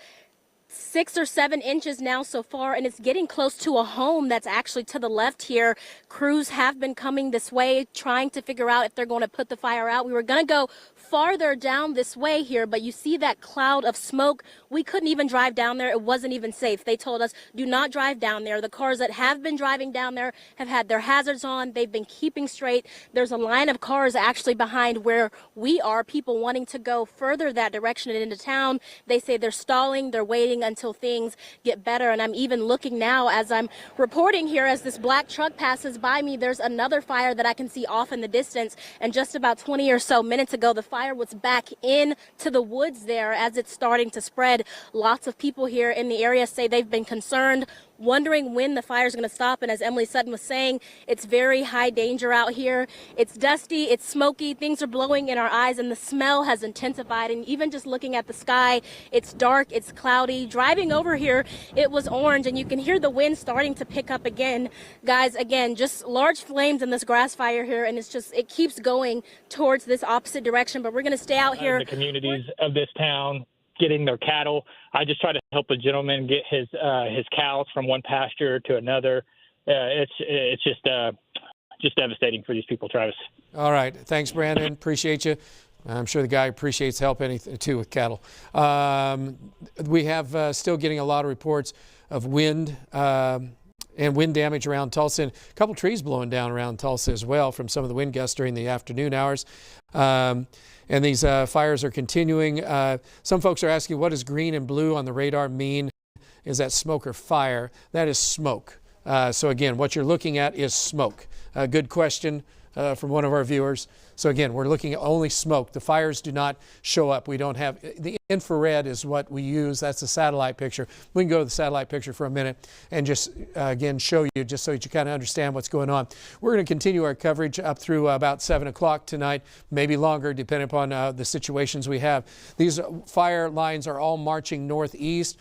6 or 7 inches now so far, and it's getting close to a home that's actually to the left here. Crews have been coming this way trying to figure out if they're going to put the fire out. We were going to go farther down this way here, but you see that cloud of smoke. We couldn't even drive down there. It wasn't even safe. They told us, do not drive down there. The cars that have been driving down there have had their hazards on. They've been keeping straight. There's a line of cars actually behind where we are, people wanting to go further that direction and into town. They say they're stalling, they're waiting until things get better. And I'm even looking now as I'm reporting here, as this black truck passes by me, there's another fire that I can see off in the distance. And just about 20 or so minutes ago, the fire was back into the woods there as it's starting to spread. Lots of people here in the area say they've been concerned, wondering when the fire is going to stop. And as Emily Sutton was saying, it's very high danger out here. It's dusty, it's smoky, things are blowing in our eyes, and the smell has intensified. And even just looking at the sky, it's dark, it's cloudy. Driving over here, it was orange, and you can hear the wind starting to pick up again. Guys, again, just large flames in this grass fire here, and it keeps going towards this opposite direction. But we're going to stay out here. The communities of this town getting their cattle. I just try to help a gentleman get his cows from one pasture to another. It's just devastating for these people, Travis. All right. Thanks, Brandon. Appreciate you. I'm sure the guy appreciates help too with cattle. We have still getting a lot of reports of wind and wind damage around Tulsa, and a couple trees blowing down around Tulsa as well from some of the wind gusts during the afternoon hours. And these fires are continuing. Some folks are asking, what does green and blue on the radar mean? Is that smoke or fire? That is smoke. So again, what you're looking at is smoke. Good question. from one of our viewers. So again, we're looking at only smoke. The fires do not show up. We don't have, the infrared is what we use. That's the satellite picture. We can go to the satellite picture for a minute and just again show you, just so that you kind of understand what's going on. We're going to continue our coverage up through about 7 o'clock tonight, maybe longer depending upon the situations we have. These fire lines are all marching northeast.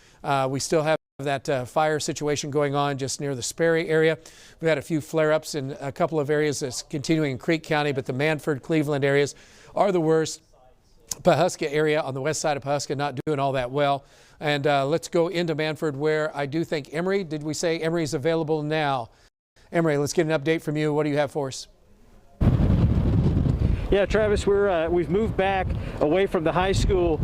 We still have that fire situation going on just near the Sperry area. We've had a few flare-ups in a couple of areas that's continuing in Creek County, but the Manford, Cleveland areas are the worst. Pawhuska area on the west side of Pawhuska not doing all that well. And let's go into Manford, where I do think Emery, did we say Emery is available now? Emery, let's get an update from you. What do you have for us? Yeah, Travis, we've moved back away from the high school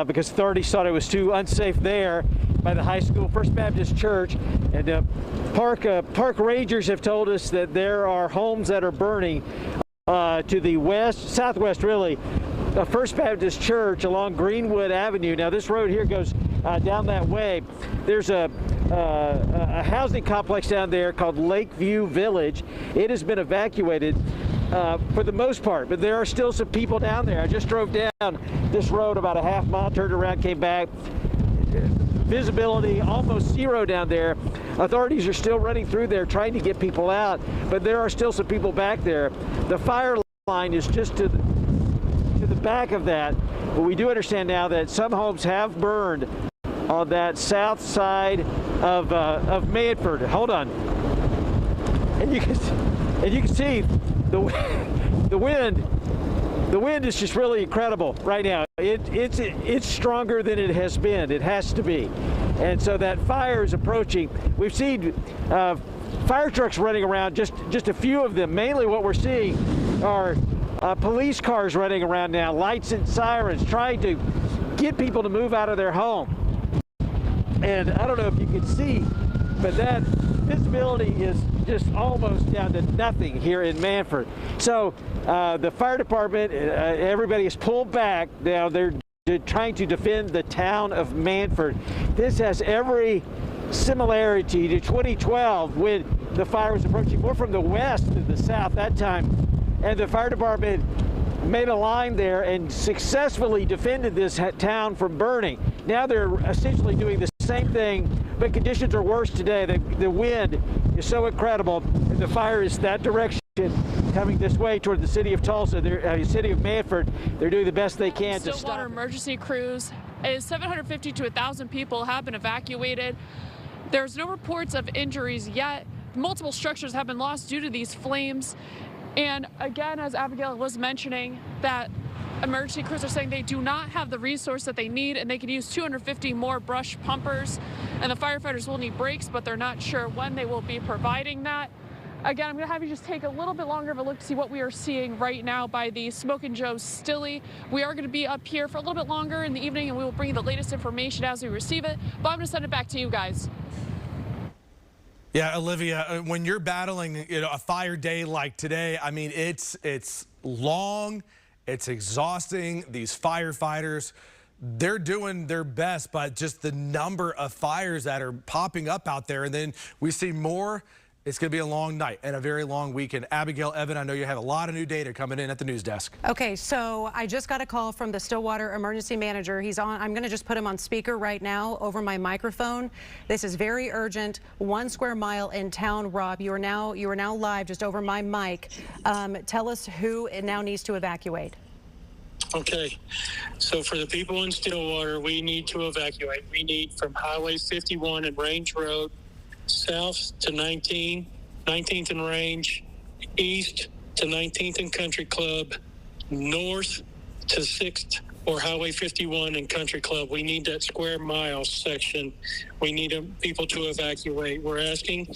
because authorities thought it was too unsafe there by the high school, First Baptist Church. And park rangers have told us that there are homes that are burning to the west, southwest really, First Baptist Church along Greenwood Avenue. Now this road here goes down that way. There's a housing complex down there called Lakeview Village. It has been evacuated for the most part, but there are still some people down there. I just drove down this road about a half mile, turned around, came back. Visibility almost zero down there. Authorities are still running through there trying to get people out, but there are still some people back there. The fire line is just to the back of that, but we do understand now that some homes have burned on that south side of Manford. Hold on, and you can see the wind. The wind is just really incredible right now. It's stronger than it has been. It has to be. And so that fire is approaching. We've seen fire trucks running around, just a few of them. Mainly what we're seeing are police cars running around now, lights and sirens, trying to get people to move out of their home. And I don't know if you can see, but that visibility is just almost down to nothing here in Manford. So the fire department, everybody is pulled back. Now they're trying to defend the town of Manford. This has every similarity to 2012 when the fire was approaching more from the west than the south that time. And the fire department made a line there and successfully defended this town from burning. Now they're essentially doing the same thing, but conditions are worse today. The wind is so incredible, and the fire is that direction coming this way toward the city of Tulsa, the city of Manford. They're doing the best they can to stop. Stillwater emergency crews, 750 to 1,000 people have been evacuated. There's no reports of injuries yet. Multiple structures have been lost due to these flames. And again, as Abigail was mentioning, that emergency crews are saying they do not have the resource that they need, and they could use 250 more brush pumpers, and the firefighters will need brakes, but they're not sure when they will be providing that. Again, I'm going to have you just take a little bit longer of a look to see what we are seeing right now by the Smoke and Joe Stilly. We are going to be up here for a little bit longer in the evening, and we will bring you the latest information as we receive it, but I'm going to send it back to you guys. Yeah, Olivia, when you're battling a fire day like today, I mean, it's long, it's exhausting. These firefighters, they're doing their best, but just the number of fires that are popping up out there, and then we see more. It's going to be a long night and a very long weekend. Abigail, Evan, I know you have a lot of new data coming in at the news desk. Okay, so I just got a call from the Stillwater emergency manager. He's on. I'm going to just put him on speaker right now over my microphone. This is very urgent. 1 square mile in town. Rob, you are now live just over my mic. Tell us who now needs to evacuate. Okay, so for the people in Stillwater, we need to evacuate. We need from Highway 51 and Range Road, south to 19th and Range, east to 19th and Country Club, north to 6th or Highway 51 and Country Club. We need that square mile section. We need people to evacuate. We're asking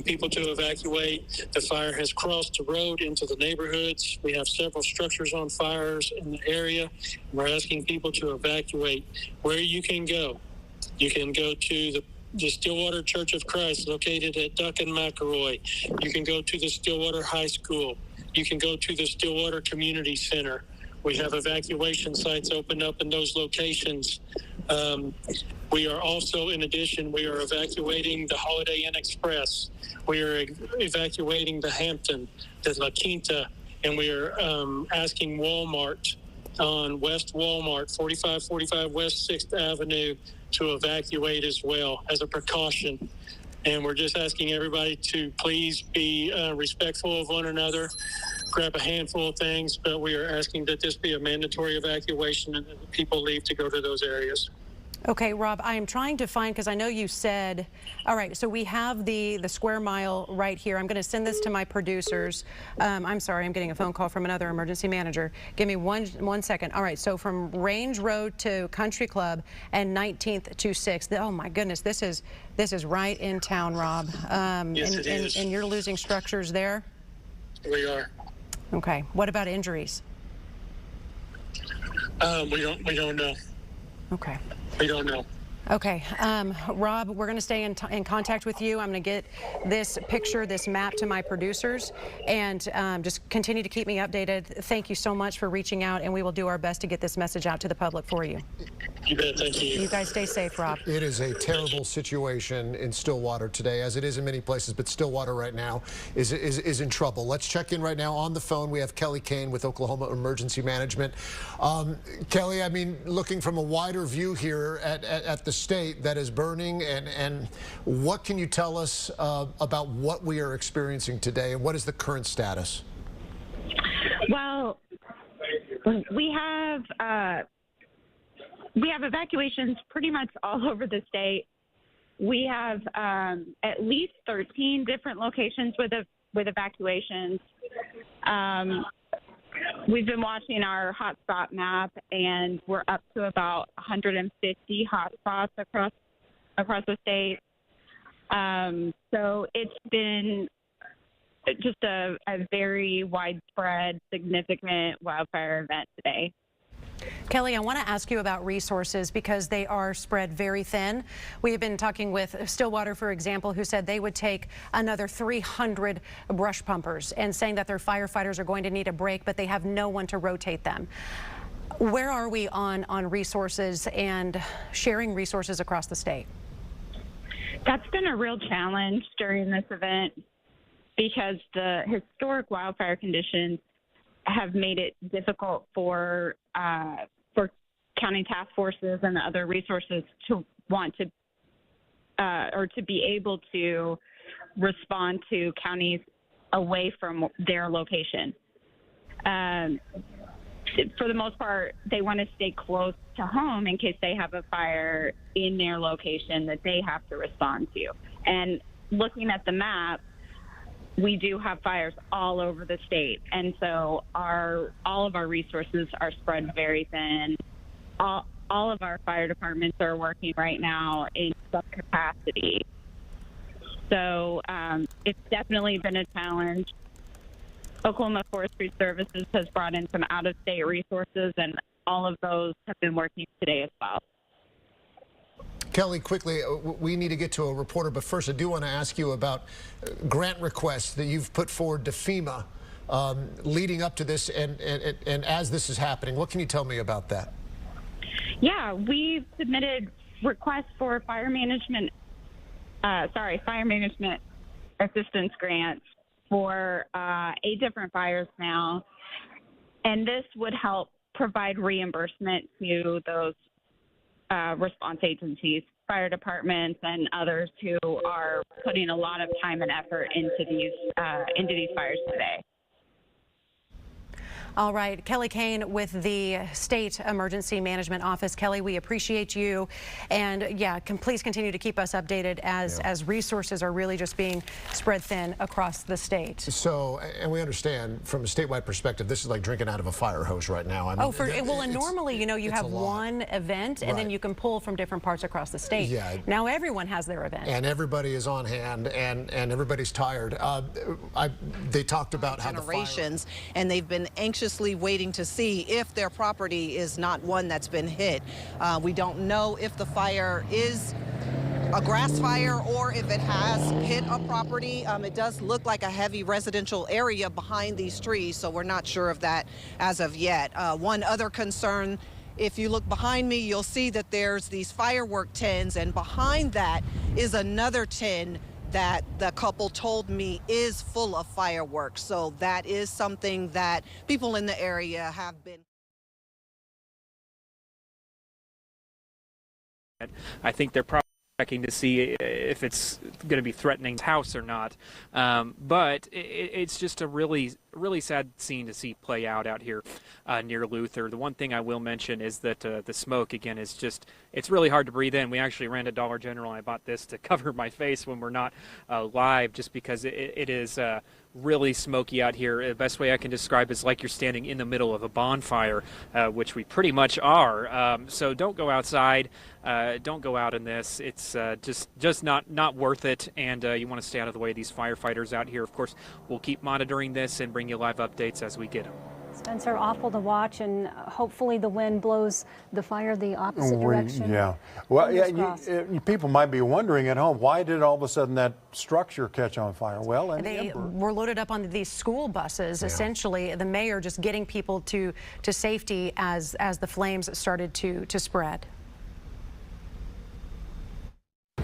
people to evacuate. The fire has crossed the road into the neighborhoods. We have several structures on fires in the area. We're asking people to evacuate. Where you can go. You can go to the Stillwater Church of Christ, located at Duck and McElroy. You can go to the Stillwater High School. You can go to the Stillwater Community Center. We have evacuation sites opened up in those locations. We are also, in addition, we are evacuating the Holiday Inn Express. We are evacuating the Hampton, the La Quinta, and we are asking Walmart on West Walmart, 4545 West 6th Avenue, to evacuate as well as a precaution. And we're just asking everybody to please be respectful of one another, grab a handful of things, but we are asking that this be a mandatory evacuation and that people leave to go to those areas. Okay, Rob, I am trying to find, because I know you said, all right, so we have the square mile right here. I'm going to send this to my producers. I'm sorry, I'm getting a phone call from another emergency manager. Give me one second. All right, so from Range Road to Country Club and 19th to 6th. Oh my goodness, this is right in town, Rob. Yes, it is. And you're losing structures there? We are. Okay, what about injuries? We don't know. Okay. We don't know. Okay, Rob, we're going to stay in contact with you. I'm going to get this picture, this map to my producers, and just continue to keep me updated. Thank you so much for reaching out, and we will do our best to get this message out to the public for you. You bet. Thank you. You guys stay safe, Rob. It is a terrible situation in Stillwater today, as it is in many places, but Stillwater right now is in trouble. Let's check in right now on the phone. We have Kelly Kane with Oklahoma Emergency Management. Kelly, I mean, looking from a wider view here at the state that is burning, and what can you tell us about what we are experiencing today, and what is the current status? Well, we have evacuations pretty much all over the state. We have at least 13 different locations with evacuations. We've been watching our hotspot map, and we're up to about 150 hotspots across the state. So it's been just a very widespread, significant wildfire event today. Kelly, I want to ask you about resources because they are spread very thin. We have been talking with Stillwater, for example, who said they would take another 300 brush pumpers and saying that their firefighters are going to need a break, but they have no one to rotate them. Where are we on resources and sharing resources across the state? That's been a real challenge during this event because the historic wildfire conditions have made it difficult for county task forces and the other resources to want to or to be able to respond to counties away from their location. For the most part, they want to stay close to home in case they have a fire in their location that they have to respond to. And looking at the map, we do have fires all over the state, and so all of our resources are spread very thin. All of our fire departments are working right now in some capacity. So it's definitely been a challenge. Oklahoma Forestry Services has brought in some out-of-state resources, and all of those have been working today as well. Kelly, quickly, we need to get to a reporter, but first I do want to ask you about grant requests that you've put forward to FEMA leading up to this and as this is happening. What can you tell me about that? Yeah, we've submitted requests for fire management assistance grants for 8 different fires now, and this would help provide reimbursement to those response agencies, fire departments, and others who are putting a lot of time and effort into these fires today. All right, Kelly Kane with the State Emergency Management Office. Kelly, we appreciate you, and yeah, please continue to keep us updated as resources are really just being spread thin across the state. So, and we understand from a statewide perspective, this is like drinking out of a fire hose right now. I mean, and normally, you know, you have one event, and then you can pull from different parts across the state. Yeah. Now everyone has their event, and everybody is on hand, and everybody's tired. They talked about how generations, and they've been anxiously waiting to see if their property is not one that's been hit. We don't know if the fire is a grass fire or if it has hit a property. It does look like a heavy residential area behind these trees, so we're not sure of that as of yet. One other concern, if you look behind me, you'll see that there's these firework tins, and behind that is another tin that the couple told me is full of fireworks. So that is something that people in the area have been. I think they're probably checking to see if it's going to be threatening his house or not. But it's just a really sad scene to see play out here near Luther. The one thing I will mention is that the smoke, again, is just, it's really hard to breathe in. We actually ran to Dollar General, and I bought this to cover my face when we're not live, just because it is really smoky out here. The best way I can describe it is like you're standing in the middle of a bonfire, which we pretty much are. So don't go outside. Don't go out in this. It's just not worth it, and you want to stay out of the way of these firefighters out here. Of course, we'll keep monitoring this and bring you live updates as we get them. Spencer, awful to watch, and hopefully the wind blows the fire the opposite direction. Yeah. Well, people might be wondering at home, why did all of a sudden that structure catch on fire? Well, they were loaded up on these school buses, essentially. The mayor just getting people to safety as the flames started to spread.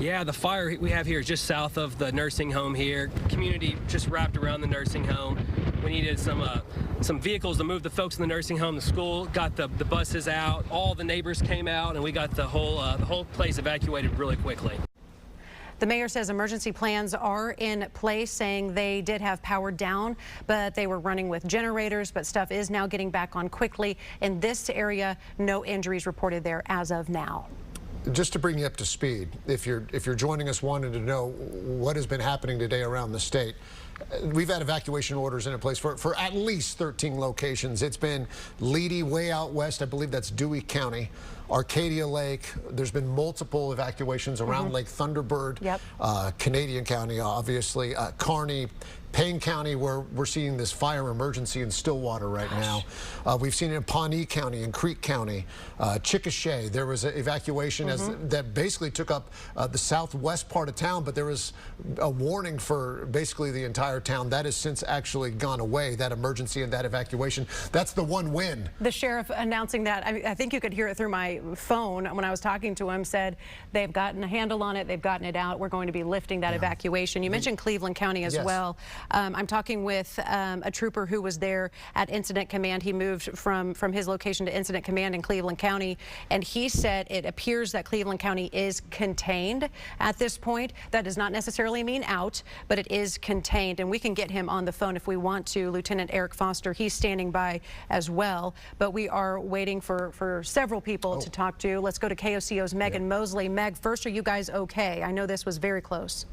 Yeah, the fire we have here is just south of the nursing home here. Community just wrapped around the nursing home. We needed some vehicles to move the folks in the nursing home. The school got the buses out. All the neighbors came out, and we got the whole place evacuated really quickly. The mayor says emergency plans are in place, saying they did have power down, but they were running with generators, but stuff is now getting back on quickly. In this area, no injuries reported there as of now. Just to bring you up to speed, if you're joining us wanting to know what has been happening today around the state, we've had evacuation orders in place for at least 13 locations. It's been Leedy way out west. I believe that's Dewey County. Arcadia Lake. There's been multiple evacuations around Lake Thunderbird. Canadian County, obviously. Kearney. Payne County, where we're seeing this fire emergency in Stillwater right now. We've seen it in Pawnee County and Creek County. Chickasha, there was an evacuation that basically took up the southwest part of town, but there was a warning for basically the entire town. That has since actually gone away, that emergency and that evacuation. That's the one win. The sheriff announcing that, I think you could hear it through my phone when I was talking to him, said they've gotten a handle on it, they've gotten it out, we're going to be lifting that evacuation. You mentioned Cleveland County as well. I'm talking with a trooper who was there at Incident Command. He moved from his location to Incident Command in Cleveland County, and he said it appears that Cleveland County is contained at this point. That does not necessarily mean out, but it is contained, and we can get him on the phone if we want to. Lieutenant Eric Foster, he's standing by as well, but we are waiting for several people to talk to. Let's go to KOCO's Megan Mosley. Meg, first, are you guys okay? I know this was very close.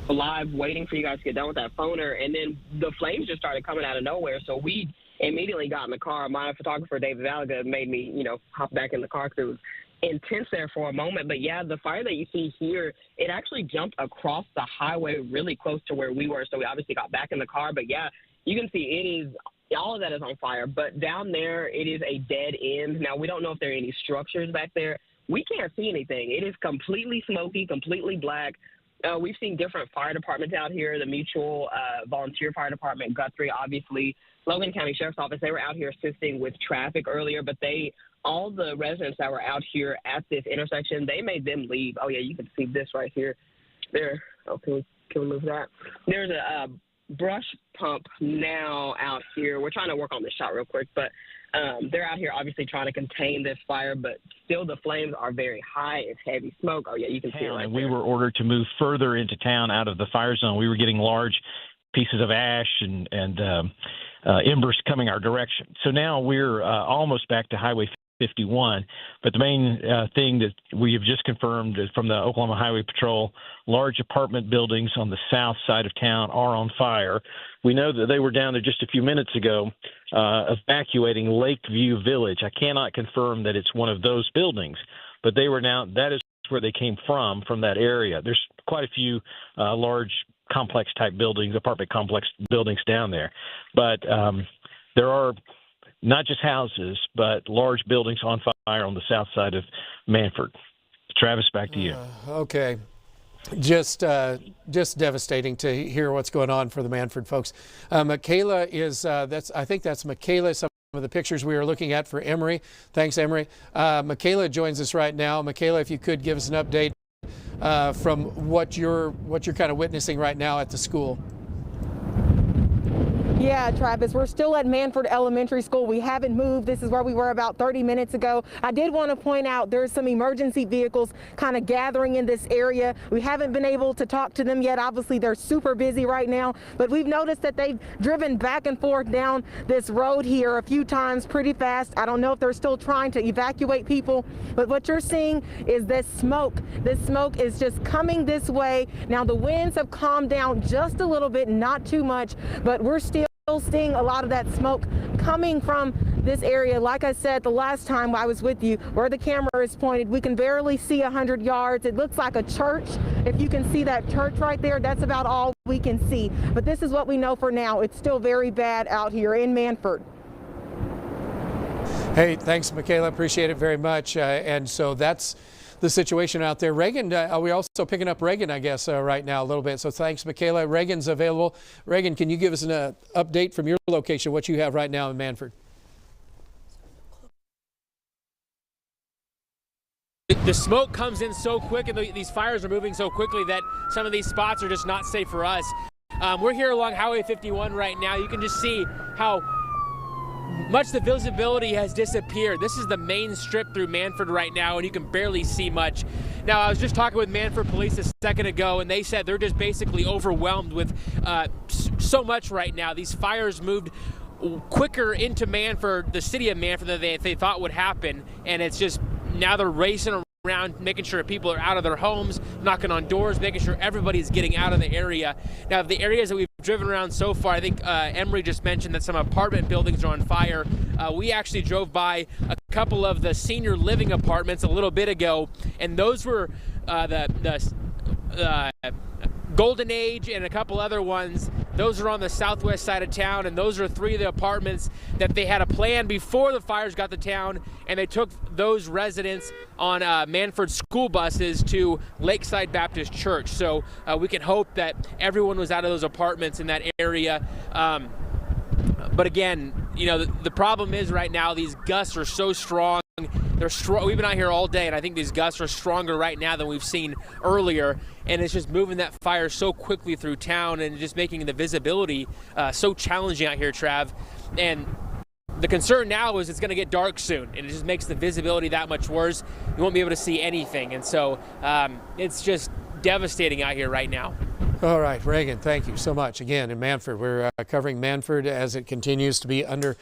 Live waiting for you guys to get done with that phoner, and then the flames just started coming out of nowhere, so we immediately got in the car. My photographer David Valaga made me hop back in the car because it was intense there for a moment. But yeah, the fire that you see here, it actually jumped across the highway really close to where we were, so we obviously got back in the car. But yeah, you can see it is, all of that is on fire, but down there it is a dead end. Now we don't know if there are any structures back there. We can't see anything. It is completely smoky, completely black. We've seen different fire departments out here, the Mutual Volunteer Fire Department, Guthrie, obviously, Logan County Sheriff's Office. They were out here assisting with traffic earlier, but all the residents that were out here at this intersection, they made them leave. Oh, yeah, you can see this right here. There. Oh, can we move that? There's a brush pump now out here. We're trying to work on this shot real quick, but they're out here obviously trying to contain this fire, but still the flames are very high. It's heavy smoke. Oh, yeah, you can see it right there. We were ordered to move further into town out of the fire zone. We were getting large pieces of ash and embers coming our direction. So now we're almost back to Highway 51. But the main thing that we have just confirmed is from the Oklahoma Highway Patrol, large apartment buildings on the south side of town are on fire. We know that they were down there just a few minutes ago evacuating Lakeview Village. I cannot confirm that it's one of those buildings, but they were now, that is where they came from that area. There's quite a few large complex type buildings, apartment complex buildings down there. But there are not just houses, but large buildings on fire on the south side of Manford. Travis, back to you. Okay. Just devastating to hear what's going on for the Manford folks. Michaela is, I think that's Michaela. of the pictures we were looking at for Emory. Thanks, Emory. Michaela joins us right now. Michaela, if you could give us an update from what you're kind of witnessing right now at the school. Yeah, Travis, we're still at Manford Elementary School. We haven't moved. This is where we were about 30 minutes ago. I did want to point out there's some emergency vehicles kind of gathering in this area. We haven't been able to talk to them yet. Obviously, they're super busy right now, but we've noticed that they've driven back and forth down this road here a few times pretty fast. I don't know if they're still trying to evacuate people, but what you're seeing is this smoke. This smoke is just coming this way. Now, the winds have calmed down just a little bit, not too much, but we're still seeing a lot of that smoke coming from this area. Like I said the last time I was with you, where the camera is pointed, we can barely see 100 yards. It looks like a church. If you can see that church right there, that's about all we can see. But this is what we know for now. It's still very bad out here in Manford. Hey, thanks, Michaela. Appreciate it very much. And so that's the situation out there. Reagan, we're also picking up Reagan, I guess, right now a little bit. So thanks, Michaela. Reagan's available. Reagan, can you give us an update from your location, what you have right now in Manford? The smoke comes in so quick and these fires are moving so quickly that some of these spots are just not safe for us. We're here along Highway 51 right now. You can just see how much the visibility has disappeared. This is the main strip through Manford right now, and you can barely see much. Now, I was just talking with Manford Police a second ago, and they said they're just basically overwhelmed with so much right now. These fires moved quicker into Manford, the city of Manford, than they thought would happen, and it's just now they're racing around, making sure people are out of their homes, knocking on doors, making sure everybody's getting out of the area. Now, the areas that we've driven around so far, I think Emory just mentioned that some apartment buildings are on fire. We actually drove by a couple of the senior living apartments a little bit ago, and those were the Golden Age and a couple other ones. Those are on the southwest side of town, and those are 3 of the apartments that they had a plan before the fires got to town, and they took those residents on Manford school buses to Lakeside Baptist Church. So we can hope that everyone was out of those apartments in that area. But again, you know, the problem is right now these gusts are so strong. They're strong. We've been out here all day, and I think these gusts are stronger right now than we've seen earlier. And it's just moving that fire so quickly through town and just making the visibility so challenging out here, Trav. And the concern now is it's going to get dark soon, and it just makes the visibility that much worse. You won't be able to see anything. And so it's just devastating out here right now. All right, Reagan, thank you so much. Again, in Manford, we're covering Manford as it continues to be under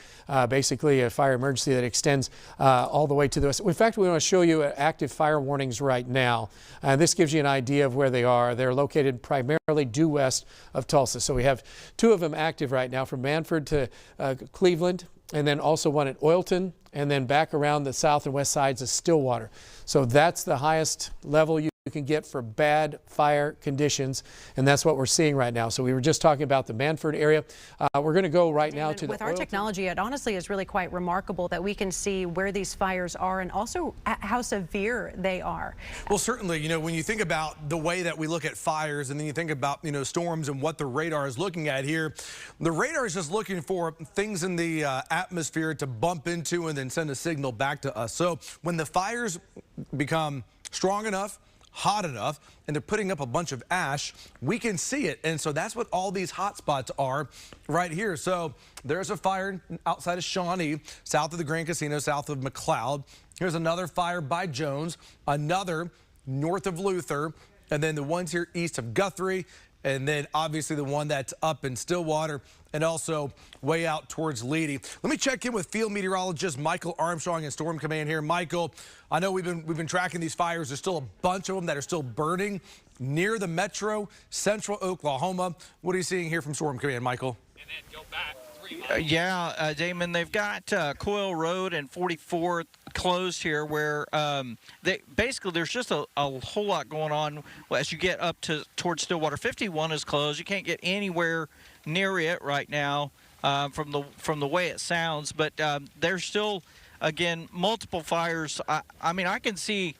basically a fire emergency that extends all the way to the west. In fact, we want to show you active fire warnings right now. This gives you an idea of where they are. They're located primarily due west of Tulsa. So we have 2 of them active right now from Manford to Cleveland, and then also one at Oilton, and then back around the south and west sides of Stillwater. So that's the highest level you can get for bad fire conditions, and that's what we're seeing right now. So we were just talking about the Manford area. We're going to go right now to with our technology. It honestly is really quite remarkable that we can see where these fires are and also how severe they are. Well, certainly, you know, when you think about the way that we look at fires, and then you think about, you know, storms and what the radar is looking at here, the radar is just looking for things in the atmosphere to bump into and then send a signal back to us. So when the fires become strong enough, hot enough, and they're putting up a bunch of ash, we can see it. And so that's what all these hot spots are right here. So there's a fire outside of Shawnee, south of the Grand Casino, south of McLeod. Here's another fire by Jones, another north of Luther, and then the ones here east of Guthrie, and then obviously the one that's up in Stillwater and also way out towards Leedy. Let me check in with field meteorologist Michael Armstrong in Storm Command here. Michael, I know we've been tracking these fires. There's still a bunch of them that are still burning near the metro, central Oklahoma. What are you seeing here from Storm Command, Michael? And then go back 3 miles. Yeah, Damon, they've got Coyle Road and 44th closed here, where basically there's just a whole lot going on as you get up towards Stillwater. 51 is closed. You can't get anywhere near it right now from the way it sounds, but there's still, again, multiple fires. I mean, I can see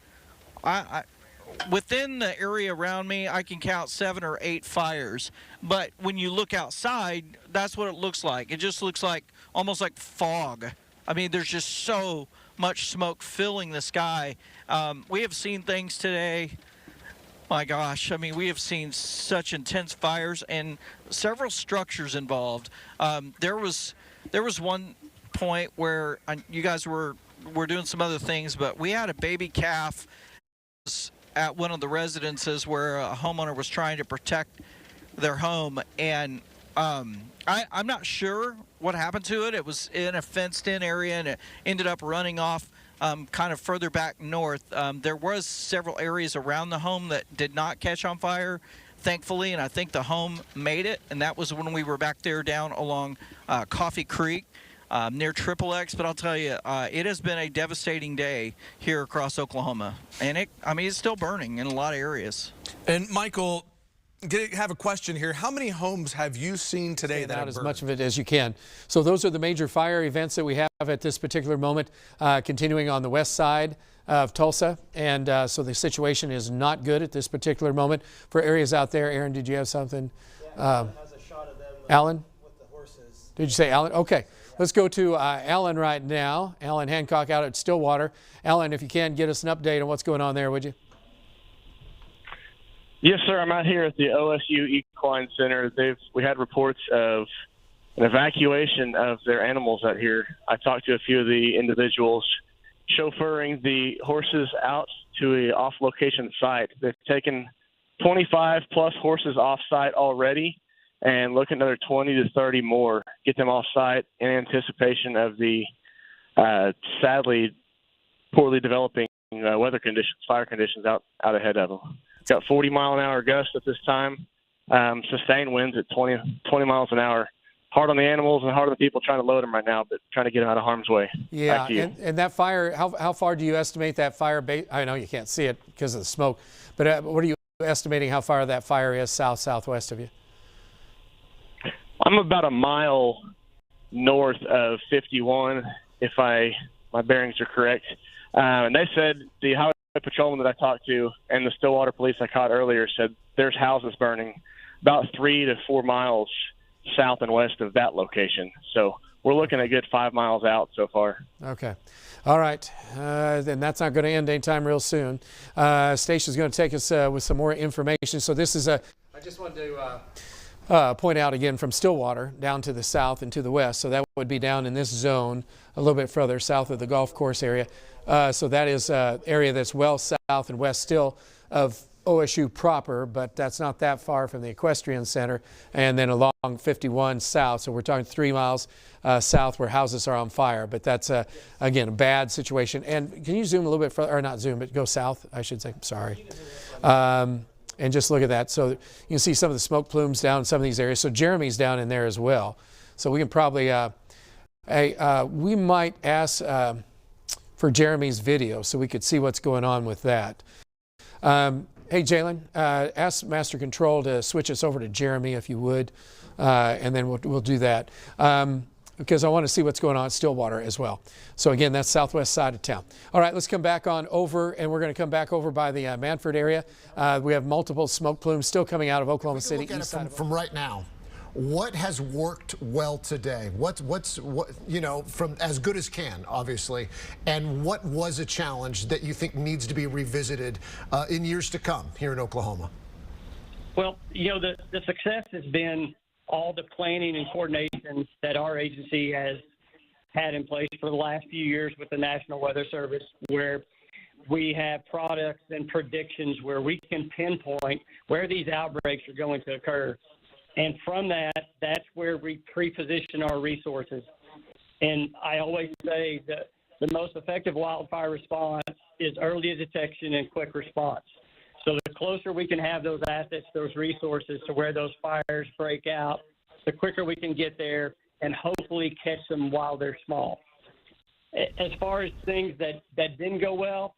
within the area around me, I can count 7 or 8 fires. But when you look outside, that's what it looks like. It just looks like almost like fog. I mean, there's just so much smoke filling the sky. We have seen things today. My gosh, I mean, we have seen such intense fires and several structures involved. There was one point where you guys were doing some other things, but we had a baby calf at one of the residences where a homeowner was trying to protect their home, and I'm not sure what happened to it. It was in a fenced-in area, and it ended up running off kind of further back north. There was several areas around the home that did not catch on fire, thankfully, and I think the home made it, and that was when we were back there down along Coffee Creek near Triple X. But I'll tell you, it has been a devastating day here across Oklahoma, and it's still burning in a lot of areas. And Michael, have a question here. How many homes have you seen today that have as burned? much of it as you can? So those are the major fire events that we have at this particular moment, continuing on the west side of Tulsa. And so the situation is not good at this particular moment for areas out there. Aaron, did you have something? Alan has a shot of them Alan? with the horses. Did you say Alan? Okay. Let's go to Alan right now. Alan Hancock out at Stillwater. Alan, if you can, get us an update on what's going on there, would you? Yes, sir. I'm out here at the OSU Equine Center. We had reports of an evacuation of their animals out here. I talked to a few of the individuals chauffeuring the horses out to an off-location site. They've taken 25-plus horses off-site already and looking at another 20 to 30 more, get them off-site in anticipation of the sadly poorly developing weather conditions, fire conditions out ahead of them. Got 40-mile-an-hour gusts at this time, sustained winds at 20 miles an hour. Hard on the animals and hard on the people trying to load them right now, but trying to get them out of harm's way. Yeah, Back to you. and that fire, how far do you estimate that fire? I know you can't see it because of the smoke, but what are you estimating how far that fire is southwest of you? I'm about a mile north of 51, if my bearings are correct. And they said the highway patrolman that I talked to and the Stillwater police I caught earlier said there's houses burning about 3 to 4 miles south and west of that location. So we're looking at a good 5 miles out so far. Okay. All right. Then that's not going to end anytime real soon. Stacia's going to take us with some more information. So this is I just wanted to point out again from Stillwater down to the south and to the west. So that would be down in this zone a little bit further south of the golf course area. So that is an area that's well south and west still of OSU proper, but that's not that far from the Equestrian Center, and then along 51 south. So we're talking 3 miles south where houses are on fire. But that's, again, a bad situation. And can you zoom a little bit further, or not zoom, but go south, I should say. Sorry. And just look at that. So you can see some of the smoke plumes down in some of these areas. So Jeremy's down in there as well. So we can probably, we might ask for Jeremy's video so we could see what's going on with that. Hey, Jalen, ask Master Control to switch us over to Jeremy if you would, and then we'll do that. Because I want to see what's going on at Stillwater as well. So again, that's southwest side of town. All right, let's come back on over, and we're going to come back over by the Manford area. We have multiple smoke plumes still coming out of Oklahoma City. Look at it from right now. What has worked well today? What from as good as can, obviously, and what was a challenge that you think needs to be revisited in years to come here in Oklahoma? Well, the success has been all the planning and coordination that our agency has had in place for the last few years with the National Weather Service, where we have products and predictions where we can pinpoint where these outbreaks are going to occur. And from that, that's where we pre-position our resources. And I always say that the most effective wildfire response is early detection and quick response. So the closer we can have those assets, those resources to where those fires break out, the quicker we can get there and hopefully catch them while they're small. As far as things that didn't go well,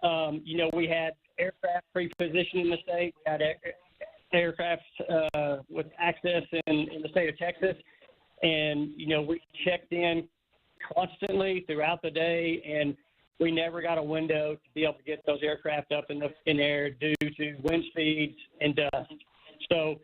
we had aircraft pre-positioned in the state. We had aircraft with access in the state of Texas. And, we checked in constantly throughout the day, and we never got a window to be able to get those aircraft up in the air due to wind speeds and dust. So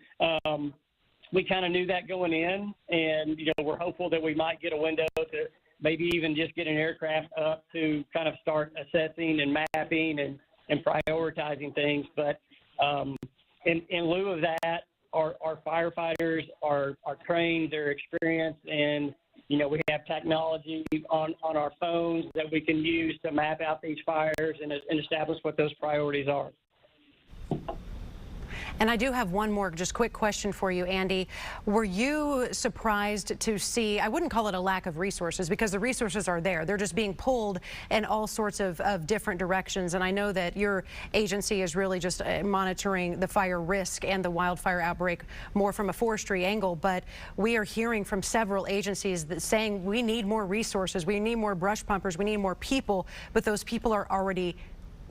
we kind of knew that going in, and we're hopeful that we might get a window to maybe even just get an aircraft up to kind of start assessing and mapping and prioritizing things. But in lieu of that, our firefighters are trained, they're experienced, and we have technology on our phones that we can use to map out these fires and establish what those priorities are. And I do have one more just quick question for you, Andy. Were you surprised to see, I wouldn't call it a lack of resources because the resources are there. They're just being pulled in all sorts of different directions. And I know that your agency is really just monitoring the fire risk and the wildfire outbreak more from a forestry angle. But we are hearing from several agencies that saying we need more resources, we need more brush pumpers, we need more people, but those people are already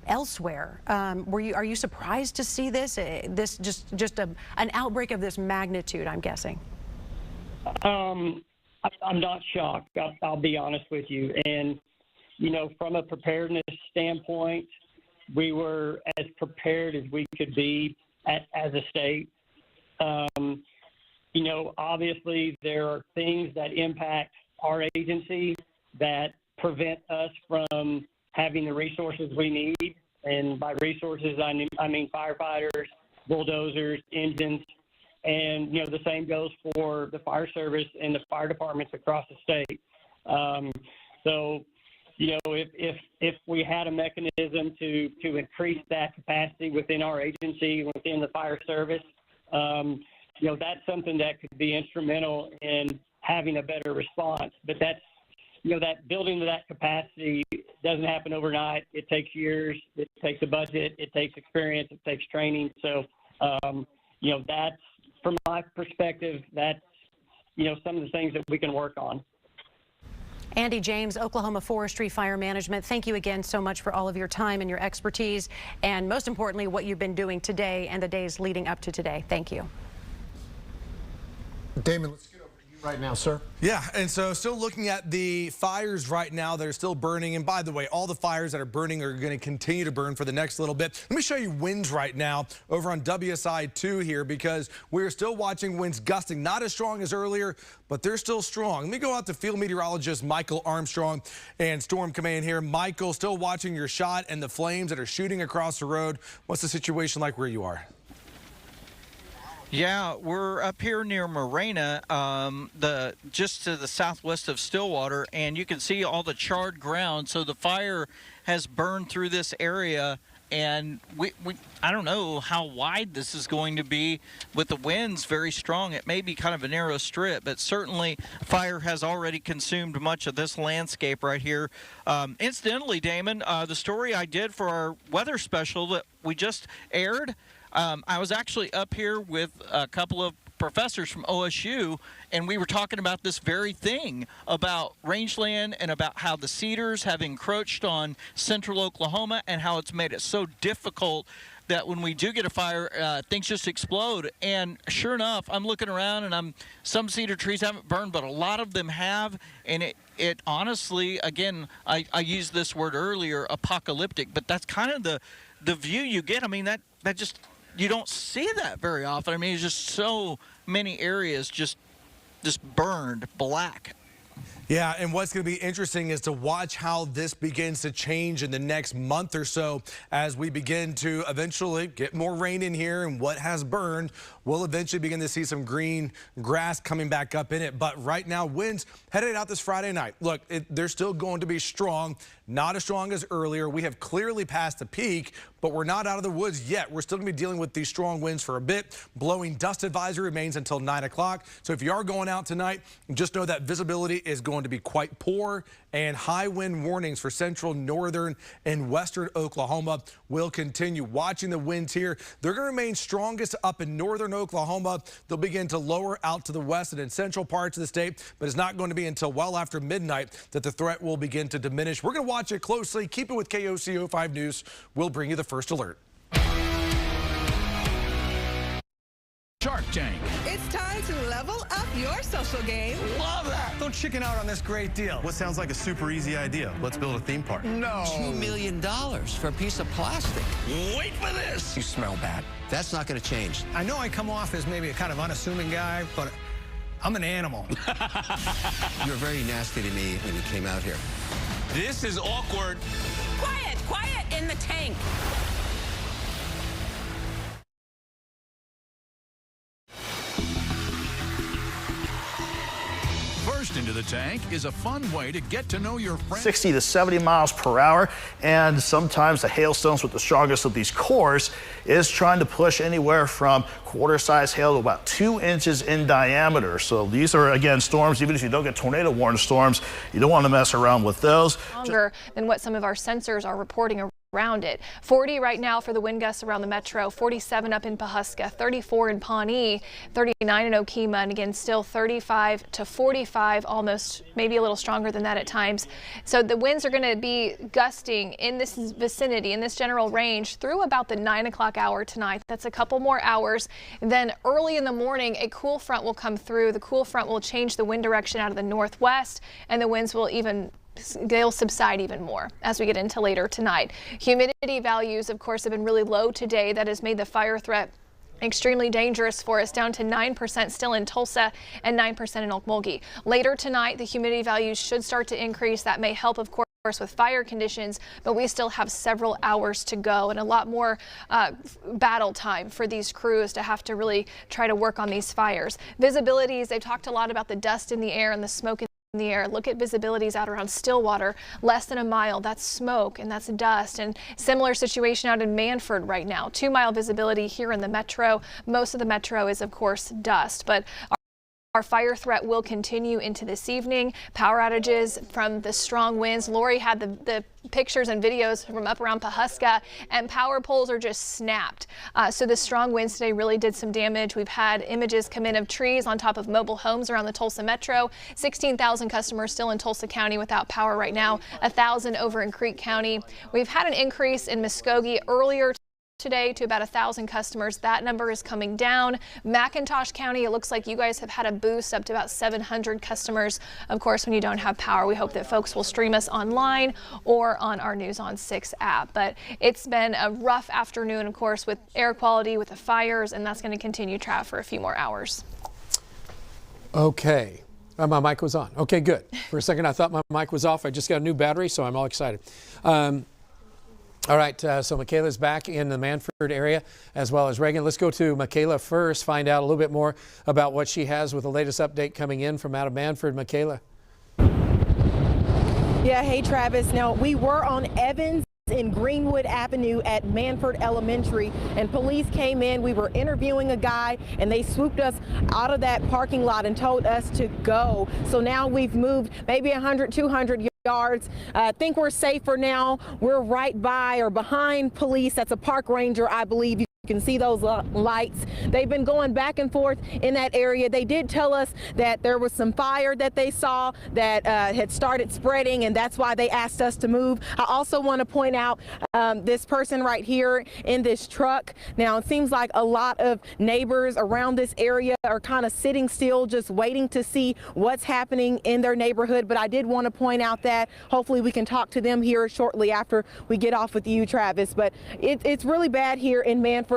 elsewhere. Are you surprised to see this an outbreak of this magnitude, I'm guessing? I'm not shocked. I'll be honest with you. And from a preparedness standpoint, we were as prepared as we could be as a state. Obviously there are things that impact our agency that prevent us from having the resources we need, and by resources I mean firefighters, bulldozers, engines, and the same goes for the fire service and the fire departments across the state. So if we had a mechanism to increase that capacity within our agency, within the fire service, that's something that could be instrumental in having a better response. But that's that building to that capacity doesn't happen overnight. It takes years. It takes a budget. It takes experience. It takes training. So, that's, from my perspective, that's, some of the things that we can work on. Andy James, Oklahoma Forestry Fire Management, thank you again so much for all of your time and your expertise, and most importantly, what you've been doing today and the days leading up to today. Thank you. Damon, let's get over to you right now, sir. Yeah, and so still looking at the fires right now that are still burning. And by the way, all the fires that are burning are going to continue to burn for the next little bit. Let me show you winds right now over on WSI 2 here, because we're still watching winds gusting, not as strong as earlier, but they're still strong. Let me go out to field meteorologist Michael Armstrong and Storm Command here. Michael, still watching your shot and the flames that are shooting across the road. What's the situation like where you are? Yeah, we're up here near Marina, just to the southwest of Stillwater, and you can see all the charred ground. So the fire has burned through this area, and I don't know how wide this is going to be with the winds very strong. It may be kind of a narrow strip, but certainly fire has already consumed much of this landscape right here. Incidentally, Damon, the story I did for our weather special that we just aired, I was actually up here with a couple of professors from OSU, and we were talking about this very thing, about rangeland and about how the cedars have encroached on central Oklahoma and how it's made it so difficult that when we do get a fire, things just explode. And sure enough, I'm looking around, and some cedar trees haven't burned, but a lot of them have, and it honestly, again, I used this word earlier, apocalyptic, but that's kind of the view you get. I mean, that just, you don't see that very often. I mean, it's just so many areas just burned black. Yeah, and what's going to be interesting is to watch how this begins to change in the next month or so as we begin to eventually get more rain in here, and what has burned, we'll eventually begin to see some green grass coming back up in it. But right now, winds headed out this Friday night. Look, they're still going to be strong, not as strong as earlier. We have clearly passed the peak, but we're not out of the woods yet. We're still going to be dealing with these strong winds for a bit. Blowing dust advisory remains until 9 o'clock. So if you are going out tonight, just know that visibility is going to be quite poor, and high wind warnings for central, northern, and western Oklahoma will continue. Watching the winds here, they're going to remain strongest up in northern Oklahoma. They'll begin to lower out to the west and in central parts of the state, but it's not going to be until well after midnight that the threat will begin to diminish. We're going to watch it closely. Keep it with KOCO 5 News. We'll bring you the first alert. Shark Tank. It's time to level up your social game. Love that. Don't chicken out on this great deal. What sounds like a super easy idea? Let's build a theme park. No. $2 million for a piece of plastic. Wait for this. You smell bad. That's not going to change. I know I come off as maybe a kind of unassuming guy, but I'm an animal. You were very nasty to me when you came out here. This is awkward. Quiet, quiet in the tank. First into the tank is a fun way to get to know your friends. 60 to 70 miles per hour, and sometimes the hailstones with the strongest of these cores is trying to push anywhere from quarter-size hail to about 2 inches in diameter. So these are, again, storms. Even if you don't get tornado warning storms, you don't want to mess around with those. Longer than what some of our sensors are reporting around it. 40 right now for the wind gusts around the metro, 47 up in Pawhuska, 34 in Pawnee, 39 in Okemah, and again still 35 to 45, almost maybe a little stronger than that at times. So the winds are going to be gusting in this vicinity, in this general range, through about the 9 o'clock hour tonight. That's a couple more hours. Then early in the morning, a cool front will come through. The cool front will change the wind direction out of the northwest, and the winds will they'll subside even more as we get into later tonight. Humidity values, of course, have been really low today. That has made the fire threat extremely dangerous for us, down to 9% still in Tulsa and 9% in Okmulgee. Later tonight, the humidity values should start to increase. That may help, of course, with fire conditions, but we still have several hours to go and a lot more battle time for these crews to have to really try to work on these fires. Visibilities, they've talked a lot about the dust in the air and the smoke in the air. Look at visibilities out around Stillwater, less than a mile. That's smoke and that's dust. And similar situation out in Manford right now. 2-mile visibility here in the metro. Most of the metro is, of course, dust, but our fire threat will continue into this evening. Power outages from the strong winds. Lori had the pictures and videos from up around Pawhuska, and power poles are just snapped. So the strong winds today really did some damage. We've had images come in of trees on top of mobile homes around the Tulsa metro. 16,000 customers still in Tulsa County without power right now, 1,000 over in Creek County. We've had an increase in Muskogee earlier today to about 1,000 customers. That number is coming down. McIntosh County, it looks like you guys have had a boost up to about 700 customers. Of course, when you don't have power, we hope that folks will stream us online or on our News on 6 app. But it's been a rough afternoon, of course, with air quality, with the fires, and that's going to continue, Trav, for a few more hours. Okay. My mic was on. Okay, good. For a second, I thought my mic was off. I just got a new battery, so I'm all excited. All right, so Michaela's back in the Manford area, as well as Reagan. Let's go to Michaela first, find out a little bit more about what she has with the latest update coming in from out of Manford. Michaela. Yeah, hey, Travis. Now, we were on Evans in Greenwood Avenue at Manford Elementary, and police came in. We were interviewing a guy, and they swooped us out of that parking lot and told us to go. So now we've moved maybe 100, 200 yards. I think we're safer now. We're right by or behind police. That's a park ranger, I believe. You can see those lights. They've been going back and forth in that area. They did tell us that there was some fire that they saw that had started spreading, and that's why they asked us to move. I also want to point out this person right here in this truck. Now, it seems like a lot of neighbors around this area are kind of sitting still, just waiting to see what's happening in their neighborhood. But I did want to point out that hopefully we can talk to them here shortly after we get off with you, Travis. But it's really bad here in Manford.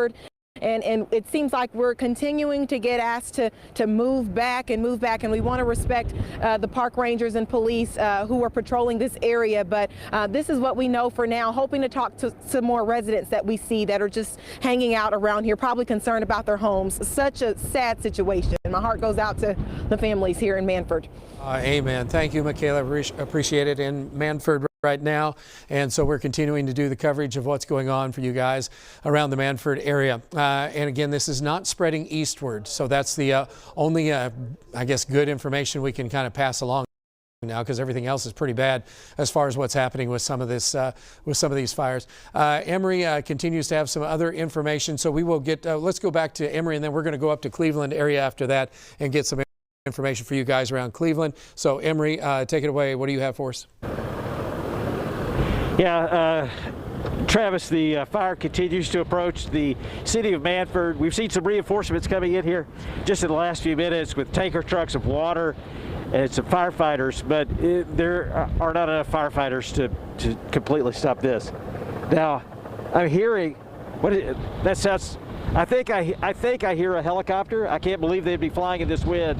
And it seems like we're continuing to get asked to move back, and we want to respect the park rangers and police who are patrolling this area. But this is what we know for now, hoping to talk to some more residents that we see that are just hanging out around here, probably concerned about their homes. Such a sad situation. My heart goes out to the families here in Manford. Amen. Thank you, Michaela. Appreciate it in Manford right now, and so we're continuing to do the coverage of what's going on for you guys around the Manford area. And again, this is not spreading eastward, so that's the only, I guess, good information we can kind of pass along now, because everything else is pretty bad as far as what's happening with some of this, with some of these fires. Emory continues to have some other information, so we will get. Let's go back to Emory, and then we're going to go up to Cleveland area after that and get some information for you guys around Cleveland. So Emory, take it away. What do you have for us? Yeah, Travis, the fire continues to approach the city of Manford. We've seen some reinforcements coming in here just in the last few minutes with tanker trucks of water and some firefighters, but there are not enough firefighters to completely stop this. Now, I'm hearing that sounds. I think I hear a helicopter. I can't believe they'd be flying in this wind,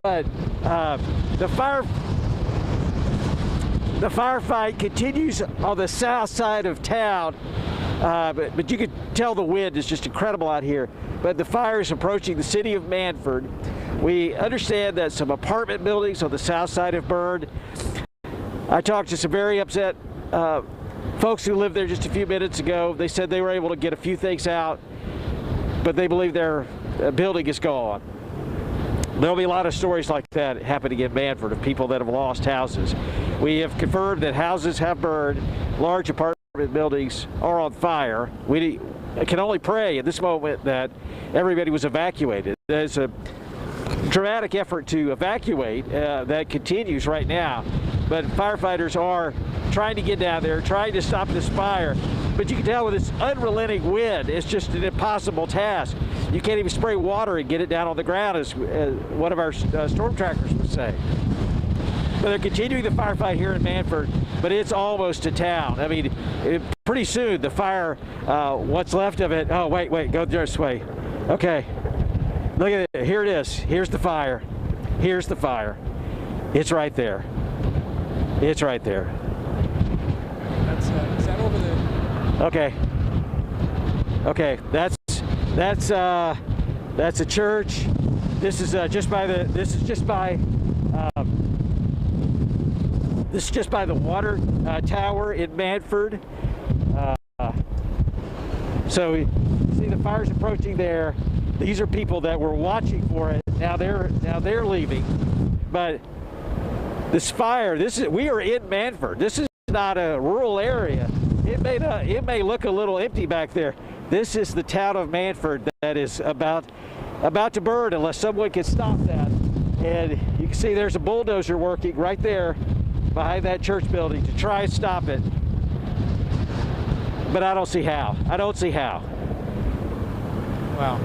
but the firefight continues on the south side of town, but you can tell the wind is just incredible out here. But the fire is approaching the city of Manford. We understand that some apartment buildings on the south side have burned. I talked to some very upset folks who lived there just a few minutes ago. They said they were able to get a few things out, but they believe their building is gone. There'll be a lot of stories like that happening in Manford of people that have lost houses. We have confirmed that houses have burned, large apartment buildings are on fire. We can only pray at this moment that everybody was evacuated. There's a dramatic effort to evacuate that continues right now, but firefighters are trying to get down there, trying to stop this fire. But you can tell with this unrelenting wind, it's just an impossible task. You can't even spray water and get it down on the ground, as one of our storm trackers would say. But they're continuing the firefight here in Manford, but it's almost to town. I mean, pretty soon the fire, what's left of it, oh, wait, go this way. Okay, look at it, here it is. Here's the fire. Here's the fire. It's right there. It's right there. Is that over there? Okay, that's a church. This is just by the water tower in Manford. So you see the fire's approaching there. These are people that were watching for it. Now they're leaving. But this fire, we are in Manford. This is not a rural area. It may look a little empty back there. This is the town of Manford that is about to burn unless someone can stop that. And you can see there's a bulldozer working right there behind that church building to try and stop it. But I don't see how. Wow.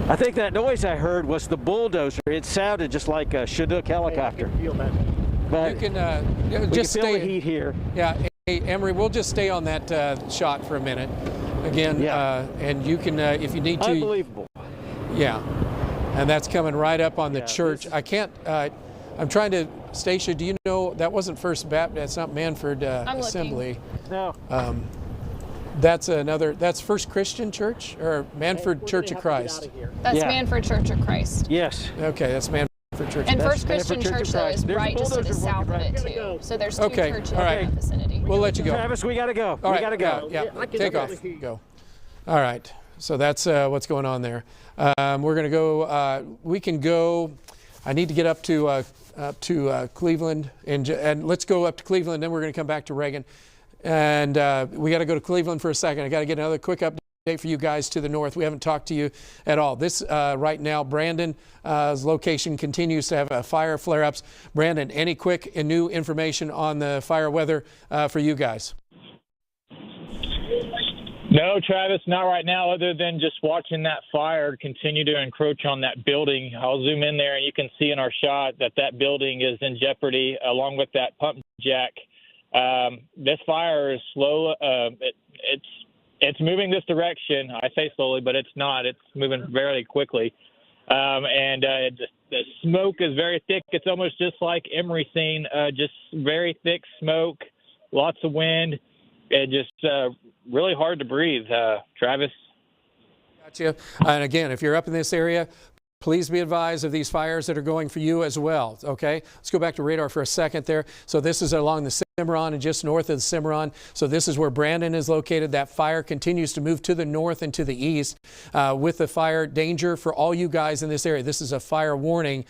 I think that noise I heard was the bulldozer. It sounded just like a Chinook helicopter. I can feel that. But you can just feel stay the heat here. Yeah, hey, Emery, we'll just stay on that shot for a minute. Again, and you can, if you need to. Unbelievable. Yeah, and that's coming right up on the church. I can't. I'm trying to. Stacia, do you know that wasn't First Baptist? That's not Manford Assembly. No. That's First Christian Church or Manford Church of Christ. That's Manford Church of Christ. Yes. Okay, that's Manford Church. And First Christian Church though is right just to the south of it too. So there's two churches in that vicinity. We'll let you go. Travis, we gotta go. All right, we gotta go. Yeah, take off. Go. All right. So that's what's going on there. We're going to go. We can go. I need to get up to Cleveland, and let's go up to Cleveland. Then we're going to come back to Reagan, and we got to go to Cleveland for a second. I got to get another quick update for you guys to the north. We haven't talked to you at all. This right now, Brandon's location continues to have fire flare-ups. Brandon, any quick and new information on the fire weather for you guys? No, Travis, not right now, other than just watching that fire continue to encroach on that building. I'll zoom in there, and you can see in our shot that building is in jeopardy, along with that pump jack. This fire is slow. It's moving this direction. I say slowly, but it's not. It's moving very quickly. The smoke is very thick. It's almost just like Emery seen, just very thick smoke, lots of wind, and just really hard to breathe, Travis. Gotcha. And again, if you're up in this area, please be advised of these fires that are going for you as well, okay? Let's go back to radar for a second there. So this is along the Cimarron and just north of the Cimarron. So this is where Brandon is located. That fire continues to move to the north and to the east with the fire danger for all you guys in this area. This is a fire warning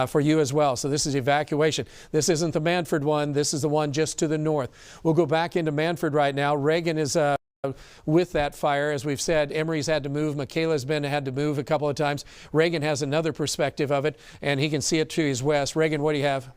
for you as well. So this is evacuation. This isn't the Manford one. This is the one just to the north. We'll go back into Manford right now. Reagan is with that fire. As we've said, Emery's had to move. Michaela's had to move a couple of times. Reagan has another perspective of it, and he can see it to his west. Reagan, what do you have?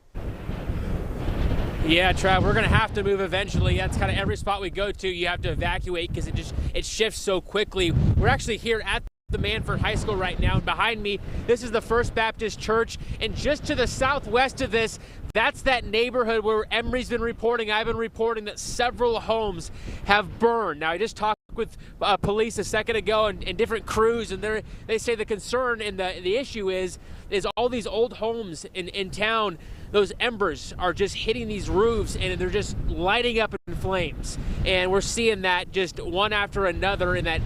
Yeah, Trav, we're going to have to move eventually. That's kind of every spot we go to, you have to evacuate because it shifts so quickly. We're actually here at the Manford High School right now, and behind me, this is the First Baptist Church, and just to the southwest of this, that's that neighborhood where Emery's been reporting, I've been reporting that several homes have burned. Now, I just talked with police a second ago and different crews, and they say the concern and the issue is all these old homes in town, those embers are just hitting these roofs and they're just lighting up in flames. And we're seeing that just one after another in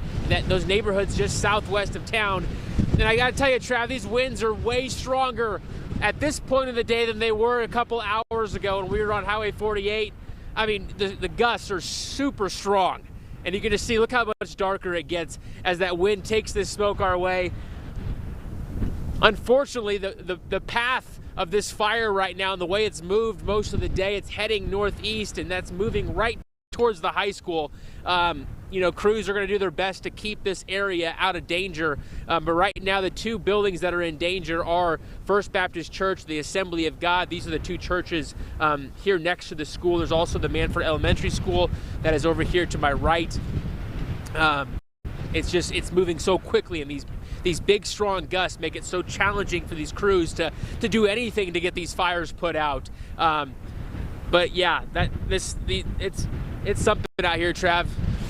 those neighborhoods just southwest of town. And I gotta tell you, Trav, these winds are way stronger at this point of the day than they were a couple hours ago when we were on Highway 48. I mean, the gusts are super strong. And you can just see, look how much darker it gets as that wind takes this smoke our way. Unfortunately, the path of this fire right now and the way it's moved most of the day, it's heading northeast, and that's moving right towards the high school. You know, crews are going to do their best to keep this area out of danger. But right now, the two buildings that are in danger are First Baptist Church, the Assembly of God. These are the two churches here next to the school. There's also the Manford Elementary School that is over here to my right. It's moving so quickly, and these big, strong gusts make it so challenging for these crews to do anything to get these fires put out. But yeah, it's something out here, Trav.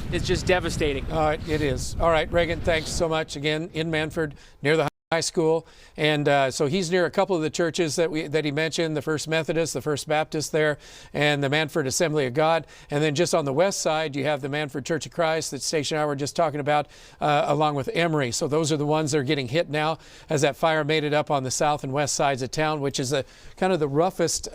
It's just devastating. All right, it is. All right, Reagan, thanks so much again in Manford near the high school. And so he's near a couple of the churches that he mentioned, the First Methodist, the First Baptist there, and the Manford Assembly of God. And then just on the west side, you have the Manford Church of Christ that Station and I were just talking about, along with Emory. So those are the ones that are getting hit now as that fire made it up on the south and west sides of town, which is kind of the roughest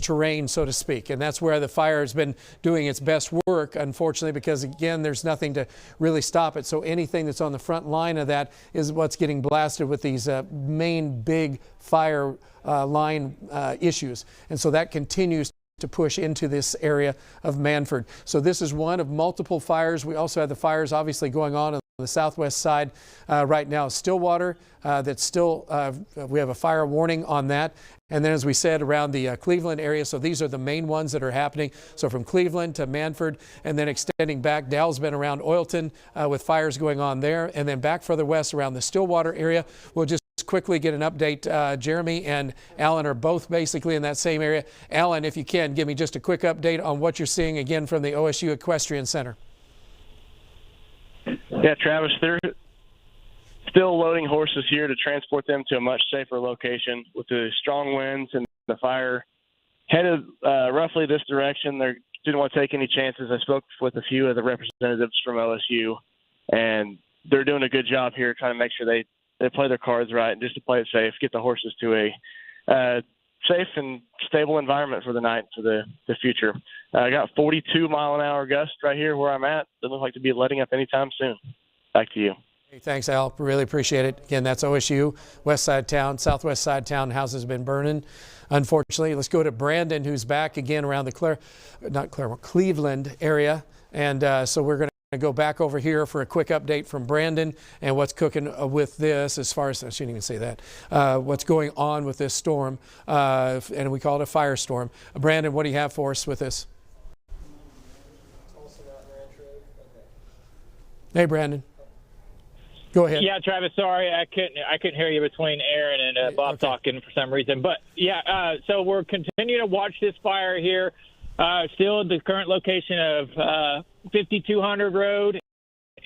terrain, so to speak. And that's where the fire has been doing its best work, unfortunately, because again, there's nothing to really stop it. So anything that's on the front line of that is what's getting blasted with these main big fire line issues. And so that continues to push into this area of Manford. So this is one of multiple fires. We also have the fires obviously going on the southwest side right now. Stillwater, that's still, we have a fire warning on that. And then, as we said, around the Cleveland area. So these are the main ones that are happening. So from Cleveland to Manford, and then extending back. Dow's been around Oilton with fires going on there. And then back further west around the Stillwater area. We'll just quickly get an update. Jeremy and Alan are both basically in that same area. Alan, if you can, give me just a quick update on what you're seeing again from the OSU Equestrian Center. Yeah, Travis, they're still loading horses here to transport them to a much safer location. With the strong winds and the fire headed roughly this direction, they didn't want to take any chances. I spoke with a few of the representatives from OSU, and they're doing a good job here trying to make sure they play their cards right and just to play it safe, get the horses to a safe and stable environment for the night, for the future. I got 42-mile-an-hour gust right here where I'm at. Doesn't look like to be letting up anytime soon. Back to you. Hey, thanks, Al. Really appreciate it. Again, that's OSU, west side town, southwest side town. Houses have been burning, unfortunately. Let's go to Brandon, who's back again around the Cleveland area. And so we're going to go back over here for a quick update from Brandon and what's cooking with this as far as, I shouldn't even say that, what's going on with this storm, and we call it a firestorm. Brandon, what do you have for us with this? Hey, Brandon. Go ahead. Yeah, Travis, sorry, I couldn't hear you between Aaron and Bob talking for some reason. But yeah, so we're continuing to watch this fire here. Still at the current location of 5200 Road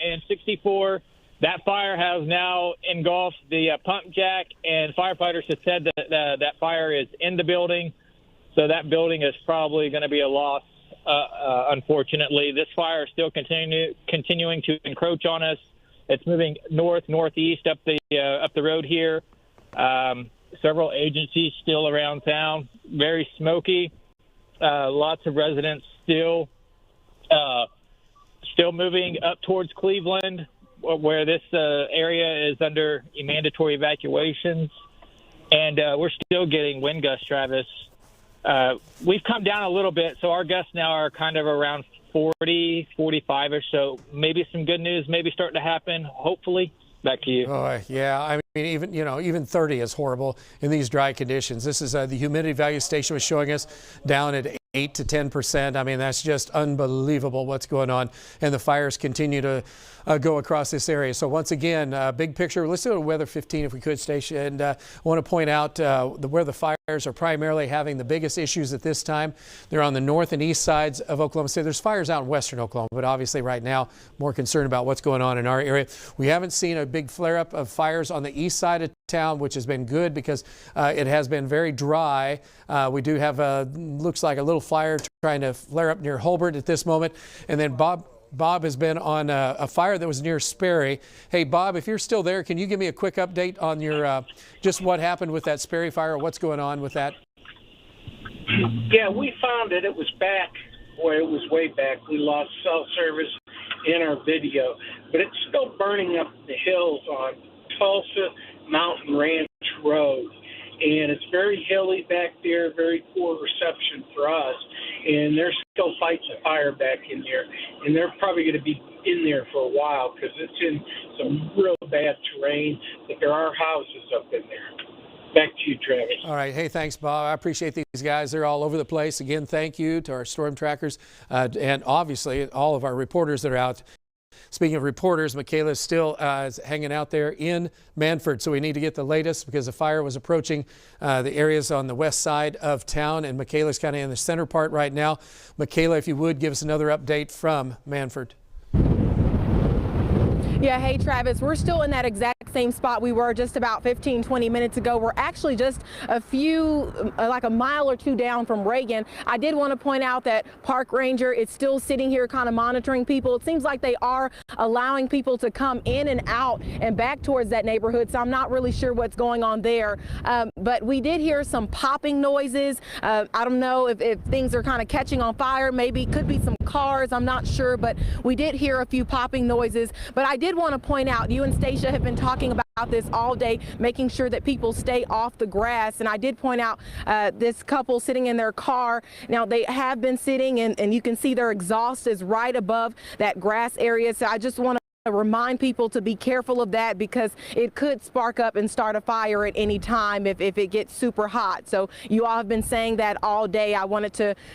and 64. That fire has now engulfed the pump jack, and firefighters have said that that fire is in the building. So that building is probably going to be a loss, unfortunately. This fire is still continuing to encroach on us. It's moving northeast up the road here. Several agencies still around town. Very smoky. Lots of residents still moving up towards Cleveland, where this area is under mandatory evacuations. And we're still getting wind gusts, Travis. We've come down a little bit, so our gusts now are kind of around 40, 45 or so. Maybe some good news maybe starting to happen, hopefully. Back to you. Oh, yeah. I mean, even 30 is horrible in these dry conditions. This is the humidity value station was showing us down at 8 to 10%. I mean, that's just unbelievable what's going on. And the fires continue to go across this area. So once again, big picture. Let's do a weather 15 if we could, Stacia. And I want to point out where the fires are primarily having the biggest issues at this time. They're on the north and east sides of Oklahoma City. There's fires out in western Oklahoma, but obviously right now more concerned about what's going on in our area. We haven't seen a big flare-up of fires on the east side of town, which has been good because it has been very dry. We do have looks like a little fire trying to flare up near Holbert at this moment. And then Bob has been on a fire that was near Sperry. Hey, Bob, if you're still there, can you give me a quick update on your just what happened with that Sperry fire? What's going on with that? Yeah, we found it. It was back. Boy, it was way back. We lost cell service in our video. But it's still burning up the hills on Tulsa Mountain Ranch Road. And it's very hilly back there, very poor reception for us. And there's still fighting a fire back in there. And they're probably going to be in there for a while because it's in some real bad terrain, but there are houses up in there. Back to you, Travis. All right. Hey, thanks, Bob. I appreciate these guys. They're all over the place. Again, thank you to our storm trackers and obviously all of our reporters that are out. Speaking of reporters, Michaela is still hanging out there in Manford, so we need to get the latest because the fire was approaching the areas on the west side of town, and Michaela's kind of in the center part right now. Michaela, if you would, give us another update from Manford. Yeah, hey Travis, we're still in that exact same spot we were just about 15-20 minutes ago. We're actually just a few, like a mile or two down from Reagan. I did want to point out that Park Ranger is still sitting here kind of monitoring people. It seems like they are allowing people to come in and out and back towards that neighborhood, so I'm not really sure what's going on there. But we did hear some popping noises. I don't know if things are kind of catching on fire. Maybe could be some cars, I'm not sure, but we did hear a few popping noises. But I did want to point out, you and Stacia have been talking about this all day, making sure that people stay off the grass. And I did point out this couple sitting in their car. Now they have been sitting and you can see their exhaust is right above that grass area. So I just want to remind people to be careful of that because it could spark up and start a fire at any time if it gets super hot. So you all have been saying that all day. I wanted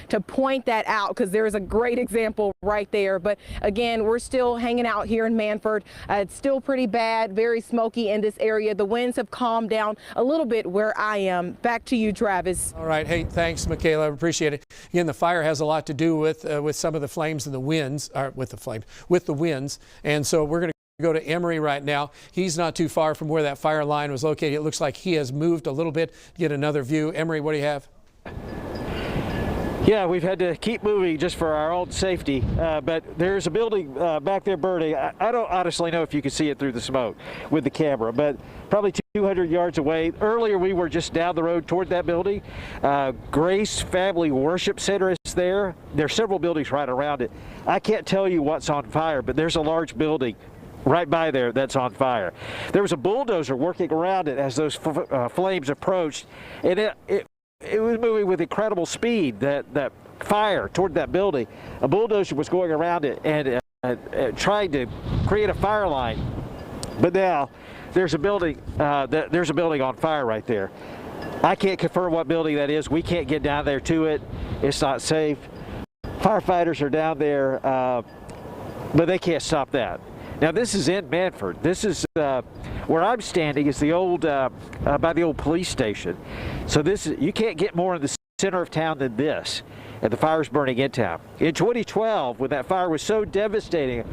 to point that out because there's a great example right there. But again, we're still hanging out here in Manford. It's still pretty bad, very smoky in this area. The winds have calmed down a little bit where I am. Back to you, Travis. All right. Hey, thanks, Michaela. I appreciate it. Again, the fire has a lot to do with some of the flames and the winds, or with the winds. And so we're going to go to Emery right now. He's not too far from where that fire line was located. It looks like he has moved a little bit to get another view. Emery, what do you have? Yeah, we've had to keep moving just for our own safety, but there's a building back there burning. I don't honestly know if you can see it through the smoke with the camera, but probably 200 yards away. Earlier we were just down the road toward that building. Grace Family Worship Center is there. There's several buildings right around it. I can't tell you what's on fire, but there's a large building right by there that's on fire. There was a bulldozer working around it as those flames approached, and it was moving with incredible speed, that fire toward that building. A bulldozer was going around it and trying to create a fire line. But now there's a building on fire right there. I can't confirm what building that is. We can't get down there to it. It's not safe. Firefighters are down there, but they can't stop that. Now this is in Manford. This is where I'm standing is the old by the old police station. So you can't get more in the center of town than this, and the fire's burning in town. In 2012, when that fire was so devastating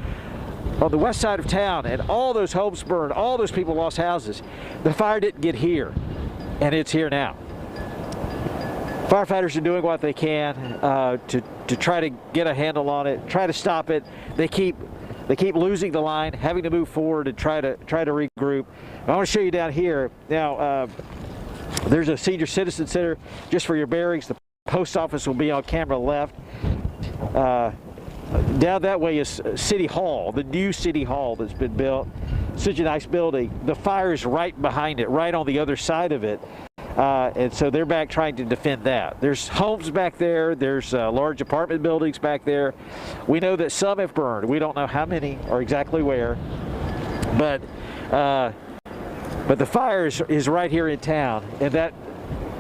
on the west side of town and all those homes burned, all those people lost houses, the fire didn't get here, and it's here now. Firefighters are doing what they can to try to get a handle on it, try to stop it. They keep losing the line, having to move forward and try to regroup. I want to show you down here. Now, there's a senior citizen center just for your bearings. The post office will be on camera left. Down that way is City Hall, the new City Hall that's been built. Such a nice building. The fire is right behind it, right on the other side of it. And so they're back trying to defend that. There's homes back there. There's large apartment buildings back there. We know that some have burned. We don't know how many or exactly where. But But the fire is right here in town, and that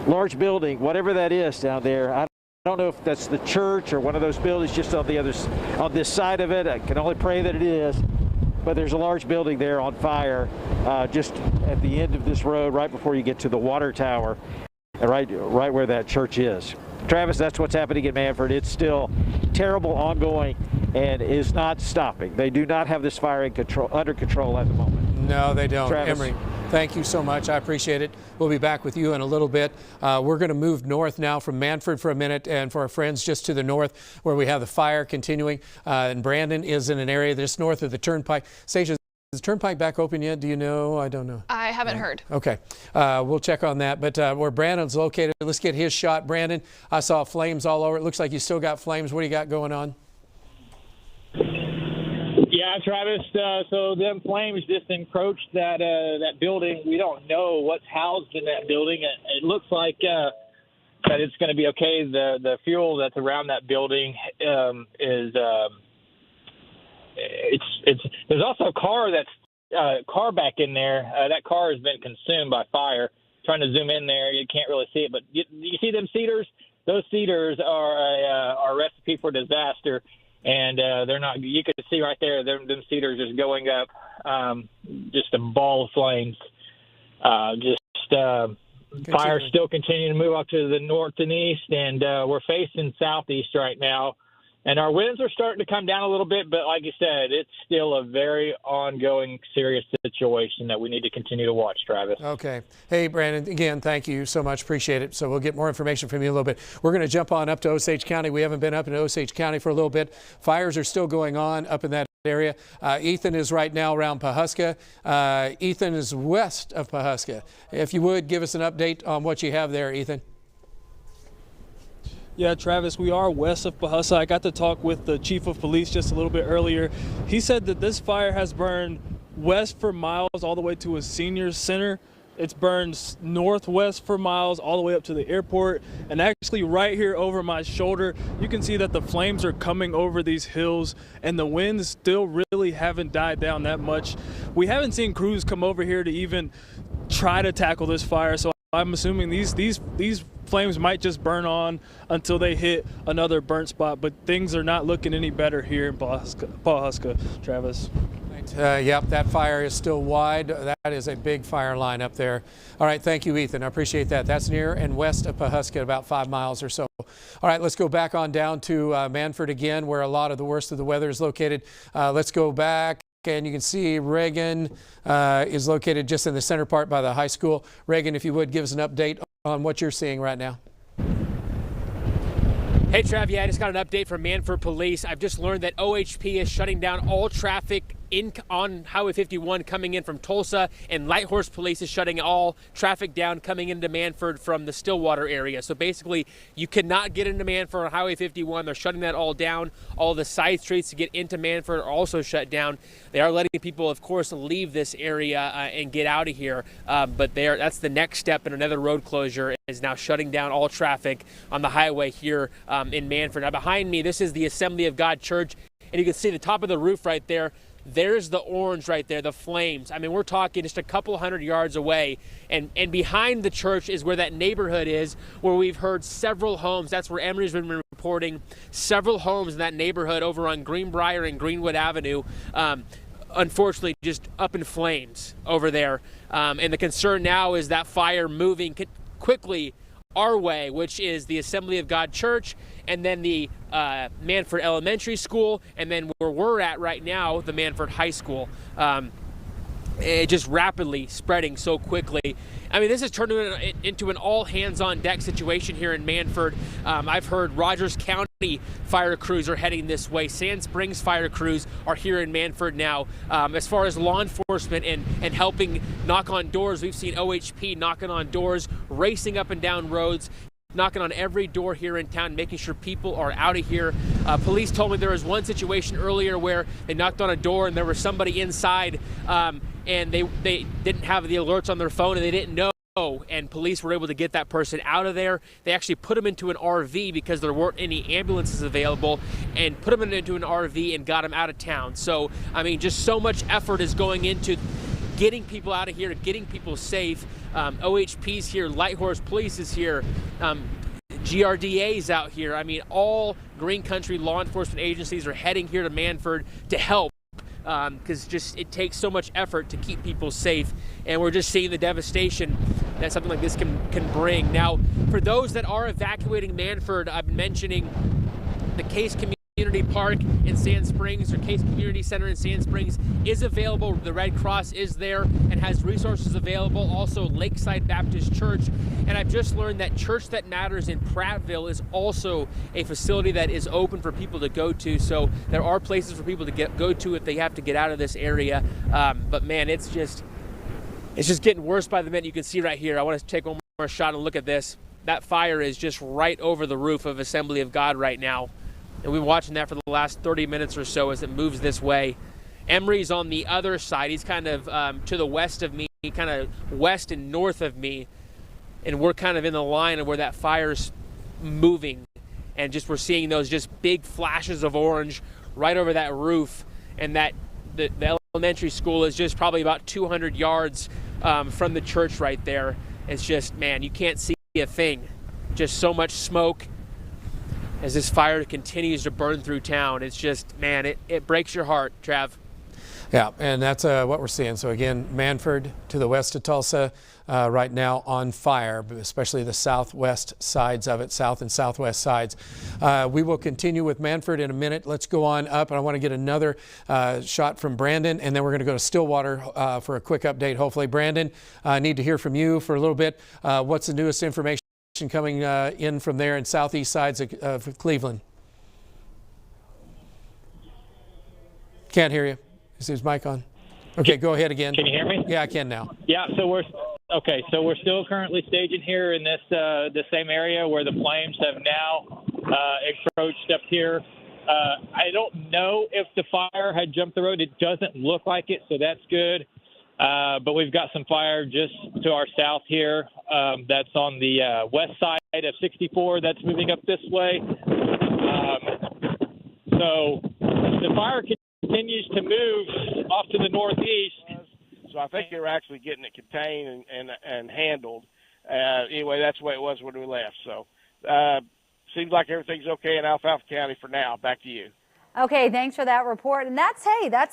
large building, whatever that is down there, I don't know if that's the church or one of those buildings just on this side of it. I can only pray that it is. But there's a large building there on fire just at the end of this road, right before you get to the water tower, and right where that church is. Travis, that's what's happening in Manford. It's still terrible, ongoing, and is not stopping. They do not have this fire under control at the moment. No, they don't. Travis. Emery, thank you so much. I appreciate it. We'll be back with you in a little bit. We're going to move north now from Manford for a minute, and for our friends just to the north where we have the fire continuing. And Brandon is in an area just north of the turnpike. Stacia, is the turnpike back open yet? Do you know? I don't know. I haven't heard. Okay. We'll check on that. But where Brandon's located, let's get his shot. Brandon, I saw flames all over. It looks like you still got flames. What do you got going on? Yeah, Travis. So them flames just encroached that building. We don't know what's housed in that building. It looks like that it's going to be okay. The fuel that's around that building is. There's also a car back in there. That car has been consumed by fire. Trying to zoom in there, you can't really see it, but you see them cedars? Those cedars are a recipe for disaster, and they're not. You can see right there, them cedars just going up, just a ball of flames. Fire still continuing to move up to the north and east, and we're facing southeast right now. And our winds are starting to come down a little bit, but like you said, it's still a very ongoing, serious situation that we need to continue to watch, Travis. Okay. Hey, Brandon, again, thank you so much. Appreciate it. So we'll get more information from you in a little bit. We're going to jump on up to Osage County. We haven't been up in Osage County for a little bit. Fires are still going on up in that area. Ethan is right now around Pawhuska. Ethan is west of Pawhuska. If you would, give us an update on what you have there, Ethan. Yeah, Travis, we are west of Pawhuska. I got to talk with the chief of police just a little bit earlier. He said that this fire has burned west for miles all the way to a senior center. It's burned northwest for miles all the way up to the airport. And actually right here over my shoulder, you can see that the flames are coming over these hills and the winds still really haven't died down that much. We haven't seen crews come over here to even try to tackle this fire. So I'm assuming these flames might just burn on until they hit another burnt spot, but things are not looking any better here in Pawhuska, Travis. Yep, that fire is still wide. That is a big fire line up there. All right, thank you, Ethan. I appreciate that. That's near and west of Pawhuska, about 5 miles or so. All right, let's go back on down to Manford again, where a lot of the worst of the weather is located. Let's go back. And you can see Reagan is located just in the center part by the high school. Reagan, if you would, give us an update on what you're seeing right now. Hey, Trav, yeah, I just got an update from Manford Police. I've just learned that OHP is shutting down all traffic on Highway 51 coming in from Tulsa, and Lighthorse Police is shutting all traffic down coming into Manford from the Stillwater area. So basically, you cannot get into Manford on Highway 51. They're shutting that all down. All the side streets to get into Manford are also shut down. They are letting people, of course, leave this area and get out of here, but that's the next step in another road closure, is now shutting down all traffic on the highway here in Manford. Now behind me, this is the Assembly of God Church, and you can see the top of the roof right there. There's the orange right there, the flames. I mean, we're talking just a couple hundred yards away. And behind the church is where that neighborhood is, where we've heard several homes. That's where Emery's been reporting several homes in that neighborhood over on Greenbrier and Greenwood Avenue. Unfortunately, just up in flames over there. And the concern now is that fire moving quickly our way, which is the Assembly of God Church, and then the Manford Elementary School, and then where we're at right now, the Manford High School. It just rapidly spreading so quickly. I mean, this is turning into an all-hands-on-deck situation here in Manford. I've heard Rogers County fire crews are heading this way. Sand Springs fire crews are here in Manford now. As far as law enforcement and helping knock on doors, we've seen OHP knocking on doors, racing up and down roads, knocking on every door here in town, making sure people are out of here. Police told me there was one situation earlier where they knocked on a door and there was somebody inside, and they didn't have the alerts on their phone and they didn't know, and police were able to get that person out of there. They actually put them into an RV because there weren't any ambulances available, and put them into an RV and got them out of town. So, I mean, just so much effort is going into getting people out of here, getting people safe. OHP's here, Light Horse Police is here, GRDA's out here. I mean, all Green Country law enforcement agencies are heading here to Manford to help, because just it takes so much effort to keep people safe, and we're just seeing the devastation that something like this can bring. Now, for those that are evacuating Manford, I've been mentioning the Case Community Park in Sand Springs, or Case Community Center in Sand Springs, is available. The Red Cross is there and has resources available. Also, Lakeside Baptist Church. And I've just learned that Church That Matters in Prattville is also a facility that is open for people to go to. So there are places for people to go to if they have to get out of this area. But man, it's just getting worse by the minute. You can see right here. I want to take one more shot and look at this. That fire is just right over the roof of Assembly of God right now. And we've been watching that for the last 30 minutes or so as it moves this way. Emery's on the other side. He's kind of to the west of me, kind of west and north of me. And we're kind of in the line of where that fire's moving. And just we're seeing those just big flashes of orange right over that roof. And that the elementary school is just probably about 200 yards from the church right there. It's just, man, you can't see a thing. Just so much smoke as this fire continues to burn through town. It's just, man, it breaks your heart, Trav. Yeah, and that's what we're seeing. So again, Manford to the west of Tulsa right now on fire, especially the southwest sides of it, south and southwest sides. We will continue with Manford in a minute. Let's go on up, and I want to get another shot from Brandon, and then we're going to go to Stillwater for a quick update, hopefully. Brandon, I need to hear from you for a little bit. What's the newest information coming in from there in southeast sides of Cleveland? Can't hear you. Is his mic on? Okay, go ahead again. Can you hear me? Yeah, I can now. Yeah, so we're still currently staging here in this the same area where the flames have now encroached up here. I don't know if the fire had jumped the road. It doesn't look like it, so that's good. But we've got some fire just to our south here. That's on the west side of 64. That's moving up this way. So the fire continues to move off to the northeast. So I think they're actually getting it contained and handled. Anyway, that's the way it was when we left. So seems like everything's okay in Alfalfa County for now. Back to you. Okay, thanks for that report. And that's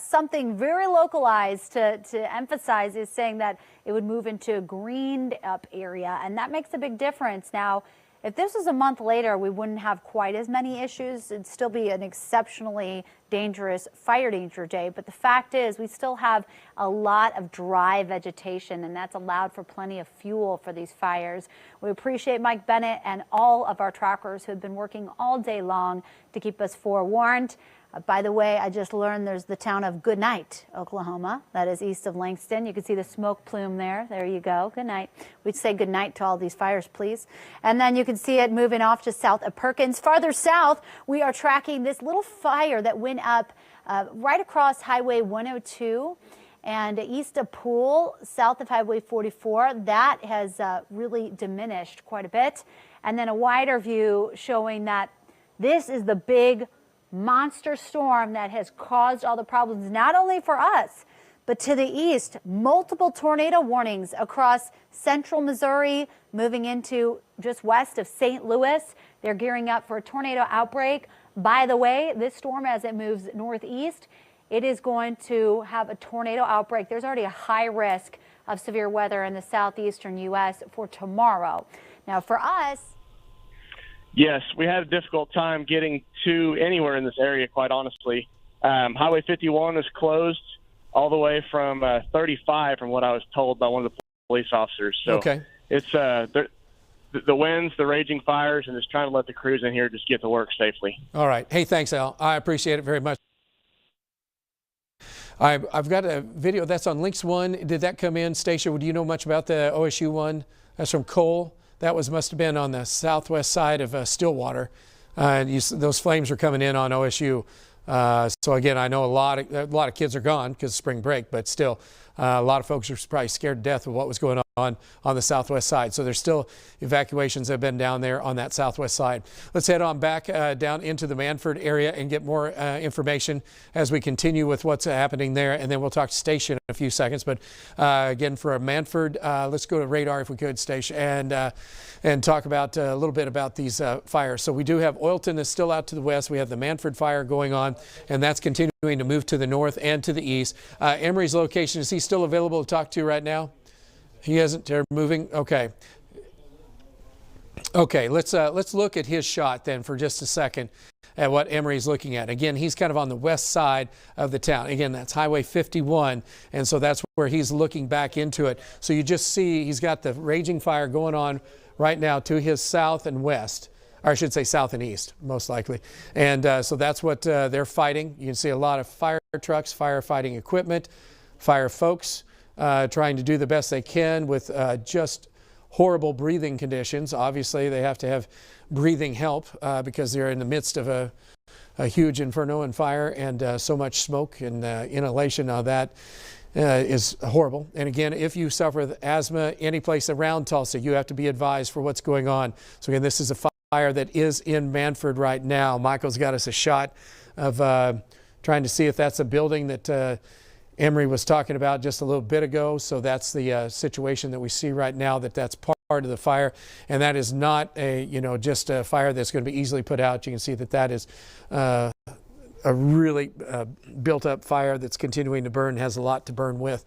something very localized to emphasize, is saying that it would move into a greened up area, and that makes a big difference. Now, if this was a month later, we wouldn't have quite as many issues. It'd still be an exceptionally dangerous fire danger day. But the fact is, we still have a lot of dry vegetation, and that's allowed for plenty of fuel for these fires. We appreciate Mike Bennett and all of our trackers who have been working all day long to keep us forewarned. By the way, I just learned there's the town of Goodnight, Oklahoma. That is east of Langston. You can see the smoke plume there. There you go. Good night. We'd say good night to all these fires, please. And then you can see it moving off just south of Perkins. Farther south, we are tracking this little fire that went up right across Highway 102 and east of Poole, south of Highway 44. That has really diminished quite a bit. And then a wider view showing that this is the big monster storm that has caused all the problems, not only for us, but to the east. Multiple tornado warnings across central Missouri, moving into just west of St. Louis. They're gearing up for a tornado outbreak. By the way, this storm, as it moves northeast, it is going to have a tornado outbreak. There's already a high risk of severe weather in the southeastern U.S. for tomorrow. Now, for us, yes, we had a difficult time getting to anywhere in this area, quite honestly. Highway 51 is closed all the way from 35, from what I was told by one of the police officers. So okay. It's the winds, the raging fires, and just trying to let the crews in here just get to work safely. All right. Hey, thanks, Al. I appreciate it very much. I've got a video that's on Links 1. Did that come in? Stacia, do you know much about the OSU one? That's from Cole. That must have been on the southwest side of Stillwater. Those flames are coming in on OSU. So again, I know a lot of kids are gone because of spring break, but still, a lot of folks are probably scared to death of what was going on. on the southwest side. So there's still evacuations that have been down there on that southwest side. Let's head on back down into the Manford area and get more information as we continue with what's happening there, and then we'll talk to Stacia in a few seconds. But again, for Manford, let's go to radar if we could, Stacia, and talk about a little bit about these fires. So we do have Oilton that's still out to the west. We have the Manford fire going on, and that's continuing to move to the north and to the east. Emery's location, is he still available to talk to right now? He hasn't. They're moving. Okay. Okay. Let's look at his shot then for just a second at what Emery's looking at. Again, he's kind of on the west side of the town. Again, that's Highway 51, and so that's where he's looking back into it. So you just see he's got the raging fire going on right now to his south and west. Or I should say south and east, most likely. And so that's what they're fighting. You can see a lot of fire trucks, firefighting equipment, fire folks trying to do the best they can with just horrible breathing conditions. Obviously, they have to have breathing help because they're in the midst of a huge inferno and fire and so much smoke and inhalation of that. Is horrible. And again, if you suffer with asthma any place around Tulsa, you have to be advised for what's going on. So again, this is a fire that is in Manford right now. Michael's got us a shot of trying to see if that's a building that Emery was talking about just a little bit ago. So that's the situation that we see right now, that's part of the fire. And that is not just a fire that's going to be easily put out. You can see that is a really built up fire that's continuing to burn, has a lot to burn with.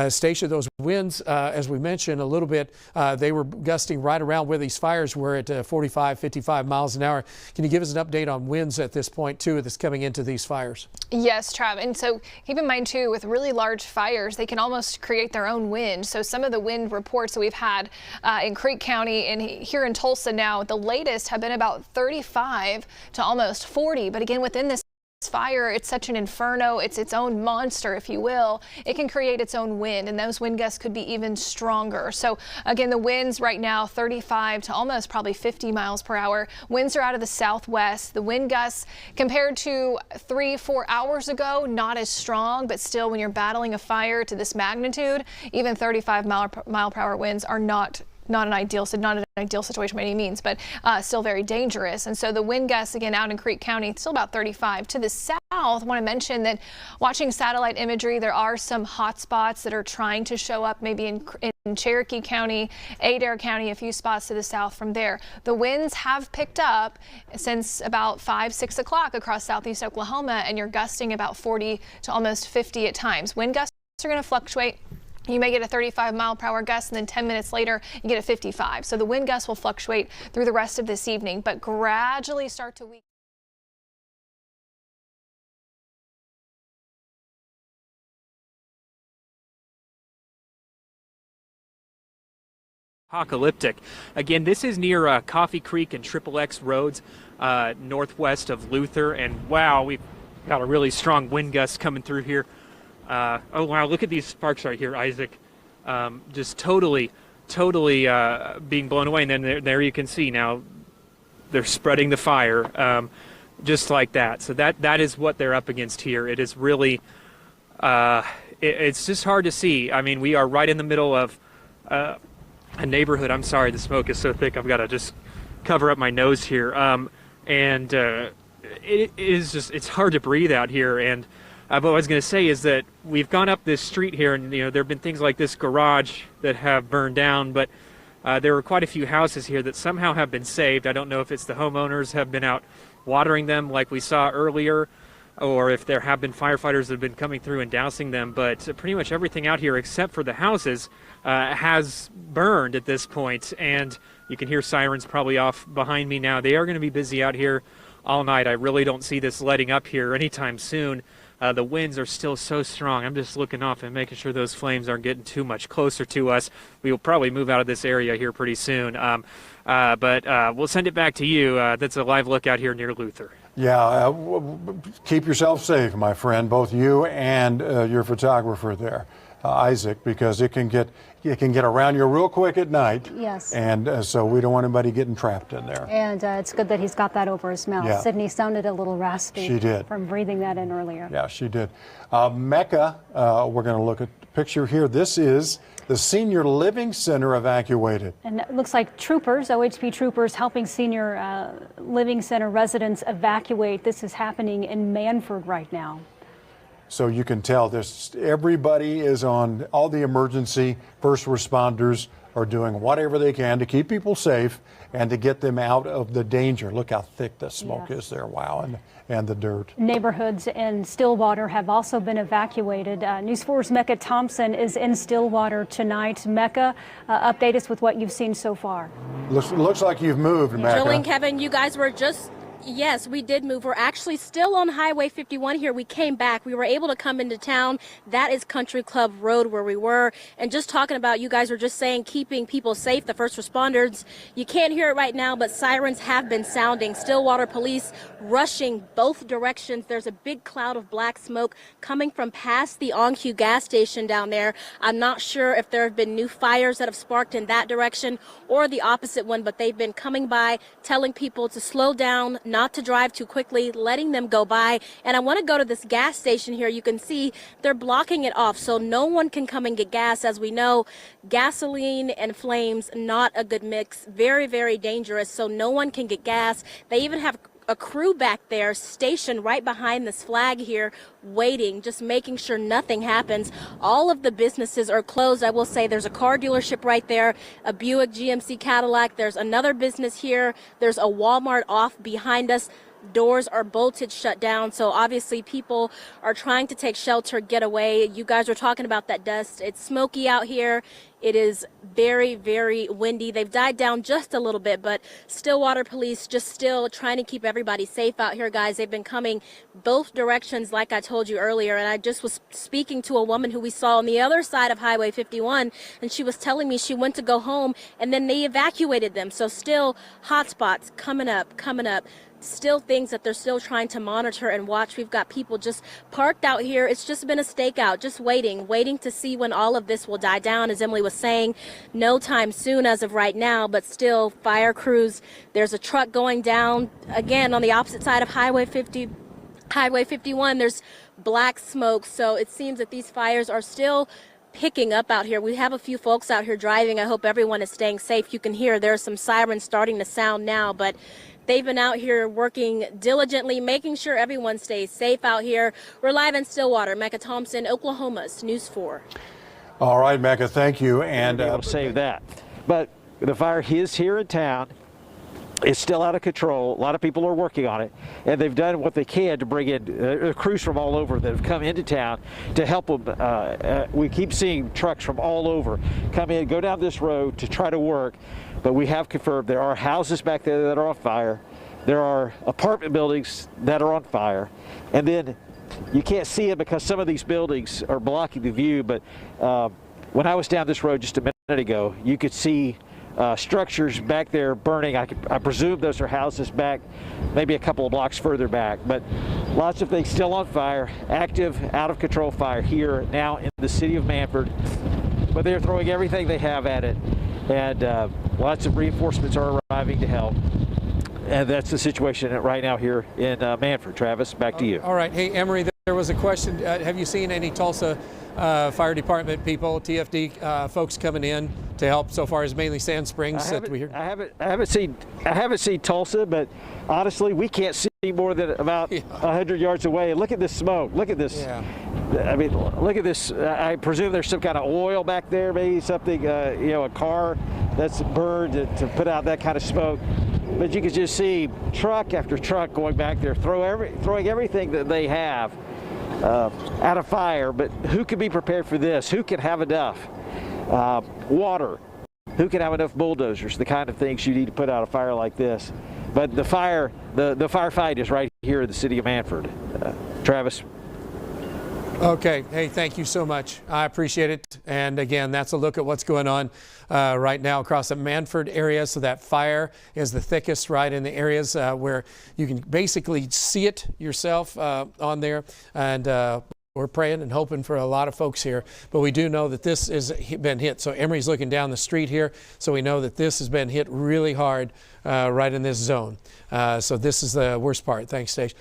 Stacia, those winds, as we mentioned a little bit, they were gusting right around where these fires were at 45, 55 miles an hour. Can you give us an update on winds at this point too that's coming into these fires? Yes, Trav, and so keep in mind too, with really large fires, they can almost create their own wind. So some of the wind reports that we've had in Creek County and here in Tulsa now, the latest have been about 35 to almost 40. But again, within this fire, it's such an inferno, it's its own monster, if you will. It can create its own wind, and those wind gusts could be even stronger. So again, the winds right now 35 to almost probably 50 miles per hour. Winds are out of the southwest. The wind gusts compared to 3-4 hours ago, not as strong, but still when you're battling a fire to this magnitude, even 35 mile per hour winds are not an ideal situation by any means, but still very dangerous. And so the wind gusts again out in Creek County, still about 35. To the south, I want to mention that watching satellite imagery, there are some hot spots that are trying to show up maybe in Cherokee County, Adair County, a few spots to the south from there. The winds have picked up since about 5-6 o'clock across southeast Oklahoma, and you're gusting about 40 to almost 50 at times. Wind gusts are going to fluctuate. You may get a 35 mile per hour gust, and then 10 minutes later you get a 55. So the wind gusts will fluctuate through the rest of this evening, but gradually start to weaken. Apocalyptic. Again, this is near Coffee Creek and Triple X roads, northwest of Luther, and wow, we've got a really strong wind gust coming through here. Oh wow, look at these sparks right here, Isaac. Just totally being blown away. And then there you can see now they're spreading the fire just like that. So that is what they're up against here. It is really, it's just hard to see. I mean, we are right in the middle of a neighborhood. I'm sorry, the smoke is so thick I've got to just cover up my nose here. And it is just, it's hard to breathe out here. And what I was going to say is that we've gone up this street here, and there have been things like this garage that have burned down, but there were quite a few houses here that somehow have been saved. I don't know if it's the homeowners have been out watering them like we saw earlier, or if there have been firefighters that have been coming through and dousing them, but pretty much everything out here except for the houses has burned at this point, and you can hear sirens probably off behind me now. They are going to be busy out here all night. I really don't see this letting up here anytime soon. The winds are still so strong. I'm just looking off and making sure those flames aren't getting too much closer to us. We will probably move out of this area here pretty soon. But we'll send it back to you. That's a live look out here near Luther. Yeah, keep yourself safe, my friend, both you and your photographer there, Isaac, because it can get around you real quick at night. Yes. And so we don't want anybody getting trapped in there. And it's good that he's got that over his mouth. Yeah. Sydney sounded a little raspy. She did. From breathing that in earlier. Yeah, she did. Mecca, we're going to look at the picture here. This is the senior living center evacuated. And it looks like troopers, OHP troopers, helping senior living center residents evacuate. This is happening in Manford right now. So you can tell this, everybody is on, all the emergency first responders are doing whatever they can to keep people safe and to get them out of the danger. Look how thick the smoke is there. Wow. And the dirt. Neighborhoods in Stillwater have also been evacuated. News 4's Mecca Thompson is in Stillwater tonight. Mecca, update us with what you've seen so far. Looks like you've moved, Mecca. Julie and Kevin, you guys were just... Yes, we did move. We're actually still on Highway 51 here. We came back. We were able to come into town. That is Country Club Road where we were. And just talking about, you guys were just saying keeping people safe, the first responders. You can't hear it right now, but sirens have been sounding. Stillwater police rushing both directions. There's a big cloud of black smoke coming from past the On-Q gas station down there. I'm not sure if there have been new fires that have sparked in that direction or the opposite one, but they've been coming by, telling people to slow down, not to drive too quickly, letting them go by. And I want to go to this gas station here. You can see they're blocking it off so no one can come and get gas. As we know, gasoline and flames, not a good mix, very, very dangerous. So no one can get gas. They even have a crew back there stationed right behind this flag here, waiting, just making sure nothing happens. All of the businesses are closed. I will say there's a car dealership right there, a Buick GMC Cadillac. There's another business here. There's a Walmart off behind us. Doors are bolted shut down. So obviously people are trying to take shelter, get away. You guys are talking about that dust. It's smoky out here. It is very, very windy. They've died down just a little bit, but Stillwater police just still trying to keep everybody safe out here, guys. They've been coming both directions, like I told you earlier. And I just was speaking to a woman who we saw on the other side of Highway 51, and she was telling me she went to go home, and then they evacuated them. So still hotspots coming up. Still things that they're still trying to monitor and watch. We've got people just parked out here. It's just been a stakeout, just waiting to see when all of this will die down. As Emily was saying, no time soon as of right now, but still fire crews. There's a truck going down again on the opposite side of Highway 51. There's black smoke. So it seems that these fires are still picking up out here. We have a few folks out here driving. I hope everyone is staying safe. You can hear there's some sirens starting to sound now, but they've been out here working diligently, making sure everyone stays safe out here. We're live in Stillwater. Mecca Thompson, Oklahoma's News 4. All right, Mecca, thank you. And we'll save that. But the fire is here in town. It's still out of control. A lot of people are working on it, and they've done what they can to bring in crews from all over that have come into town to help them. We keep seeing trucks from all over come in, go down this road to try to work, but we have confirmed there are houses back there that are on fire. There are apartment buildings that are on fire, and then you can't see it because some of these buildings are blocking the view, but when I was down this road just a minute ago, you could see structures back there burning. I presume those are houses back maybe a couple of blocks further back, but lots of things still on fire, active, out of control fire here now in the city of Manford, but they're throwing everything they have at it, and lots of reinforcements are arriving to help. And that's the situation right now here in Manford. Travis, back to you. All right. Hey, Emery, there was a question. Have you seen any Tulsa Fire Department people, TFD folks coming in to help so far? As mainly Sand Springs that we hear? I haven't seen Tulsa, but honestly, we can't see more than about 100 yards away. And look at this smoke. Look at this. Yeah. I mean, look at this. I presume there's some kind of oil back there, maybe something, a car that's burned to put out that kind of smoke. But you can just see truck after truck going back there, throwing everything that they have out of fire. But who can be prepared for this? Who can have enough water? Who can have enough bulldozers? The kind of things you need to put out a fire like this. But the firefight is right here in the city of Manford. Travis. Okay. Hey, thank you so much. I appreciate it. And again, that's a look at what's going on right now across the Manford area. So that fire is the thickest right in the areas where you can basically see it yourself on there. And we're praying and hoping for a lot of folks here. But we do know that this has been hit. So Emery's looking down the street here. So we know that this has been hit really hard right in this zone. So this is the worst part. Thanks, Stage.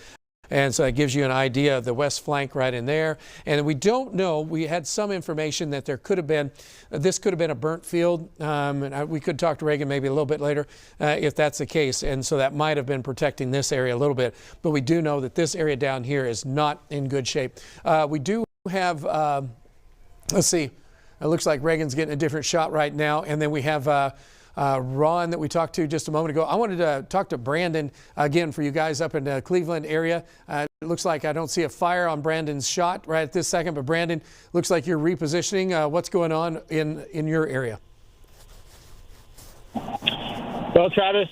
And so that gives you an idea of the west flank right in there. And we don't know, we had some information that there could have been, this could have been a burnt field. We could talk to Reagan maybe a little bit later if that's the case. And so that might have been protecting this area a little bit. But we do know that this area down here is not in good shape. We do have, let's see, it looks like Reagan's getting a different shot right now. And then we have Ron that we talked to just a moment ago. I wanted to talk to Brandon again for you guys up in the Cleveland area. It looks like I don't see a fire on Brandon's shot right at this second, but Brandon, looks like you're repositioning. What's going on in your area? Well, Travis,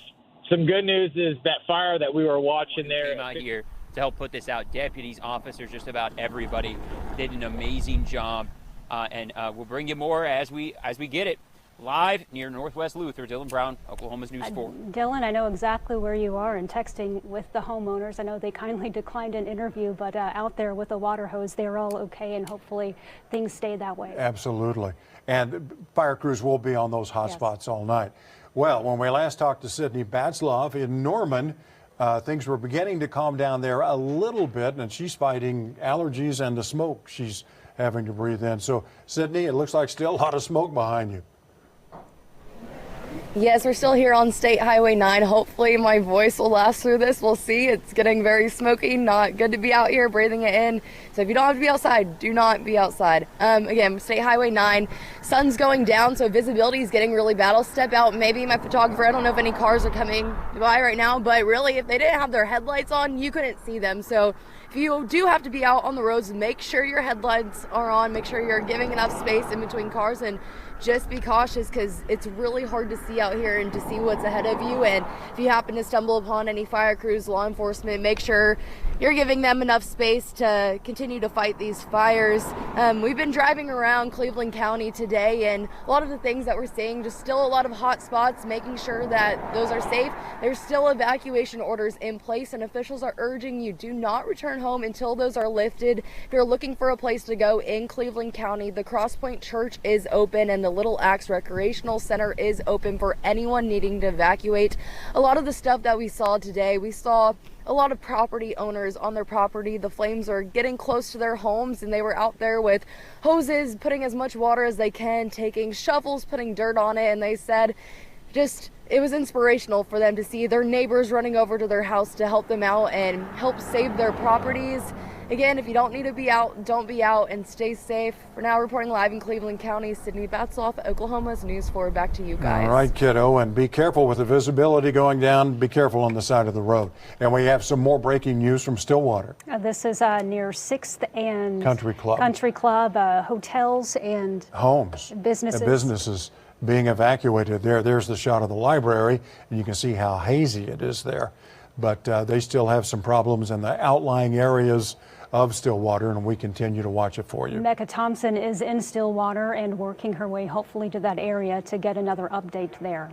some good news is that fire that we were watching there. Came out here to help put this out. Deputies, officers, just about everybody did an amazing job, and we'll bring you more as we get it. Live near Northwest Luther, Dylan Brown, Oklahoma's News 4. Dylan, I know exactly where you are and texting with the homeowners. I know they kindly declined an interview, but out there with the water hose, they're all okay, and hopefully things stay that way. Absolutely. And fire crews will be on those hot spots all night. Well, when we last talked to Sydney Batzloff in Norman, things were beginning to calm down there a little bit, and she's fighting allergies and the smoke she's having to breathe in. So, Sydney, it looks like still a lot of smoke behind you. Yes, we're still here on State Highway 9. Hopefully my voice will last through this. We'll see. It's getting very smoky. Not good to be out here breathing it in. So if you don't have to be outside, do not be outside. Again, State Highway 9. Sun's going down, so visibility is getting really bad. I'll step out. Maybe my photographer, I don't know if any cars are coming by right now, but really if they didn't have their headlights on, you couldn't see them. So if you do have to be out on the roads, make sure your headlights are on. Make sure you're giving enough space in between cars, and just be cautious because it's really hard to see out here and to see what's ahead of you. And if you happen to stumble upon any fire crews, law enforcement, make sure you're giving them enough space to continue to fight these fires. We've been driving around Cleveland County today, and a lot of the things that we're seeing, just still a lot of hot spots, making sure that those are safe. There's still evacuation orders in place, and officials are urging you do not return home until those are lifted. If you're looking for a place to go in Cleveland County, the Cross Point Church is open, and the Little Axe Recreational Center is open for anyone needing to evacuate. A lot of the stuff that we saw today, we saw a lot of property owners on their property. The flames are getting close to their homes, and they were out there with hoses, putting as much water as they can, taking shovels, putting dirt on it, and they said it was inspirational for them to see their neighbors running over to their house to help them out and help save their properties. Again, if you don't need to be out, don't be out, and stay safe. For now, reporting live in Cleveland County, Sydney Batzloff, Oklahoma's News 4. Back to you guys. All right, kiddo, and be careful with the visibility going down. Be careful on the side of the road. And we have some more breaking news from Stillwater. This is near 6th and Country Club. Hotels and homes. Businesses being evacuated. There's the shot of the library, and you can see how hazy it is there. But they still have some problems in the outlying areas of Stillwater, and we continue to watch it for you. Mecca Thompson is in Stillwater and working her way hopefully to that area to get another update there.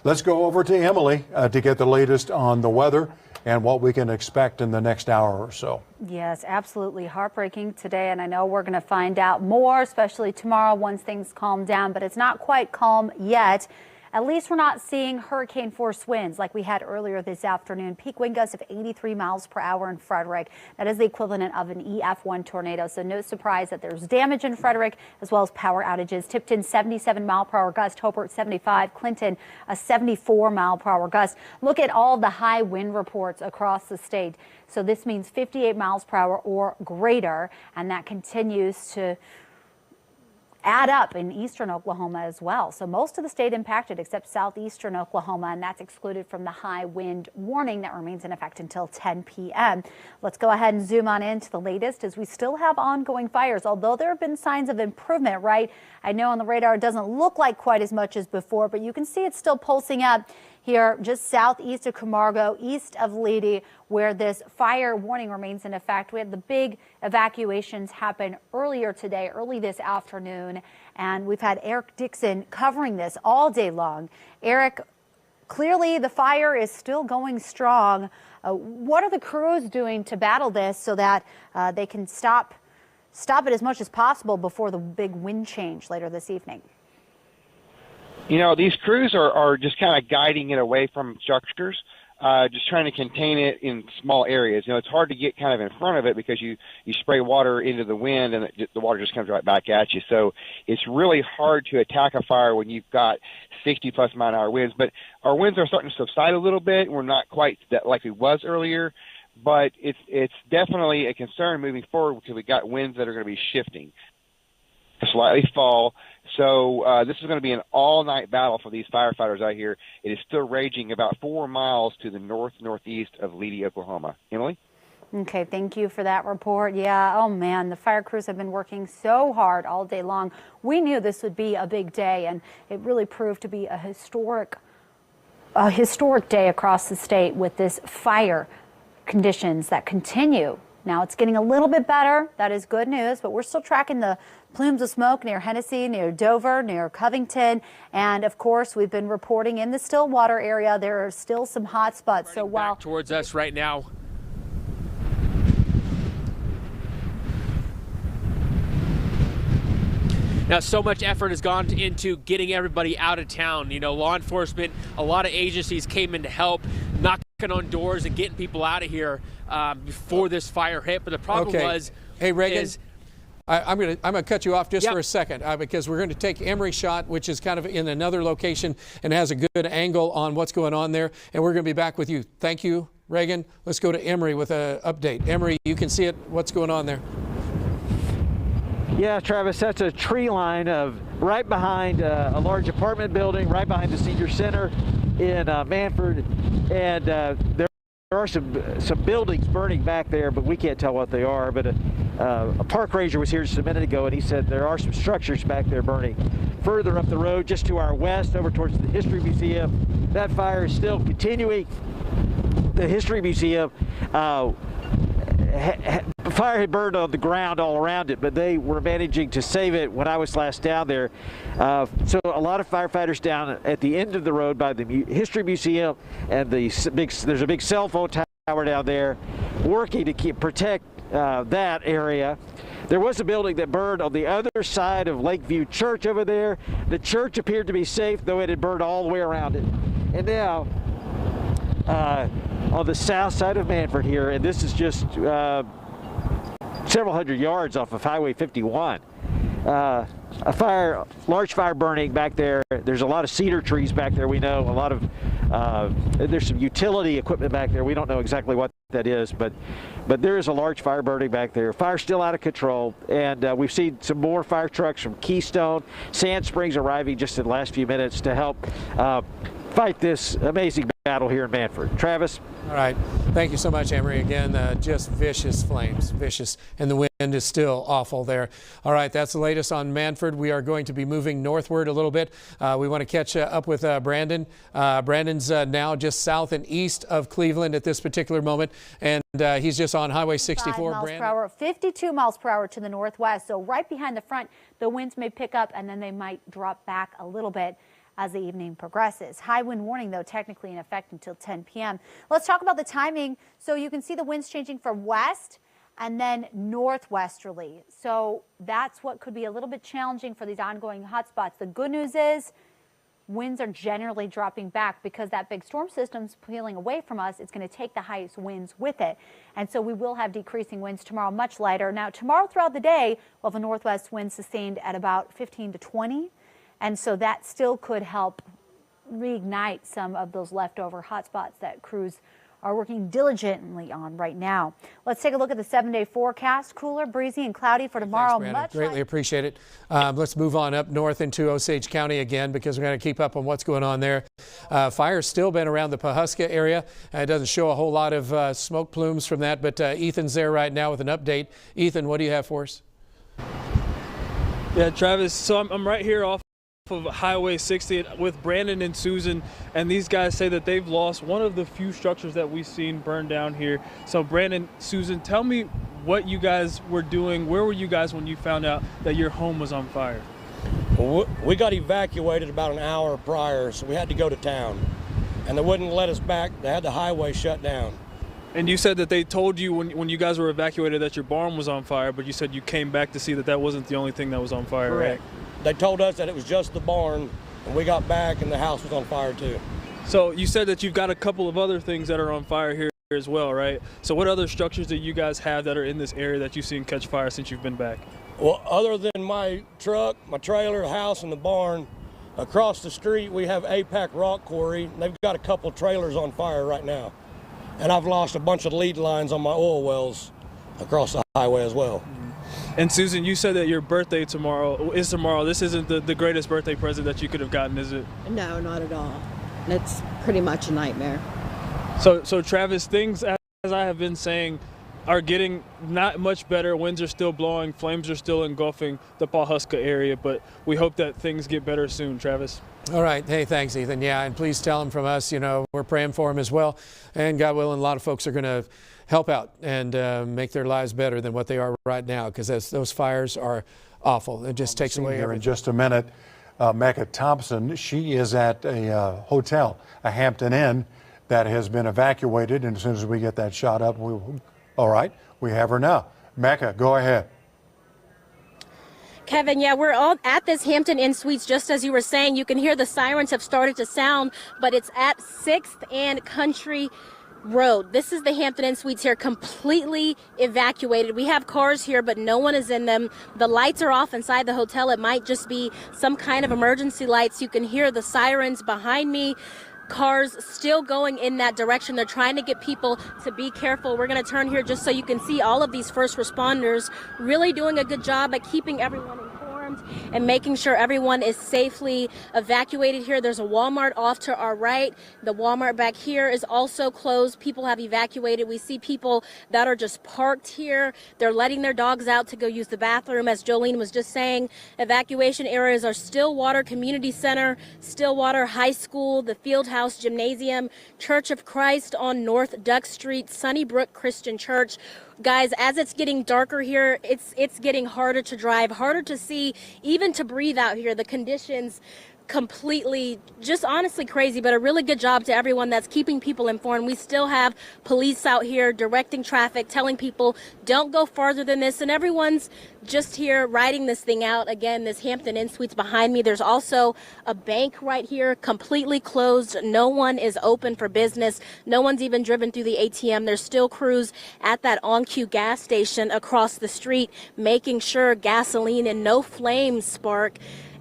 Let's go over to Emily to get the latest on the weather and what we can expect in the next hour or so. Yes, absolutely heartbreaking today, and I know we're going to find out more, especially tomorrow once things calm down, but it's not quite calm yet. At least we're not seeing hurricane force winds like we had earlier this afternoon. Peak wind gusts of 83 miles per hour in Frederick. That is the equivalent of an EF1 tornado. So no surprise that there's damage in Frederick as well as power outages. Tipton 77 mile per hour gust, Hobart 75, Clinton a 74 mile per hour gust. Look at all the high wind reports across the state. So this means 58 miles per hour or greater, and that continues to add up in eastern Oklahoma as well. So most of the state impacted except southeastern Oklahoma, and that's excluded from the high wind warning that remains in effect until 10 p.m. Let's go ahead and zoom on into the latest as we still have ongoing fires, although there have been signs of improvement, right? I know on the radar it doesn't look like quite as much as before, but you can see it's still pulsing up here just southeast of Camargo, east of Leedy, where this fire warning remains in effect. We had the big evacuations happen earlier today, early this afternoon, and we've had Eric Dixon covering this all day long. Eric, clearly the fire is still going strong. What are the crews doing to battle this so that they can stop it as much as possible before the big wind change later this evening? You know, these crews are just kind of guiding it away from structures. just trying to contain it in small areas. It's hard to get kind of in front of it because you spray water into the wind and the water just comes right back at you. So it's really hard to attack a fire when you've got 60-plus mile-an-hour winds. But our winds are starting to subside a little bit. We're not quite that like we was earlier, but it's definitely a concern moving forward because we got winds that are going to be shifting, slightly fall. So this is going to be an all-night battle for these firefighters out here. It is still raging about 4 miles to the northeast of Leedy, Oklahoma. Emily? Okay, thank you for that report. Yeah, oh man, the fire crews have been working so hard all day long. We knew this would be a big day, and it really proved to be a historic day across the state with this fire conditions that continue. Now it's getting a little bit better. That is good news, but we're still tracking the plumes of smoke near Hennessy, near Dover, near Covington. And of course, we've been reporting in the Stillwater area, there are still some hot spots. So while towards us right now. Now, so much effort has gone into getting everybody out of town. Law enforcement, a lot of agencies came in to help, knocking on doors and getting people out of here before this fire hit. But the problem was, hey Reagan, I'm gonna cut you off just for a second because we're going to take Emory shot, which is kind of in another location and has a good angle on what's going on there. And we're going to be back with you. Thank you, Reagan. Let's go to Emory with an update. Emory, you can see it. What's going on there? Yeah, Travis, that's a tree line of right behind a large apartment building, right behind the senior center in Manford, and there are some buildings burning back there, but we can't tell what they are. But a park ranger was here just a minute ago, and he said there are some structures back there burning. Further up the road, just to our west, over towards the History Museum, that fire is still continuing. The History Museum, fire had burned on the ground all around it, but they were managing to save it when I was last down there. So a lot of firefighters down at the end of the road by the History Museum, and there's a big cell phone tower down there, working to protect that area. There was a building that burned on the other side of Lakeview Church over there. The church appeared to be safe, though it had burned all the way around it. And now, on the south side of Manford here, and this is just several hundred yards off of Highway 51. Large fire burning back there. There's a lot of cedar trees back there, we know. A lot of, there's some utility equipment back there. We don't know exactly what that is, but there is a large fire burning back there. Fire's still out of control, and we've seen some more fire trucks from Keystone, Sand Springs arriving just in the last few minutes to help fight this amazing battle here in Manford. Travis? All right. Thank you so much, Emory. Again, just vicious flames, vicious. And the wind is still awful there. All right, that's the latest on Manford. We are going to be moving northward a little bit. We want to catch up with Brandon. Brandon's now just south and east of Cleveland at this particular moment, and he's just on Highway 64. 5 miles per hour, 52 miles per hour to the northwest. So right behind the front, the winds may pick up and then they might drop back a little bit as the evening progresses. High wind warning, though, technically in effect until 10 p.m. Let's talk about the timing. So you can see the winds changing from west and then northwesterly. So that's what could be a little bit challenging for these ongoing hotspots. The good news is winds are generally dropping back because that big storm system's peeling away from us. It's going to take the highest winds with it. And so we will have decreasing winds tomorrow, much lighter. Now, tomorrow throughout the day, we'll have a northwest wind sustained at about 15 to 20. And so that still could help reignite some of those leftover hotspots that crews are working diligently on right now. Let's take a look at the 7-day forecast. Cooler, breezy, and cloudy for tomorrow. Thanks, greatly appreciate it. Let's move on up north into Osage County again because we're going to keep up on what's going on there. Fire's still been around the Pawhuska area. It doesn't show a whole lot of smoke plumes from that, but Ethan's there right now with an update. Ethan, what do you have for us? Yeah, Travis, so I'm right here off of Highway 60 with Brandon and Susan, and these guys say that they've lost one of the few structures that we've seen burned down here. So Brandon, Susan, tell me what you guys were doing. Where were you guys when you found out that your home was on fire? Well, we got evacuated about an hour prior, so we had to go to town, and they wouldn't let us back. They had the highway shut down. And you said that they told you when you guys were evacuated that your barn was on fire, but you said you came back to see that that wasn't the only thing that was on fire, Correct. Right? They told us that it was just the barn, and we got back and the house was on fire too. So you said that you've got a couple of other things that are on fire here as well, right? So what other structures do you guys have that are in this area that you've seen catch fire since you've been back? Well, other than my truck, my trailer, house, and the barn, across the street we have APAC Rock Quarry. They've got a couple trailers on fire right now. And I've lost a bunch of lead lines on my oil wells across the highway as well. And Susan, you said that your birthday is tomorrow. This isn't the greatest birthday present that you could have gotten, is it? No, not at all. It's pretty much a nightmare. So Travis, things, as I have been saying, are getting not much better. Winds are still blowing. Flames are still engulfing the Pawhuska area, but we hope that things get better soon, Travis. All right. Hey, thanks, Ethan. Yeah, and please tell him from us, we're praying for him as well. And God willing, a lot of folks are going to help out and make their lives better than what they are right now, because those fires are awful. It just takes away here everything. in just a minute. Mecca Thompson, she is at a hotel, a Hampton Inn, that has been evacuated. And as soon as we get that shot up, all right, we have her now. Mecca, go ahead. Kevin, yeah, we're all at this Hampton Inn Suites. Just as you were saying, you can hear the sirens have started to sound, but it's at 6th and Country Road. This is the Hampton Inn Suites here, completely evacuated. We have cars here, but no one is in them. The lights are off inside the hotel. It might just be some kind of emergency lights. You can hear the sirens behind me. Cars still going in that direction. They're trying to get people to be careful. We're going to turn here just so you can see all of these first responders really doing a good job at keeping everyone informed and making sure everyone is safely evacuated here. There's a Walmart off to our right. The Walmart back here is also closed. People have evacuated. We see people that are just parked here. They're letting their dogs out to go use the bathroom. As Jolene was just saying, evacuation areas are Stillwater Community Center, Stillwater High School, the Fieldhouse Gymnasium, Church of Christ on North Duck Street, Sunnybrook Christian Church. Guys, as it's getting darker here, it's getting harder to drive, harder to see, even to breathe out here. The conditions completely, just honestly crazy, but a really good job to everyone that's keeping people informed. We still have police out here directing traffic, telling people don't go farther than this, and everyone's just here riding this thing out. Again, this Hampton Inn Suites behind me. There's also a bank right here, completely closed. No one is open for business. No one's even driven through the ATM. There's still crews at that on-cue gas station across the street, making sure gasoline and no flames spark.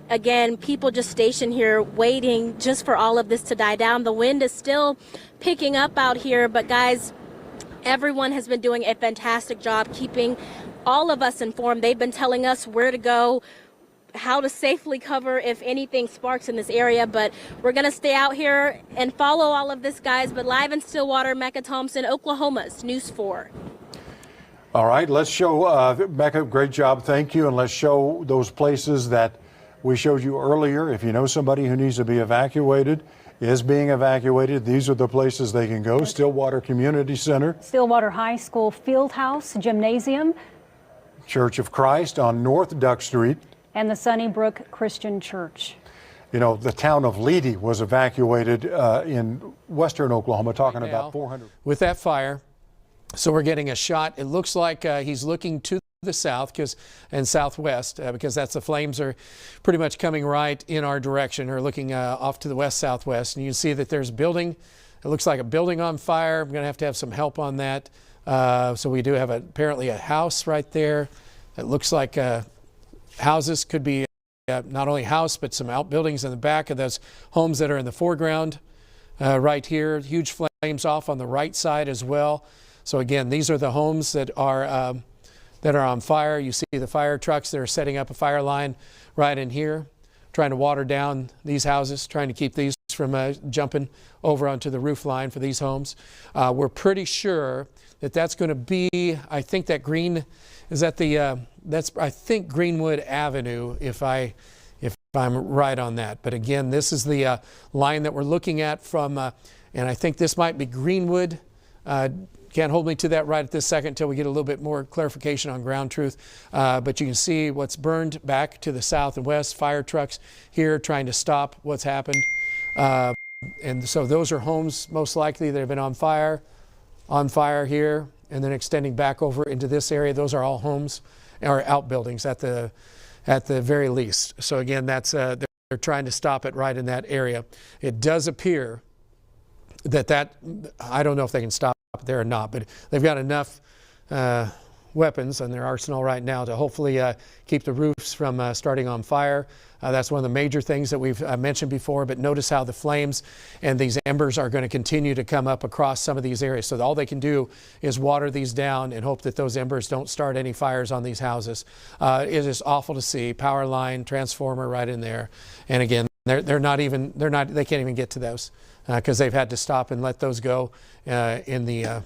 Again, people just stationed here waiting just for all of this to die down. The wind is still picking up out here, but guys, everyone has been doing a fantastic job keeping all of us informed. They've been telling us where to go, how to safely cover if anything sparks in this area, but we're going to stay out here and follow all of this, guys. But live in Stillwater, Mecca Thompson, Oklahoma's News 4. All right, let's show, Mecca, great job, thank you, and let's show those places that we showed you earlier. If you know somebody who needs to be evacuated, is being evacuated, these are the places they can go. Stillwater Community Center, Stillwater High School Fieldhouse Gymnasium, Church of Christ on North Duck Street, and the Sunnybrook Christian Church. You know, the town of Leedy was evacuated in western Oklahoma, talking Right about now, 400. with that fire. So we're getting a shot. It looks like he's looking to the south and southwest because that's the flames are pretty much coming right in our direction, or looking off to the west southwest. And you can see that there's a building. It looks like a building on fire. I'm going to have some help on that. So we do have apparently a house right there. It looks like houses could be not only house but some outbuildings in the back of those homes that are in the foreground right here. Huge flames off on the right side as well. So again, these are the homes that are on fire. You see the fire trucks that are setting up a fire line right in here, trying to water down these houses, trying to keep these from jumping over onto the roof line for these homes. We're pretty sure that that's going to be, I think that green, is that the, that's, I think, Greenwood Avenue, if I'm right on that. But again, this is the line that we're looking at from, and I think this might be Greenwood. Can't hold me to that right at this second until we get a little bit more clarification on ground truth. But you can see what's burned back to the south and west. Fire trucks here trying to stop what's happened. And so those are homes most likely that have been on fire here, and then extending back over into this area. Those are all homes or outbuildings at the very least. So again, that's they're trying to stop it right in that area. It does appear I don't know if they can stop there or not, but they've got enough weapons in their arsenal right now to hopefully keep the roofs from starting on fire. That's one of the major things that we've mentioned before, but notice how the flames and these embers are going to continue to come up across some of these areas. So all they can do is water these down and hope that those embers don't start any fires on these houses. It is awful to see. Power line, transformer right in there. And again, they can't even get to those because they've had to stop and let those go in the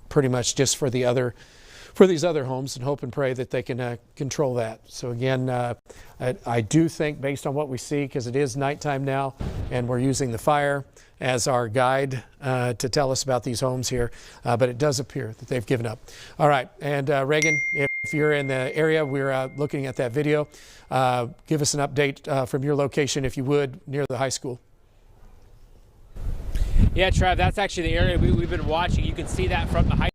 pretty much just for these other homes, and hope and pray that they can control that. So again, I do think, based on what we see, because it is nighttime now and we're using the fire as our guide to tell us about these homes here, but it does appear that they've given up. All right, and Reagan, if you're in the area, we're looking at that video. Give us an update from your location, if you would, near the high school. Yeah, Trav, that's actually the area we've been watching. You can see that from the high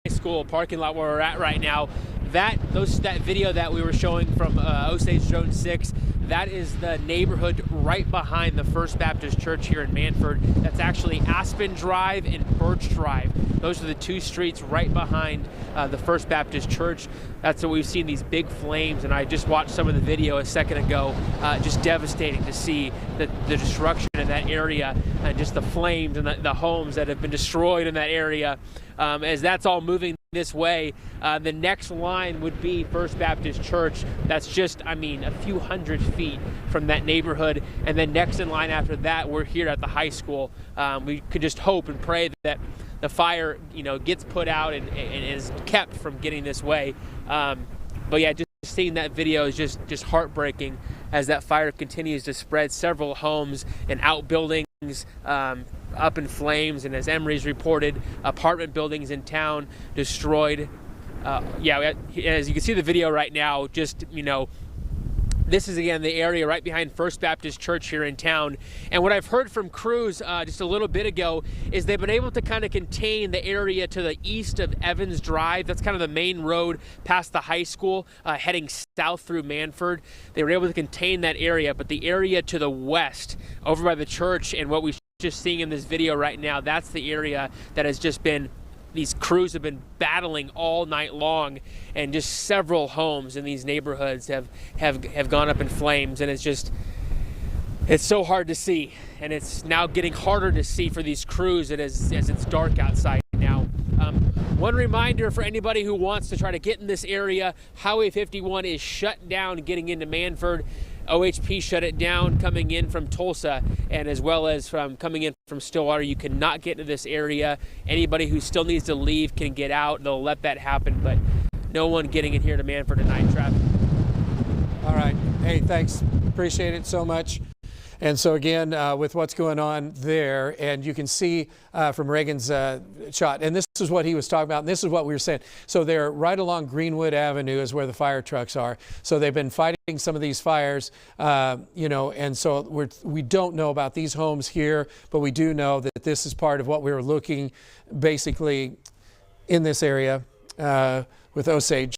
school parking lot where we're at right now. That video that we were showing from Osage Drone 6, that is the neighborhood right behind the First Baptist Church here in Manford. That's actually Aspen Drive and Birch Drive. Those are the two streets right behind the First Baptist Church. That's what we've seen, these big flames, and I just watched some of the video a second ago. Just devastating to see the destruction in that area and just the flames and the homes that have been destroyed in that area. As that's all moving this way, the next line would be First Baptist Church. That's just, a few hundred feet from that neighborhood. And then next in line after that, we're here at the high school. We could just hope and pray that the fire, gets put out and is kept from getting this way. But yeah, just seeing that video is just heartbreaking as that fire continues to spread several homes and outbuildings up in flames, and as Emery's reported, apartment buildings in town destroyed. As you can see the video right now, this is again the area right behind First Baptist Church here in town. And what I've heard from crews just a little bit ago is they've been able to kind of contain the area to the east of Evans Drive. That's kind of the main road past the high school heading south through Manford. They were able to contain that area, but the area to the west over by the church and what we're just seeing in this video right now, that's the area that has just been, these crews have been battling all night long, and just several homes in these neighborhoods have gone up in flames, and it's so hard to see, and it's now getting harder to see for these crews as it's dark outside now. One reminder for anybody who wants to try to get in this area, Highway 51 is shut down getting into Manford. OHP shut it down coming in from Tulsa, and as well as from coming in from Stillwater. You cannot get into this area. Anybody who still needs to leave can get out. They'll let that happen, but no one getting in here to Manford tonight, traffic. All right. Hey, thanks. Appreciate it so much. And so again, with what's going on there, and you can see from Reagan's shot, and this is what he was talking about, and this is what we were saying. So they're right along Greenwood Avenue is where the fire trucks are. So they've been fighting some of these fires, and so we don't know about these homes here, but we do know that this is part of what we were looking basically in this area with Osage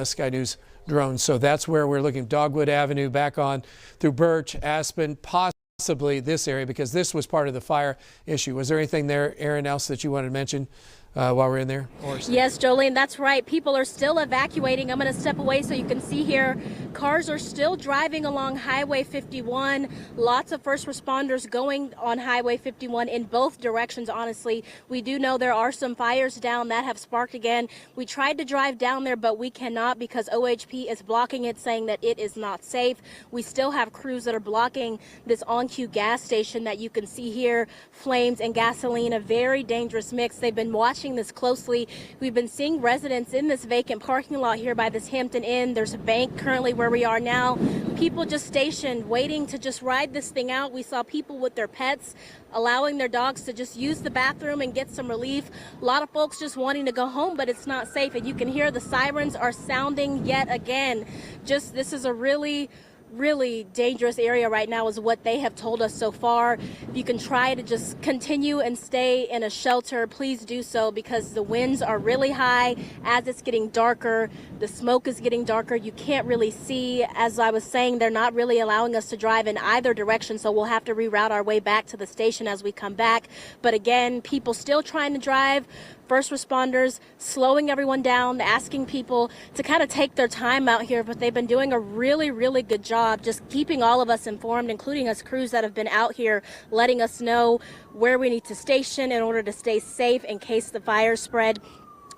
Sky News drones. So that's where we're looking, Dogwood Avenue back on through Birch, Aspen, possibly this area, because this was part of the fire issue. Was there anything there, Aaron, else that you wanted to mention while we're in there? Yes, Jolene, that's right. People are still evacuating. I'm going to step away so you can see here. Cars are still driving along Highway 51. Lots of first responders going on Highway 51 in both directions, honestly. We do know there are some fires down that have sparked again. We tried to drive down there, but we cannot because OHP is blocking it, saying that it is not safe. We still have crews that are blocking this on-cue gas station that you can see here. Flames and gasoline, a very dangerous mix. They've been watching this closely. We've been seeing residents in this vacant parking lot here by this Hampton Inn. There's a bank currently where we are now. People just stationed waiting to just ride this thing out. We saw people with their pets allowing their dogs to just use the bathroom and get some relief. A lot of folks just wanting to go home, but it's not safe. And you can hear the sirens are sounding yet again. This is a really really dangerous area right now is what they have told us so far. If you can try to just continue and stay in a shelter, please do so, because the winds are really high. As it's getting darker, the smoke is getting darker. You can't really see. As I was saying, they're not really allowing us to drive in either direction, so we'll have to reroute our way back to the station as we come back. But again, people still trying to drive. First responders slowing everyone down, asking people to kind of take their time out here, but they've been doing a really, really good job just keeping all of us informed, including us crews that have been out here, letting us know where we need to station in order to stay safe in case the fires spread.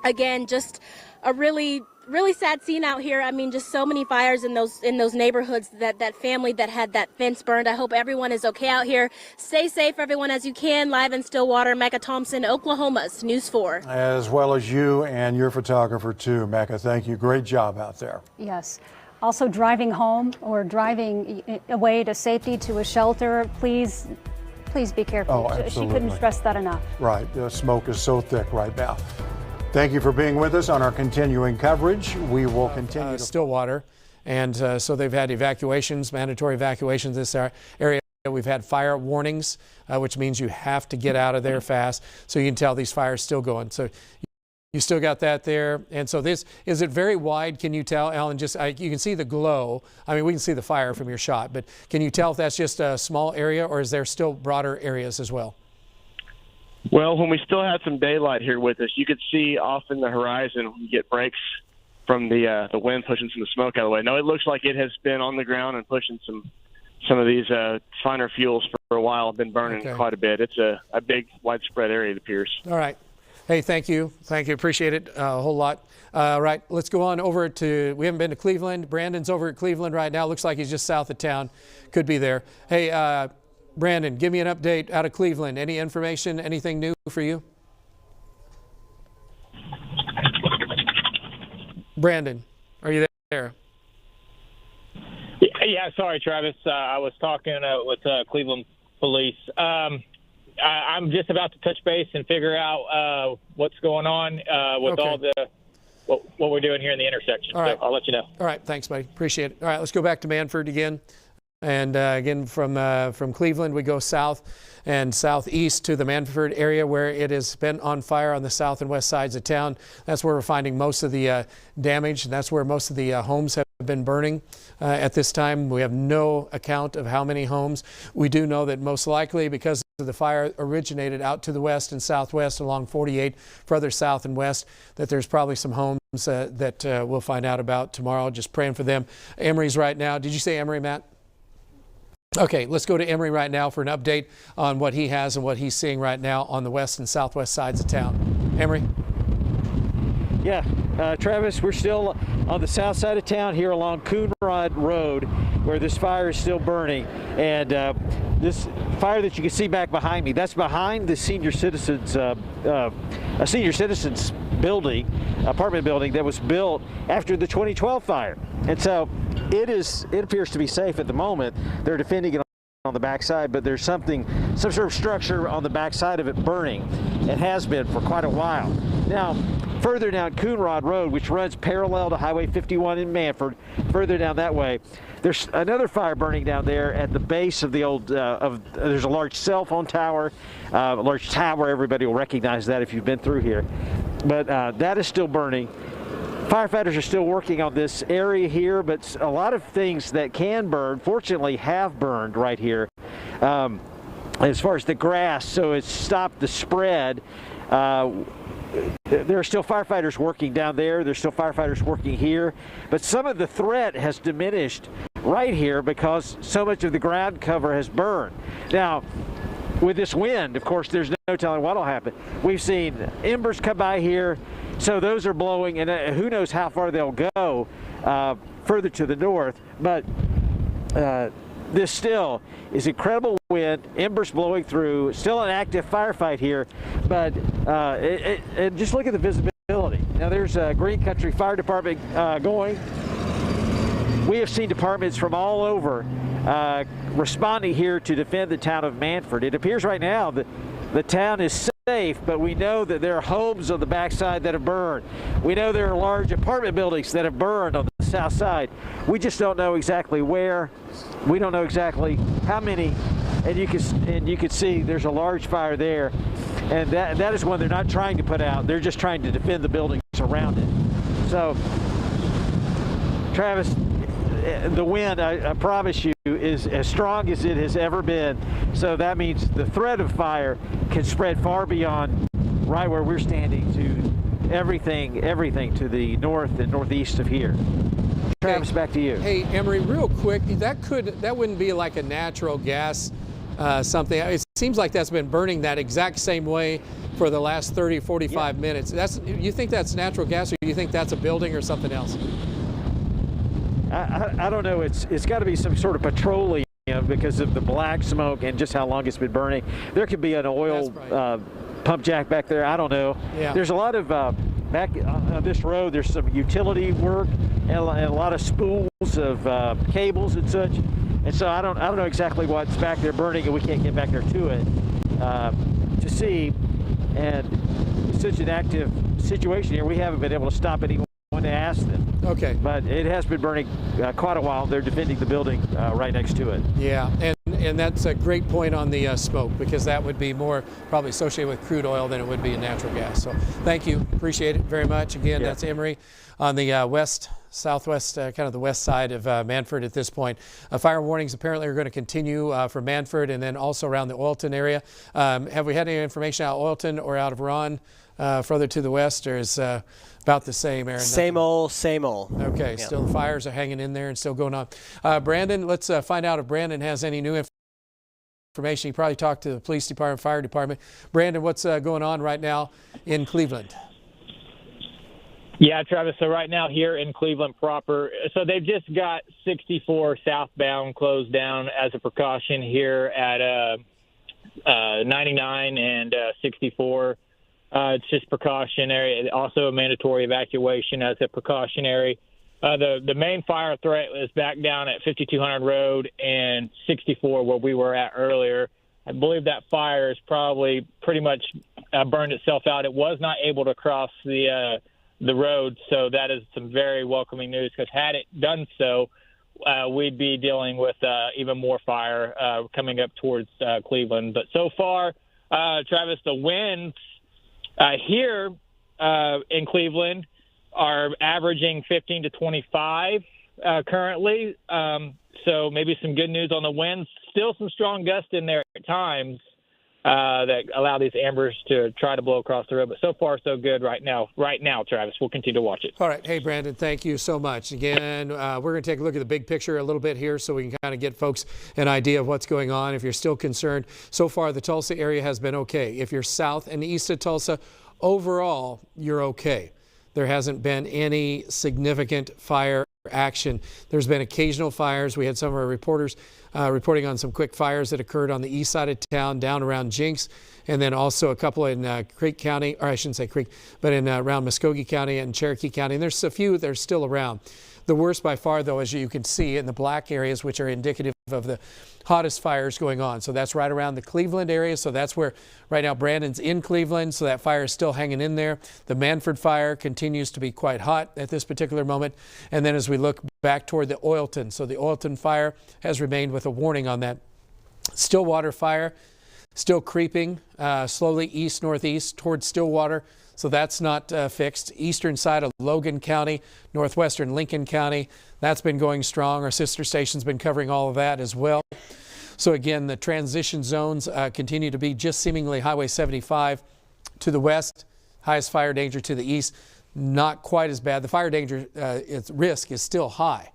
Again, just a really sad scene out here. I mean, just so many fires in those neighborhoods. That family that had that fence burned. I hope everyone is okay out here. Stay safe, everyone, as you can. Live in Stillwater, Mecca Thompson, Oklahoma's News 4. As well as you and your photographer too, Mecca. Thank you. Great job out there. Yes. Also, driving home or driving away to safety to a shelter, please be careful. Oh, absolutely. She couldn't stress that enough. Right. The smoke is so thick right now. Thank you for being with us on our continuing coverage. We will continue. Stillwater. And so they've had evacuations, mandatory evacuations in this area. We've had fire warnings, which means you have to get out of there fast. So you can tell these fires still going. So you still got that there. And so this, is it very wide? Can you tell, Alan? Just you can see the glow. I mean, we can see the fire from your shot, but can you tell if that's just a small area, or is there still broader areas as well? Well, when we still had some daylight here with us, you could see off in the horizon when you get breaks from the wind pushing some of the smoke out of the way. No, it looks like it has been on the ground and pushing some of these finer fuels for a while. Been burning quite a bit. It's a big, widespread area, it appears. All right. Hey, thank you. Thank you. Appreciate it a whole lot. Right, let's go on over to, we haven't been to Cleveland. Brandon's over at Cleveland right now. Looks like he's just south of town. Could be there. Hey, Brandon, give me an update out of Cleveland. Any information, anything new for you? Brandon, are you there? Yeah, sorry, Travis. I was talking with Cleveland police. I'm just about to touch base and figure out what's going on with all the what we're doing here in the intersection. All right. So I'll let you know. All right, thanks, buddy. Appreciate it. All right, let's go back to Manford again. And again, from Cleveland, we go south and southeast to the Manford area, where it has been on fire on the south and west sides of town. That's where we're finding most of the damage, and that's where most of the homes have been burning at this time. We have no account of how many homes. We do know that most likely, because the fire originated out to the west and southwest along 48, further south and west, that there's probably some homes that we'll find out about tomorrow. Just praying for them. Emery's right now. Did you say Emery, Matt? Okay, let's go to Emery right now for an update on what he has and what he's seeing right now on the west and southwest sides of town. Emery? Yeah, Travis, we're still on the south side of town here along Coonrod Road, where this fire is still burning. And this fire that you can see back behind me, that's behind the senior citizens, a senior citizens building, apartment building that was built after the 2012 fire. And so it appears to be safe at the moment. They're defending it on the backside, but there's some sort of structure on the backside of it burning. It has been for quite a while. Now, further down Coonrod Road, which runs parallel to Highway 51 in Manford, further down that way, there's another fire burning down there at the base of the old, there's a large cell phone tower, a large tower. Everybody will recognize that if you've been through here. But that is still burning. Firefighters are still working on this area here, but a lot of things that can burn, fortunately, have burned right here. As far as the grass, so it's stopped the spread. There are still firefighters working down there. There's still firefighters working here. But some of the threat has diminished right here because so much of the ground cover has burned. Now, with this wind, of course, there's no telling what will happen. We've seen embers come by here, so those are blowing, and who knows how far they'll go further to the north. But this still is incredible wind, embers blowing through, still an active firefight here, but and just look at the visibility. Now there's a Green Country Fire Department going. We have seen departments from all over responding here to defend the town of Manford. It appears right now that the town is safe, but we know that there are homes on the backside that have burned. We know there are large apartment buildings that have burned on the south side. We just don't know exactly where. We don't know exactly how many. And you can see there's a large fire there, and that is one they're not trying to put out. They're just trying to defend the buildings around it. So, Travis, the wind, I promise you, is as strong as it has ever been. So that means the threat of fire can spread far beyond right where we're standing to everything to the north and northeast of here. Travis, back to you. Hey, Emery, real quick, that wouldn't be like a natural gas something. It seems like that's been burning that exact same way for the last 30, 45 minutes. You think that's natural gas, or you think that's a building or something else? I don't know. It's got to be some sort of petroleum because of the black smoke and just how long it's been burning. There could be an oil pump jack back there. I don't know. Yeah. There's a lot of back on this road. There's some utility work and a lot of spools of cables and such. And so I don't know exactly what's back there burning, and we can't get back there to it to see. And it's such an active situation here. We haven't been able to stop anyone to ask them. Okay. But it has been burning quite a while. They're defending the building right next to it. Yeah, and that's a great point on the smoke, because that would be more probably associated with crude oil than it would be in natural gas. So thank you. Appreciate it very much. Again, that's Emery on the southwest, kind of the west side of Manford at this point. Fire warnings apparently are going to continue for Manford and then also around the Oilton area. Have we had any information out of Oilton or out of Ron further to the west, or is about the same, Aaron? Same old, same old. Okay, still the fires are hanging in there and still going on. Brandon, let's find out if Brandon has any new information. He probably talked to the police department, fire department. Brandon, what's going on right now in Cleveland? Yeah, Travis, so right now here in Cleveland proper, so they've just got 64 southbound closed down as a precaution here at 99 and 64. It's just precautionary. Also a mandatory evacuation as a precautionary. The main fire threat is back down at 5200 Road and 64 where we were at earlier. I believe that fire is probably pretty much burned itself out. It was not able to cross the road, so that is some very welcoming news, because had it done so, we'd be dealing with even more fire coming up towards Cleveland. But so far, Travis, the winds here in Cleveland are averaging 15 to 25 currently. So maybe some good news on the winds. Still some strong gusts in there at times that allow these ambers to try to blow across the road. But so far, so good right now. Right now, Travis, we'll continue to watch it. All right. Hey, Brandon, thank you so much. Again, we're going to take a look at the big picture a little bit here so we can kind of get folks an idea of what's going on. If you're still concerned, so far the Tulsa area has been okay. If you're south and east of Tulsa, overall, you're okay. There hasn't been any significant fire action. There's been occasional fires. We had some of our reporters reporting on some quick fires that occurred on the east side of town, down around Jinx, and then also a couple in Creek County, or I shouldn't say Creek, but in around Muskogee County and Cherokee County. And there's a few that are still around. The worst by far, though, as you can see in the black areas, which are indicative of the hottest fires going on. So that's right around the Cleveland area. So that's where right now Brandon's in Cleveland. So that fire is still hanging in there. The Manford fire continues to be quite hot at this particular moment. And then as we look back toward the Oilton, so the Oilton fire has remained with a warning on that. Stillwater fire still creeping slowly east-northeast towards Stillwater. So that's not fixed. Eastern side of Logan County, northwestern Lincoln County, that's been going strong. Our sister station's been covering all of that as well. So again, the transition zones continue to be just seemingly Highway 75 to the west, highest fire danger to the east, not quite as bad. The fire danger its risk is still high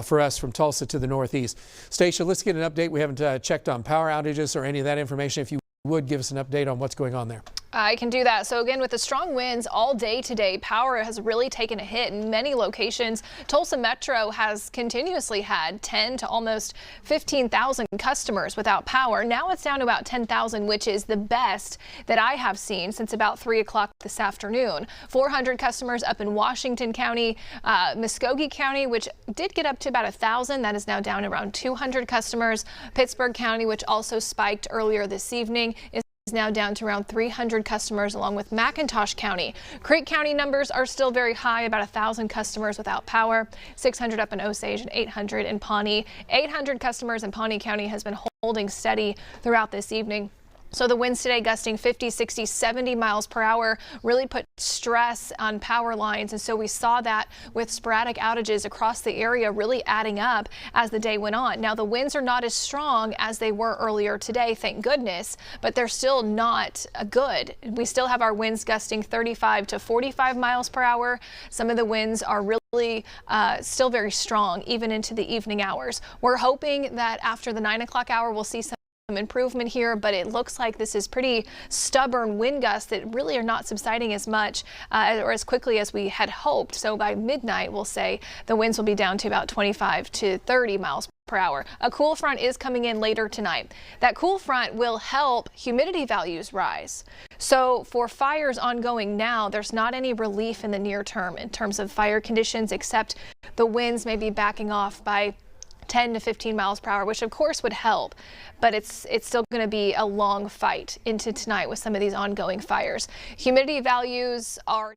for us from Tulsa to the northeast. Stacia, let's get an update. We haven't checked on power outages or any of that information. If you would give us an update on what's going on there. I can do that. So again, with the strong winds all day today, power has really taken a hit in many locations. Tulsa Metro has continuously had 10 to almost 15,000 customers without power. Now it's down to about 10,000, which is the best that I have seen since about 3 o'clock this afternoon. 400 customers up in Washington County, Muskogee County, which did get up to about 1,000. That is now down around 200 customers. Pittsburgh County, which also spiked earlier this evening, is now down to around 300 customers, along with McIntosh County. Creek County numbers are still very high, about 1,000 customers without power, 600 up in Osage and 800 in Pawnee. 800 customers in Pawnee County has been holding steady throughout this evening. So the winds today gusting 50, 60, 70 miles per hour really put stress on power lines. And so we saw that with sporadic outages across the area really adding up as the day went on. Now the winds are not as strong as they were earlier today, thank goodness, but they're still not good. We still have our winds gusting 35 to 45 miles per hour. Some of the winds are really still very strong even into the evening hours. We're hoping that after the 9 o'clock hour we'll see some improvement here, but it looks like this is pretty stubborn wind gusts that really are not subsiding as much or as quickly as we had hoped. So by midnight, we'll say the winds will be down to about 25 to 30 miles per hour. A cool front is coming in later tonight. That cool front will help humidity values rise. So for fires ongoing now, there's not any relief in the near term in terms of fire conditions, except the winds may be backing off by 10 to 15 miles per hour, which of course would help, but it's still going to be a long fight into tonight with some of these ongoing fires. Humidity values are